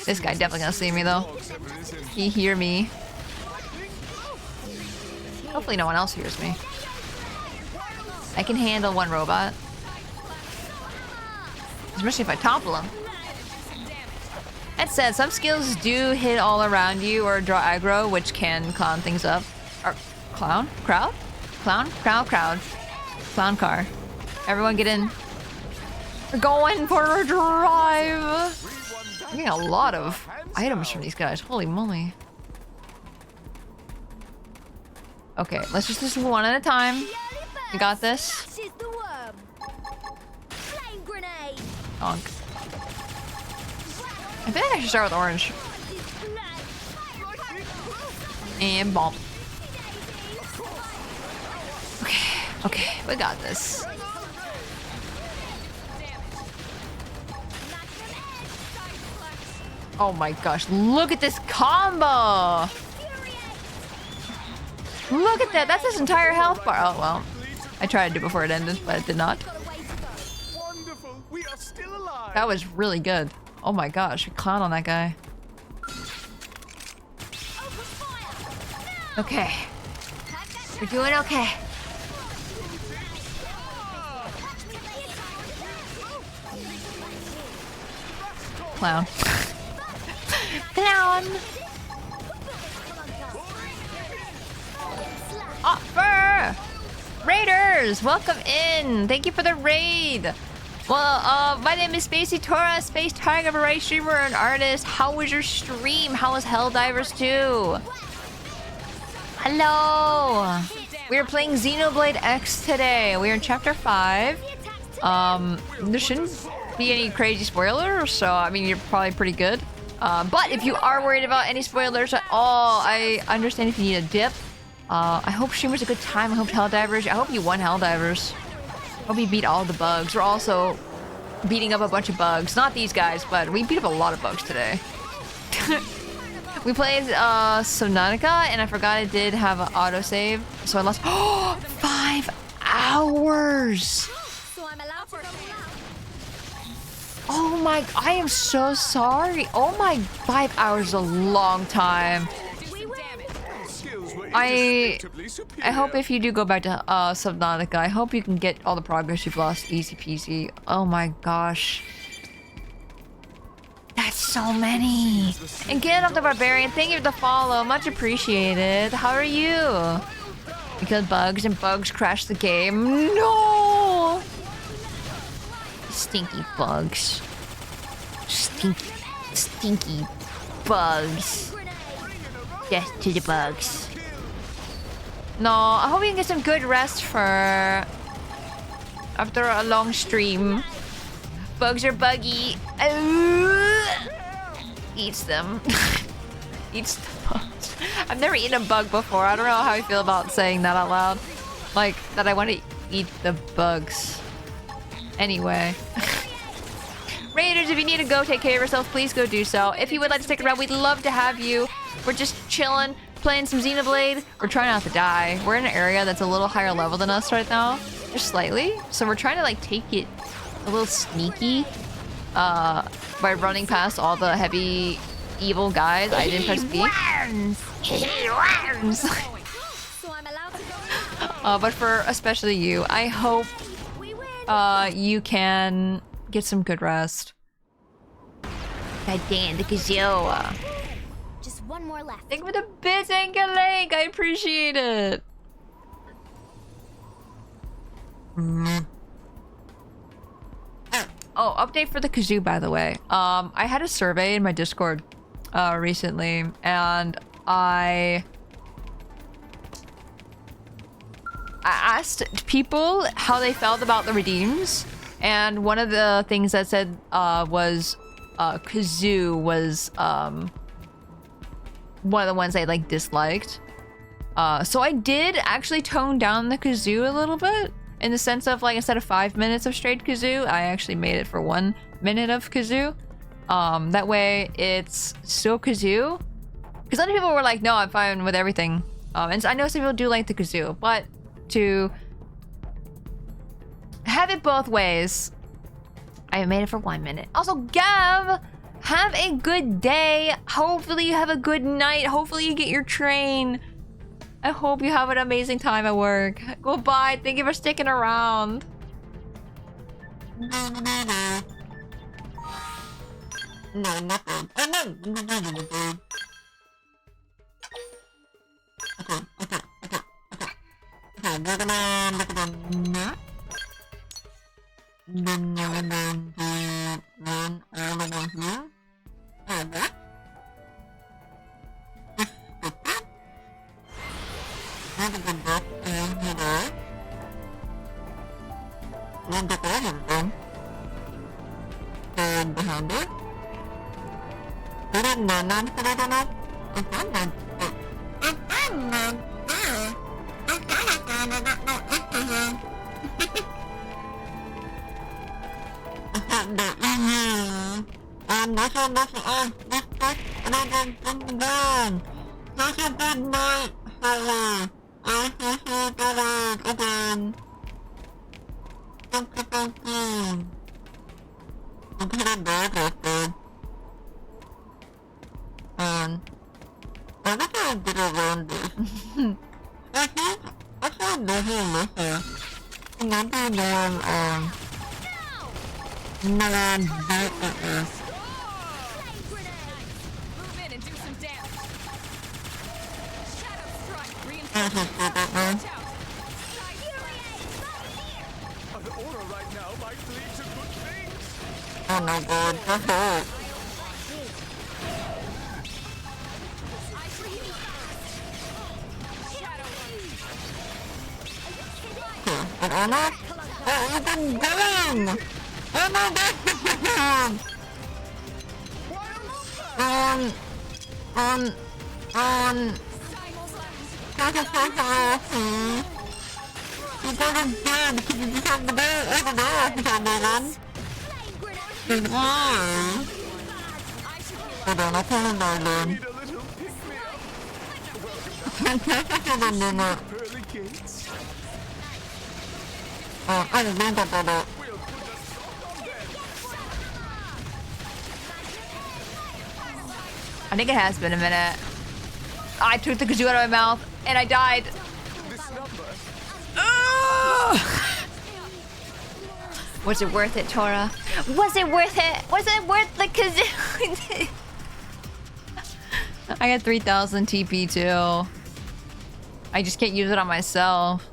This guy definitely gonna see me though. He hear me. Hopefully no one else hears me. I can handle one robot. Especially if I topple him. That said, some skills do hit all around you or draw aggro, which can clown things up. Or clown? Crowd? Clown? Crowd. Clown car. Everyone get in. We're going for a drive. I'm getting a lot of items from these guys. Holy moly. Okay, let's just listen one at a time. We got this. Donk. I feel like I should start with orange. And bomb. Okay, we got this. Oh my gosh, look at this combo! Look at that, that's his entire health bar. Oh well, I tried to do it before it ended, but it did not. That was really good. Oh my gosh, we clown on that guy. Okay. We're doing okay. Clown. Clown! Offer! Raiders! Welcome in! Thank you for the raid! Well, my name is Spacey Tora, Space Tiger, a raid streamer and artist. How was your stream? How was Helldivers 2? Hello! We're playing Xenoblade X today. We're in chapter 5. There shouldn't be any crazy spoilers, so I mean, you're probably pretty good. But if you are worried about any spoilers at all, I understand if you need a dip. I hope streamers a good time. I hope Helldivers. I hope you won Helldivers. I hope you beat all the bugs. We're also beating up a bunch of bugs. Not these guys, but we beat up a lot of bugs today. We played Subnautica, and I forgot I did have an autosave, so I lost 5 hours! Oh my, I am so sorry. Oh my, 5 hours is a long time. I hope if you do go back to Subnautica, I hope you can get all the progress you've lost easy peasy. Oh my gosh. That's so many. And get off the barbarian. Thank you for the follow. Much appreciated. How are you? Because bugs and bugs crash the game. No! Stinky bugs. Stinky bugs. Death to the bugs. No, I hope you can get some good rest for after a long stream. Bugs are buggy. Eats them. Eats the bugs. I've never eaten a bug before. I don't know how I feel about saying that out loud. Like, that I want to eat the bugs. Anyway. Raiders, if you need to go take care of yourself, please go do so. If you would like to stick around, we'd love to have you. We're just chilling, playing some Xenoblade. We're trying not to die. We're in an area that's a little higher level than us right now. Just slightly. So we're trying to like take it a little sneaky by running past all the heavy evil guys. I didn't press B. Worms! But for especially you, I hope you can get some good rest. God damn, the kazoo. Just one more left. Thank you for the bits, Anchor Lake. I appreciate it. Oh, update for the kazoo, by the way. I had a survey in my Discord recently, and I asked people how they felt about the redeems, and one of the things that said was kazoo was one of the ones I like disliked. So I did actually tone down the kazoo a little bit, in the sense of like instead of 5 minutes of straight kazoo, I actually made it for 1 minute of kazoo. That way it's still kazoo. Because other people were like, no, I'm fine with everything. And so I know some people do like the kazoo, but to have it both ways, I made it for 1 minute. Also, Gav, have a good day. Hopefully you have a good night. Hopefully you get your train. I hope you have an amazing time at work. Goodbye. Thank you for sticking around. No, nothing. I think it has been a minute. I took the kazoo out of my mouth and I died. Was it worth it, Tora? Was it worth it? Was it worth the kazoo? I got 3,000 TP too. I just can't use it on myself.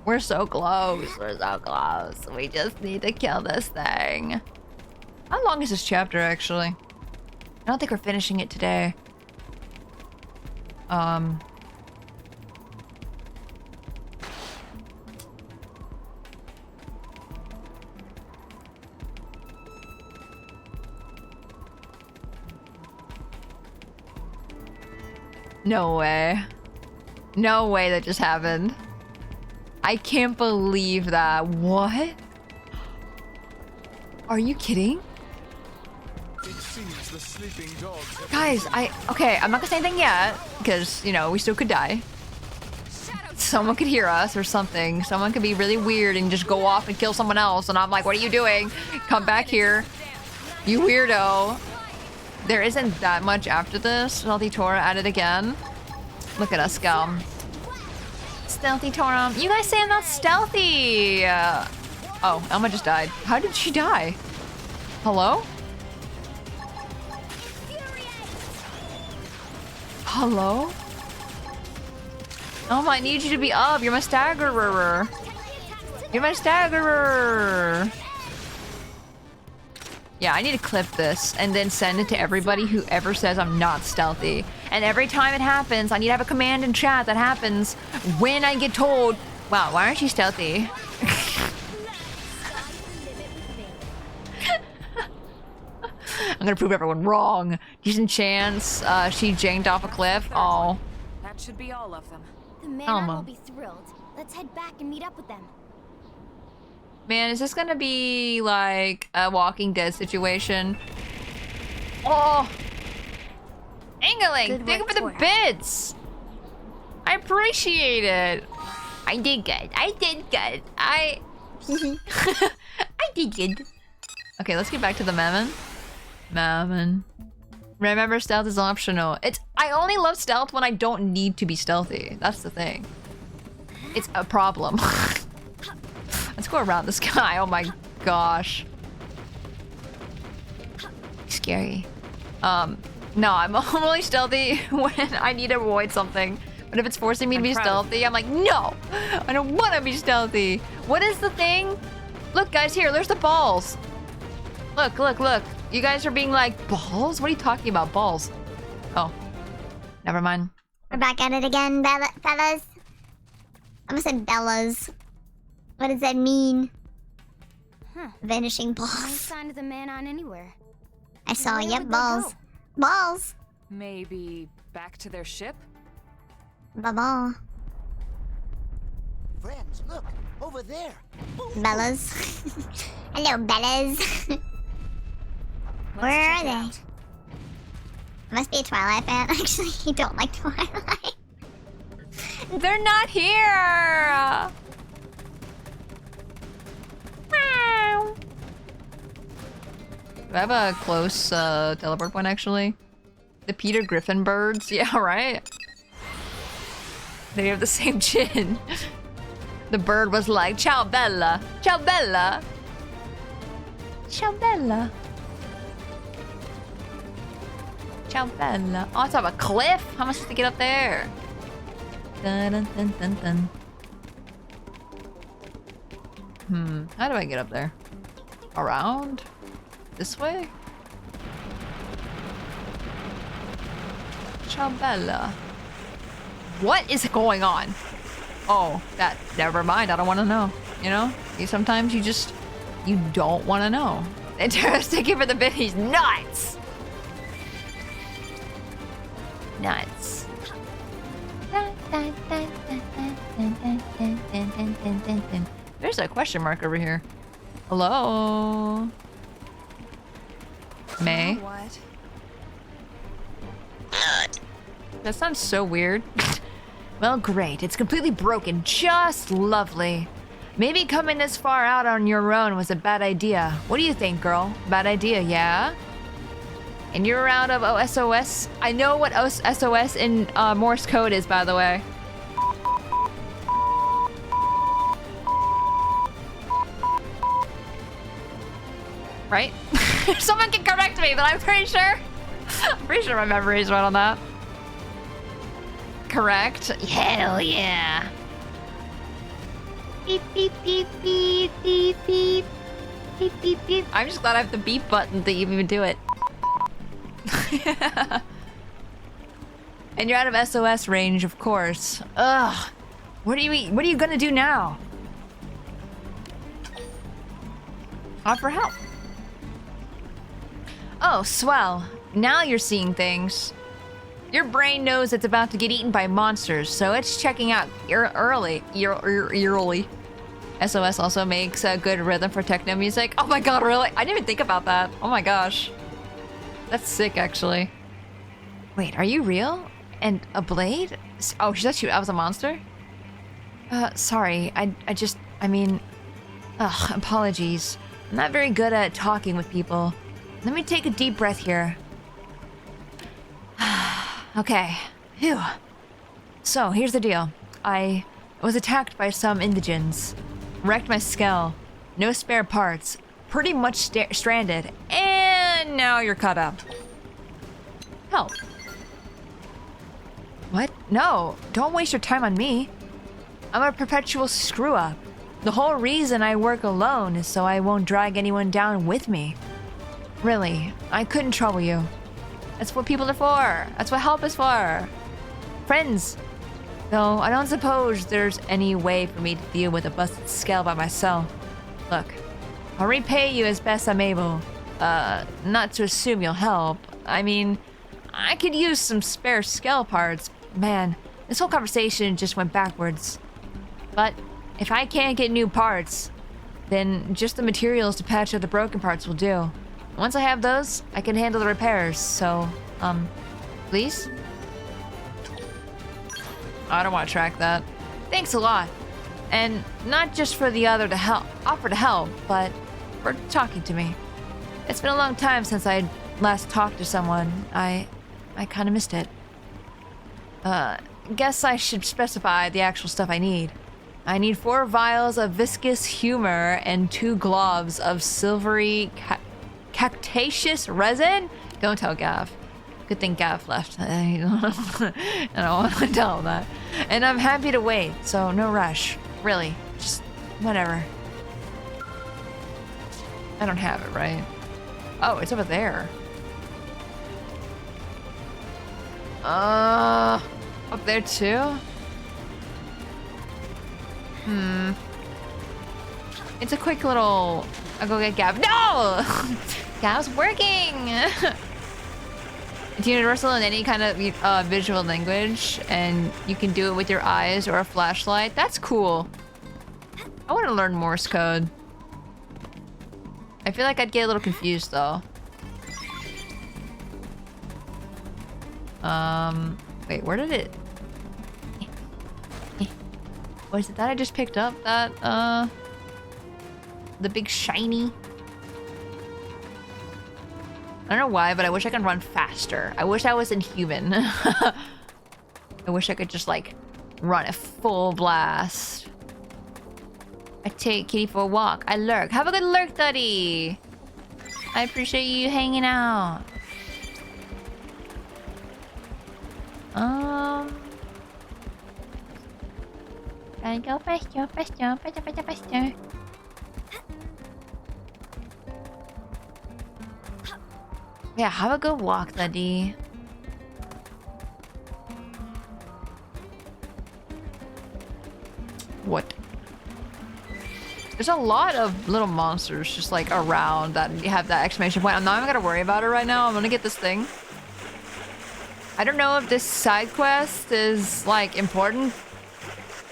We're so close. We're so close. We just need to kill this thing. How long is this chapter actually? I don't think we're finishing it today. No way. No way that just happened. I can't believe that. What? Are you kidding? It seems the sleeping dogs have Guys, okay, I'm not gonna say anything yet, because, you know, we still could die. Someone could hear us or something. Someone could be really weird and just go off and kill someone else, and I'm like, what are you doing? Come back here, you weirdo. There isn't that much after this. Stealthy Tora at it again. Look at us go. Stealthy Tora. You guys say I'm not stealthy. Oh, Elma just died. How did she die? Hello? Hello? Elma, I need you to be up. You're my staggerer. You're my staggerer. Yeah, I need to clip this and then send it to everybody who ever says I'm not stealthy. And every time it happens, I need to have a command in chat that happens when I get told, wow, why aren't you stealthy? I'm gonna prove everyone wrong. Decent chance she janked off a cliff. Oh. That should be all of them. The man will be thrilled. Let's head back and meet up with them. Man, is this gonna be like a Walking Dead situation? Oh! Angling! Thank you for the bits! I appreciate it! I did good. I did good. I did good. Okay, let's get back to the Mammon. Mammon. Remember, stealth is optional. I only love stealth when I don't need to be stealthy. That's the thing. It's a problem. Let's go around this guy. Oh my gosh. Scary. No, I'm only stealthy when I need to avoid something. But if it's forcing me to be stealthy, I'm like, no! I don't want to be stealthy. What is the thing? Look, guys, here. There's the balls. Look, look, look. You guys are being like, balls? What are you talking about? Balls. Oh. Never mind. We're back at it again, fellas. I almost said bellas. What does that mean? Huh. Vanishing balls. No sign of the man on anywhere. I saw, Where yep, would they balls. go? Balls. Maybe back to their ship? Baba. Friends, look, over there. Bellas. Hello, Bellas. Where are they? Must be a Twilight fan. Actually, you don't like Twilight. They're not here! Wow. Do I have a close teleport point, actually? The Peter Griffin birds? Yeah, right? They have the same chin. The bird was like, ciao bella, ciao bella. Ciao bella. Ciao bella. Oh, it's up a cliff? How am I supposed to get up there? Dun, dun, dun, dun, dun. How do I get up there? Around? This way? Ciao bella. What is going on? Oh, that. Never mind. I don't want to know. You know? Sometimes you just. You don't want to know. Interesting for the bit. He's nuts. Nuts. There's a question mark over here. Hello? May? What? That sounds so weird. Well, great. It's completely broken. Just lovely. Maybe coming this far out on your own was a bad idea. What do you think, girl? Bad idea, yeah? And you're out of SOS? I know what SOS in Morse code is, by the way. Right? Someone can correct me, but I'm pretty sure my memory is right on that. Correct? Hell yeah. Beep, beep, beep, beep, beep, beep. Beep, beep, beep. I'm just glad I have the beep button to even do it. And you're out of SOS range, of course. Ugh. What are you gonna do now? Offer help. Oh, swell. Now you're seeing things. Your brain knows it's about to get eaten by monsters, so it's checking out early. SOS also makes a good rhythm for techno music. Oh my god, really? I didn't even think about that. Oh my gosh. That's sick, actually. Wait, are you real? And a blade? Oh, she thought I was a monster? Sorry. I mean... Ugh, apologies. I'm not very good at talking with people. Let me take a deep breath here. Okay. Phew. So, here's the deal. I was attacked by some indigents. Wrecked my skull. No spare parts. Pretty much stranded. And now you're caught up. Help. What? No. Don't waste your time on me. I'm a perpetual screw-up. The whole reason I work alone is so I won't drag anyone down with me. Really, I couldn't trouble you. That's what people are for. That's what help is for. Friends. Though I don't suppose there's any way for me to deal with a busted skull by myself. Look, I'll repay you as best I'm able. Not to assume you'll help. I mean, I could use some spare skull parts. Man, this whole conversation just went backwards. But if I can't get new parts, then just the materials to patch up the broken parts will do. Once I have those, I can handle the repairs, so, please? I don't want to track that. Thanks a lot. And not just for the offer to help, but for talking to me. It's been a long time since I last talked to someone. I kind of missed it. Guess I should specify the actual stuff I need. I need 4 vials of viscous humor and 2 globs of silvery cactaceous resin? Don't tell Gav. Good thing Gav left. I don't want to tell him that. And I'm happy to wait, so no rush. Really, just whatever. I don't have it, right? Oh, it's over there. Up there too? It's a quick little... I'll go get Gav. No! Gav's working! It's universal in any kind of visual language, and you can do it with your eyes or a flashlight. That's cool. I want to learn Morse code. I feel like I'd get a little confused, though. Wait, where did it... Was it that I just picked up? That, the big shiny? I don't know why, but I wish I could run faster. I wish I was inhuman. I wish I could just, like, run at full blast. I take Kitty for a walk. I lurk. Have a good lurk, Duddy. I appreciate you hanging out. Gotta go faster, faster, faster, faster, faster. Yeah, have a good walk, Duddy. What? There's a lot of little monsters just like around that have that exclamation point. I'm not even gonna worry about it right now. I'm gonna get this thing. I don't know if this side quest is like important,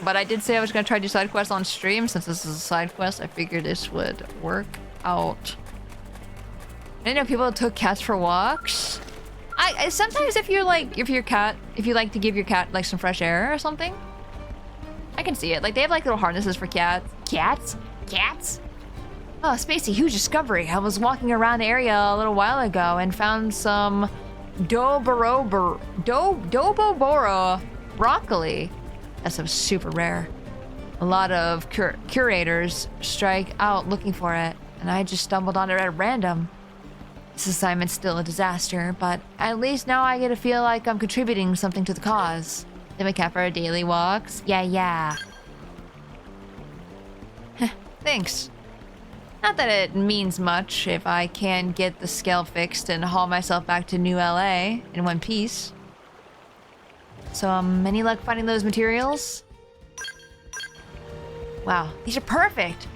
but I did say I was gonna try to do side quests on stream. Since this is a side quest, I figured this would work out. I didn't know people took cats for walks. I sometimes if you like to give your cat like some fresh air or something, I can see it. Like they have like little harnesses for cats. Cats? Oh, Spacey, huge discovery. I was walking around the area a little while ago and found some Doboboro broccoli. That's super rare. A lot of curators strike out looking for it, and I just stumbled on it at random. This assignment's still a disaster, but at least now I get to feel like I'm contributing something to the cause. Then we cap our daily walks. Yeah. Thanks. Not that it means much if I can get the scale fixed and haul myself back to New LA in one piece. So, any luck finding those materials? Wow, these are perfect!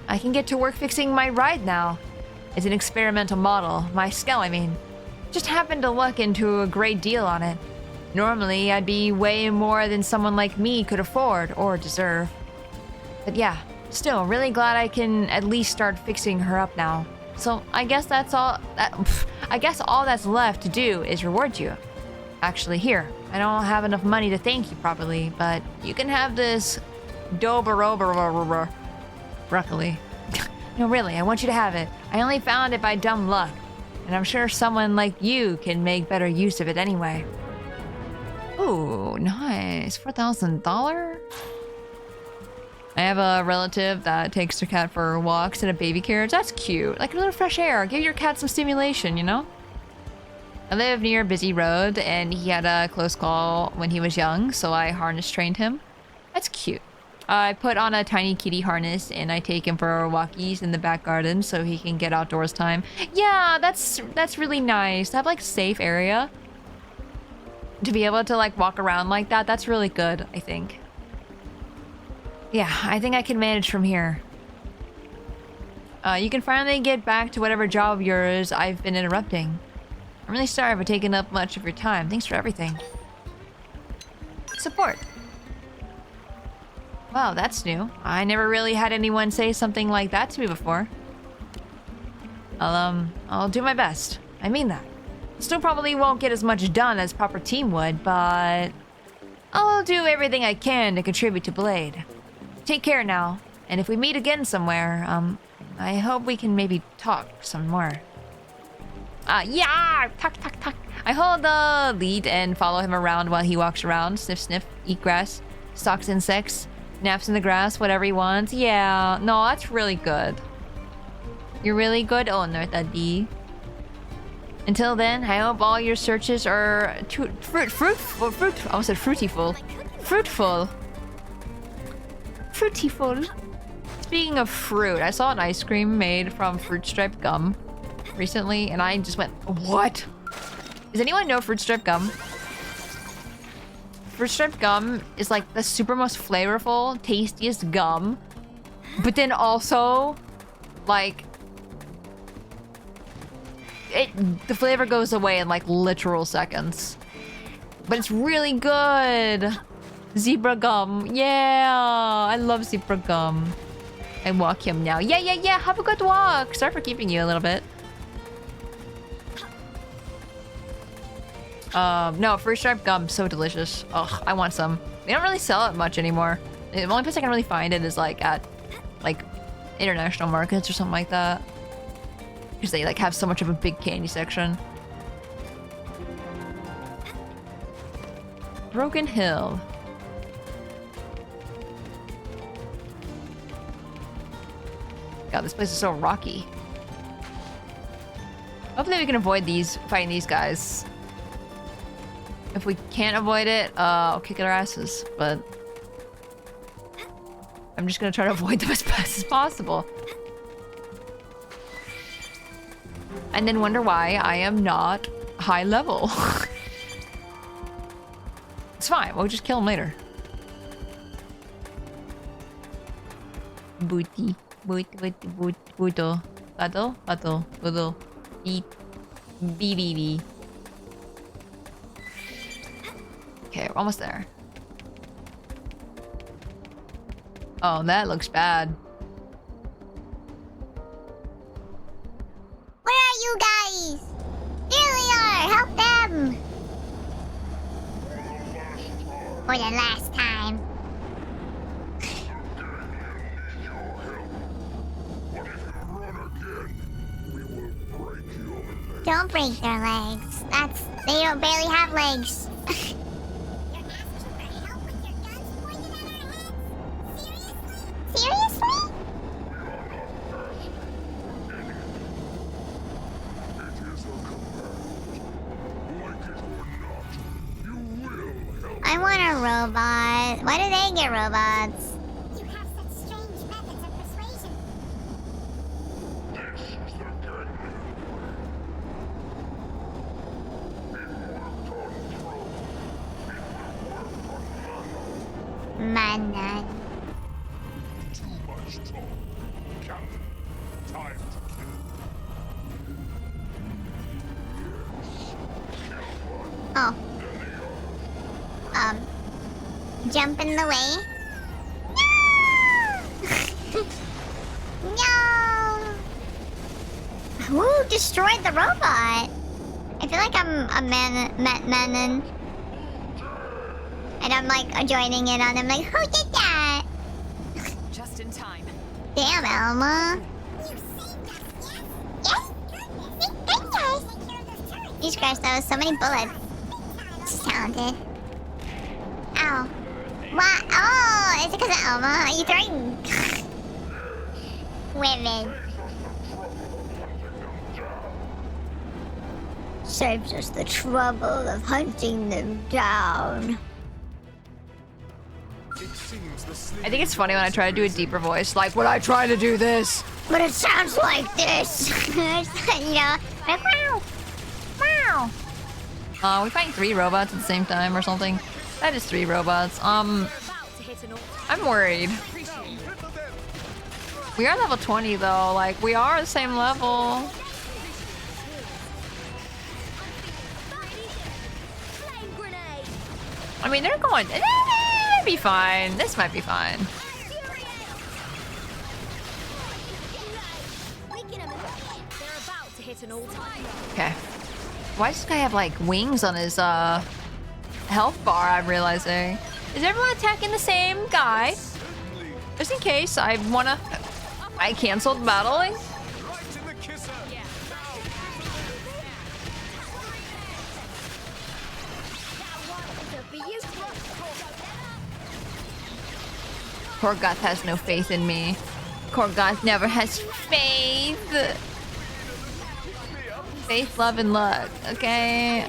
I can get to work fixing my ride now. It's an experimental model, my scale I mean. Just happened to luck into a great deal on it. Normally, I'd be way more than someone like me could afford or deserve. But yeah, still really glad I can at least start fixing her up now. So I guess that's all that's left to do is reward you. Actually, here, I don't have enough money to thank you properly, but you can have this broccoli. No, really, I want you to have it. I only found it by dumb luck, and I'm sure someone like you can make better use of it anyway. Ooh, nice. $4,000? I have a relative that takes their cat for walks in a baby carriage. That's cute. Like a little fresh air. Give your cat some stimulation, you know? I live near a busy road, and he had a close call when he was young, so I harness trained him. That's cute. I put on a tiny kitty harness, and I take him for walkies in the back garden so he can get outdoors time. Yeah, that's really nice. To have, like, a safe area. To be able to, like, walk around like that, that's really good, I think. Yeah, I think I can manage from here. You can finally get back to whatever job of yours I've been interrupting. I'm really sorry for taking up much of your time. Thanks for everything. Support. Wow, that's new. I never really had anyone say something like that to me before. I'll do my best. I mean that. Still probably won't get as much done as proper team would, but I'll do everything I can to contribute to Blade. Take care now, and if we meet again somewhere, I hope we can maybe talk some more. Yeah! Talk. I hold the lead and follow him around while he walks around. Sniff, eat grass, stalks insects, naps in the grass, whatever he wants. Yeah, no, that's really good. You're really good owner, Daddy. Until then, I hope all your searches are fruitful. I almost said fruityful. Fruitful. Speaking of fruit, I saw an ice cream made from fruit stripe gum recently, and I just went, what? Does anyone know fruit stripe gum? Fruit stripe gum is like the super most flavorful, tastiest gum, but then also, like, the flavor goes away in like literal seconds. But it's really good. Zebra gum. Yeah, I love zebra gum. I walk him now. Yeah. Have a good walk. Sorry for keeping you a little bit. No, fruit stripe gum, so delicious. Ugh, I want some. They don't really sell it much anymore. The only place I can really find it is like at like international markets or something like that. Because they like have so much of a big candy section. Broken Hill. God, this place is so rocky. Hopefully we can avoid fighting these guys. If we can't avoid it, I'll kick their asses, but I'm just gonna try to avoid them as best as possible. And then wonder why I am not high level. It's fine, we'll just kill him later. Booty. Booto. Battle. Beep. BBB. Okay, we're almost there. Oh, that looks bad. Where are you guys? Here we are! Help them! For the last time. Don't break their legs. They don't barely have legs. Seriously? I want a robot. Why do they get robots? You have such strange methods of persuasion. Mana. Too much talk. Captain, time to kill. Oh. Jump in the way. No! Who destroyed the robot? I feel like I'm a man, and I'm like joining in on him. Like, who did that? Just in time. Damn, Elma. Yes. Thank goodness. Jesus Christ, that was so many bullets. She's talented. Ow. What? Oh, is it because of Elma? Are you throwing women? Saves us the trouble of hunting them down. I think it's funny when I try to do a deeper voice, like when I try to do this. But it sounds like this. You know, like wow. Wow. We fighting 3 robots at the same time or something. That is 3 robots. I'm worried. We are level 20 though, like we are the same level. I mean, they're going, it'll be fine. This might be fine. Okay. Why does this guy have like wings on his health bar? I'm realizing. Is everyone attacking the same guy? Just in case I canceled battling. Korgoth has no faith in me. Korgoth never has faith. Faith, love, and luck. Okay.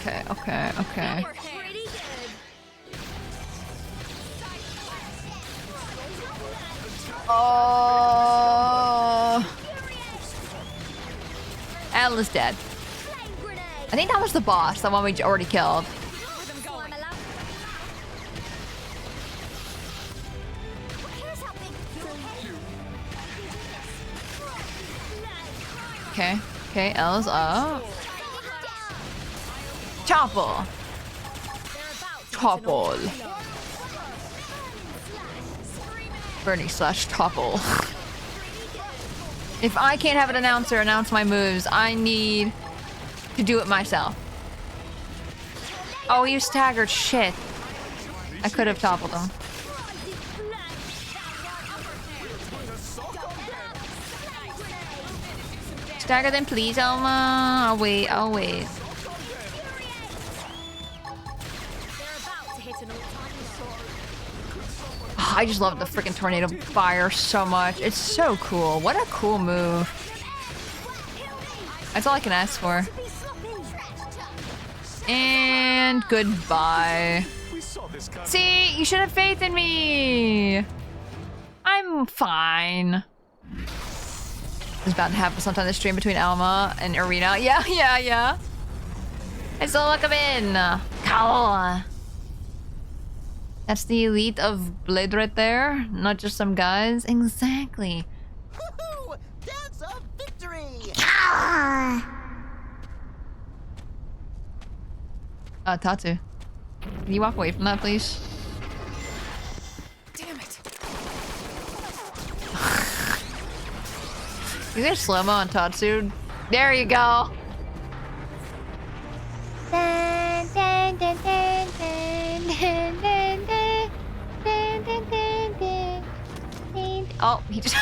Okay. Oh. Elle is dead. I think that was the boss, the one we already killed. Okay, Elle's up. Topple. Bernie / topple. If I can't have an announcer announce my moves, I need to do it myself. Oh, he was staggered. Shit. I could have toppled him. Stagger them, please, Elma. I'll wait. Oh, I just love the freaking tornado fire so much. It's so cool. What a cool move. That's all I can ask for. And goodbye. See, you should have faith in me. I'm fine. It's about to happen sometime this stream between Alma and Arena. Yeah. I still look him in. Cow. That's the elite of Blade right there. Not just some guys. Exactly. Woohoo! Dance of victory! Tatsu. Can you walk away from that, please? Damn it. Is there slow-mo on Tatsu? There you go. Dun, dun, dun, dun, dun, dun, dun, dun. Oh, he just.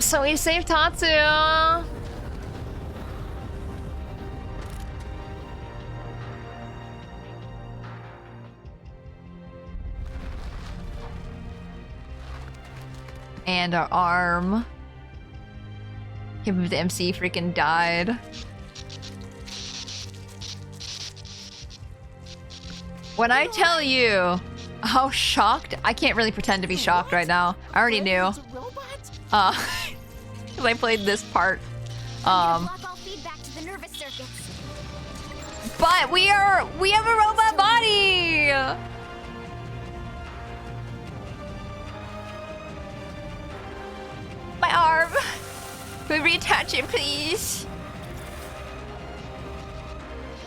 So we saved Tatsu. And our arm. Can't believe the MC freaking died. When I tell you how shocked, I can't really pretend to be shocked right now. I already knew. Because I played this part. But we have a robot body! My arm. Can we reattach it, please?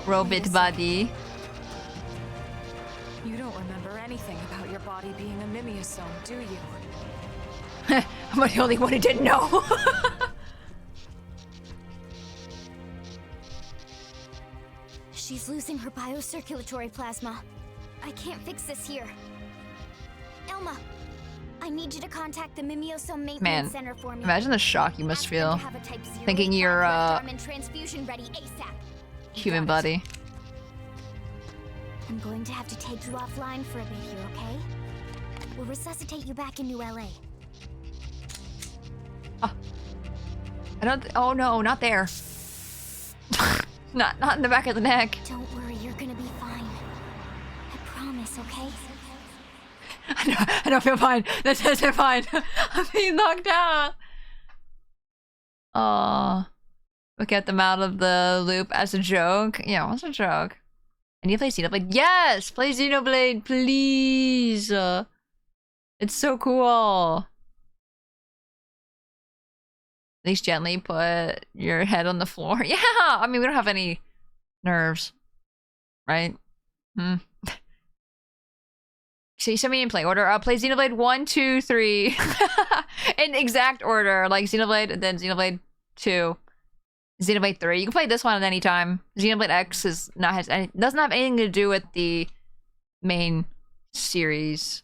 Robot body. You don't remember anything about your body being a mimeosome, do you? I'm the only one who didn't know. She's losing her biocirculatory plasma. I can't fix this here. Elma, I need you to contact the Mimeosome Maintenance Center for me. Imagine the shock you must feel. Thinking you're transfusion ready ASAP. Human body. I'm going to have to take you offline for a bit here, okay? We'll resuscitate you back in New LA. I don't. Oh no, not there. not in the back of the neck. Don't worry, you're gonna be fine. I promise, okay? I don't feel fine. That doesn't fine. I'm being knocked out. We kept them out of the loop as a joke. Yeah, what's a joke? I need to play Xenoblade. Yes, play Xenoblade, please. It's so cool. At least gently put your head on the floor. Yeah, I mean, we don't have any nerves, right? So you sent me in play order. Play Xenoblade 1, 2, 3. In exact order, like Xenoblade and then Xenoblade 2. Xenoblade 3. You can play this one at any time. Xenoblade X doesn't have anything to do with the main series.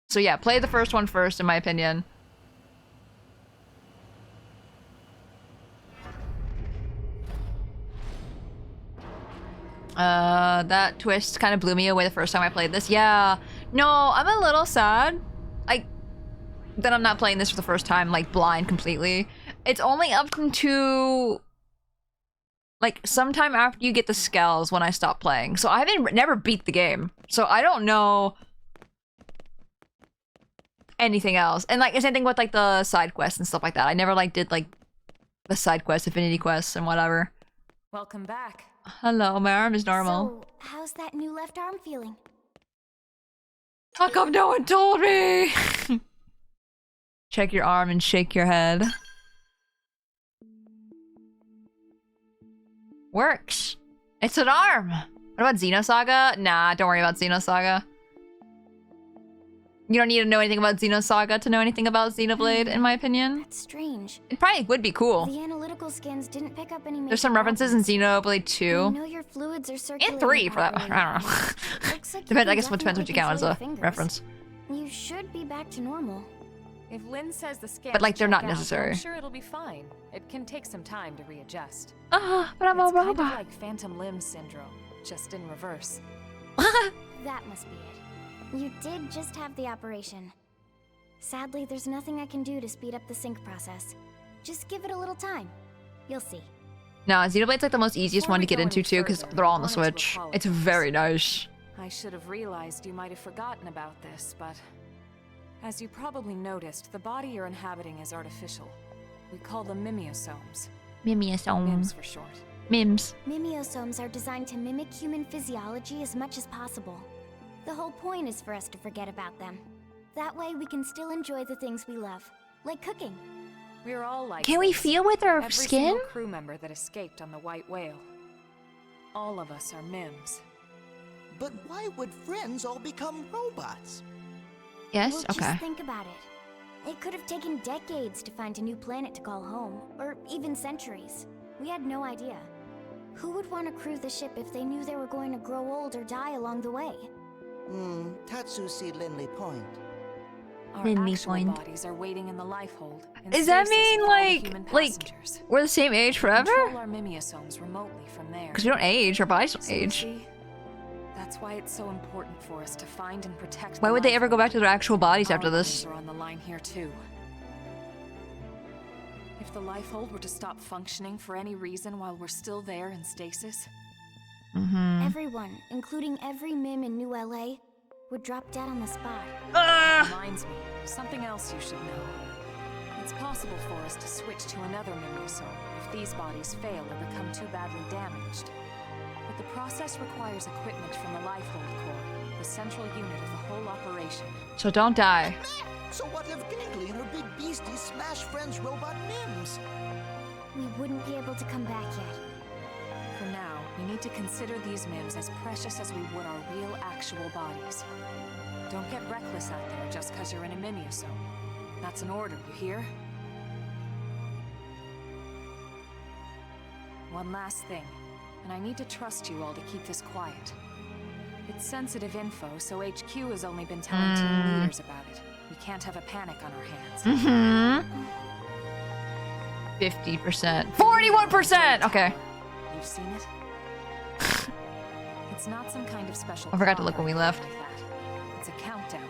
So yeah, play the first one first, in my opinion. That twist kind of blew me away the first time I played this. Yeah. No, I'm a little sad. That I'm not playing this for the first time, like, blind completely. It's only up to like sometime after you get the skells when I stop playing. So I never beat the game. So I don't know anything else. And like the same thing with like the side quests and stuff like that. I never like did like the side quests, affinity quests and whatever. Welcome back. Hello, my arm is normal. So, how's that new left arm feeling? How come no one told me? Check your arm and shake your head. Works. It's an arm. What about Xenosaga? Nah, don't worry about Xenosaga. You don't need to know anything about Xenosaga to know anything about Xenoblade, in my opinion. That's strange. It probably would be cool. The analytical scans didn't pick up any. There's some references in Xenoblade 2. You know your fluids are circulating. And 3 for that. I don't know. Like Depends. I guess what depends what you count as a reference. You should be back to normal. If Lynn says the scans But like they're not check out, necessary. I'm sure it'll be fine. It can take some time to readjust. But I'm a It's kind robot. of like phantom limb syndrome, just in reverse. That must be it. You did just have the operation. Sadly, there's nothing I can do to speed up the sync process. Just give it a little time. You'll see. No, Xenoblade's like the most easiest one to get into too, because they're all on the Switch. It's very nice. I should have realized you might have forgotten about this, but as you probably noticed, the body you're inhabiting is artificial. We call them mimeosomes. MIMS for short. Mims. Mimeosomes are designed to mimic human physiology as much as possible. The whole point is for us to forget about them. That way we can still enjoy the things we love, like cooking. We're all like Can we this. feel with our Every skin? single crew member that escaped on the White Whale. All of us are MIMS. But why would friends all become robots? Yes? Well, Okay. just think about it. It could have taken decades to find a new planet to call home, or even centuries. We had no idea. Who would want to crew the ship if they knew they were going to grow old or die along the way? Tatsu see Linley Point. Our actual bodies are waiting in the life hold. Does that mean like we're the same age forever? Control our mimiosomes remotely from there. Because we don't age, our bodies don't age. See, that's why it's so important for us to find and protect. Why would they ever go back to their actual bodies after this? Are on the line here too. If the life hold were to stop functioning for any reason while we're still there in stasis, everyone, including every mim in New LA, would drop dead on the spot. Reminds me, something else you should know. It's possible for us to switch to another mimiosome if these bodies fail or become too badly damaged. But the process requires equipment from the Lifehold Core, the central unit of the whole operation. So don't die. So what if Giggly and her big beasties smash Friends' robot mims? We wouldn't be able to come back yet. For now, we need to consider these mims as precious as we would our real, actual bodies. Don't get reckless out there just because you're in a mimiosome. That's an order, you hear? One last thing, and I need to trust you all to keep this quiet. It's sensitive info, so HQ has only been telling team leaders about it. We can't have a panic on our hands. 50%. 41%! Okay. You've seen it? It's not some kind of special. I forgot to look when we left. It's a countdown.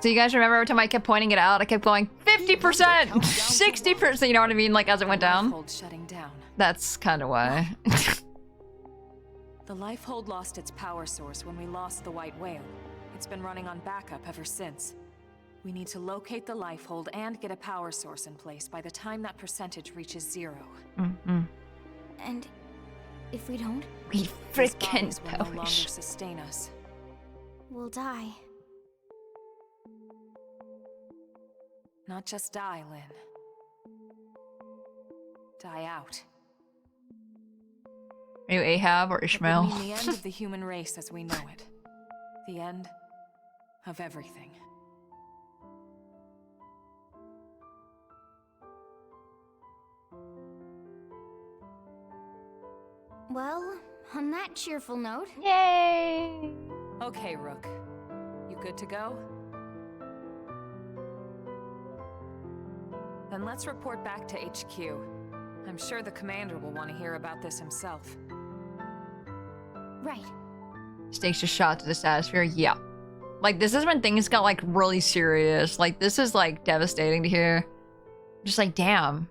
So you guys remember every time I kept pointing it out, I kept going 50%, 60%, you know what I mean? Like as it went down. Shutting down. That's kind of why. The Lifehold lost its power source when we lost the White Whale. It's been running on backup ever since. We need to locate the Lifehold and get a power source in place by the time that percentage reaches 0. And if we don't, we freaking will no longer sustain us. We'll die. Not just die, Lynn. Die out. Are you Ahab or Ishmael? It would mean the end of the human race as we know it. The end of everything. Well, on that cheerful note... Yay! Okay, Rook. You good to go? Then let's report back to HQ. I'm sure the commander will want to hear about this himself. Right. Stakes just shot to the stratosphere. Yeah. Like, this is when things got, like, really serious. Like, this is, like, devastating to hear. Just like, damn.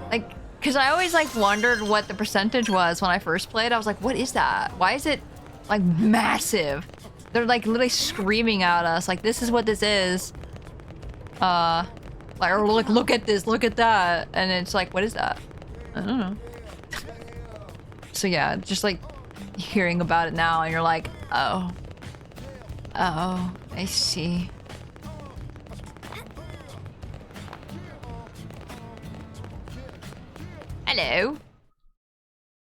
Like, because I always, like, wondered what the percentage was when I first played. I was like, what is that? Why is it, like, massive? They're, like, literally screaming at us. Like, this is what this is. Like, or like, look at this, look at that. And it's like, what is that? I don't know. So yeah, just like hearing about it now and you're like, oh. Oh, I see. Hello.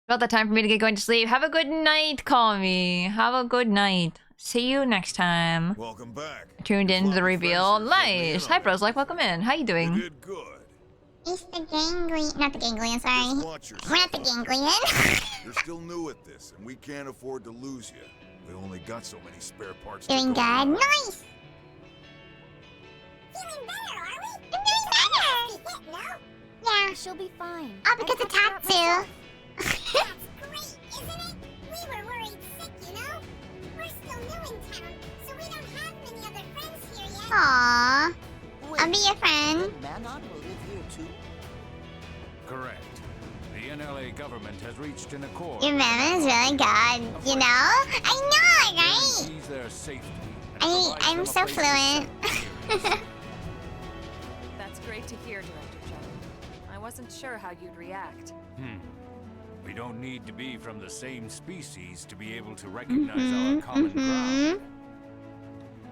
About that time for me to get going to sleep. Have a good night, call me. Have a good night. See you next time. Welcome back. Tuned in to the reveal. Nice. Hi, bros. Like, welcome in. How you doing? You did good. It's the ganglion. Not the ganglion, sorry. We're not the ganglion. You're still new at this, and we can't afford to lose you. We only got so many spare parts. Doing good. Nice. Feeling better, are we? I'm doing better. No? Yeah. She'll be fine. Oh, because of Tatsu. That's great, isn't it? We were worried sick, you know? We're still new in town, so we don't have many other friends here yet. Aww. I'll be your friend. Manon will live here too. Correct. The NLA government has reached an accord. Your mom is really good, you know? I know, right? Their safety. I'm so fluent. That's great to hear, Director John. I wasn't sure how you'd react. We don't need to be from the same species to be able to recognize our common ground.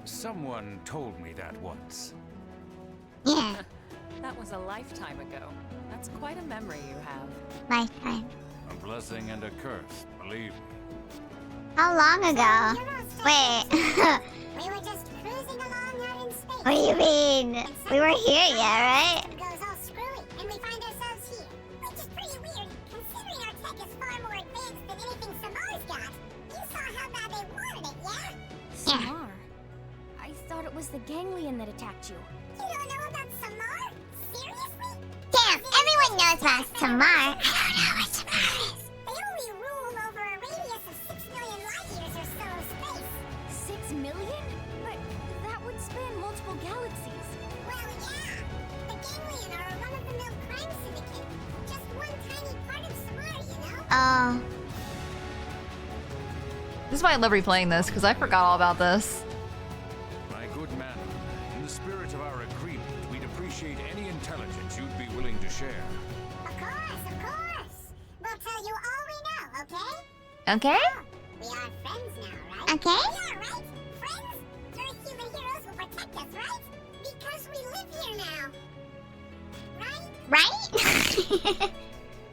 Someone told me that once. Yeah. That was a lifetime ago. That's quite a memory you have. Lifetime. A blessing and a curse, believe me. How long ago? Wait. We were just cruising along out in space. What do you mean? We weren't here yet, right? It goes all screwy, and we find ourselves here. Which is pretty weird, considering our tech is far more was the ganglion that attacked you. You don't know about Samar? Seriously? Damn, everyone knows about Samar. I don't know what Samar is. They only rule over a radius of 6 million light years or so of space. 6 million? But that would span multiple galaxies. Well, yeah. The ganglion are a run-of-the-mill crime syndicate. Just one tiny part of Samar, you know? Oh. This is why I love replaying this, because I forgot all about this. My good man, in the spirit of our agreement, we'd appreciate any intelligence you'd be willing to share. Of course, of course. We'll tell you all we know, okay? Okay? We are friends now, right? Okay. We are, right? Friends? Earth human heroes will protect us, right? Because we live here now. Right? Right?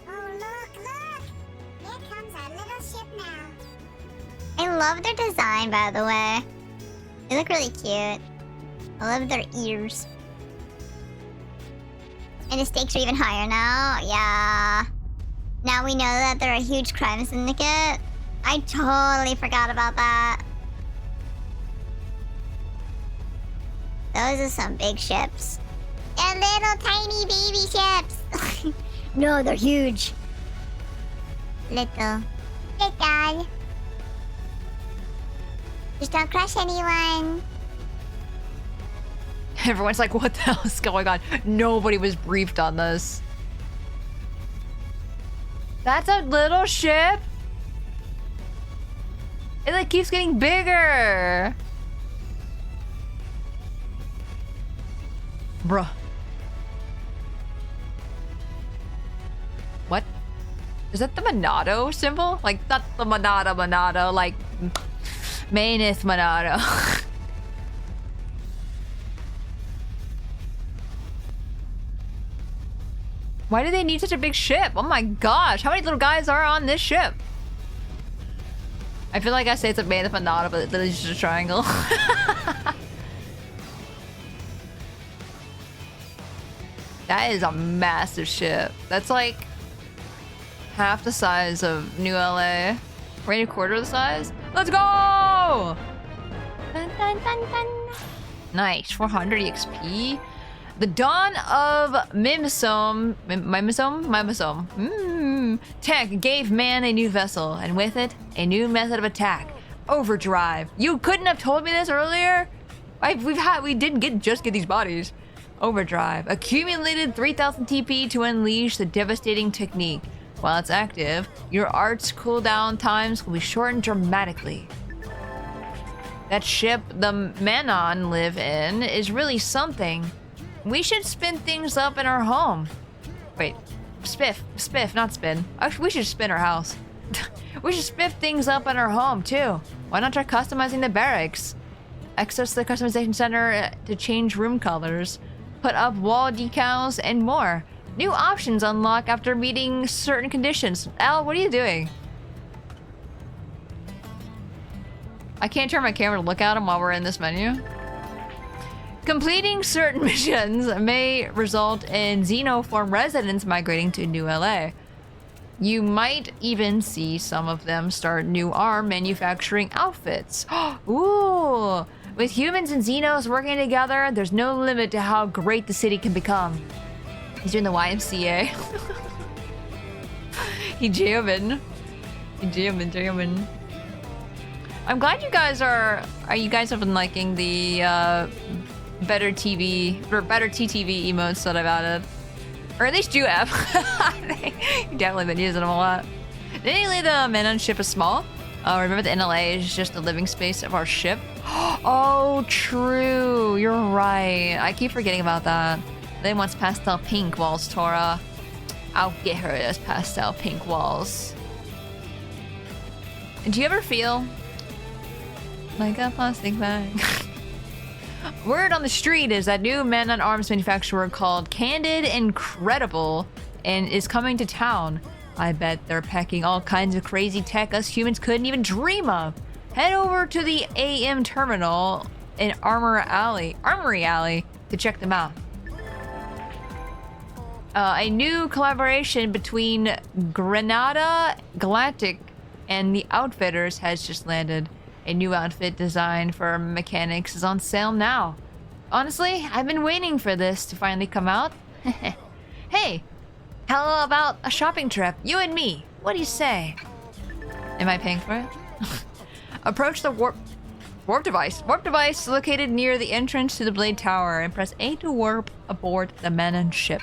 Oh, look, look! Here comes our little ship now. I love their design, by the way. They look really cute. I love their ears. And the stakes are even higher now. Yeah. Now we know that they're a huge crime syndicate. I totally forgot about that. Those are some big ships. They're little tiny baby ships. No, they're huge. Little. Little. Just don't crush anyone. Everyone's like, what the hell is going on? Nobody was briefed on this. That's a little ship? It like keeps getting bigger. Bruh. What? Is that the Monado symbol? Like, not the Monado, like Maneth Monado. Why do they need such a big ship? Oh my gosh, how many little guys are on this ship? I feel like I say it's a Maneth Monado, but it's literally just a triangle. That is a massive ship. That's like half the size of New LA. Right, a quarter of the size? Let's go! Dun, dun, dun, dun. Nice, 400 EXP. The dawn of Mimosome tech gave man a new vessel, and with it, a new method of attack. Overdrive. You couldn't have told me this earlier? We didn't just get these bodies. Overdrive. Accumulated 3000 TP to unleash the devastating technique. While it's active, your art's cooldown times will be shortened dramatically. That ship the Manon live in is really something. We should spin things up in our home. Wait, spiff, not spin. Actually, we should spin our house. We should spiff things up in our home too. Why not try customizing the barracks? Access the customization center to change room colors, put up wall decals, and more. New options unlock after meeting certain conditions. Al, what are you doing? I can't turn my camera to look at him while we're in this menu. Completing certain missions may result in Xenoform residents migrating to New LA. You might even see some of them start new arm manufacturing outfits. Ooh! With humans and Xenos working together, there's no limit to how great the city can become. He's doing the YMCA. He jamming. I'm glad you guys you guys have been liking the better TV or better TTV emotes that I've added. Or at least you have. You've definitely been using them a lot. Anyway, the Manon ship is small. Remember the NLA is just the living space of our ship. Oh, true. You're right. I keep forgetting about that. They wants pastel pink walls, Tora. I'll get her those pastel pink walls. And do you ever feel like a plastic bag? Word on the street is that new Manon arms manufacturer called Candid Incredible and is coming to town. I bet they're packing all kinds of crazy tech us humans couldn't even dream of. Head over to the AM terminal in Armory Alley to check them out. A new collaboration between Granada Galactic and the Outfitters has just landed. A new outfit designed for mechanics is on sale now. Honestly, I've been waiting for this to finally come out. Hey, how about a shopping trip? You and me. What do you say? Am I paying for it? Approach the warp device. Warp device located near the entrance to the Blade Tower, and press A to warp aboard the Manon ship.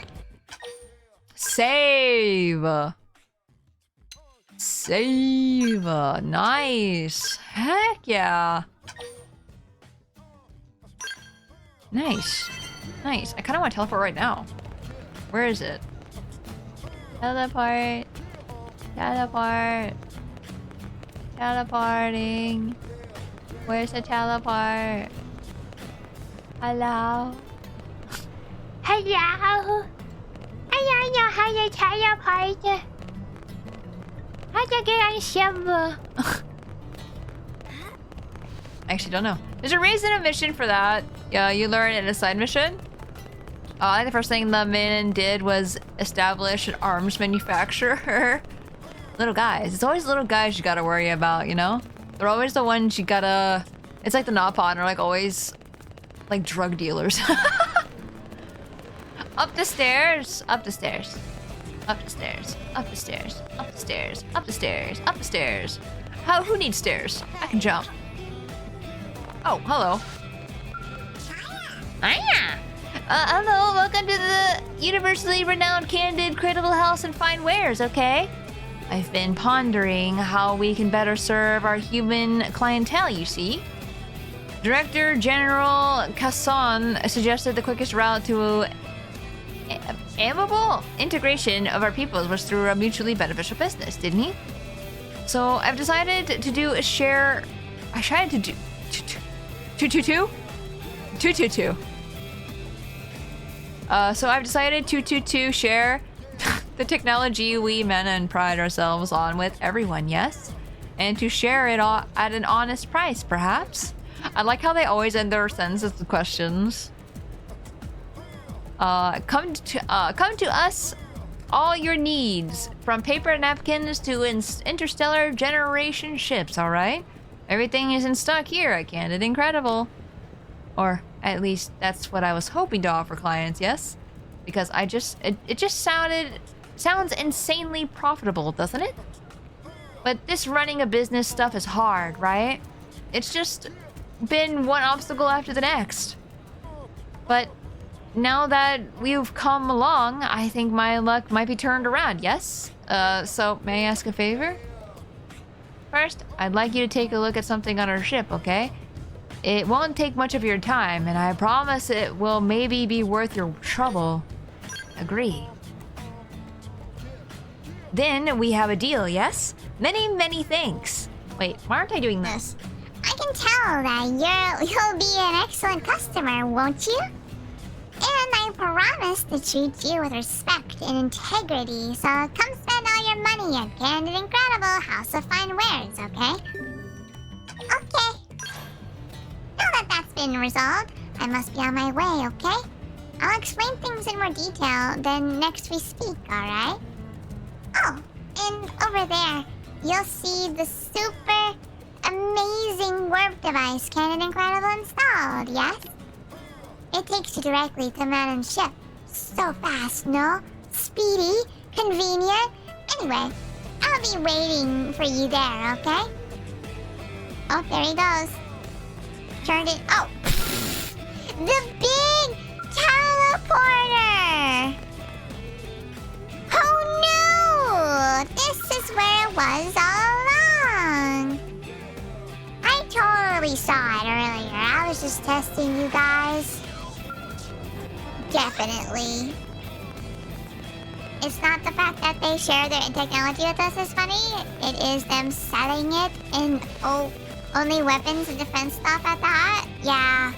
Save. Save. Nice. Heck yeah. Nice. Nice. I kind of want to teleport right now. Where is it? Teleport. Teleport. Teleporting. Where's the teleport? Hello? Hello? Hello, how you teleport? How do you get on ship? I actually don't know. There's a reason a mission for that. Yeah, you learn in a side mission. I think the first thing the Manon did was establish an arms manufacturer. Little guys. It's always little guys you gotta worry about, you know? They're always the ones you gotta... It's like the Nopon are like always like drug dealers. Up the stairs. Up the stairs. Up the stairs. Up the stairs. Up the stairs. Up the stairs. Up the stairs. Who needs stairs? I can jump. Oh, hello. Hiya! Hello, welcome to the universally renowned Candid Credible House and Fine Wares, okay? I've been pondering how we can better serve our human clientele, you see. Director General Casson suggested the quickest route to amicable integration of our peoples was through a mutually beneficial business, didn't he? So I've decided to do a share... I tried to do... 222? So I've decided to share the technology we Manon pride ourselves on with everyone, yes? And to share it all at an honest price, perhaps? I like how they always end their sentences with questions. Come to us all your needs, from paper napkins to interstellar generation ships, alright? Everything is in stock here at Candid Incredible. Or at least that's what I was hoping to offer clients, yes? Because it just sounds insanely profitable, doesn't it? But this running a business stuff is hard, right? It's just been one obstacle after the next. But now that we've come along, I think my luck might be turned around, yes? So may I ask a favor? First, I'd like you to take a look at something on our ship, okay? It won't take much of your time, and I promise it will maybe be worth your trouble. Agree. Then we have a deal, yes? Many, many thanks. Wait, why aren't I doing this? I can tell that you'll be an excellent customer, won't you? And I promise to treat you with respect and integrity, so come spend all your money at Candid Incredible House of Fine Wares, okay? Okay. Now that that's been resolved, I must be on my way, okay? I'll explain things in more detail then next we speak, alright? Oh, and over there, you'll see the super amazing warp device Candid Incredible installed, yes? It takes you directly to Manon's ship. So fast, no? Speedy, convenient. Anyway, I'll be waiting for you there, okay? Oh, there he goes. Turned it. Oh! The big teleporter! Oh no! This is where it was all along! I totally saw it earlier. I was just testing you guys. Definitely. It's not the fact that they share their technology with us is funny. It is them selling it and only weapons and defense stuff at that. Yeah.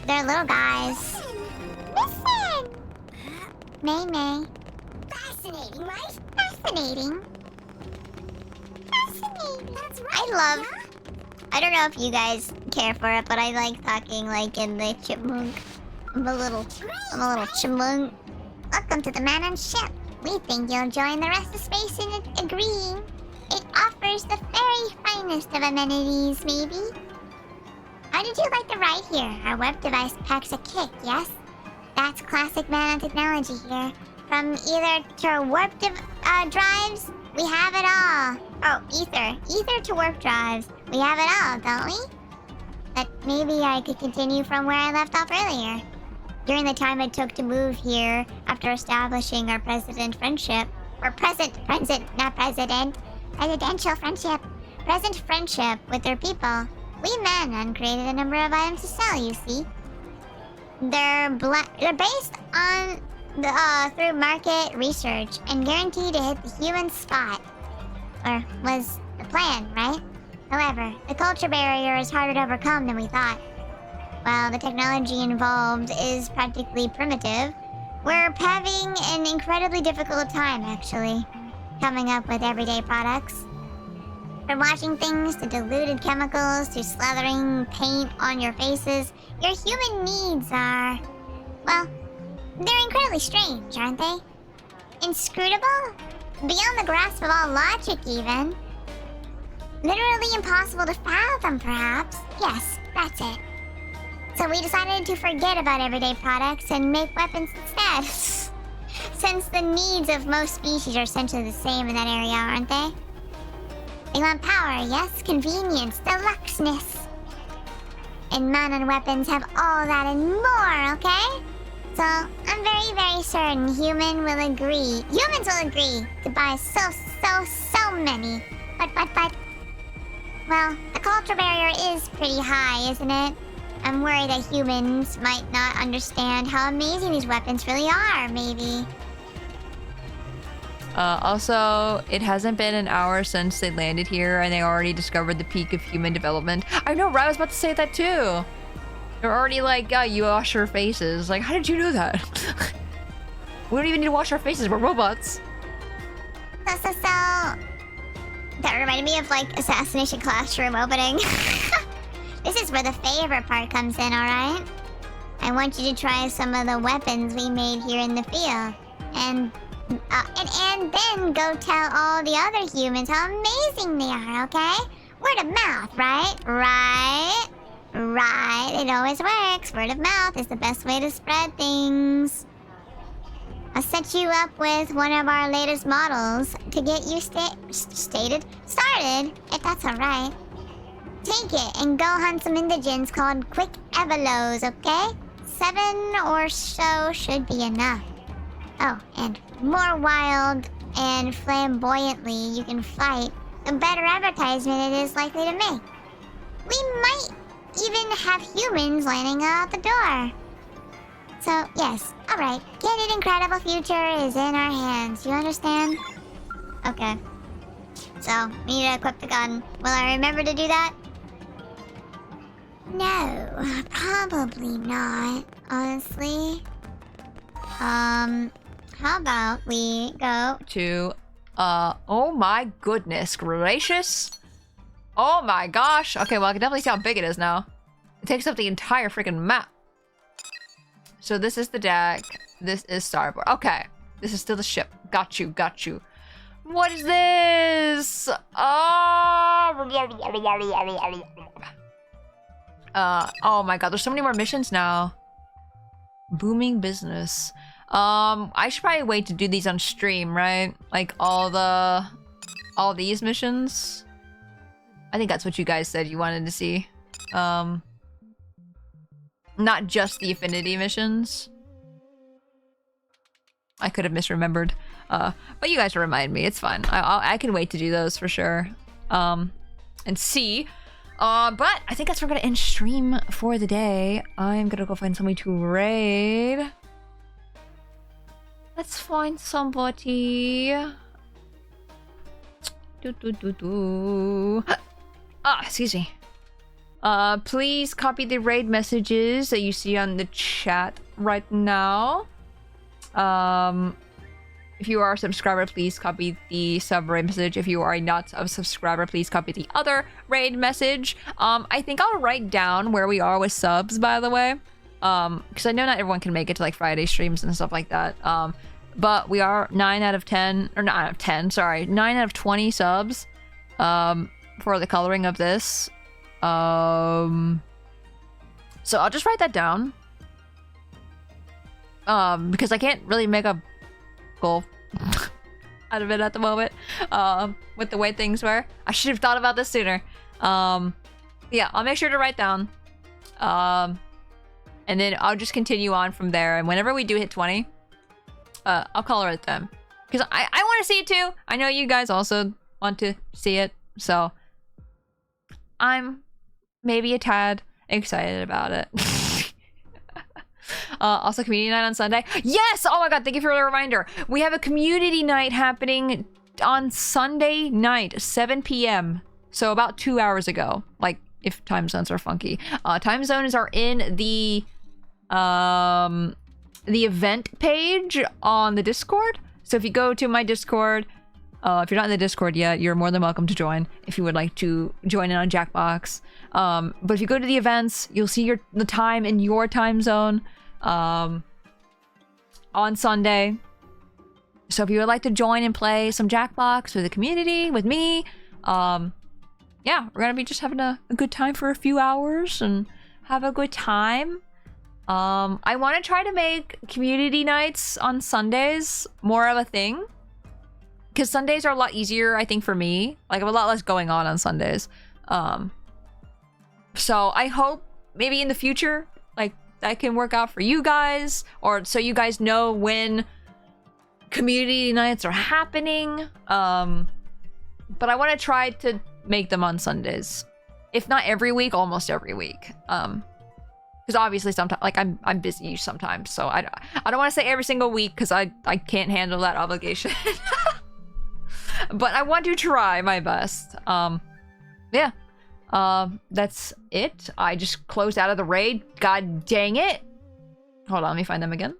They're little guys. Listen! May. Fascinating, right? Fascinating. That's right. I don't know if you guys care for it, but I like talking like in the chipmunk. I'm a little chipmunk. Welcome to the Manon ship. We think you'll join the rest of space in agreeing. It offers offers the very finest of amenities, maybe. How did you like the ride here? Our web device packs a kick, yes? That's classic mana technology here. From ether to warp drives, we have it all. Oh, ether. Ether to warp drives. We have it all, don't we? But maybe I could continue from where I left off earlier. During the time it took to move here, after establishing our presidential friendship, present friendship with their people, we met and created a number of items to sell, you see. They're based on through market research and guaranteed to hit the human spot. Or was the plan, right? However, the culture barrier is harder to overcome than we thought. While the technology involved is practically primitive, we're having an incredibly difficult time, actually, coming up with everyday products. From washing things to diluted chemicals to slathering paint on your faces, your human needs are, well, they're incredibly strange, aren't they? Inscrutable? Beyond the grasp of all logic, even. Literally impossible to fathom, perhaps. Yes, that's it. So we decided to forget about everyday products and make weapons instead. Since the needs of most species are essentially the same in that area, aren't they? They want power, yes, convenience, deluxeness. And man and weapons have all that and more, okay? So I'm very, very certain humans will agree to buy so many. But, well, the culture barrier is pretty high, isn't it? I'm worried that humans might not understand how amazing these weapons really are, maybe. Also, it hasn't been an hour since they landed here and they already discovered the peak of human development. I know, right? I was about to say that too. They're already like, you wash your faces. Like, how did you know that? We don't even need to wash our faces, we're robots. So, that reminded me of, like, Assassination Classroom opening. This is where the favorite part comes in, alright? I want you to try some of the weapons we made here in the field. And then go tell all the other humans how amazing they are, okay? Word of mouth, right? Right, it always works. Word of mouth is the best way to spread things. I'll set you up with one of our latest models to get you started, if that's alright. Take it and go hunt some indigents called quick evolos, okay? 7 or so should be enough. Oh, and more wild and flamboyantly you can fight, the better advertisement it is likely to make. We might even have humans lining out the door. So, yes, alright. Get an incredible future is in our hands, you understand? Okay. So, we need to equip the gun. Will I remember to do that? No, probably not, honestly. How about we go to, oh my goodness gracious. Oh my gosh. Okay, well, I can definitely see how big it is now. It takes up the entire freaking map. So this is the deck. This is starboard. Okay. This is still the ship. Got you. What is this? Oh my god, there's so many more missions now. Booming business. I should probably wait to do these on stream, right? Like all these missions. I think that's what you guys said you wanted to see. Not just the affinity missions. I could have misremembered. But you guys remind me, it's fine. I can wait to do those for sure. And see. But I think that's where we're gonna end stream for the day. I'm gonna go find somebody to raid. Let's find somebody. Excuse me. Please copy the raid messages that you see on the chat right now. If you are a subscriber, please copy the sub raid message. If you are not a subscriber, please copy the other raid message. I think I'll write down where we are with subs, by the way. Because I know not everyone can make it to like Friday streams and stuff like that. But we are 9 out of 10, or not out of 10, sorry, 9 out of 20 subs. for the coloring of this. So I'll just write that down. Because I can't really make a goal out of it at the moment. With the way things were. I should have thought about this sooner. Yeah, I'll make sure to write down. And then I'll just continue on from there. And whenever we do hit 20, I'll color it then. Because I want to see it too. I know you guys also want to see it. So I'm maybe a tad excited about it. Also, community night on Sunday. Yes! Oh my god, thank you for the reminder. We have a community night happening on Sunday night, 7 p.m. So about 2 hours ago. Like, if time zones are funky. Time zones are in the event page on the Discord. So if you go to my Discord, if you're not in the Discord yet, you're more than welcome to join if you would like to join in on Jackbox. But if you go to the events, you'll see the time in your time zone on Sunday. So if you would like to join and play some Jackbox with the community, with me, yeah, we're gonna be just having a good time for a few hours and have a good time. I want to try to make community nights on Sundays more of a thing. Because Sundays are a lot easier, I think, for me. Like, I have a lot less going on Sundays. So I hope maybe in the future, like, that can work out for you guys. Or so you guys know when community nights are happening. But I want to try to make them on Sundays. If not every week, almost every week. Because obviously sometimes, like, I'm busy sometimes. So I don't want to say every single week because I can't handle that obligation. But I want to try my best. Yeah. That's it. I just closed out of the raid. God dang it. Hold on, let me find them again.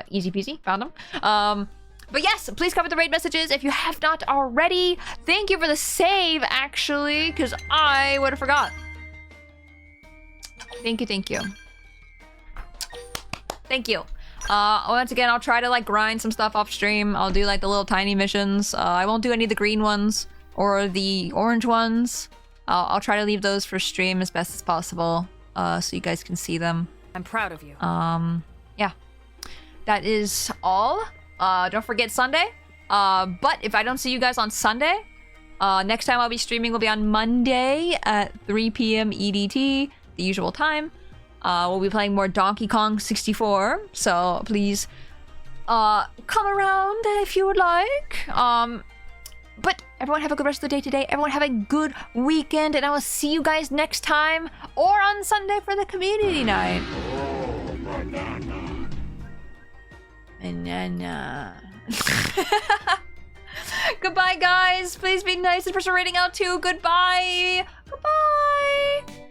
Easy peasy, found them. But yes, please cover the raid messages if you have not already. Thank you for the save, actually, because I would have forgot. Thank you, thank you. Thank you. Once again, I'll try to, like, grind some stuff off stream. I'll do, like, the little tiny missions. I won't do any of the green ones or the orange ones. I'll try to leave those for stream as best as possible, so you guys can see them. I'm proud of you. Yeah. That is all. Don't forget Sunday. But if I don't see you guys on Sunday, next time I'll be streaming will be on Monday at 3 p.m. EDT, the usual time. We'll be playing more Donkey Kong 64, so please come around if you would like. But everyone have a good rest of the day today. Everyone have a good weekend, and I will see you guys next time or on Sunday for the community night. Banana. Goodbye, guys. Please be nice and for rating out too. Goodbye. Goodbye.